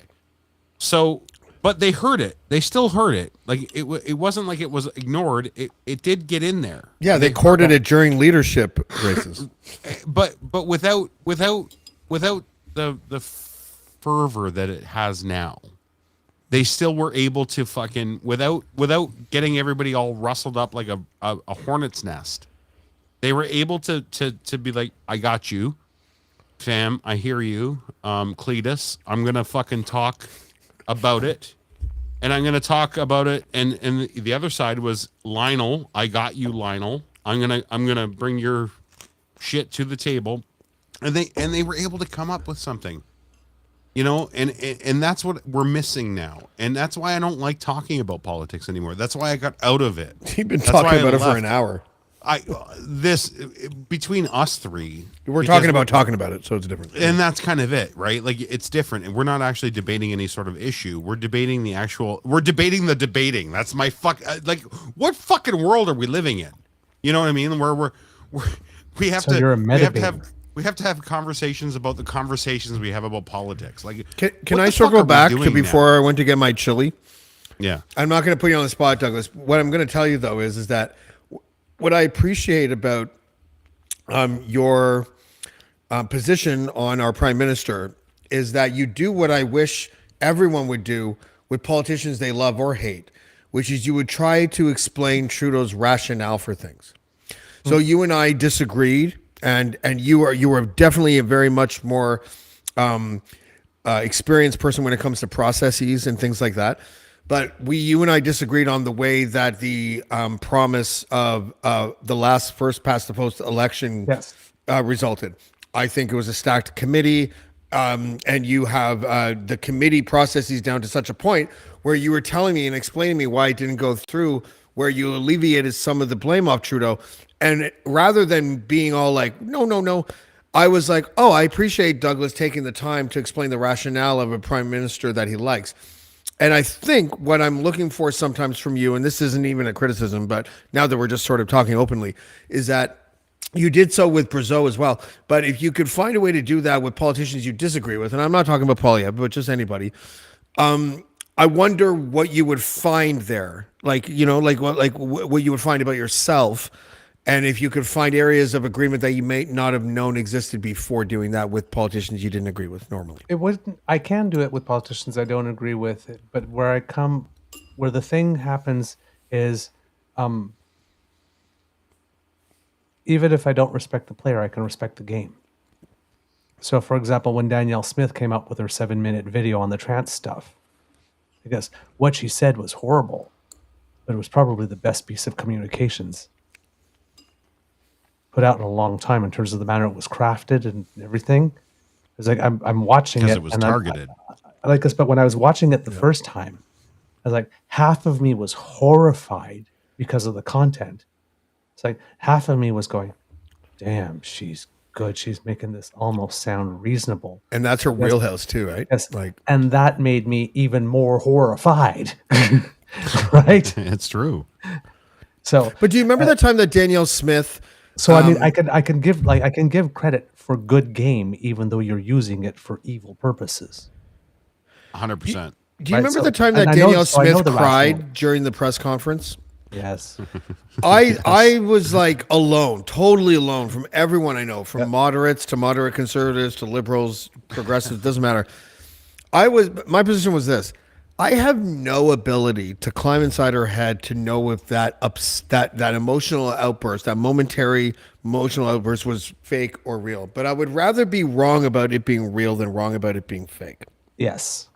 So, but they heard it. They still heard it. Like it wasn't like it was ignored. It did get in there. Yeah, they courted it during leadership races. But without the fervor that it has now, they still were able to fucking without getting everybody all rustled up like a hornet's nest. They were able to be like, I got you, fam. I hear you, Cletus. I'm gonna fucking talk about it, and I'm gonna talk about it. And the other side was Lionel. I got you, Lionel. I'm gonna bring your shit to the table, and they were able to come up with something. You know, and that's what we're missing now. And that's why I don't like talking about politics anymore. That's why I got out of it. You've been talking about it for an hour. Between us three, we're talking about it, so it's different. And that's kind of it, right? Like it's different. And we're not actually debating any sort of issue. We're debating the debating. That's my like, what fucking world are we living in? You know what I mean? Where we have to have conversations about the conversations we have about politics. Like, can I circle back to before I went to get my chili? Yeah. I'm not going to put you on the spot, Douglas. What I'm going to tell you though is that what I appreciate about your position on our prime minister is that you do what I wish everyone would do with politicians they love or hate, which is you would try to explain Trudeau's rationale for things. So you and I disagreed. And you were definitely a very much more experienced person when it comes to processes and things like that. But you and I disagreed on the way that the promise of the last first past the post election resulted. I think it was a stacked committee, and you have the committee processes down to such a point where you were telling me and explaining me why it didn't go through, where you alleviated some of the blame off Trudeau. And rather than being all like, no, I was like, oh, I appreciate Douglas taking the time to explain the rationale of a prime minister that he likes. And I think what I'm looking for sometimes from you, and this isn't even a criticism, but now that we're just sort of talking openly, is that you did so with Brazeau as well. But if you could find a way to do that with politicians you disagree with, and I'm not talking about Poilievre, but just anybody, I wonder what you would find there. Like, you know, like what you would find about yourself. And if you could find areas of agreement that you may not have known existed before doing that with politicians you didn't agree with normally. I can do it with politicians I don't agree with, but where the thing happens is, even if I don't respect the player, I can respect the game. So, for example, when Danielle Smith came up with her 7-minute video on the trans stuff, because what she said was horrible, but it was probably the best piece of communications put out in a long time in terms of the manner it was crafted and everything. It's like I'm watching it because it was targeted. I like this, but when I was watching it the first time, I was like, half of me was horrified because of the content. It's like half of me was going, "Damn, she's good. She's making this almost sound reasonable." And that's her wheelhouse too, right? Yes. And that made me even more horrified. Right? It's true. So, but do you remember the time that Danielle Smith? So I mean, I can give credit for good game, even though you're using it for evil purposes. 100%. Do you remember the time that Danielle Smith cried during the press conference? Yes. I was like alone, totally alone from everyone I know, from moderates to moderate conservatives to liberals, progressives, doesn't matter. My position was this. I have no ability to climb inside her head to know if that emotional outburst, that momentary emotional outburst was fake or real. But I would rather be wrong about it being real than wrong about it being fake. Yes.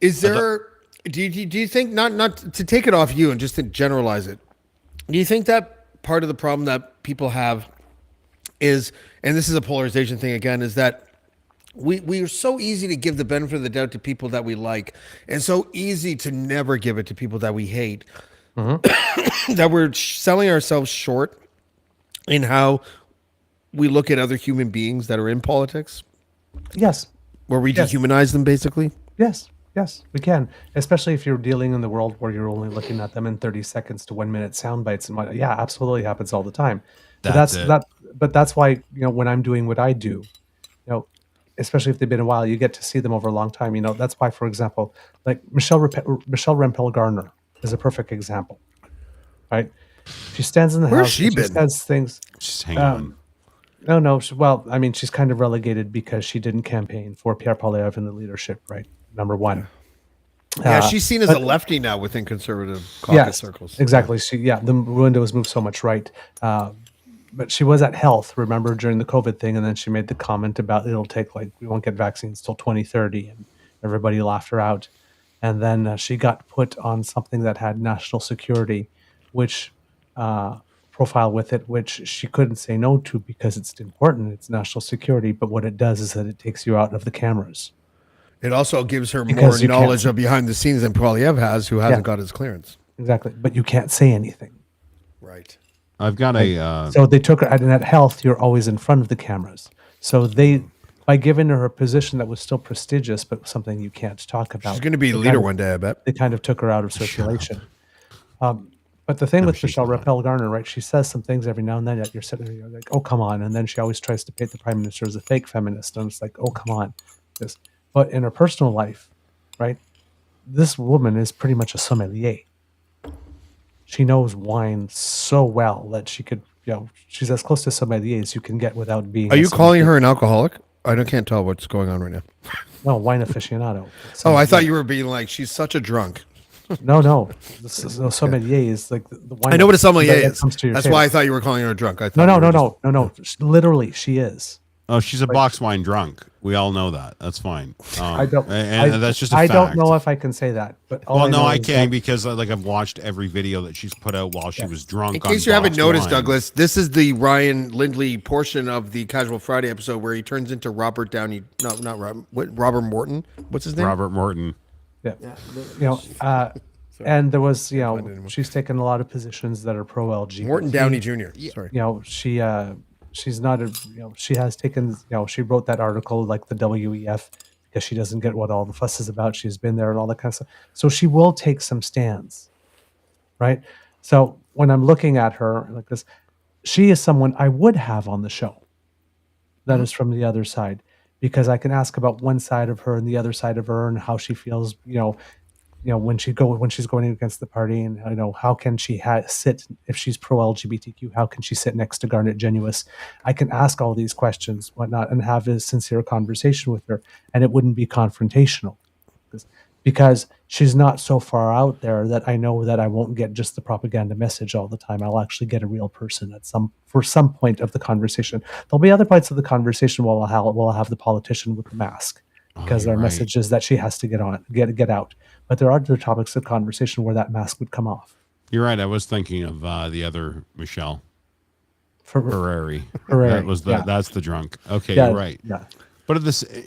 Is there? Do you think not to take it off you and just to generalize it? Do you think that part of the problem that people have is, and this is a polarization thing again, is that we are so easy to give the benefit of the doubt to people that we like, and so easy to never give it to people that we hate, that we're selling ourselves short in how we look at other human beings that are in politics, Yes. where we dehumanize them, basically. Yes. Yes, we can. Especially if you're dealing in the world where you're only looking at them in 30 seconds to 1 minute sound bites and what. Yeah, absolutely happens all the time. That's it. But that's why, when I'm doing what I do, especially if they've been a while, you get to see them over a long time. That's why, for example, like Michelle Rempel Garner is a perfect example, right? She stands in the Where's house. she and been? says things. Just hang on. No. She's kind of relegated because she didn't campaign for Pierre Poilievre in the leadership, right? Number one. Yeah, she's seen as a lefty now within conservative caucus circles. Exactly. The window has moved so much right. But she was at Health, remember, during the COVID thing, and then she made the comment about we won't get vaccines till 2030, and everybody laughed her out. And then she got put on something that had national security, which profile with it, which she couldn't say no to because it's important. It's national security, but what it does is that it takes you out of the cameras. It also gives her Because more you knowledge can't- of behind the scenes than Poilievre has, who hasn't got his clearance. Exactly, but you can't say anything. Right. I've got a. So they took her at Health. You're always in front of the cameras. So by giving her a position that was still prestigious, but something you can't talk about. She's going to be the leader one day, I bet. They kind of took her out of circulation. But the thing with Michelle Rappel Garner, right? She says some things every now and then that you're sitting there, you're like, oh, come on. And then she always tries to paint the prime minister as a fake feminist. And it's like, oh, come on. But in her personal life, right? This woman is pretty much a sommelier. She knows wine so well that she could, she's as close to sommelier as you can get without being. Are you calling her an alcoholic? I can't tell what's going on right now. No, wine aficionado. Oh, I thought you were being like, she's such a drunk. No. The sommelier is like the wine. I know what a sommelier that is. comes to your That's table. why I thought you were calling her a drunk. I thought you were just- No. Literally, she is. Oh, she's a box wine drunk. We all know that. That's fine. I don't. And that's just a I fact. don't know if I can say that, but all Well, no, know I is can that- because I've watched every video that she's put out while she was drunk. In case you haven't noticed, Douglas, this is the Ryan Lindley portion of the Casual Friday episode where he turns into Robert Downey. No, not Robert. Robert Morton. What's his name? Robert Morton. Yeah. And there was, she's taken a lot of positions that are pro LGBT. Morton Downey Jr. Sorry. She's not she has taken, she wrote that article like the WEF because she doesn't get what all the fuss is about. She's been there and all that kind of stuff. So she will take some stands, right? So when I'm looking at her like this, she is someone I would have on the show that is from the other side, because I can ask about one side of her and the other side of her and how she feels, when she's going against the party, and how can she sit if she's pro LGBTQ? How can she sit next to Garnet Genuis? I can ask all these questions, whatnot, and have a sincere conversation with her, and it wouldn't be confrontational, because she's not so far out there that I know that I won't get just the propaganda message all the time. I'll actually get a real person for some point of the conversation. There'll be other parts of the conversation where I'll have the politician with the mask, because there are messages that she has to get out. But there are other topics of conversation where that mask would come off. You're right. I was thinking of the other Michelle Ferrari. That's the drunk. Okay, you're right. Yeah. But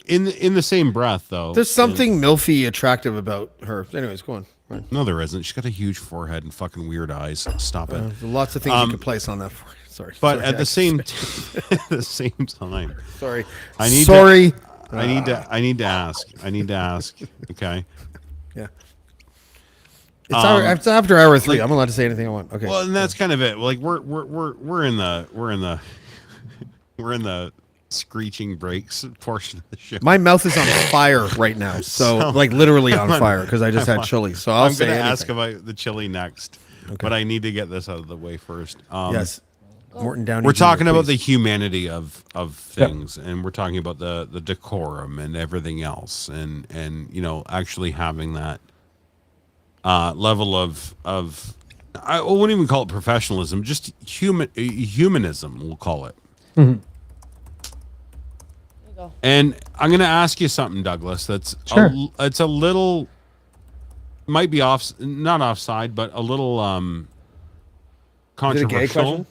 in the same breath, though, There's something milfy attractive about her. Anyways, go on. Right. No, there isn't. She's got a huge forehead and fucking weird eyes. Stop it. There's lots of things you could place on that. Sorry. But Sorry, at the same time, sorry. I need to ask. Okay. Yeah. It's after hour 3. I'm allowed to say anything I want. Okay. Well, and that's kind of it. Like we're in the screeching brakes portion of the show. My mouth is on fire right now. So like literally on fire because I just had chili. So I'm going to ask about the chili next. but I need to get this out of the way first. Yes. Morton Downey. We're Jr., talking about the please. humanity of things, and we're talking about the decorum and everything else, and actually having that level of I wouldn't even call it professionalism, just humanism, we'll call it. There you go. And I'm going to ask you something, Douglas. That's Sure. it's a little, might be not offside, but a little Is it a gay controversial. question?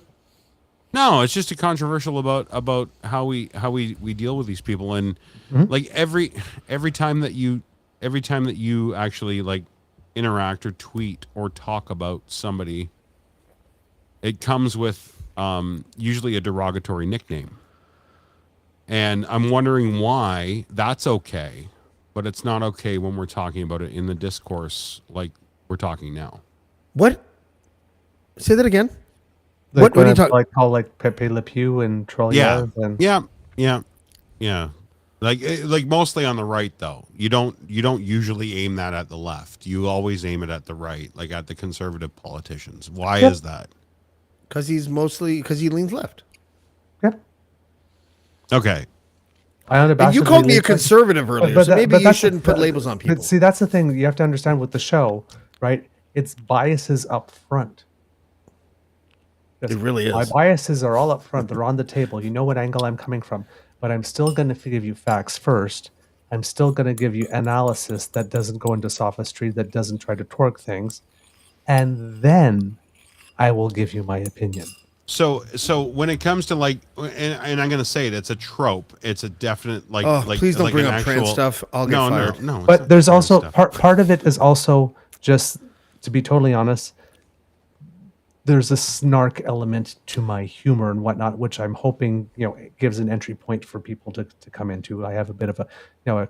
No, it's just a controversial about how we deal with these people, and like every time that you actually like interact or tweet or talk about somebody, it comes with usually a derogatory nickname. And I'm wondering why that's okay, but it's not okay when we're talking about it in the discourse like we're talking now. What? Say that again. Like What are you when talking? like call like Pepe Le Pew and Trollier and Yeah. Like mostly on the right though. You don't usually aim that at the left. You always aim it at the right, like at the conservative politicians. Why is that? Because he leans left. Yep. Okay. And you called me a conservative earlier, so maybe you that's shouldn't put labels on people. But see, that's the thing you have to understand with the show, right? It's biases up front. It really is. My biases are all up front. They're on the table. You know what angle I'm coming from. But I'm still going to give you facts first. I'm still going to give you analysis that doesn't go into sophistry, that doesn't try to twerk things. And then I will give you my opinion. So when it comes to like, and I'm going to say it, it's a trope. It's a definite like. Please don't like bring an up trans stuff. I'll get fired. No. But there's also part of it is also just, to be totally honest, there's a snark element to my humor and whatnot, which I'm hoping, it gives an entry point for people to come into. I have a bit of a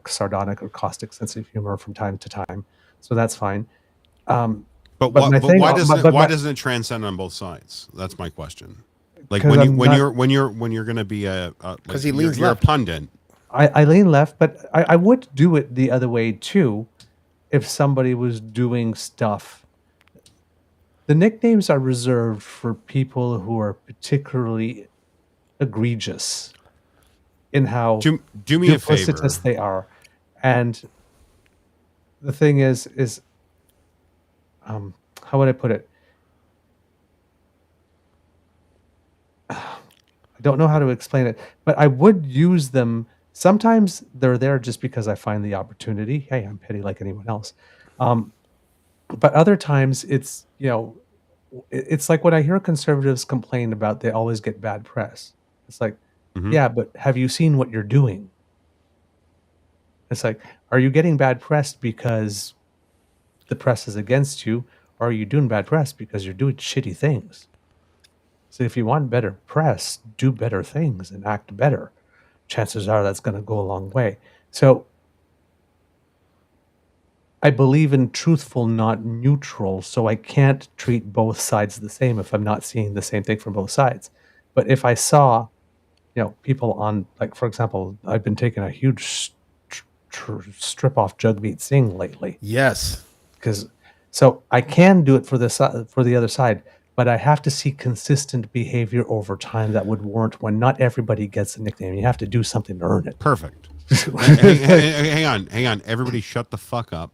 sardonic or caustic sense of humor from time to time, so that's fine. But why doesn't it transcend on both sides? That's my question. Like when you're going to be because he leans you're left. a pundit. I lean left, but I would do it the other way too, if somebody was doing stuff. The nicknames are reserved for people who are particularly egregious in how do me a favor. duplicitous they are. And the thing is how would I put it? I don't know how to explain it, but I would use them. Sometimes they're there just because I find the opportunity. Hey, I'm petty like anyone else. But other times it's, it's like when I hear conservatives complain about they always get bad press. It's like, yeah, but have you seen what you're doing? It's like, are you getting bad press because the press is against you, or are you doing bad press because you're doing shitty things? So if you want better press, do better things and act better. Chances are that's going to go a long way. So I believe in truthful, not neutral, so I can't treat both sides the same if I'm not seeing the same thing from both sides. But if I saw, people on, like, for example, I've been taking a huge strip off Jagmeet Singh lately. Yes. So I can do it for the other side, but I have to see consistent behavior over time that would warrant when not everybody gets a nickname. You have to do something to earn it. Perfect. Hang on. Everybody shut the fuck up.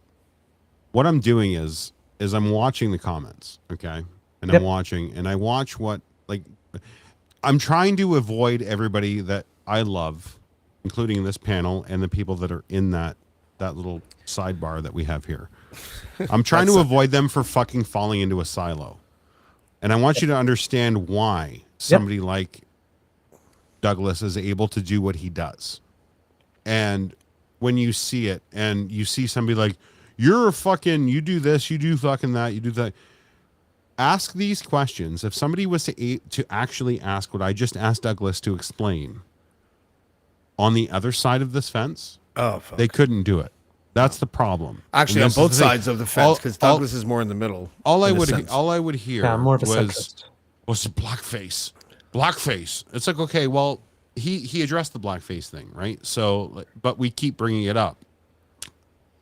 What I'm doing is I'm watching the comments, okay? And Yep. I watch what, like, I'm trying to avoid everybody that I love, including this panel and the people that are in that little sidebar that we have here. I'm trying to avoid them for fucking falling into a silo. And I want you to understand why somebody like Douglas is able to do what he does. And when you see it and you see somebody like, you're fucking, you do this, you do fucking that, you do that. Ask these questions. If somebody was to actually ask what I just asked Douglas to explain on the other side of this fence, they couldn't do it. That's the problem. Actually, on both sides of the fence, because Douglas is more in the middle. All I would hear more of a was blackface. Blackface. It's like, okay, well, he addressed the blackface thing, right? So, but we keep bringing it up.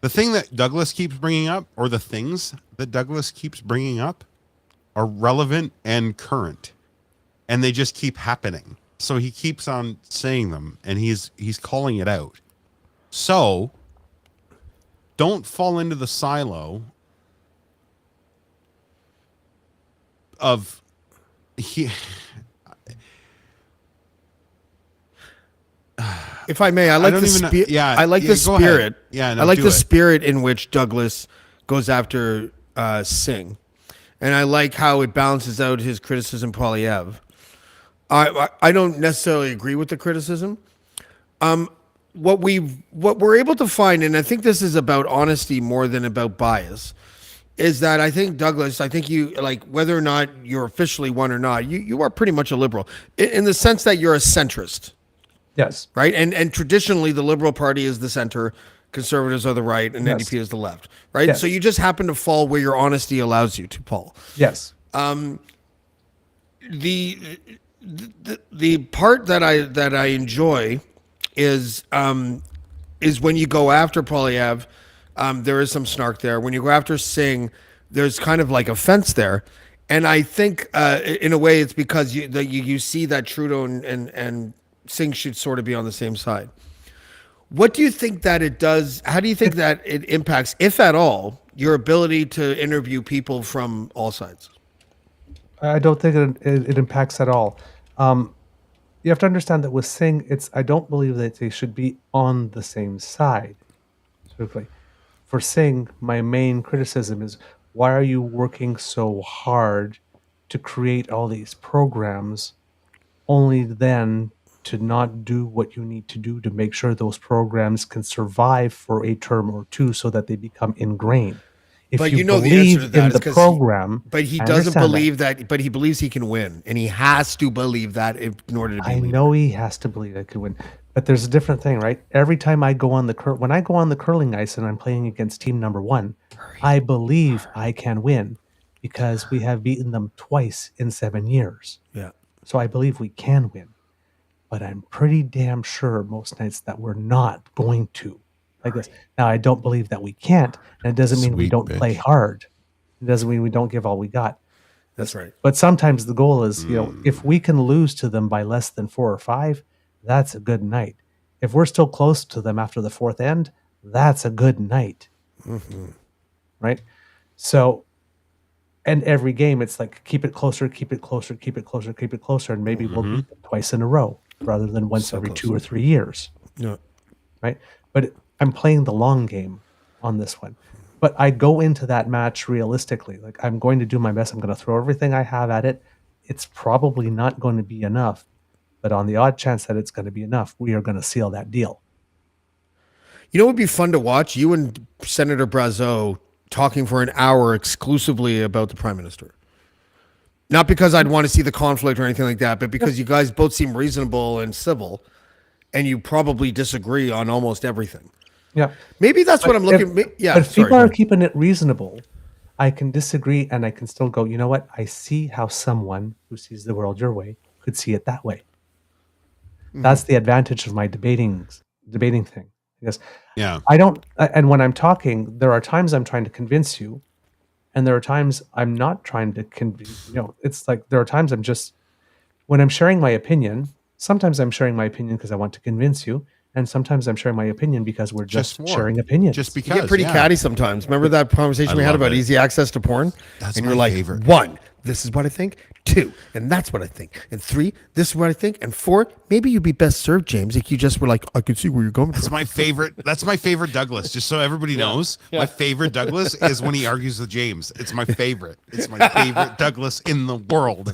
The thing that Douglas keeps bringing up, or the things that Douglas keeps bringing up, are relevant and current, and they just keep happening. So he keeps on saying them, and he's calling it out. So don't fall into the silo of If I may, I like the spirit. Yeah, I like the go ahead. spirit. Yeah, no, I like do the it. spirit in which Douglas goes after Singh, and I like how it balances out his criticism, Polyev. I don't necessarily agree with the criticism. What we're able to find, and I think this is about honesty more than about bias, is that I think Douglas, I think you, like, whether or not you're officially one or not, you are pretty much a liberal in the sense that you're a centrist. Yes. Right. And traditionally the Liberal Party is the center, conservatives are the right, and Yes. NDP is the left. Right. Yes. So you just happen to fall where your honesty allows you to, Paul. Yes. The part that I enjoy is when you go after Polyev, there is some snark there. When you go after Singh, there's kind of like offense there. And I think in a way it's because you see that Trudeau and Singh should sort of be on the same side. What do you think that it does? How do you think that it impacts, if at all, your ability to interview people from all sides? I don't think it impacts at all. You have to understand that with Singh, I don't believe that they should be on the same side. Specifically, for Singh, my main criticism is, why are you working so hard to create all these programs, only then to not do what you need to do to make sure those programs can survive for a term or two so that they become ingrained? If But you know the answer to that in is the 'cause program, But he I doesn't understand believe that. But he believes he can win, and he has to believe that in order to be. I leader. know he has to believe I could win, but there's a different thing, right? Every time I go on when I go on the curling ice and I'm playing against team number one, I believe I can win because we have beaten them twice in 7 years. Yeah. So I believe we can win, but I'm pretty damn sure most nights that we're not going to. Like this. Now, I don't believe that we can't, and it doesn't mean we Sweet don't play bitch. hard. It doesn't mean we don't give all we got. That's right. But sometimes the goal is, if we can lose to them by less than 4 or 5, that's a good night. If we're still close to them after the fourth end, that's a good night. Right? So, and every game, it's like, keep it closer, keep it closer, keep it closer, keep it closer, and maybe we'll beat them twice in a row rather than once every 2 or 3 years. Yeah. Right? But I'm playing the long game on this one. But I go into that match realistically. Like, I'm going to do my best. I'm going to throw everything I have at it. It's probably not going to be enough. But on the odd chance that it's going to be enough, we are going to seal that deal. You know what would be fun to watch? You and Senator Brazeau talking for an hour exclusively about the Prime Minister. Not because I'd want to see the conflict or anything like that, but because you guys both seem reasonable and civil, and you probably disagree on almost everything. Yeah. Maybe that's what I'm looking. But if sorry, people go are ahead. keeping it reasonable, I can disagree and I can still go, you know what? I see how someone who sees the world your way could see it that way. That's the advantage of my debating thing. Because Yeah. I don't, and when I'm talking, there are times I'm trying to convince you, and there are times I'm not trying to convince. It's like there are times when I'm sharing my opinion. Sometimes I'm sharing my opinion because I want to convince you, and sometimes I'm sharing my opinion because we're just more. sharing opinions. Just You because. get pretty catty sometimes. Remember that conversation we had love about it. easy access to porn? That's and my you're like, favorite. 1, this is what I think. 2, and that's what I think. And 3, this is what I think. And 4, maybe you'd be best served, James, if you just were like, I can see where you're going That's from. my favorite. That's my favorite Douglas. Just so everybody knows, my favorite Douglas is when he argues with James. It's my favorite. It's my favorite Douglas in the world.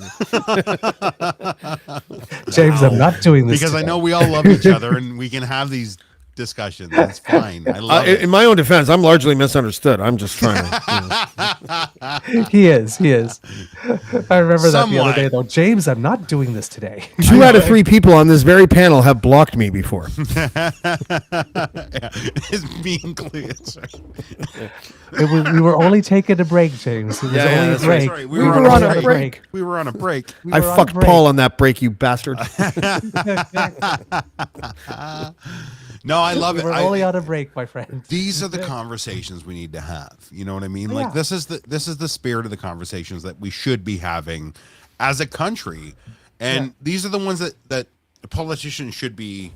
James, I'm not doing this because I today. know we all love each other and we can have these discussions. It's fine. I love it. In my own defense, I'm largely misunderstood. I'm just trying to. He is. I remember that the other Somewhat. day, though. James, I'm not doing this today. 2 out of 3 people on this very panel have blocked me before. It's me included. We were only taking a break, James. It was Yeah, only a that's right. break. Sorry, We were on a break. We were on a break. We I were on fucked break. Paul on that break, you bastard. No, I love it. We're only out of break, my friend. These are the conversations we need to have. You know what I mean? Oh, Like yeah. this is the spirit of the conversations that we should be having as a country. And these are the ones that politicians should be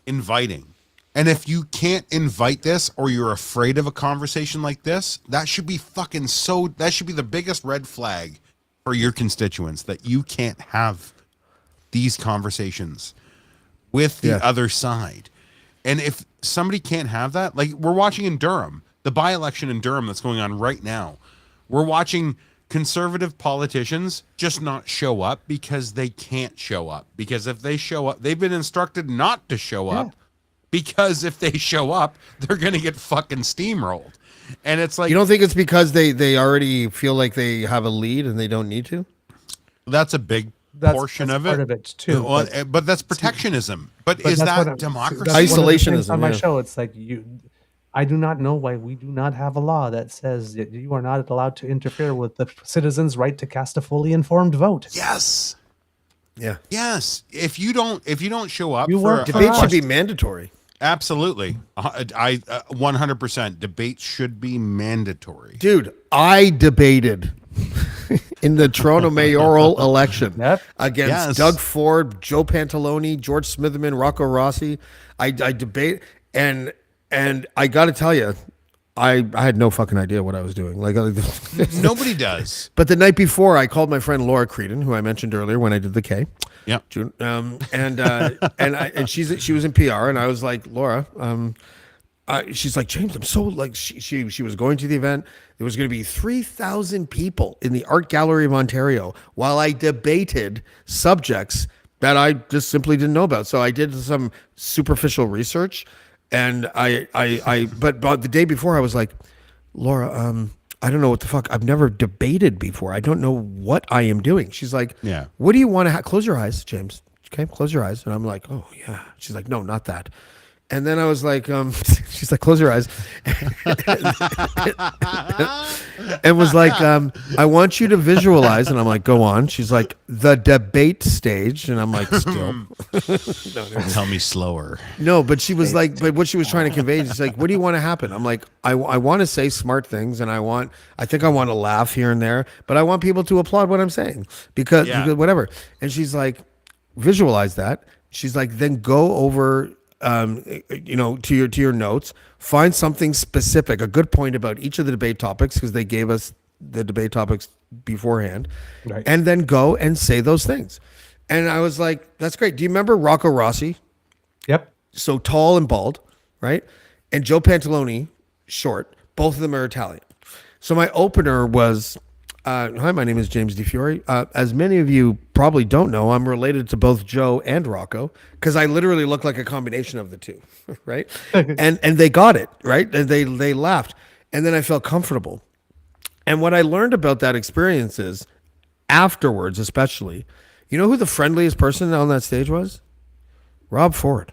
inviting. And if you can't invite this, or you're afraid of a conversation like this, that should be that should be the biggest red flag for your constituents, that you can't have these conversations with the other side. And if somebody can't have that, like we're watching in Durham, the by-election in Durham that's going on right now, we're watching conservative politicians just not show up because they can't show up. Because if they show up, they've been instructed not to show up, because if they show up, they're going to get fucking steamrolled. And it's like, You don't think it's because they already feel like they have a lead and they don't need to? that's a big portion that's of part it. of it too. Well, but that's protectionism. But is that's what that I'm- democracy? that's one of the things Isolationism, on my yeah. show. It's like I do not know why we do not have a law that says that you are not allowed to interfere with the citizens' right to cast a fully informed vote. Yes. Yeah. Yes. If you don't show up You for work a Debate should be question- mandatory. absolutely. I 100% debate should be mandatory. Dude, I debated in the Toronto mayoral election against Yes. Doug Ford, Joe Pantalone, George Smitherman, Rocco Rossi. I debate and I got to tell you, I had no fucking idea what I was doing. Nobody does. But the night before, I called my friend Laura Creedon, who I mentioned earlier when I did the K. Yeah. And she was in PR, and I was like, Laura, she's like, James, I'm so like, she was going to the event. There was going to be 3,000 people in the Art Gallery of Ontario while I debated subjects that I just simply didn't know about. So I did some superficial research, and but the day before I was like, Laura, I don't know what the fuck. I've never debated before. I don't know what I am doing. She's like, Yeah. What do you want to close your eyes, James? Okay, close your eyes. And I'm like, oh yeah. She's like, no, not that. And then I was like, she's like, close your eyes. And was like, I want you to visualize. And I'm like, go on. She's like, the debate stage. And I'm like, still. Tell me slower. No, but she was like, but what she was trying to convey is like, what do you want to happen? I'm like, I want to say smart things, and I think I want to laugh here and there, but I want people to applaud what I'm saying because whatever. And she's like, visualize that. She's like, then go over, to your notes, find something specific, a good point about each of the debate topics, because they gave us the debate topics beforehand, Right. and then go and say those things. And I was like, that's great. Do you remember Rocco Rossi? Yep. So tall and bald, right? And Joe Pantalone, short. Both of them are Italian. So my opener was, hi, my name is James DiFiore. As many of you probably don't know, I'm related to both Joe and Rocco, because I literally look like a combination of the two, right? and they got it, right? And they laughed. And then I felt comfortable. And what I learned about that experience is, afterwards especially, you know who the friendliest person on that stage was? Rob Ford.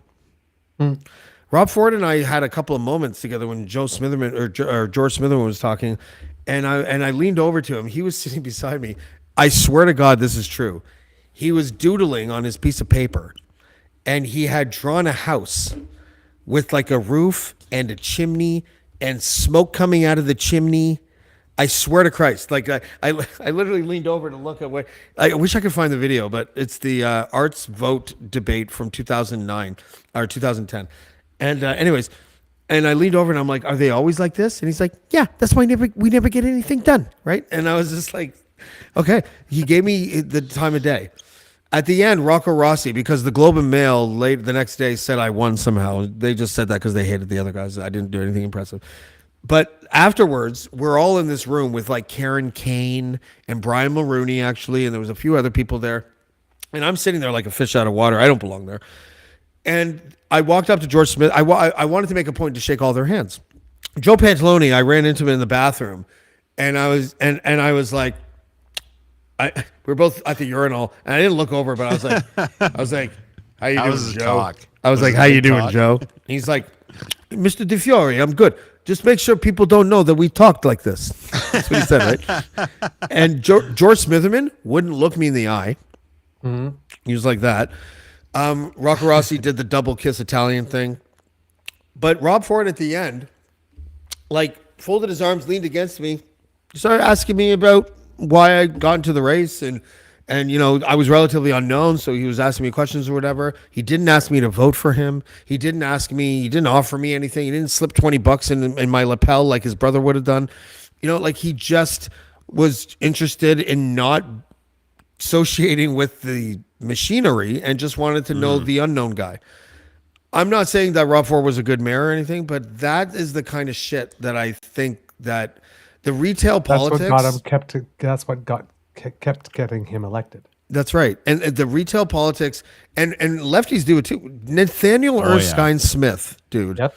Rob Ford and I had a couple of moments together when Joe Smitherman or George Smitherman was talking, and I leaned over to him. He was sitting beside me. I swear to God, this is true. He was doodling on his piece of paper, and he had drawn a house with like a roof and a chimney and smoke coming out of the chimney. I swear to Christ, like I literally leaned over to look at what. I wish I could find the video, but it's the Arts Vote debate from 2009 or 2010. And anyways, and I leaned over and I'm like, "Are they always like this?" And he's like, "Yeah, that's why we never get anything done, right?" And I was just like, "Okay." He gave me the time of day. At the end, Rocco Rossi, because the Globe and Mail late the next day said I won somehow. They just said that because they hated the other guys. I didn't do anything impressive. But afterwards, we're all in this room with like Karen Kane and Brian Mulrooney, actually, and there was a few other people there. And I'm sitting there like a fish out of water. I don't belong there. And I walked up to George Smith. I wanted to make a point to shake all their hands. Joe Pantalone, I ran into him in the bathroom, and I was like, we're both at the urinal, and I didn't look over, but I was like, how you doing, was his Joe? talk? I was Was like, it how good you doing, talk? Joe? And he's like, Mr. DiFiore, I'm good. Just make sure people don't know that we talked like this. That's what he said, right? And George Smitherman wouldn't look me in the eye. He was like that. Rocco Rossi did the double kiss Italian thing. But Rob Ford at the end, like, folded his arms, leaned against me, started asking me about why I got into the race, and I was relatively unknown, so he was asking me questions or whatever. He didn't ask me to vote for him. He didn't offer me anything. He didn't slip $20 in my lapel like his brother would have done. Like, he just was interested in not associating with the machinery and just wanted to know the unknown guy. I'm not saying that Rob Ford was a good mayor or anything, but that is the kind of shit that I think that the retail politics. That's what kept getting him elected. That's right, and the retail politics and lefties do it too. Nathaniel Erskine Smith, dude. Yep.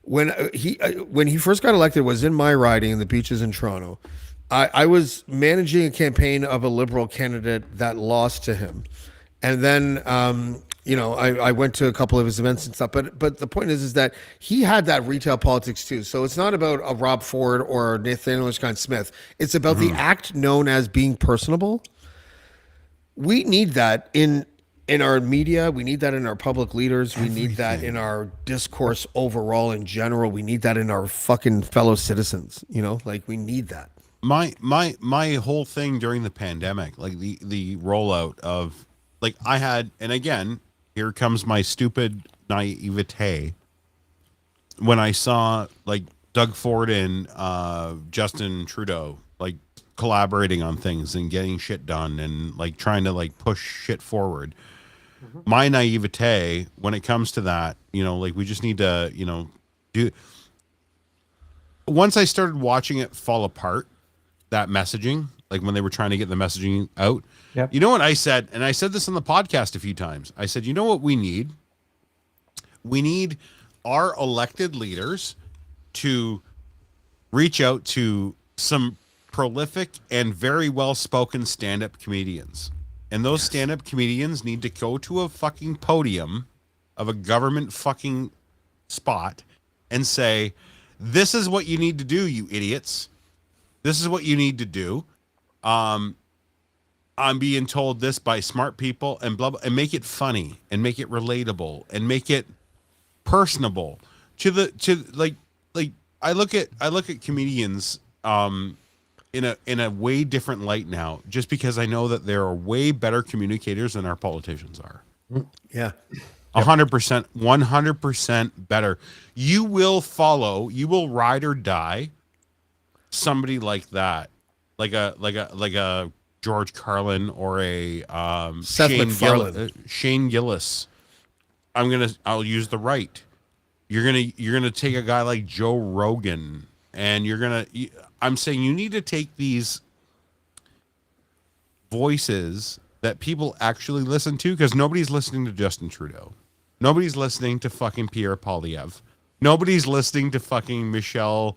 When he first got elected, was in my riding in the beaches in Toronto. I was managing a campaign of a Liberal candidate that lost to him, and then I went to a couple of his events and stuff. But the point is that he had that retail politics too. So it's not about a Rob Ford or Nathaniel Erskine Smith. It's about the act known as being personable. We need that in our media. We need that in our public leaders. We need that in our discourse overall in general. We need that in our fucking fellow citizens. We need that. My whole thing during the pandemic, like the rollout of, like, I had, and again, here comes my stupid naivete. When I saw, like, Doug Ford and Justin Trudeau, like, collaborating on things and getting shit done and, like, trying to, like, push shit forward. My naivete when it comes to that, like, we just need to, do. Once I started watching it fall apart, that messaging, like when they were trying to get the messaging out. Yep. You know what I said? And I said this on the podcast a few times. I said, you know what we need? We need our elected leaders to reach out to some prolific and very well-spoken stand-up comedians. And those stand-up comedians need to go to a fucking podium of a government fucking spot and say, this is what you need to do, you idiots. This is what you need to do. I'm being told this by smart people and blah, blah, and make it funny and make it relatable and make it personable I look at comedians in a way different light now, just because I know that there are way better communicators than our politicians are. Yeah. 100%, 100% better. You will ride or die somebody like that, like a George Carlin or a Seth MacFarlane. Shane Gillis. I'll use the right. You're gonna take a guy like Joe Rogan, and I'm saying you need to take these voices that people actually listen to, because nobody's listening to Justin Trudeau. Nobody's listening to fucking Pierre Poilievre. Nobody's listening to fucking Michelle.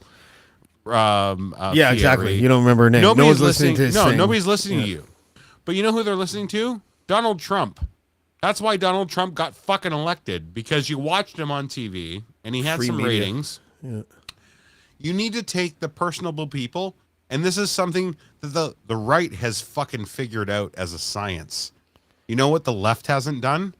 Yeah, Pierre. exactly. You don't remember her name. No one's listening to his thing. Nobody's listening to you. But you know who they're listening to? Donald Trump. That's why Donald Trump got fucking elected, because you watched him on TV and he had Free some media. ratings. Yeah. You need to take the personable people, and this is something that the right has fucking figured out as a science. You know what the left hasn't done?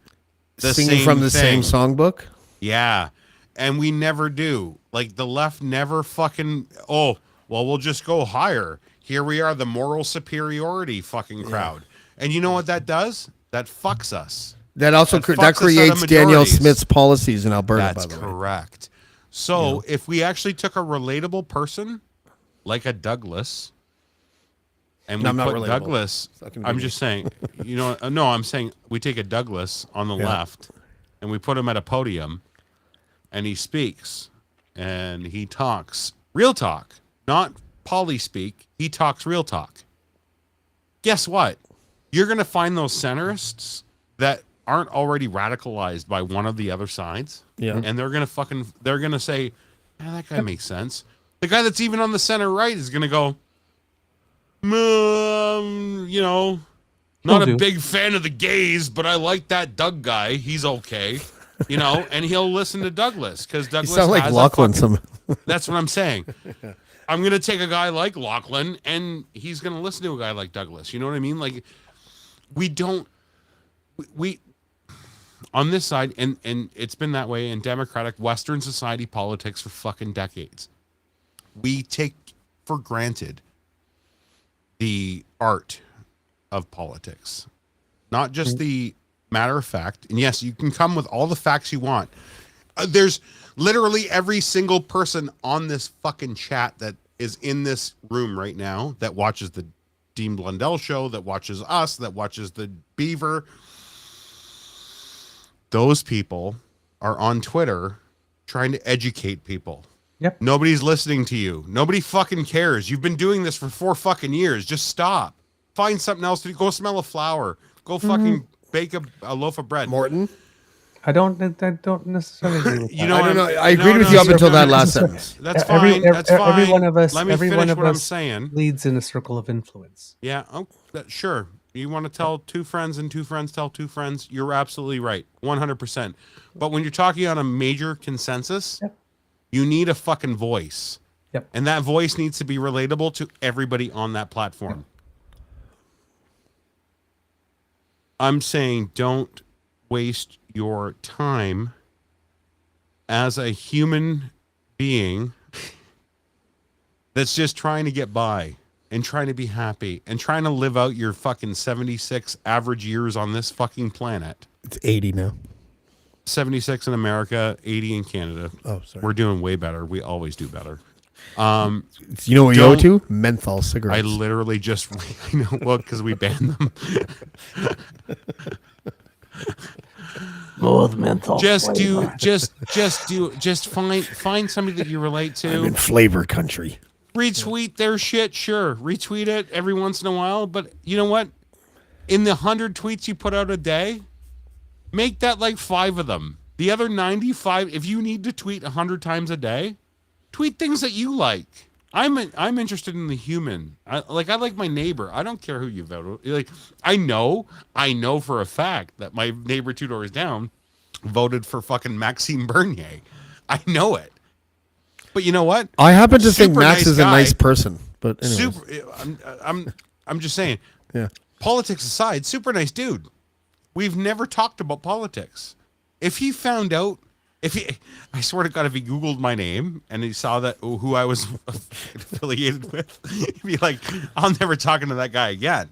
Singing from the same songbook? Yeah. And we never do. Like, the left never fucking, oh, well, we'll just go higher. Here we are, the moral superiority fucking crowd. Yeah. And you know what that does? That fucks us. That also that creates Danielle Smith's policies in Alberta, by the way. That's correct. So if we actually took a relatable person like a Douglas, and we put Douglas, I'm just saying, no, I'm saying we take a Douglas on the left and we put him at a podium and he speaks and he talks real talk, not poly speak. He talks real talk. Guess what? You're going to find those centrists that aren't already radicalized by one of the other sides. Yeah. And they're going to say, yeah, that guy makes sense. The guy that's even on the center right is going to go, not a big fan of the gays, but I like that Doug guy. He's okay. And he'll listen to Douglas, because Douglas sound like Lachlan. That's what I'm saying. I'm going to take a guy like Lachlan, and he's going to listen to a guy like Douglas. You know what I mean? Like, on this side, and it's been that way in democratic Western society politics for fucking decades. We take for granted the art of politics, not just the matter of fact. And yes, you can come with all the facts you want. There's literally every single person on this fucking chat that is in this room right now that watches the Dean Blundell show, that watches us, that watches the Beaver. Those people are on Twitter trying to educate people. Yep. Nobody's listening to you. Nobody fucking cares. You've been doing this for 4 fucking years. Just stop. Find something else to do. Go smell a flower. Go fucking bake a loaf of bread. Morton? I don't necessarily agree with that. You know, I don't know. I agreed with you up until that last sentence. That's fine. That's fine. Every one of us, Let me every finish one of what I'm us saying. leads in a circle of influence. Yeah. Oh, sure. You want to tell 2 friends and 2 friends tell 2 friends. You're absolutely right. 100%. But when you're talking on a major consensus, Yep. you need a fucking voice. Yep. And that voice needs to be relatable to everybody on that platform. I'm saying don't waste your time as a human being that's just trying to get by and trying to be happy and trying to live out your fucking 76 average years on this fucking planet. It's 80 now. 76 in America, 80 in Canada. Oh, sorry. We're doing way better. We always do better. You know what you owe it to? Menthol cigarettes. I literally just, I know, well, because we banned them. More menthol. Just find somebody that you relate I'm in to. flavor country. Retweet their shit, sure. Retweet it every once in a while, but you know what? In the 100 tweets you put out a day, make that like 5 of them. The other 95, if you need to tweet 100 times a day, tweet things that you like. I'm interested in the human. I like my neighbor. I don't care who you vote. Like I know for a fact that my neighbor 2 doors down voted for fucking Maxime Bernier. I know it. But you know what? I happen to think Super Max nice is a guy. nice person. But anyways. I'm just saying. Yeah. Politics aside, super nice dude. We've never talked about politics. If he found out, I swear to God, if he Googled my name and he saw that who I was affiliated with, he'd be like, I'm never talking to that guy again.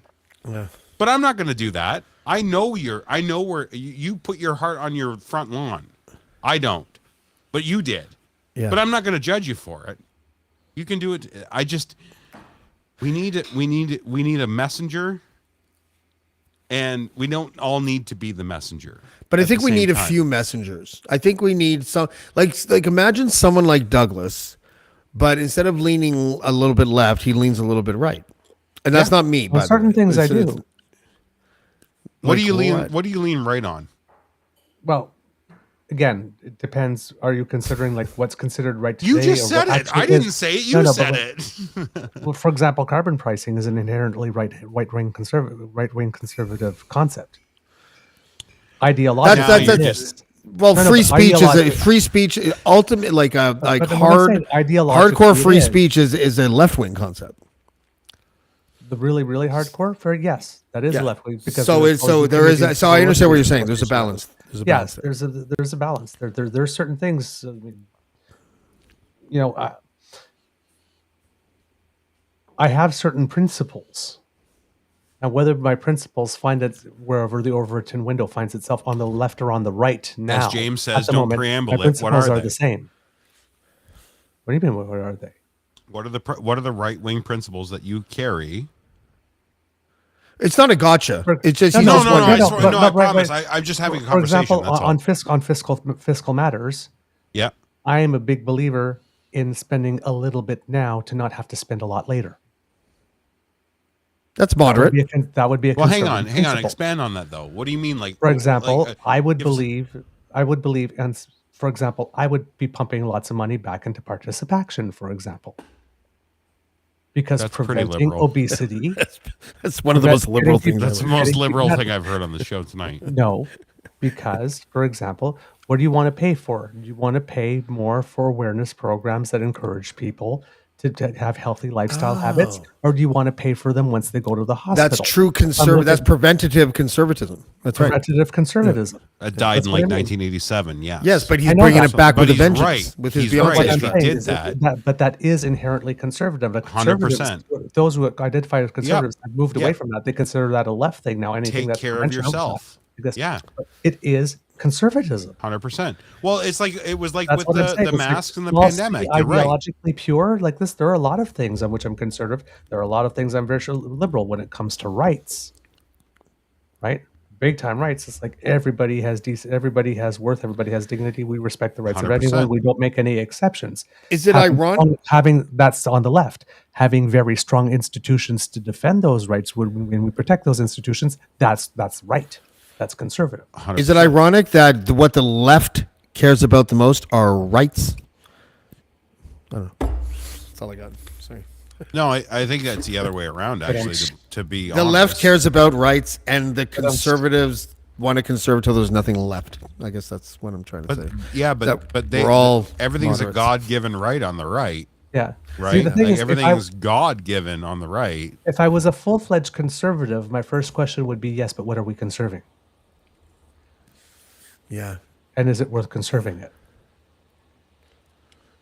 Yeah. But I'm not going to do that. I know where you put your heart on your front lawn. I don't, but you did. Yeah. But I'm not going to judge you for it. You can do it. We need a messenger, and we don't all need to be the messenger. But I at think the we same need a time. few messengers. I think we need some like imagine someone like Douglas, but instead of leaning a little bit left, he leans a little bit right. And that's not me. Well, by the certain way. things I It's- do. What do like you lean? what? What do you lean right on? Well, again, it depends. Are you considering like what's considered right today? You just or said what it. actually I didn't is? say it. No, You no, said but it. Well, for example, carbon pricing is an inherently right wing conservative concept. Ideologically, That's- it is. Well, No, no, free but speech is ideology- free speech. Ultimate, like but when I say hardcore ideologically, free it is. speech is a left wing concept. The really hardcore, fair yes, that is Yeah. left wing because So there's it's so always there is. gonna be So I understand what you're political saying. There's a forces, balance. There's a Yeah, balance there. there's a balance. There's certain things. You know, I have certain principles, and whether my principles find it wherever the Overton window finds itself on the left or on the right now. James at says, the don't moment, preamble my it. What principles are are they? the same. What do you mean? What are they? What are the right wing principles that you carry? It's not a gotcha. It's just No, he's no, just No, wondering. I promise. I'm just having a For conversation. example, that's all. on fiscal matters, Yeah. I am a big believer in spending a little bit now to not have to spend a lot later. That's That would moderate. be that would be a Well, hang conservative on. principle. Expand on that though. What do you mean? Like, For example, like, I would give us- believe, and for example, I would be pumping lots of money back into participation, for example, because That's pretty preventing liberal. obesity. That's one of the most liberal things. That's the I've most Getting liberal people- thing I've heard on the show tonight. No, because, for example, what do you want to pay for? You want to pay more for awareness programs that encourage people to have healthy lifestyle habits, or do you want to pay for them once they go to the hospital? That's true That's preventative conservative. That's right. Preventative conservatism. Died in like what I mean. 1987. Yes. Yes, but he's I know bringing that. it back But with a he's vengeance. right. With his He's Beyonce right. What I'm He stuff. saying did is that. but that is inherently conservative. Like 100%. those who identify as conservatives have moved Yeah. away from that. They consider that a left thing now. Anything Take that's care of prevention yourself. that. Yeah. It is conservatism. 100%. Well, it was like That's with what I'm saying. the It's masks and the must be pandemic. You're right. ideologically pure like this. There are a lot of things on which I'm conservative. There are a lot of things I'm very liberal when it comes to rights. Right? Big time rights. It's like everybody has everybody has worth, everybody has dignity. We respect the rights of 100%. everyone. We don't make any exceptions. Is it ironic? Having that's on the left, having very strong institutions to defend those rights when we protect those institutions, that's right. That's conservative. 100%. Is it ironic that what the left cares about the most are rights? I don't know. That's all I got. Sorry. No, I think that's the other way around, actually, to be The honest. left cares about rights, and the conservatives want to conserve till there's nothing left. I guess that's what I'm trying to say. Yeah, That but we're all everything's moderates. a God-given right on the right, Yeah. right? See, the thing Like, is, everything's God-given on the right. if I was a full-fledged conservative, my first question would be, yes, but what are we conserving? Yeah. And is it worth conserving it?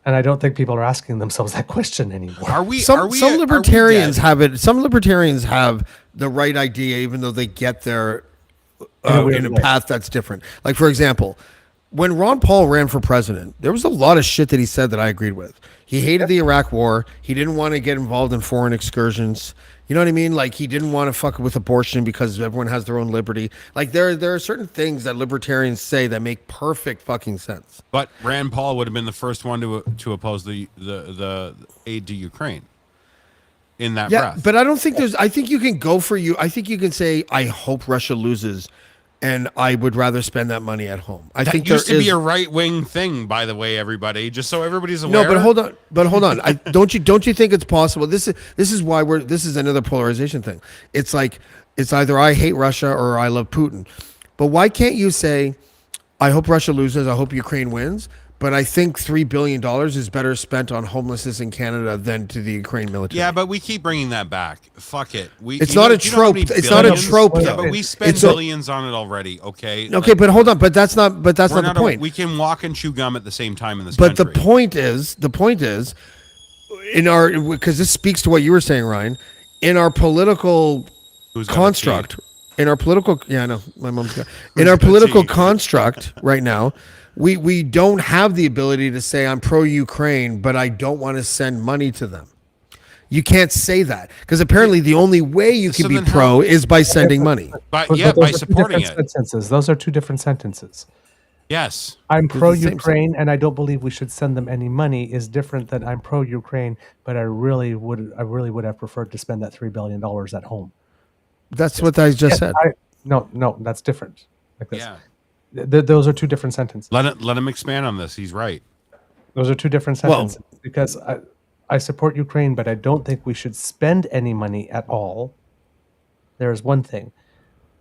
And I don't think people are asking themselves that question anymore. Are we? Some dead? libertarians have it. Some libertarians have the right idea, even though they get there in a path that's different. Like, for example, when Ron Paul ran for president, there was a lot of shit that he said that I agreed with. He hated the Iraq War. He didn't want to get involved in foreign excursions. You know what I mean? Like, he didn't want to fuck with abortion because everyone has their own liberty. Like, there are certain things that libertarians say that make perfect fucking sense. But Rand Paul would have been the first one to oppose the aid to Ukraine. In that breath. But I don't think I think you can go for you. I think you can say, I hope Russia loses, and I would rather spend that money at home. I think used there to be is a right-wing thing, by the way, everybody. Just so everybody's aware. no, but hold on. Don't you think it's possible? This is why this is another polarization thing. It's like it's either I hate Russia or I love Putin. But why can't you say, I hope Russia loses, I hope Ukraine wins, but I think $3 billion is better spent on homelessness in Canada than to the Ukraine military? Yeah, but we keep bringing that back. Fuck it. It's not a trope. It's not a trope. Yeah, but we spend billions on it already. Okay. Okay, but hold on. But that's not the point. We can walk and chew gum at the same time in this But country. the point is, because this speaks to what you were saying, Ryan, in our political construct, in our political construct right now, we don't have the ability to say I'm pro-Ukraine, but I don't want to send money to them. You can't say that because apparently the only way you can be pro is by sending money. But But yeah, those by are two supporting different it. sentences. Those are two different sentences. Yes. I'm the same pro-Ukraine, and I don't believe we should send them any money. Is different than I'm pro-Ukraine, but I really would have preferred to spend that $3 billion at home. That's what I just said. No, that's different. Like this. Yeah. Those are two different sentences. Let him expand on this. He's right. Those are two different sentences because I support Ukraine, but I don't think we should spend any money at all. There is one thing.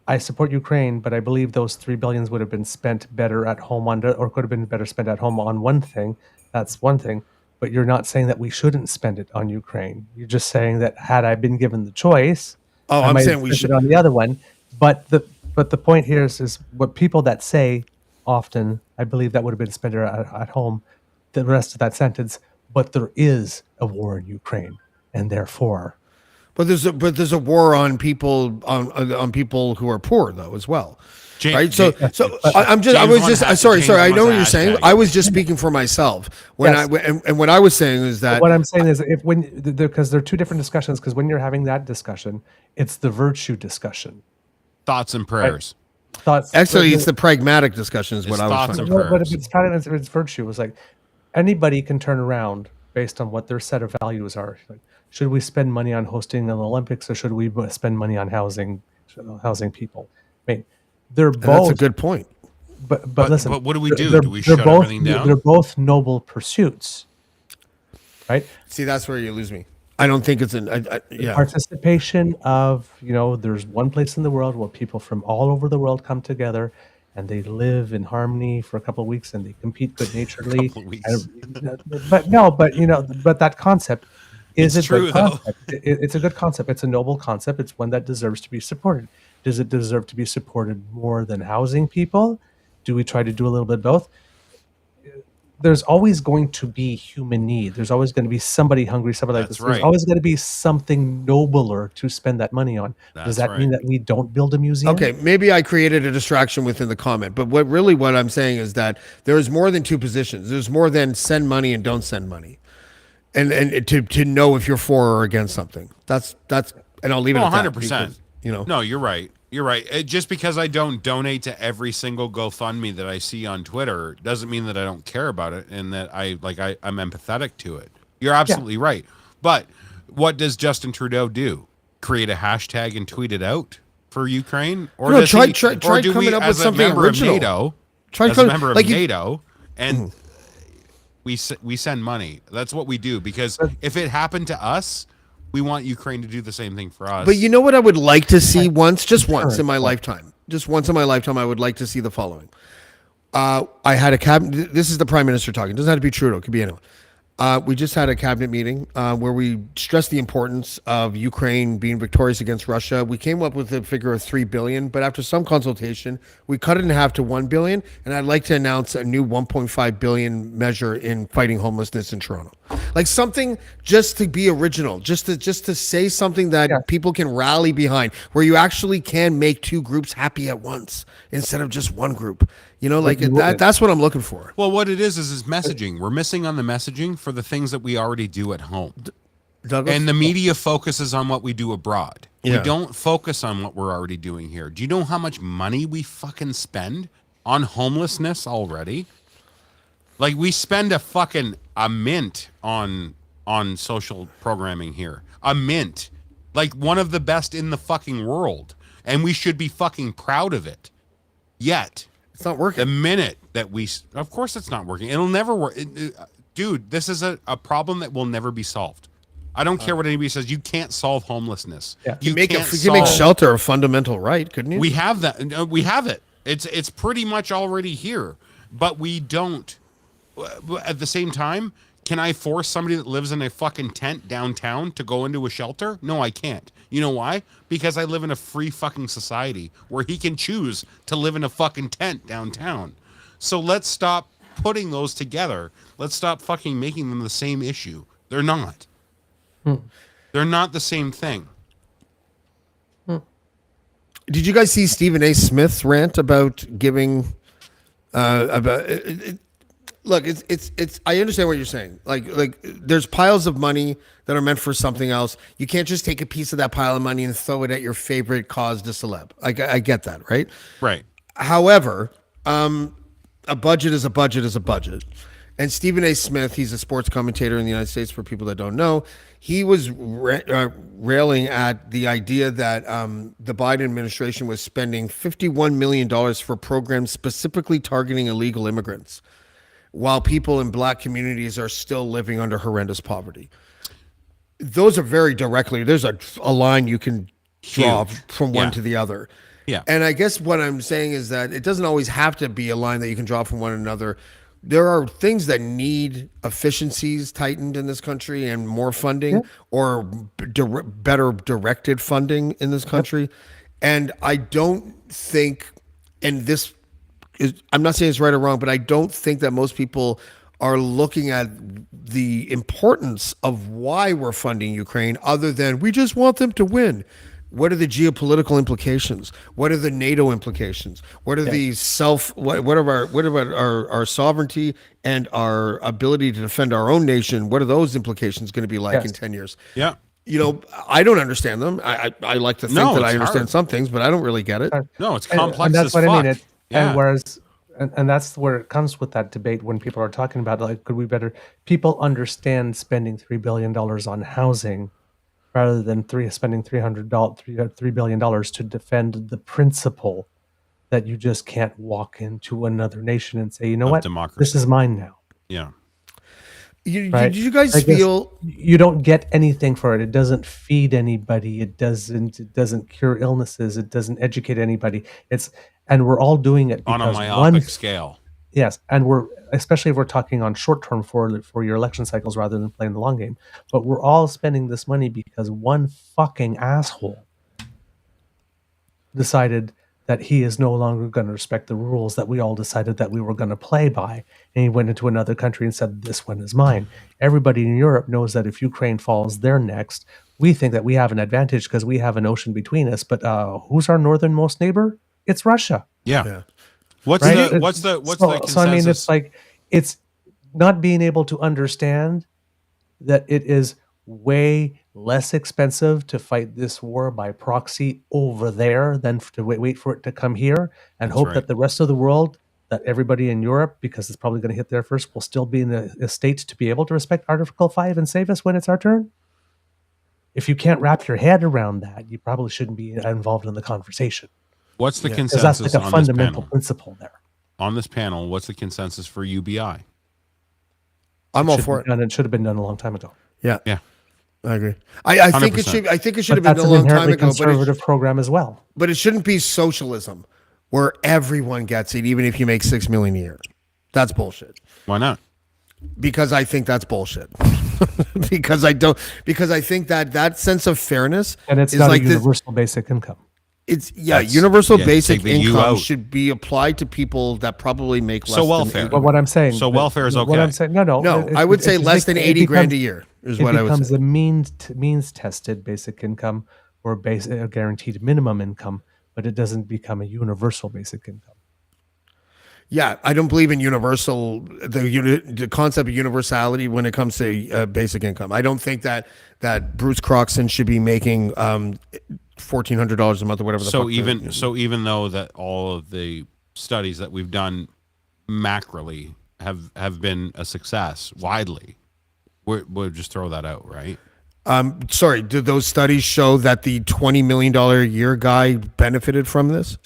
I support Ukraine, but I believe those $3 billion would have been spent better at home or could have been better spent at home on one thing. That's one thing. But you're not saying that we shouldn't spend it on Ukraine. You're just saying that had I been given the choice, I'm saying we should it on the other one. But the point here is what people that say often, I believe that would have been spent at home. The rest of that sentence, but there is a war in Ukraine, and therefore. But there's a war on people on people who are poor though as well, right? So I know what you're saying. I was just speaking for myself and what I was saying is that what I'm saying is because there are two different discussions. Because when you're having that discussion, it's the virtue discussion. Thoughts and prayers. Actually, it's the pragmatic discussion is what I was trying to say. But if it's virtue, it's like anybody can turn around based on what their set of values are. Like, should we spend money on hosting an Olympics or should we spend money on housing people? I mean, they're both. That's a good point. But listen. But what do we do? Do we shut everything down? They're both noble pursuits, right? See, that's where you lose me. I don't think it's participation of there's one place in the world where people from all over the world come together and they live in harmony for a couple of weeks and they compete good naturedly. Couple of weeks. But that concept is It's a good true, though. concept. It's a good concept. It's a noble concept. It's one that deserves to be supported. Does it deserve to be supported more than housing people? Do we try to do a little bit both? There's always going to be human need. There's always going to be somebody hungry, somebody like That's this. There's right. always going to be something nobler to spend that money on. Does That's that mean right. that we don't build a museum? Okay, maybe I created a distraction within the comment, but what I'm saying is that there is more than two positions. There's more than send money and don't send money, and to know if you're for or against something. That's and I'll leave it Oh, at that. 100%. Because, you know, No, you're right. You're right. Just because I don't donate to every single GoFundMe that I see on Twitter doesn't mean that I don't care about it and that I'm empathetic to it. You're absolutely right. But what does Justin Trudeau do? Create a hashtag and tweet it out for Ukraine? Or No, does try he, coming or do we, up with as a something member original. of NATO, Try as a coming- member of like you- NATO, and we send money. That's what we do, because if it happened to us, we want Ukraine to do the same thing for us. But you know what I would like to see once in my lifetime. Just once in my lifetime, I would like to see the following. I had a cabinet. This is the prime minister talking. It doesn't have to be Trudeau. It could be anyone. We just had a cabinet meeting where we stressed the importance of Ukraine being victorious against Russia. We came up with a figure of $3 billion, but after some consultation, we cut it in half to $1 billion. And I'd like to announce a new $1.5 billion measure in fighting homelessness in Toronto. Like something just to be original, just to say something that people can rally behind, where you actually can make two groups happy at once instead of just one group. You know, like that's what I'm looking for. Well, what it is messaging. We're missing on the messaging for the things that we already do at home. Douglas? And the media focuses on what we do abroad. Yeah. We don't focus on what we're already doing here. Do you know how much money we fucking spend on homelessness already? Like, we spend a mint on social programming here. A mint. Like, one of the best in the fucking world. And we should be fucking proud of it. Yet, It's not working. the minute that of course it's not working. It'll never work. Dude, this is a problem that will never be solved. I don't care what anybody says. You can't solve homelessness. Yeah. You can make solve- shelter a fundamental right, couldn't you? We have that. We have it. It's pretty much already here, but we don't. At the same time, can I force somebody that lives in a fucking tent downtown to go into a shelter? No, I can't. You know why? Because I live in a free fucking society where he can choose to live in a fucking tent downtown. So let's stop putting those together. Let's stop fucking making them the same issue. They're not. They're not the same thing. Did you guys see Stephen A. Smith's rant about giving look, it's I understand what you're saying. Like there's piles of money that are meant for something else. You can't just take a piece of that pile of money and throw it at your favorite cause de celeb. I get that, right? Right. However, a budget is a budget is a budget. And Stephen A. Smith, he's a sports commentator in the United States, for people that don't know. He was railing at the idea that the Biden administration was spending $51 million for programs specifically targeting illegal immigrants, while people in black communities are still living under horrendous poverty. Those are very directly, there's a line you can draw Huge. from one Yeah. to the other. Yeah. And I guess what I'm saying is that it doesn't always have to be a line that you can draw from one another. There are things that need efficiencies tightened in this country and more funding, or better directed funding in this country. And I don't think, and this is, I'm not saying it's right or wrong, but I don't think that most people are looking at the importance of why we're funding Ukraine, other than we just want them to win. What are the geopolitical implications? What are the NATO implications? What are the what are our sovereignty and our ability to defend our own nation? What are those implications going to be like in 10 years? Yeah. You know, I don't understand them. I like to think No, that I it's understand hard. some things, but I don't really get it. No, it's complex and that's as what fuck. I mean. Yeah. And whereas, and that's where it comes with that debate when people are talking about, like, could we better? People understand spending $3 billion on housing rather than spending $3 billion to defend the principle that you just can't walk into another nation and say, you know Of what, democracy. this is mine now. Yeah. Right? Did you guys I guess feel? you don't get anything for it? It doesn't feed anybody. It doesn't cure illnesses. It doesn't educate anybody. And we're all doing it on a because myopic scale. yes, and we're especially if we're talking on short term for your election cycles rather than playing the long game. But we're all spending this money because one fucking asshole decided that he is no longer going to respect the rules that we all decided that we were going to play by. And he went into another country and said, this one is mine. Everybody in Europe knows that if Ukraine falls, they're next. We think that we have an advantage because we have an ocean between us. But who's our northernmost neighbor? It's Russia. Yeah. What's Right? the consensus? So I mean, it's like, it's not being able to understand that it is way less expensive to fight this war by proxy over there than to wait for it to come here and hope right. that the rest of the world, that everybody in Europe, because it's probably going to hit there first, will still be in a state to be able to respect Article 5 and save us when it's our turn. If you can't wrap your head around that, you probably shouldn't be involved in the conversation. What's the Because consensus that's like a on fundamental this panel? principle there. On this panel, what's the consensus for UBI? I'm all for it. And it should have been done a long time ago. Yeah. Yeah. I agree. I think it 100%. should. I think it should But have been that's a an long time inherently ago. conservative program as well. But it shouldn't be socialism, where everyone gets it, even if you make $6 million a year. That's bullshit. Why not? Because I think that's bullshit. Because I think that sense of fairness And it's is not like a universal basic income. It's That's- universal yeah, basic take the U income out. should be applied to people that probably make less. So than welfare. But what I'm saying, So welfare is What okay. I'm saying, no. No, it- I would it- say it's less like- than it 80 grand a becomes- year is It what I would becomes say. a means tested basic income or a guaranteed minimum income, but it doesn't become a universal basic income. Yeah, I don't believe in the concept of universality when it comes to basic income. I don't think that Bruce Croxon should be making $1,400 a month or whatever. So even though that all of the studies that we've done macroly have been a success widely, we'll just throw that out, right? Sorry, did those studies show that the $20 million a year guy benefited from this?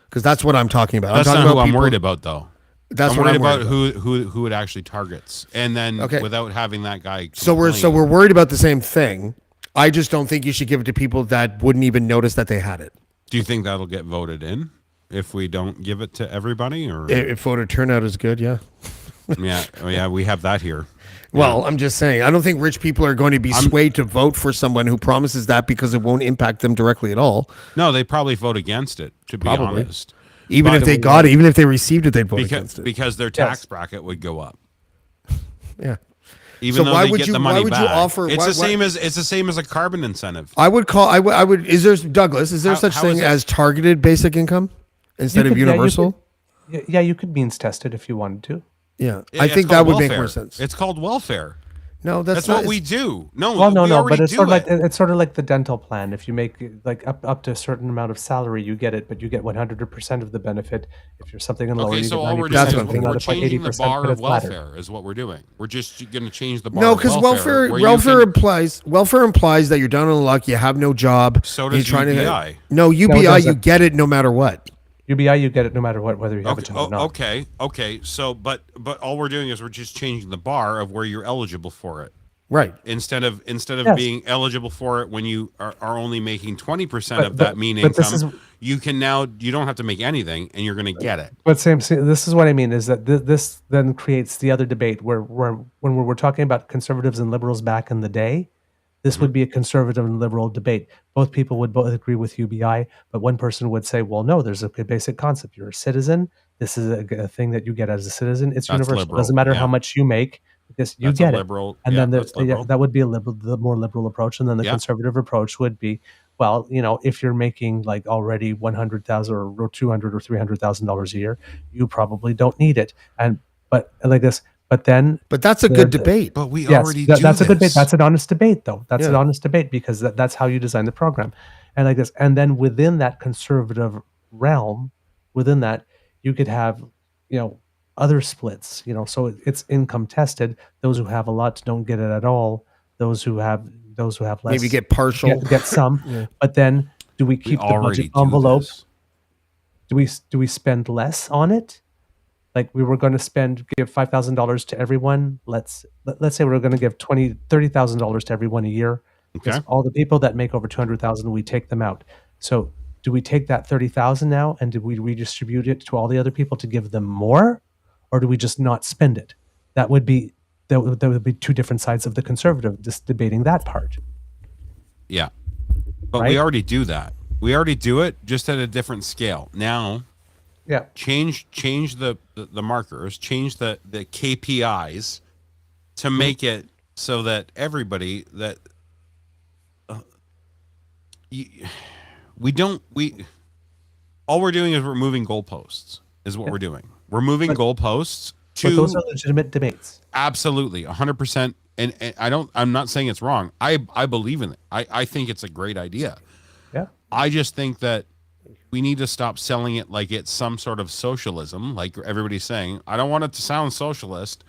Because that's what I'm talking about. That's I'm talking not who about I'm people- worried about, though. That's I'm what worried I'm about worried who it actually targets, and then Okay. without having that guy. So we're complain. worried about the same thing. I just don't think you should give it to people that wouldn't even notice that they had it. Do you think that'll get voted in if we don't give it to everybody, or If voter turnout is good, yeah. yeah, we have that here. Well, I'm just saying, I don't think rich people are going to be swayed to vote for someone who promises that because it won't impact them directly at all. No, they probably vote against it. To be Probably. honest, Even if they got it, even if they received it, they'd vote because against it. because their tax bracket would go up. Yeah. Even So though why they would get you- the why money would you back. offer- It's why- the same as a carbon incentive. I would call. I would. Is there Douglas? Is there How- such how thing is it- as targeted basic income instead of universal? Yeah, you could means test it if you wanted to. Yeah, It's I think called that would make welfare. more sense. It's called welfare. No, That's what we do. No, Well, no, we but already it's do sort of it. like it's sort of like the dental plan. If you make like up to a certain amount of salary, you get it, but you get 100% of the benefit. If you're something in lower, Okay, you so get all we're 90%. That's doing what is I'm we're thinking. changing the 80%, bar but of it's flatter. welfare is what we're doing. We're just going to change the bar. No, of because welfare where you welfare can- implies that you're down on the luck, you have no job. So and you're does trying UBI. No, UBI, you doesn't. get it no matter what. UBI, you get it no matter what, whether you have a Okay, job or not. okay. So, but all we're doing is we're just changing the bar of where you're eligible for it. Right. Instead of Yes. being eligible for it when you are only making 20% But- of that but- mean but this income, you don't have to make anything and you're going to get it. But Sam, see, this is what I mean is that this then creates the other debate where when we're talking about conservatives and liberals back in the day, this would be a conservative and liberal debate. Both people would both agree with UBI, but one person would say, well, no, there's a basic concept. You're a citizen. This is a thing that you get as a citizen. It's That's universal. liberal, Doesn't matter yeah. how much you make. Because you That's a get liberal- it, and yeah, then that's liberal. that would be the more liberal approach, and then the Yeah. conservative approach would be, well, if you're making like already $100,000 or $200,000 or $300,000 a year, you probably don't need it. But then But that's a good debate. But we yes, already do that's a good debate. this. That's an honest debate, though. That's an Yeah. honest debate because that's how you design the program, and like this. And then within that conservative realm, within that, you could have, other splits. So it's income tested. Those who have a lot don't get it at all. Those who have less Maybe get partial. get some. But then, do we We keep the already budget do envelope? this. Do we spend less on it? Like we were going to give $5,000 to everyone. Let's say we're going to give $30,000 to everyone a year. Okay. Because all the people that make over 200,000, we take them out. So do we take that 30,000 now and do we redistribute it to all the other people to give them more, or do we just not spend it? That would be two different sides of the conservative just debating that part. Yeah. But Right? we already do that. We already do it, just at a different scale. Now, Yeah. change the markers, change the KPIs to make it so that everybody that all we're doing is we're moving goalposts is what we're doing. We're moving goalposts But to those are legitimate debates. absolutely 100%. And I'm not saying it's wrong. I believe in it. I think it's a great idea. Yeah. I just think that we need to stop selling it like it's some sort of socialism, like everybody's saying. I don't want it to sound socialist.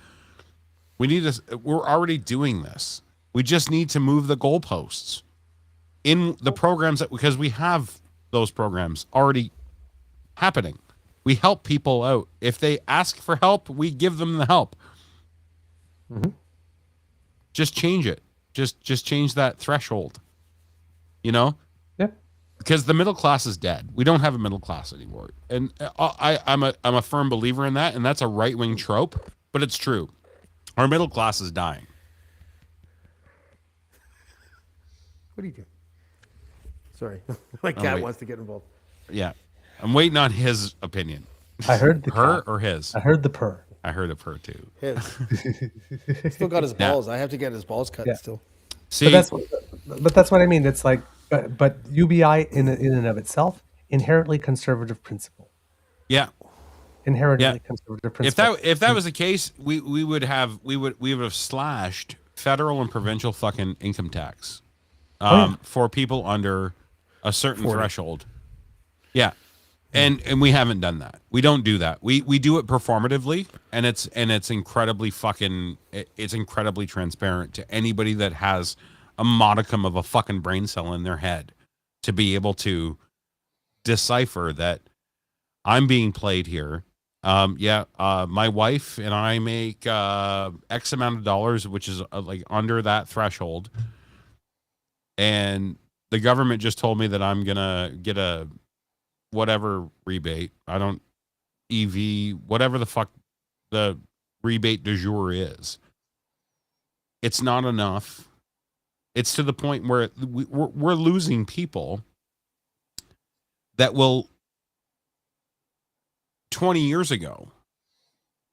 We're already doing this. We just need to move the goalposts in the programs because we have those programs already happening. We help people out. If they ask for help, we give them the help. Mm-hmm. Just change it. Just change that threshold. You know? Yeah. Because the middle class is dead. We don't have a middle class anymore. And I'm a firm believer in that, and that's a right-wing trope, but it's true. Our middle class is dying. What are you doing? Sorry. My cat wait. wants to get involved. Yeah. I'm waiting on his opinion. I heard the Her cat. or his? I heard the purr. I heard of her too. His. Still got his balls. I have to get his balls cut Yeah. still. See, But that's what I mean. It's like, but UBI in and of itself, inherently conservative principle. yeah. Inherently Yeah. conservative principle. If that was the case, we would have slashed federal and provincial fucking income tax for people under a certain threshold. Yeah. And we haven't done that. We don't do that. We do it performatively, and it's incredibly it's incredibly transparent to anybody that has a modicum of a fucking brain cell in their head to be able to decipher that I'm being played here. My wife and I make X amount of dollars, which is like under that threshold, and the government just told me that I'm gonna get a whatever rebate. I don't whatever the fuck the rebate du jour is. It's not enough. It's to the point where we're losing people that will 20 years ago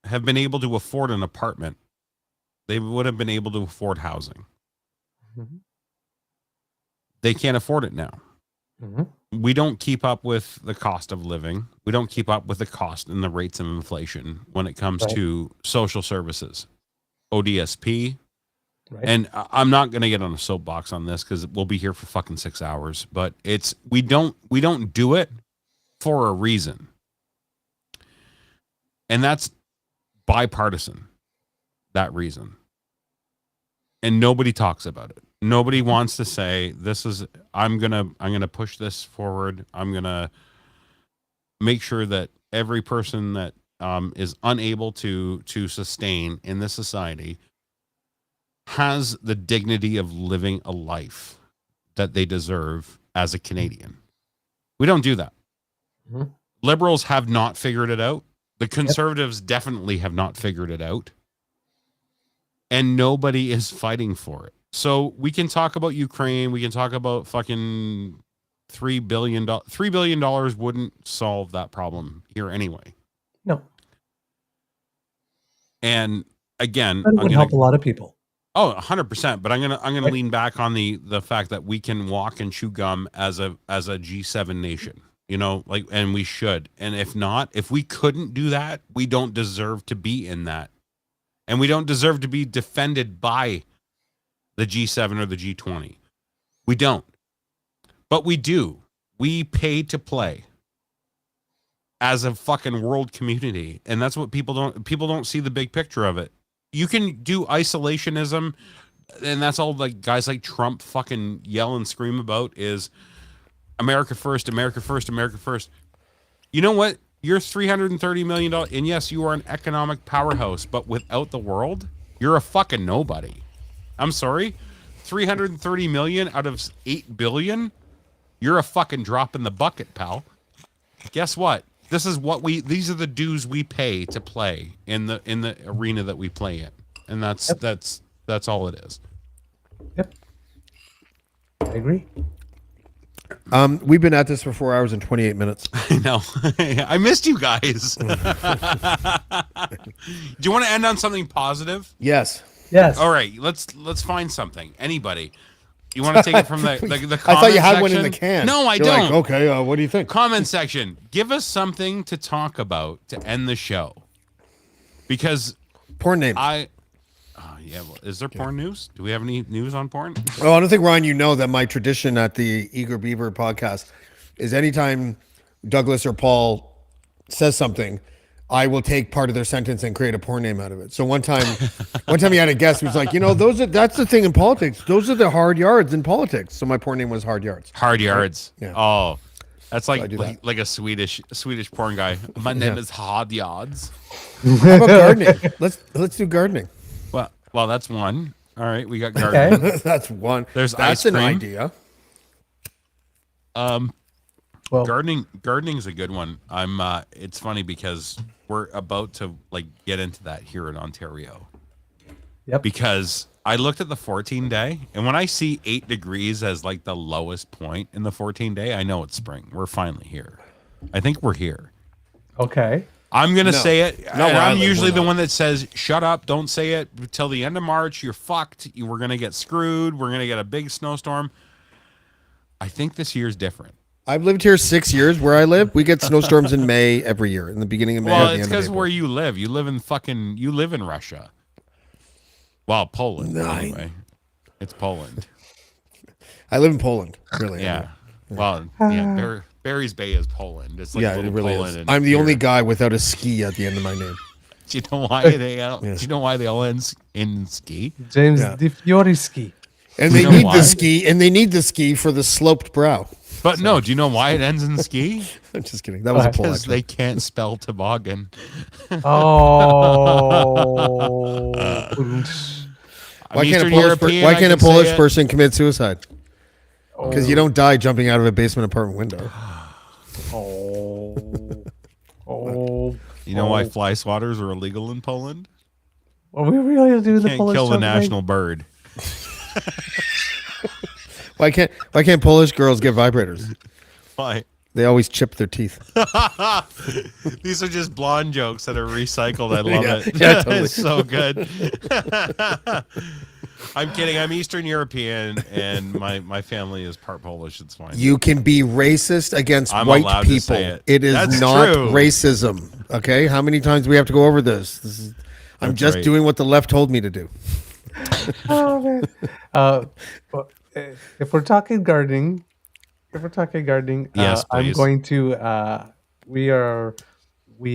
have been able to afford an apartment. They would have been able to afford housing. Mhm. They can't afford it now. Mhm. We don't keep up with the cost of living. We don't keep up with the cost and the rates of inflation when it comes Right. to social services, ODSP. Right. And I'm not going to get on a soapbox on this because we'll be here for fucking 6 hours, but we don't do it for a reason. And that's bipartisan, that reason. And nobody talks about it. Nobody wants to say I'm gonna push this forward. I'm gonna make sure that every person that is unable to sustain in this society has the dignity of living a life that they deserve as a Canadian. We don't do that. Mhm. Liberals have not figured it out. The conservatives definitely have not figured it out. And nobody is fighting for it. So we can talk about Ukraine. We can talk about fucking $3 billion. $3 billion wouldn't solve that problem here anyway. No. And again, That would help a lot of people. Oh, 100%. But I'm gonna lean back on the fact that we can walk and chew gum as a G7 nation. You know, like, and we should. And if we couldn't do that, we don't deserve to be in that. And we don't deserve to be defended by the G7 or the G20. We don't. But we do. We pay to play as a fucking world community. And that's what people don't see the big picture of it. You can do isolationism, and that's all like guys like Trump fucking yell and scream about is America first, America first, America first. You know what? You're $330 million, and yes, you are an economic powerhouse, but without the world, you're a fucking nobody. I'm sorry. 330 million out of 8 billion? You're a fucking drop in the bucket, pal. Guess what? These are the dues we pay to play in the arena that we play in. And that's all it is. Yep. I agree. We've been at this for 4 hours and 28 minutes. I know. I missed you guys. Do you want to end on something positive? Yes. Yes. All right, let's find something. Anybody? You want to take it from the comment I thought you had section? one in the can. No, I You're don't. like, okay, what do you think? Comment section. Give us something to talk about to end the show. Because Porn name. yeah. Well, is there porn news? Do we have any news on porn? Oh, I don't think, Ryan, you know that my tradition at the Eager Beaver podcast is anytime Douglas or Paul says something, I will take part of their sentence and create a porn name out of it. So one time he had a guest who was like, that's the thing in politics. Those are the hard yards in politics. So my porn name was Hard Yards. Hard yards. Yeah. Oh, that's like that. like a Swedish porn guy. My name is Hard Yards. How about gardening? Let's do gardening. Well, that's one. All right, we got gardening. Okay. That's one. There's that's ice an cream. idea. Well, Gardening's a good one. It's funny because we're about to get into that here in Ontario. Yep. Because I looked at the 14-day, and when I see 8 degrees as the lowest point in the 14-day, I know it's spring. We're finally here. I think we're here. okay. I'm gonna say it. No, And where I I'm live, usually we're the not. one that says, "Shut up! Don't say it till the end of March. You're fucked. We're gonna get screwed. We're gonna get a big snowstorm." I think this year's different. I've lived here 6 years. Where I live, we get snowstorms in May every year, in the beginning of May. Well, or the it's end of because April. where you live. You live in Russia. Well, Poland. Anyway, it's Poland. I live in Poland. Really. Yeah. Well, yeah. Barry's Bay is Poland. It's like Yeah, little it really Poland. is. And I'm the only here. guy without a ski at the end of my name. Do you know why they? Yes. Do you know why they all end in ski? James Yeah. Di Fioriski. And You they know need why? the ski, and they need the ski for the sloped brow. But no, do you know why it ends in ski? I'm just kidding. That was a pull. Because Actually. they can't spell toboggan. Oh. Why I'm can't Eastern a Polish, European, why I can't a can say Polish it. person commit suicide? Because you don't die jumping out of a basement apartment window. Oh. You know why fly swatters are illegal in Poland? Are we really do the Can't Polish kill the joke thing? national bird. Why can't Polish girls get vibrators? Why? They always chip their teeth. These are just blonde jokes that are recycled. I love Yeah, it. yeah, totally. It's so good. I'm kidding. I'm Eastern European, and my family is part Polish. It's fine. You can be racist against I'm white allowed to people. say it. It is That's not true. racism. Okay, how many times do we have to go over this? I'm That's just right. doing what the left told me to do. Oh, man. Well, if we're talking gardening, Yes, I'm please. going to. We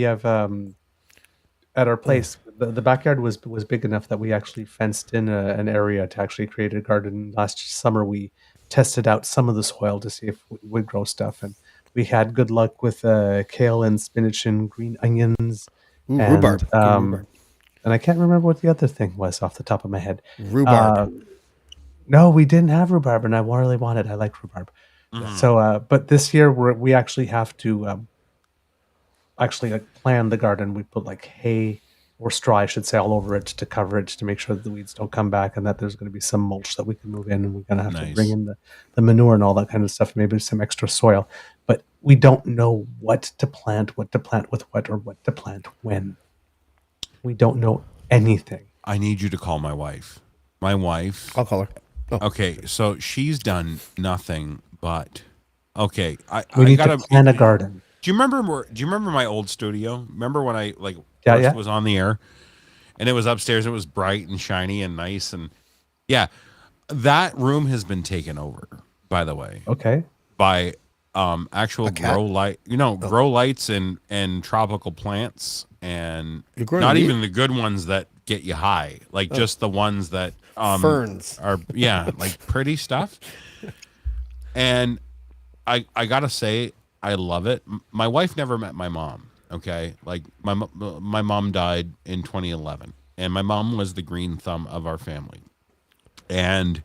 have at our place. The backyard was big enough that we actually fenced in an area to actually create a garden. Last summer, we tested out some of the soil to see if we would grow stuff, and we had good luck with kale and spinach and green onions. Ooh, and, rhubarb. Rhubarb. And I can't remember what the other thing was off the top of my head. Rhubarb. No, we didn't have rhubarb, and I really wanted. I like rhubarb. So, but this year we actually have to plan the garden. We put hay or straw, I should say, all over it to cover it to make sure that the weeds don't come back, and that there's going to be some mulch that we can move in, and we're going to have to Nice. bring in the manure and all that kind of stuff, maybe some extra soil. But we don't know what to plant with what, or what to plant when. We don't know anything. I need you to call my wife. My wife. I'll call her. Okay, so she's done nothing but. Okay, We I need gotta to plant a garden. Do you remember my old studio? Remember when I Yeah, first yeah. was on the air, and it was upstairs. It was bright and shiny and nice, and yeah, that room has been taken over. By the way, Okay. by actual cat? grow light, grow lights and tropical plants, and You're growing not weed? even the good ones that get you high, just the ones that Ferns. are pretty stuff. And I gotta say, I love it. My wife never met my mom. Okay, my mom died in 2011, and my mom was the green thumb of our family. And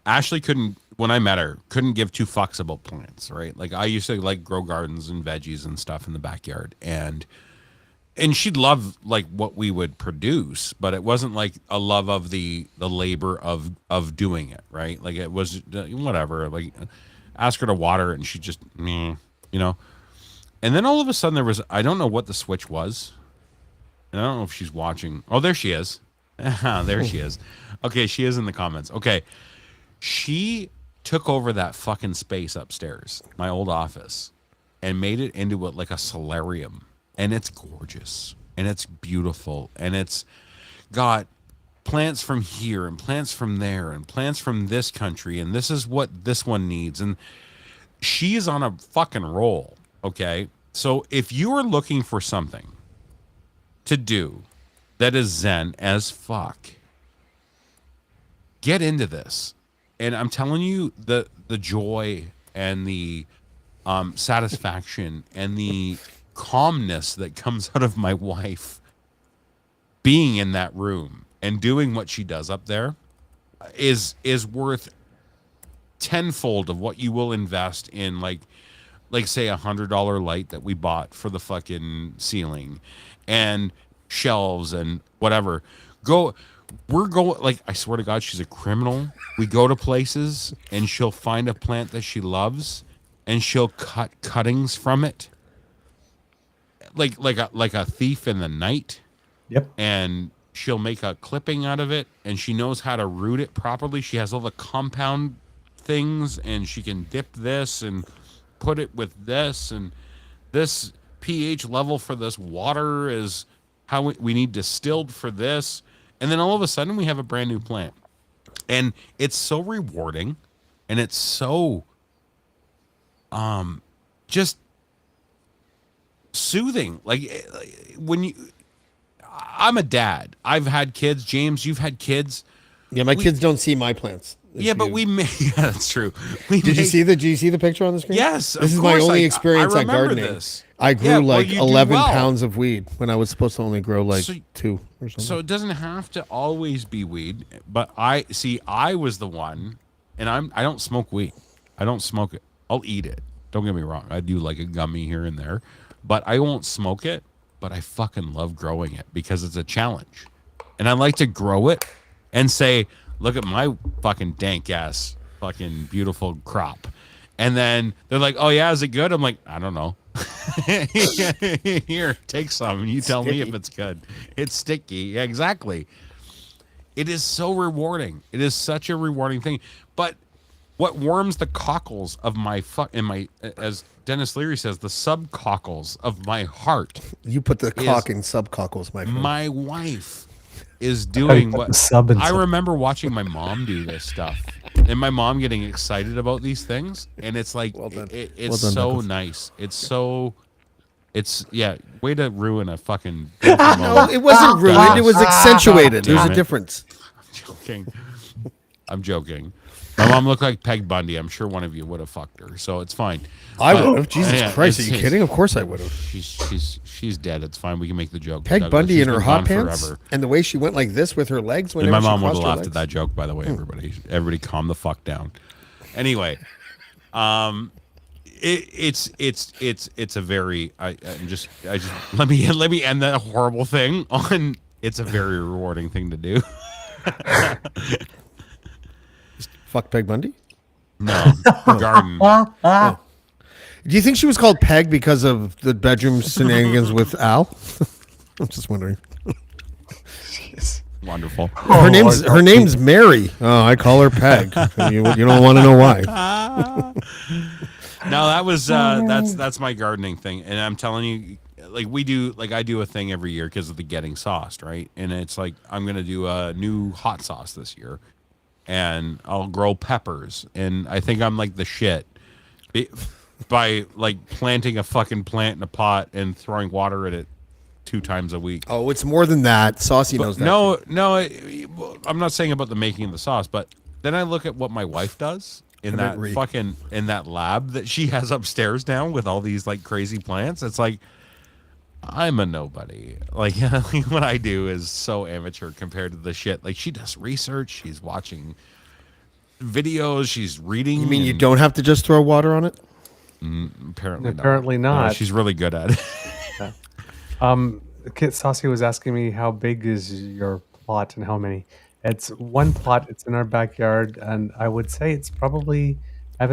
Ashley couldn't when I met her, couldn't give two fucks about plants, right? Like I used to like grow gardens and veggies and stuff in the backyard, and she'd love like what we would produce, but it wasn't like a love of the labor of doing it, right? Like it was whatever. Like ask her to water, and she just meh, you know. And then all of a sudden there was, I don't know what the switch was, and I don't know if she's watching. Oh, there she is. There she is. Okay, she is in the comments. Okay, she took over that fucking space upstairs, my old office, and made it into like a solarium. And it's gorgeous, and it's beautiful, and it's got plants from here and plants from there and plants from this country, and this is what this one needs. And she is on a fucking roll, okay? So if you are looking for something to do that is zen as fuck, get into this. And I'm telling you, the joy and the satisfaction and the calmness that comes out of my wife being in that room and doing what she does up there is worth tenfold of what you will invest in like say $100 light that we bought for the fucking ceiling and shelves and whatever. We're going, like, I swear to God, she's a criminal. We go to places and she'll find a plant that she loves and she'll cut cuttings from it like a thief in the night. Yep. And she'll make a clipping out of it, and she knows how to root it properly. She has all the compound things, and she can dip this and put it with this, and this pH level for this water is how we need distilled for this. And then all of a sudden we have a brand new plant. And it's so rewarding, and it's so just soothing. Like when I'm a dad, I've had kids. James, you've had kids. Yeah, my kids don't see my plants. But we may. Yeah, that's true. Did you see the picture on the screen? Yes, This is my only experience at gardening. This. I grew like you 11 do well. pounds of weed when I was supposed to only grow like 2 or something. So it doesn't have to always be weed. But I was the one, and I don't smoke weed. I don't smoke it. I'll eat it. Don't get me wrong. I do like a gummy here and there, but I won't smoke it. But I fucking love growing it because it's a challenge. And I like to grow it and say, look at my fucking dank ass fucking beautiful crop. And then they're like, oh yeah, is it good? I'm like, I don't know. Here, take some and you tell me if it's good. It's sticky. Yeah, exactly. It is so rewarding. It is such a rewarding thing. But what warms the cockles of my as Dennis Leary says, the subcockles of my heart. You put the cock in subcockles, my friend. My wife is doing what I sub. remember watching my mom do this stuff, and my mom getting excited about these things, and it's like it's so Knuckles. nice. It's way to ruin a fucking No, it wasn't ruined. It was accentuated. There's a difference. I'm joking. My mom looked like Peg Bundy. I'm sure one of you would have fucked her, so it's fine. I would have. Jesus yeah, Christ, are you kidding? Of course I would have. She's dead. It's fine. We can make the joke. Peg Douglas. Bundy She's in her been hot gone pants, forever. and the way she went like this with her legs. And Whenever my mom she would have crossed her laughed legs. at that joke, by the way. Everybody calm the fuck down. Anyway, it's a very I just let me end that horrible thing on. It's a very rewarding thing to do. Fuck Peg Bundy. No, garden. Do you think she was called Peg because of the bedroom shenanigans with Al? I'm just wondering. Wonderful. Her name's Mary. Oh, I call her Peg. You don't want to know why. No, that was that's my gardening thing, and I'm telling you, I do a thing every year because of the getting sauced, right? And it's like I'm gonna do a new hot sauce this year, and I'll grow peppers, and I think I'm like the shit by like planting a fucking plant in a pot and throwing water at it 2 times a week. Oh, it's more than that. Saucy knows that. No, I'm not saying about the making of the sauce, but then I look at what my wife does in that lab that she has upstairs now with all these like crazy plants. It's like I'm a nobody. Like what I do is so amateur compared to the shit. Like she does research. She's watching videos. She's reading. You mean you don't have to just throw water on it? Apparently not. No, she's really good at it. Kit Saucy was asking me how big is your plot and how many. It's one plot. It's in our backyard, and I would say it's probably. I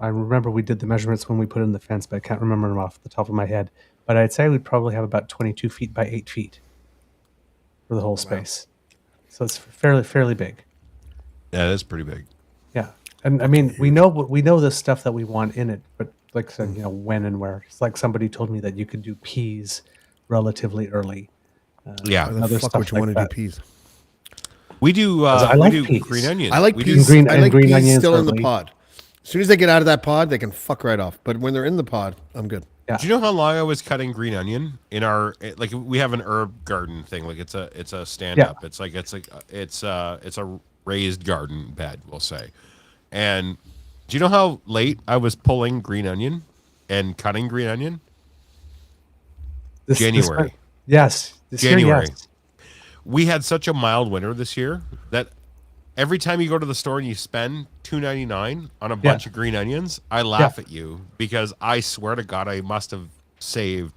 remember we did the measurements when we put in the fence, but I can't remember them off the top of my head. But I'd say we'd probably have about 22 feet by 8 feet for the whole space. So it's fairly big. Yeah, that's pretty big. Yeah, and I mean we know the stuff that we want in it, but like I said, when and where. It's like somebody told me that you could do peas relatively early. Yeah, Why the fuck would you want to do peas? We do. I we like do peas. green onions. I like We peas. green- I and like green peas onions still in the early. pod. As soon as they get out of that pod, they can fuck right off. But when they're in the pod, I'm good. Yeah. Do you know how long I was cutting green onion in our like we have an herb garden thing, like it's a stand up. It's a raised garden bed, we'll say. And do you know how late I was pulling green onion and cutting green onion? January. Yes. This year, January. yes. We had such a mild winter this year that every time you go to the store and you spend $2.99 on a bunch of green onions, I laugh at you because I swear to God I must have saved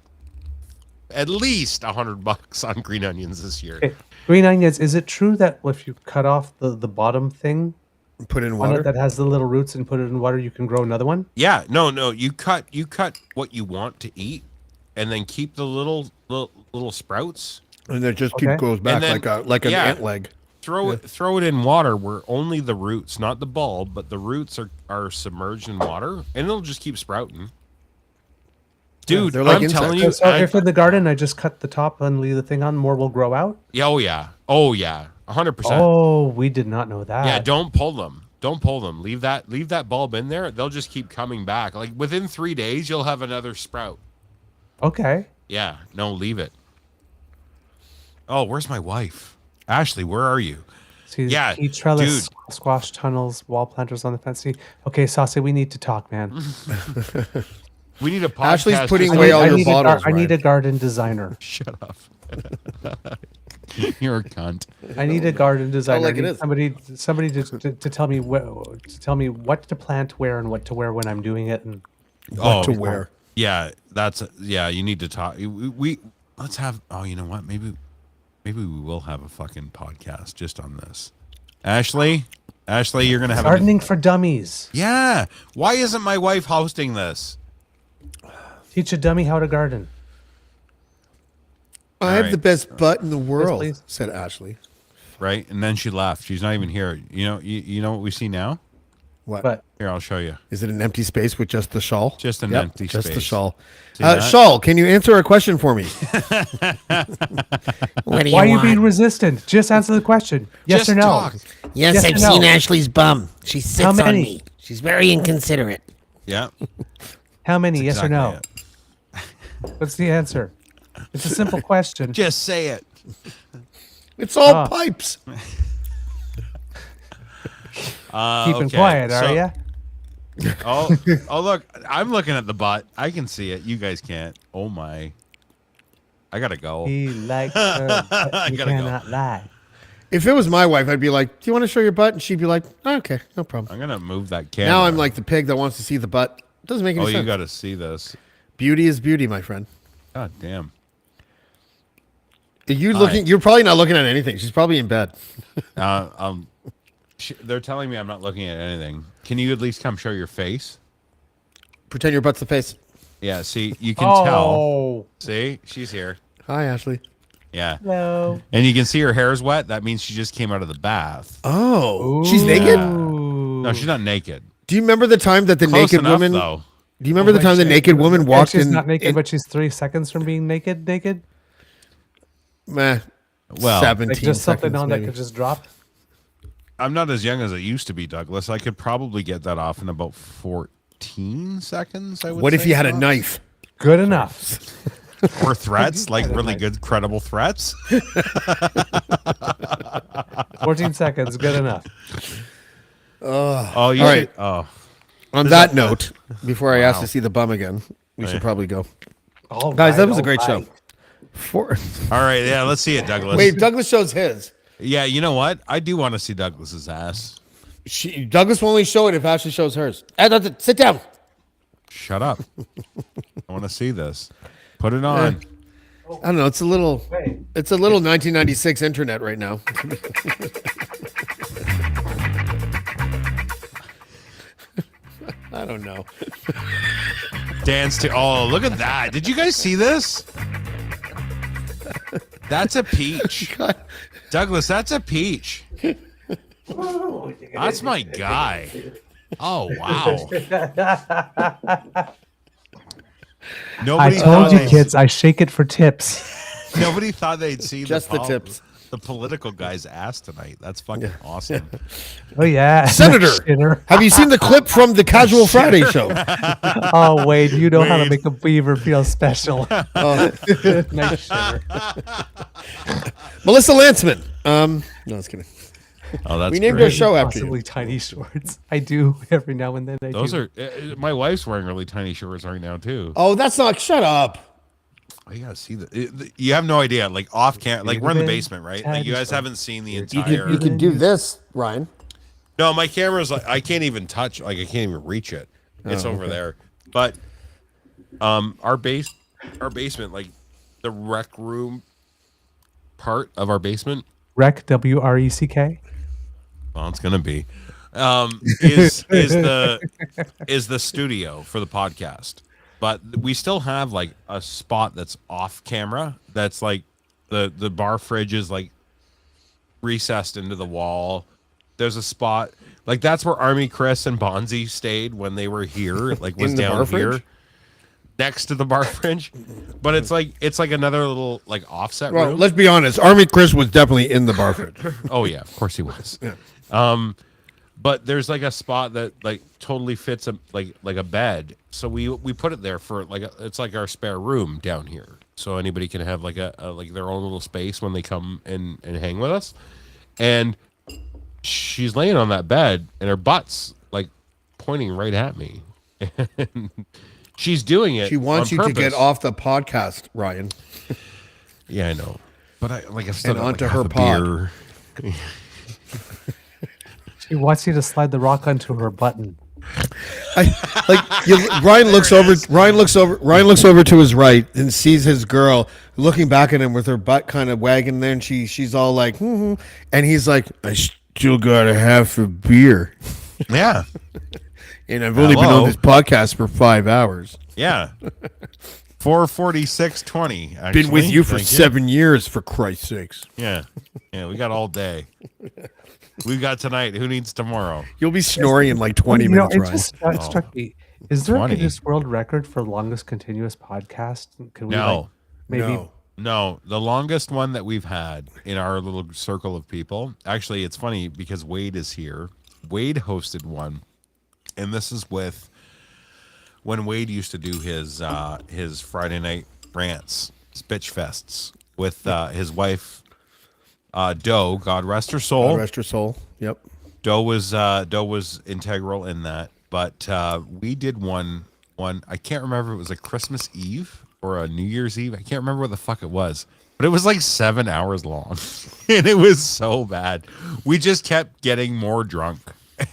at least $100 on green onions this year. Okay. Green onions. Is it true that if you cut off the bottom thing, Put in on water. it that has the little roots and put it in water, you can grow another one? Yeah, no, you cut what you want to eat, and then keep the little sprouts. And it just Okay. goes back And then- like an yeah. ant leg. Throw it in water where only the roots, not the bulb, but the roots are submerged in water, and it'll just keep sprouting. Dude, they're like I'm telling you, insects. So if in the garden I just cut the top and leave the thing on, more will grow out? oh yeah, 100%. Oh, we did not know that. Yeah, don't pull them. Leave that bulb in there. They'll just keep coming back. Like within 3 days, you'll have another sprout. Okay. Yeah, no, leave it. Oh, where's my wife? Ashley, where are you? See, Yeah, pea trellis, dude. squash tunnels, wall planters on the fence. See, okay, Saucy, we need to talk, man. We need a podcast. Ashley's putting just- away all your bottles. I need Ryan. a garden designer. Shut up. You're a cunt. I need a garden designer. like I it need is. somebody to tell me what to plant where and what to wear when I'm doing it. And What to wear. Yeah, you need to talk. We let's have. Oh, you know what? Maybe we will have a fucking podcast just on this. Ashley, you're gonna have gardening for dummies. Yeah. Why isn't my wife hosting this? Teach a dummy how to garden. I have right. the best butt in the world, please. said Ashley. Right, and then she left. She's not even here. You know what we see now? What? But Here, I'll show you. Is it an empty space with just the shawl? Just an Yep, empty just the space. shawl. See that? Shawl, can you answer a question for me? What do why are you being resistant? Just answer the question. Yes Just or no? talk. Yes, Yes I've or no? seen Ashley's bum. She sits on many? me. She's very inconsiderate. Yeah. How many? That's Yes or no? exactly What's the answer? It's a simple question. Just say it. It's all Ah. pipes. Keeping okay, quiet, so- are you? Oh, look! I'm looking at the butt. I can see it. You guys can't. Oh my! I gotta go. He likes her, but I he gotta go. cannot lie. If it was my wife, I'd be like, "Do you want to show your butt?" And she'd be like, oh, "Okay, no problem." I'm gonna move that camera. Now I'm like the pig that wants to see the butt. Doesn't make any oh, sense. you gotta see this. Beauty is beauty, my friend. God damn. Are you Hi. looking? You're probably not looking at anything. She's probably in bed. They're telling me I'm not looking at anything. Can you at least come show your face? Pretend your butt's the face. Yeah. See, you can tell. Oh, See, she's here. Hi, Ashley. Yeah. hello. And you can see her hair's wet. That means she just came out of the bath. Oh, she's naked. No, she's not naked. Do you remember the time that the Close naked enough, woman? though. Do you remember the time the naked woman And walked she's in? not naked, in- but she's 3 seconds from being naked. Well, 17 Like just something seconds, on maybe. that could just drop. I'm not as young as I used to be, Douglas. I could probably get that off in about 14 seconds. I would. What if say, you had a tops. knife? Good enough. Or threats, like really good, credible threats? 14 seconds, good enough. Oh, you All should. right. Oh, On that note, before I ask to see the bum again, we should probably go. All Guys, that right, was a all great show. right. all right. Yeah, let's see it, Douglas. Wait, Douglas shows his. Yeah, you know what? I do want to see Douglas's ass. Douglas will only show it if Ashley shows hers. Sit down. Shut up. I want to see this. Put it on. I don't know. It's a little 1996 internet right now. I don't know. Dance to. Oh, look at that. Did you guys see this? That's a peach. Douglas, that's a peach. That's my guy. Oh, wow. I told you, kids, I shake it for tips. Nobody thought they'd see just the tips. The political guy's ass tonight. That's fucking awesome. Oh, yeah. Senator, have you seen the clip from the Casual Friday show? Oh, Wade, you know how to make a beaver feel special. Nice shitter. Melissa Lanceman. No, I was kidding. Oh, that's we named great. our show after you. Possibly tiny shorts. I do every now and then. Those are my wife's wearing really tiny shorts right now too. Oh, that's not. Shut up. Oh, you gotta see that. You have no idea. Like off camera, like we're in the basement, right? Like you guys haven't seen the entire. You could do this, Ryan. No, my camera's like I can't even touch. Like I can't even reach it. It's over there. But our basement, like the rec room part of our basement. Rec, WRECK. Well, it's gonna be. Is the studio for the podcast. But we still have like a spot that's off camera. That's like the bar fridge is like recessed into the wall. There's a spot like that's where Army Chris and Bonzi stayed when they were here. Like was down here next to the bar fridge. But it's like another little like offset room. Let's be honest. Army Chris was definitely in the bar fridge. Oh yeah, of course he was. Yeah. But there's like a spot that like totally fits like a bed. So we put it there for like it's like our spare room down here. So anybody can have like a like their own little space when they come and hang with us. And she's laying on that bed and her butt's like pointing right at me. And she's doing it. She wants on you purpose. to get off the podcast, Ryan. Yeah, I know. But I've still and got, onto like, her half a pod. beer. She wants you to slide the rock onto her button. Ryan looks over to his right and sees his girl looking back at him with her butt kind of wagging there, and she's all like, and he's like, I still got a half a beer. Yeah. And I've only been on this podcast for 5 hours. Yeah. 4:46:20. Been with you for 7 years, for Christ's sakes. Yeah. Yeah, we got all day. We got tonight. Who needs tomorrow? You'll be snoring in like 20 minutes, It Ryan. just struck me. Is there a Guinness World Record for longest continuous podcast? Could we No. The longest one that we've had in our little circle of people. Actually, it's funny because Wade is here. Wade hosted one, and this is with when Wade used to do his Friday night rants, bitch fests with his wife. Doe, God rest her soul. God rest her soul. Yep. Doe was integral in that, but we did one. I can't remember if it was a Christmas Eve or a New Year's Eve. I can't remember what the fuck it was, but it was like 7 hours long, and it was so bad. We just kept getting more drunk.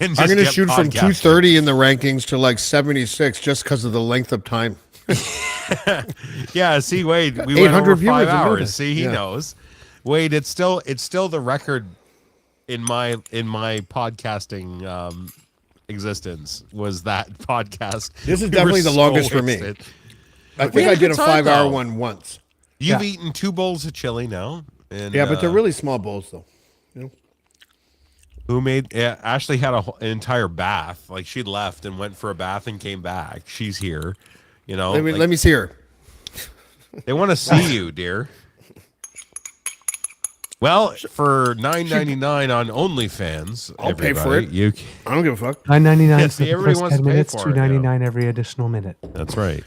And just I'm going to shoot from podcasting. 230 in the rankings to like 76 just because of the length of time. Yeah, see, Wade, we 800 went over 5 viewers in hours. See, he Yeah. knows. Wade, it's still the record in my podcasting existence was that podcast. This is We definitely were the longest for me. wasted. I We think had I a did good a time, 5-hour though. one once. You've eaten 2 bowls of chili now. And, Yeah, but they're really small bowls, though. You know? Who made? Yeah, Ashley had an entire bath. Like she left and went for a bath and came back. She's here. You know. Let me see her. They want to see you, dear. Well, for $9.99 on OnlyFans, I'll pay for it. I don't give a fuck. $9.99 Yeah, for see, the everybody first wants 10 to pay minutes, for it, $2.99 every additional minute. That's right.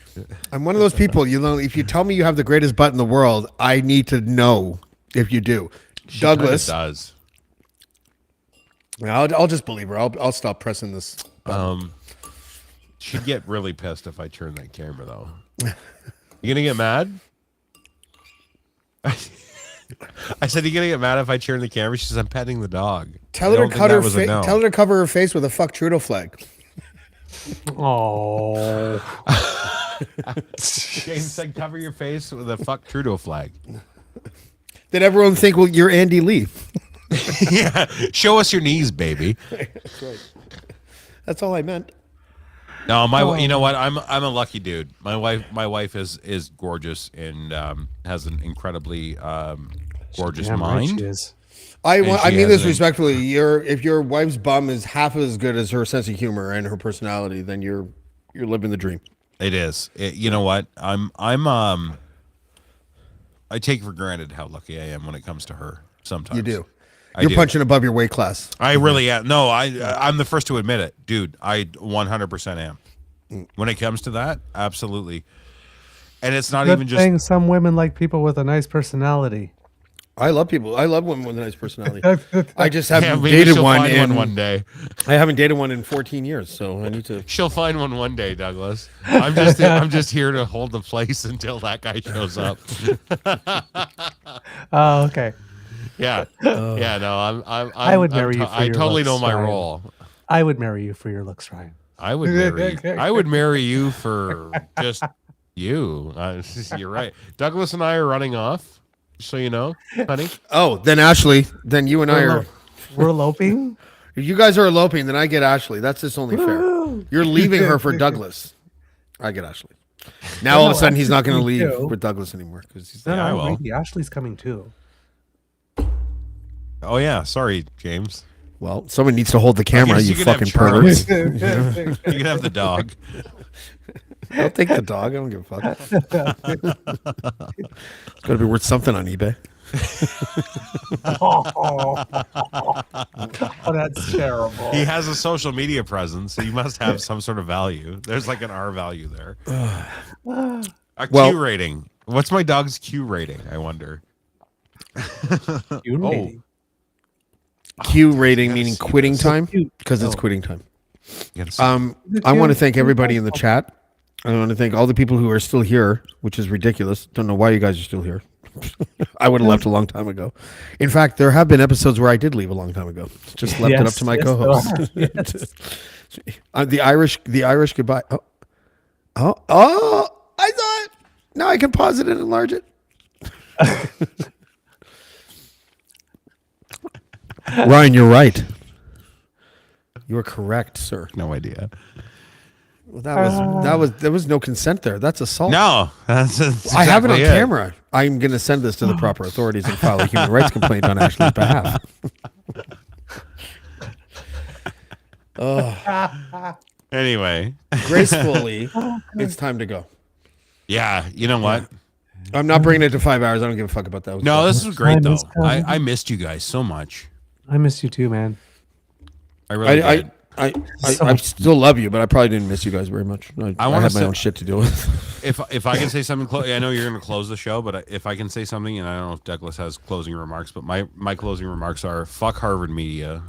I'm one of those people, if you tell me you have the greatest butt in the world, I need to know if you do. Douglas does. I'll just believe her. I'll stop pressing this button. She'd get really pissed if I turned that camera, though. You gonna get mad? I said, "You gonna get mad if I turn the camera?" She says, "I'm petting the dog." Tell I her don't to think cut that her was a no. Tell her to cover her face with a fuck Trudeau flag. Oh. James said, "Cover your face with a fuck Trudeau flag." Did everyone think, well, you're Andy Lee? Yeah, show us your knees, baby. That's right. That's all I meant. No, you know what? I'm a lucky dude. My wife is gorgeous and has an incredibly gorgeous Damn right mind. she is. I she mean has this respectfully. If your wife's bum is half as good as her sense of humor and her personality, then you're living the dream. It is. You know what? I take for granted how lucky I am when it comes to her. Sometimes You do. I You're do. punching above your weight class. I really am. No, I'm the first to admit it, dude. I 100% am. When it comes to that, absolutely. And it's not Good even just thing some women like people with a nice personality. I love people. I love women with a nice personality. I just yeah, haven't maybe dated she'll one find one day. I haven't dated one in 14 years, so I need to. She'll find one day, Douglas. I'm just here to hold the place until that guy shows up. Oh, okay. Yeah, yeah. No, I would marry you for I your totally looks, know my Ryan. role. I would marry you for your looks, Ryan. I would marry you for just you. You're right. Douglas and I are running off, so you know, honey. Oh, then Ashley. Then you and I are. We're eloping. If you guys are eloping, then I get Ashley. That's just only fair. You're leaving her for Douglas. I get Ashley. Now all of a sudden he's not going to leave too. with Douglas anymore because he's. No, Yeah, I no, will. Randy, Ashley's coming too. Oh yeah, sorry, James. Well, someone needs to hold the camera. guess You you can have fucking perverts. You can have the dog. I'll take the dog. I don't give a fuck. It's got to be worth something on eBay. Oh, that's terrible. He has a social media presence, so you must have some sort of value. There's like an R value there. A Q rating. What's my dog's Q rating? I wonder. Q rating meaning see quitting this. time because it's quitting time. You gotta see- I want to thank everybody in the chat. I want to thank all the people who are still here, which is ridiculous. Don't know why you guys are still here. I would have left a long time ago. In fact, there have been episodes where I did leave a long time ago. Just left it up to my co-host. The Irish goodbye. Oh! I saw it. Now I can pause it and enlarge it. Ryan, you're right. You are correct, sir. no idea. Well, there was no consent there. That's assault. No, that's exactly I have it on it. camera. I'm going to send this to the proper authorities and file a human rights complaint on Ashley's behalf. Anyway, Gracefully, it's time to go. yeah, you know what? I'm not bringing it to 5 hours. I don't give a fuck about that. No, this was great Time though. is coming. I missed you guys so much. I miss you too, man. I really I, did. I still love you, but I probably didn't miss you guys very much. I wanna had my say- own shit to deal with. If I can say something, I know you're going to close the show, but if I can say something, and I don't know if Douglas has closing remarks, but my closing remarks are: fuck Harvard media.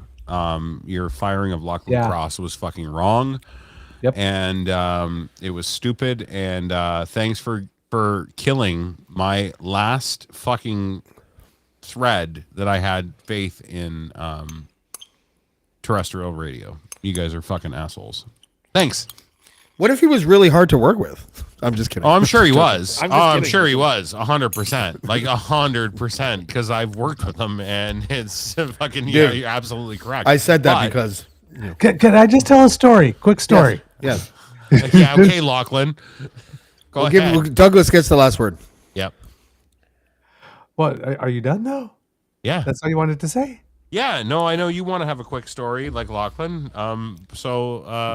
Your firing of Lachlan Cross was fucking wrong. Yep. And it was stupid. And thanks for killing my last fucking thread that I had faith in terrestrial radio. You guys are fucking assholes. Thanks. What if he was really hard to work with? I'm just kidding. Oh, I'm sure he was. I'm kidding. sure he was 100%, like 100%, because I've worked with him, and it's fucking. Yeah, Dude, you're absolutely correct. I said that But- because. Can I just tell a story? Quick story. Yes. yeah, okay, Lachlan. Go ahead. Douglas gets the last word. Yep. What? Are you done now? Yeah. That's all you wanted to say? Yeah. No, I know you want to have a quick story like Lachlan.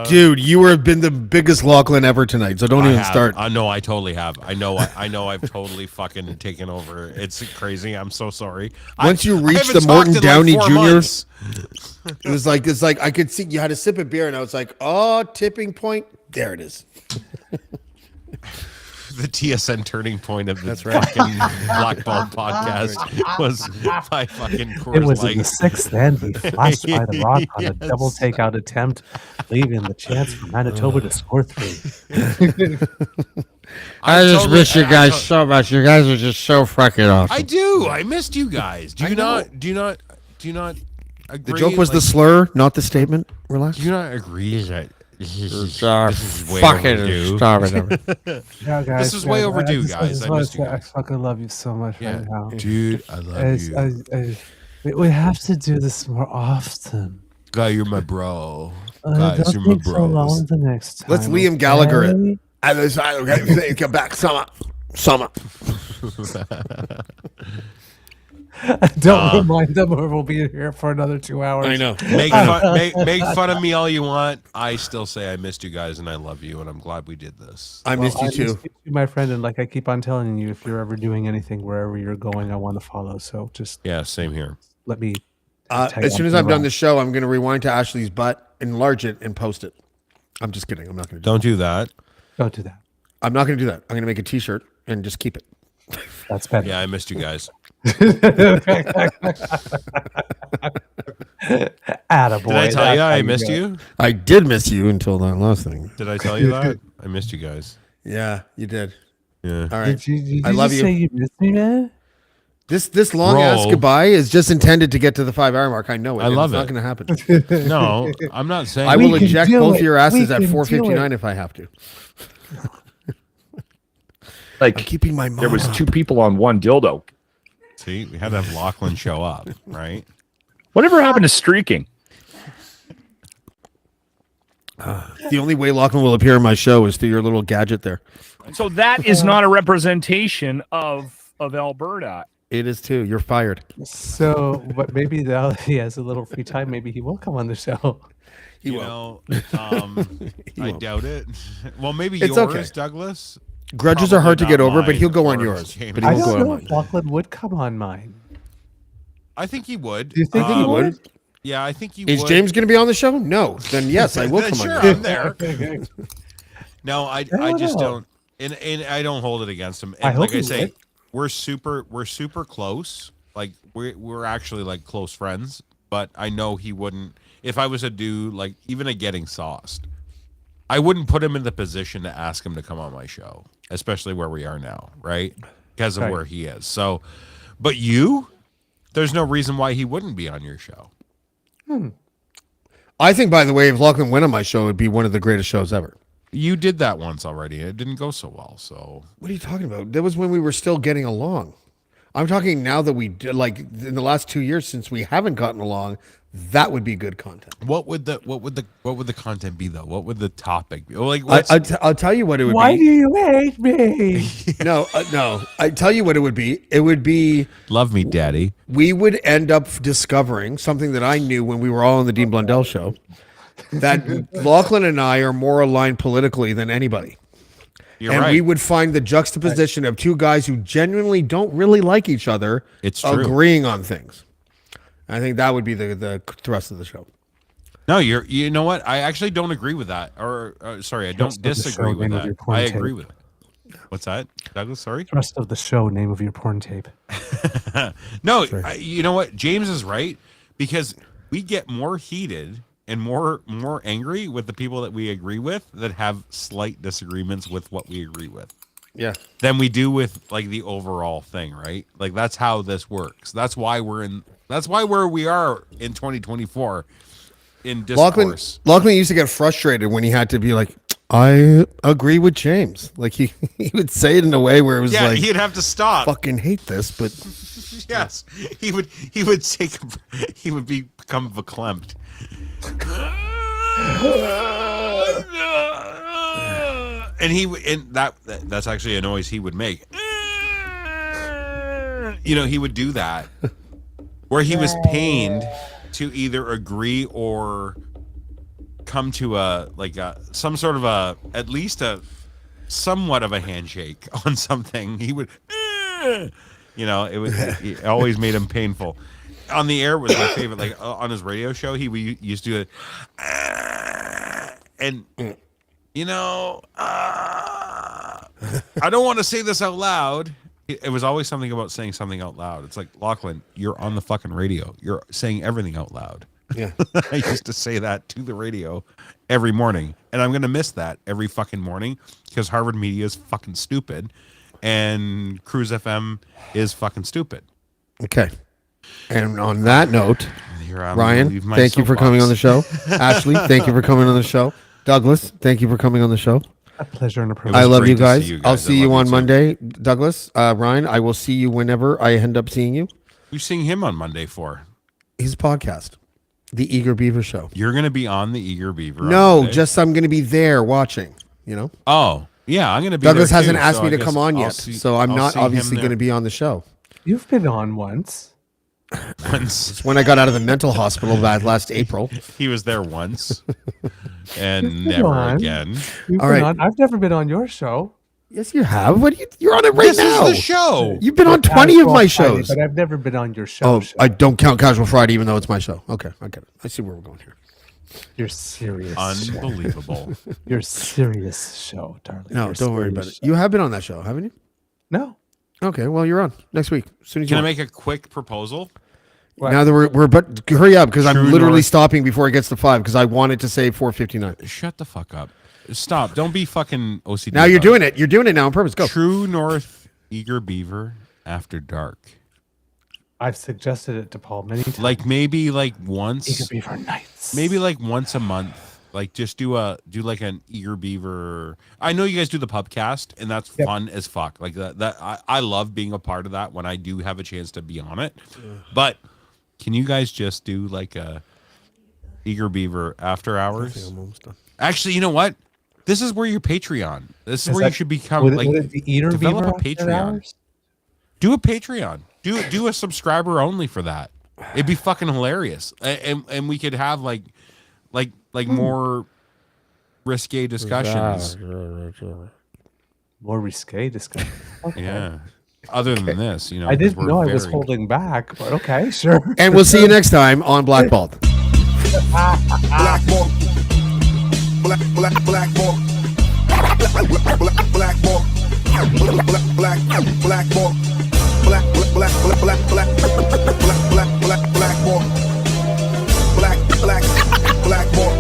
Dude, you have been the biggest Lachlan ever tonight, so don't even start. No, I totally have. I know I've totally fucking taken over. It's crazy. I'm so sorry. Once you I reach haven't the Morton talked in Downey like 4 Jr. months. It's like I could see you had a sip of beer, and I was like, "Oh, tipping point! There it is." The TSN turning point of the That's right. fucking Blackballed podcast was my fucking Coors It was Light. in the sixth end. We flashed by the rock on a Yes. double takeout attempt, leaving the chance for Manitoba to score 3. I just miss you guys so much. You guys are just so fucking awesome. I do. I missed you guys. Do you not? Do you not agree? The joke was the slur, not the statement. Relax. Do you not agree that this is way fucking overdue? stop it. Yeah, guys, This is way overdue, I guys. I missed you I guys. fucking love you so much Yeah, right now. dude, I love you. We have to do this more often. Guy, you're my bro. Guys, Don't you're my take so long bros. the next time. Let's Liam Gallagher it. okay? Come back, summer. Don't remind them or we'll be here for another 2 hours. I know. Make fun of me all you want. I still say I missed you guys and I love you and I'm glad we did this. I missed you too. My friend, and like I keep on telling you, if you're ever doing anything wherever you're going, I want to follow. So just same here. let me. As soon as I'm done the show, I'm going to rewind to Ashley's butt, enlarge it, and post it. I'm just kidding. I'm not going to. Don't do that. Don't do that. I'm not going to do that. I'm going to make a T-shirt and just keep it. That's better. Yeah, I missed you guys. Attaboy. Did I tell you I missed you? I did miss you until that last thing. Did I tell you that? I missed you guys. Yeah, you did. Yeah. All right. Did I love just you. say you missed me, man? This long ass Bro. goodbye is just intended to get to the 5-hour mark. I know it. I and love it's not it. going to happen. No, I'm not saying I We will can eject do both it. your asses at We can do 4:59 it. if I have to. Like I'm keeping my there was mom. 2 people on one dildo. See, we had to have Lachlan show up, right? Whatever happened to streaking? The only way Lachlan will appear in my show is through your little gadget there. So that is not a representation of Alberta. It is too. You're fired. So, but maybe now that he has a little free time, maybe he will come on the show. He You won't. know, He I won't. doubt it. Well, maybe It's yours, okay. Douglas. Grudges are hard to Probably get over, not but he'll mine go on or yours. James. But I he'll go don't on know mine. if Lachlan would come on mine. I think he would. Do you think He would. Yeah, I think he Is would. James going to be on the show? No. Then yes, I will Then come sure, on. yours. I'm there. No, I don't just know. don't, and I don't hold it against him. And I hope like I he say, would. we're super close. Like we're actually like close friends. But I know he wouldn't. If I was to do like even a getting sauced, I wouldn't put him in the position to ask him to come on my show, especially where we are now, right? Because of Right. where he is. So, but there's no reason why he wouldn't be on your show. I think, by the way, if Lachlan went on my show, it would be one of the greatest shows ever. You did that once already. It didn't go so well. So What are you talking about? That was when we were still getting along. I'm talking now that we did, like in the last 2 years since we haven't gotten along. That would be good content. what would the content be though? What would the topic be? Like I'll tell you what it would Why do be. you hate me? No. I tell you what it would be. It would be love me, daddy. we would end up discovering something that I knew when we were all on the Dean Blundell show. That Lachlan and I are more aligned politically than anybody. You're And right. we would find the juxtaposition of two guys who genuinely don't really like each other It's true. agreeing on things. I think that would be the thrust of the show. No, you know what? I actually don't agree with that. Or sorry, I don't Trust of the disagree show, with name of that. your porn I tape. agree with it. What's that, Douglas? Sorry. Rest of the show, name of your porn tape. No, you know what? James is right because we get more heated and more angry with the people that we agree with that have slight disagreements with what we agree with Yeah. than we do with like the overall thing, right? Like that's how this works. That's why we are in 2024 in discourse. Lachlan used to get frustrated when he had to be like, I agree with James. Like he would say it in a way where it was Yeah, like, he'd have to stop. fucking hate this, but Yes, he would become verklempt. And that's actually a noise he would make. You know, he would do that where he was pained to either agree or come to some sort of at least a somewhat of a handshake on something. He would it always made him painful. On the air was my favorite. Like on his radio show, he used to do it, and I don't want to say this out loud. It was always something about saying something out loud. It's like, Lachlan, you're on the fucking radio. You're saying everything out loud. yeah. I used to say that to the radio every morning, and I'm gonna miss that every fucking morning because Harvard Media is fucking stupid, and Cruise FM is fucking stupid. Okay. And on that note, Here, I'm gonna Ryan, leave my thank you for coming on the soapbox. show. Ashley, thank you for coming on the show. Douglas, thank you for coming on the show. A pleasure and a It privilege. I was love great you to guys. see you I'll guys. see I you love on too. Monday. Douglas, Ryan, I will see you whenever I end up seeing you. Who's seeing him on Monday for? His podcast, The Eager Beaver Show. You're gonna be on the Eager Beaver. on No, Monday? just I'm going to be there watching, you know? Oh, yeah, I'm gonna be. Douglas there hasn't too, asked so me I to guess come on I'll yet, see- so I'm I'll not see him obviously there. going to be on the show. You've been on once. Once When I got out of the mental hospital last April. he was there once, and You've been never on. again. You've All been right. on. I've never been on your show. Yes, you have. What you're on it right This now. is the show. You've been on Well, 20 of Casual my Friday, shows. but I've never been on your show. Oh, show. I don't count Casual Friday, even though it's my show. Okay, I get it. I see where we're going here. You're serious. Unbelievable. You're serious show, darling. No, You're don't worry about serious it. You have been on that show, haven't you? show. No. Okay, well, you're on next week. As soon as you Can I want. make a quick proposal? What? Now that we're but hurry up because I'm True literally North. stopping before it gets to 5 because I wanted to say 4:59. Shut the fuck up. Stop. Don't be fucking OCD. Now you're about doing it. You're doing it now on purpose. Go. True North Eager Beaver after dark. I've suggested it to Paul many times. Like maybe like Eager once, Beaver Nights. maybe like once a month. Like just do like an Eager Beaver. I know you guys do the pubcast and that's Yep. fun as fuck. Like that I love being a part of that when I do have a chance to be on it. But can you guys just do like a Eager Beaver after hours? Actually, you know what? This is where your Patreon. This is where you should become would, like would it be Eater develop Beaver a after Patreon. hours? Do a Patreon. Do a subscriber only for that. It'd be fucking hilarious. And we could have like more risque discussions. More risque discussion. Okay. Yeah. Other than this, you know, I 'cause didn't we're know I was very- holding back, but okay, sure. And we'll see you next time on Blackballed. Blackballed. Blackballed. Blackballed. Blackballed. Blackballed. Blackballed.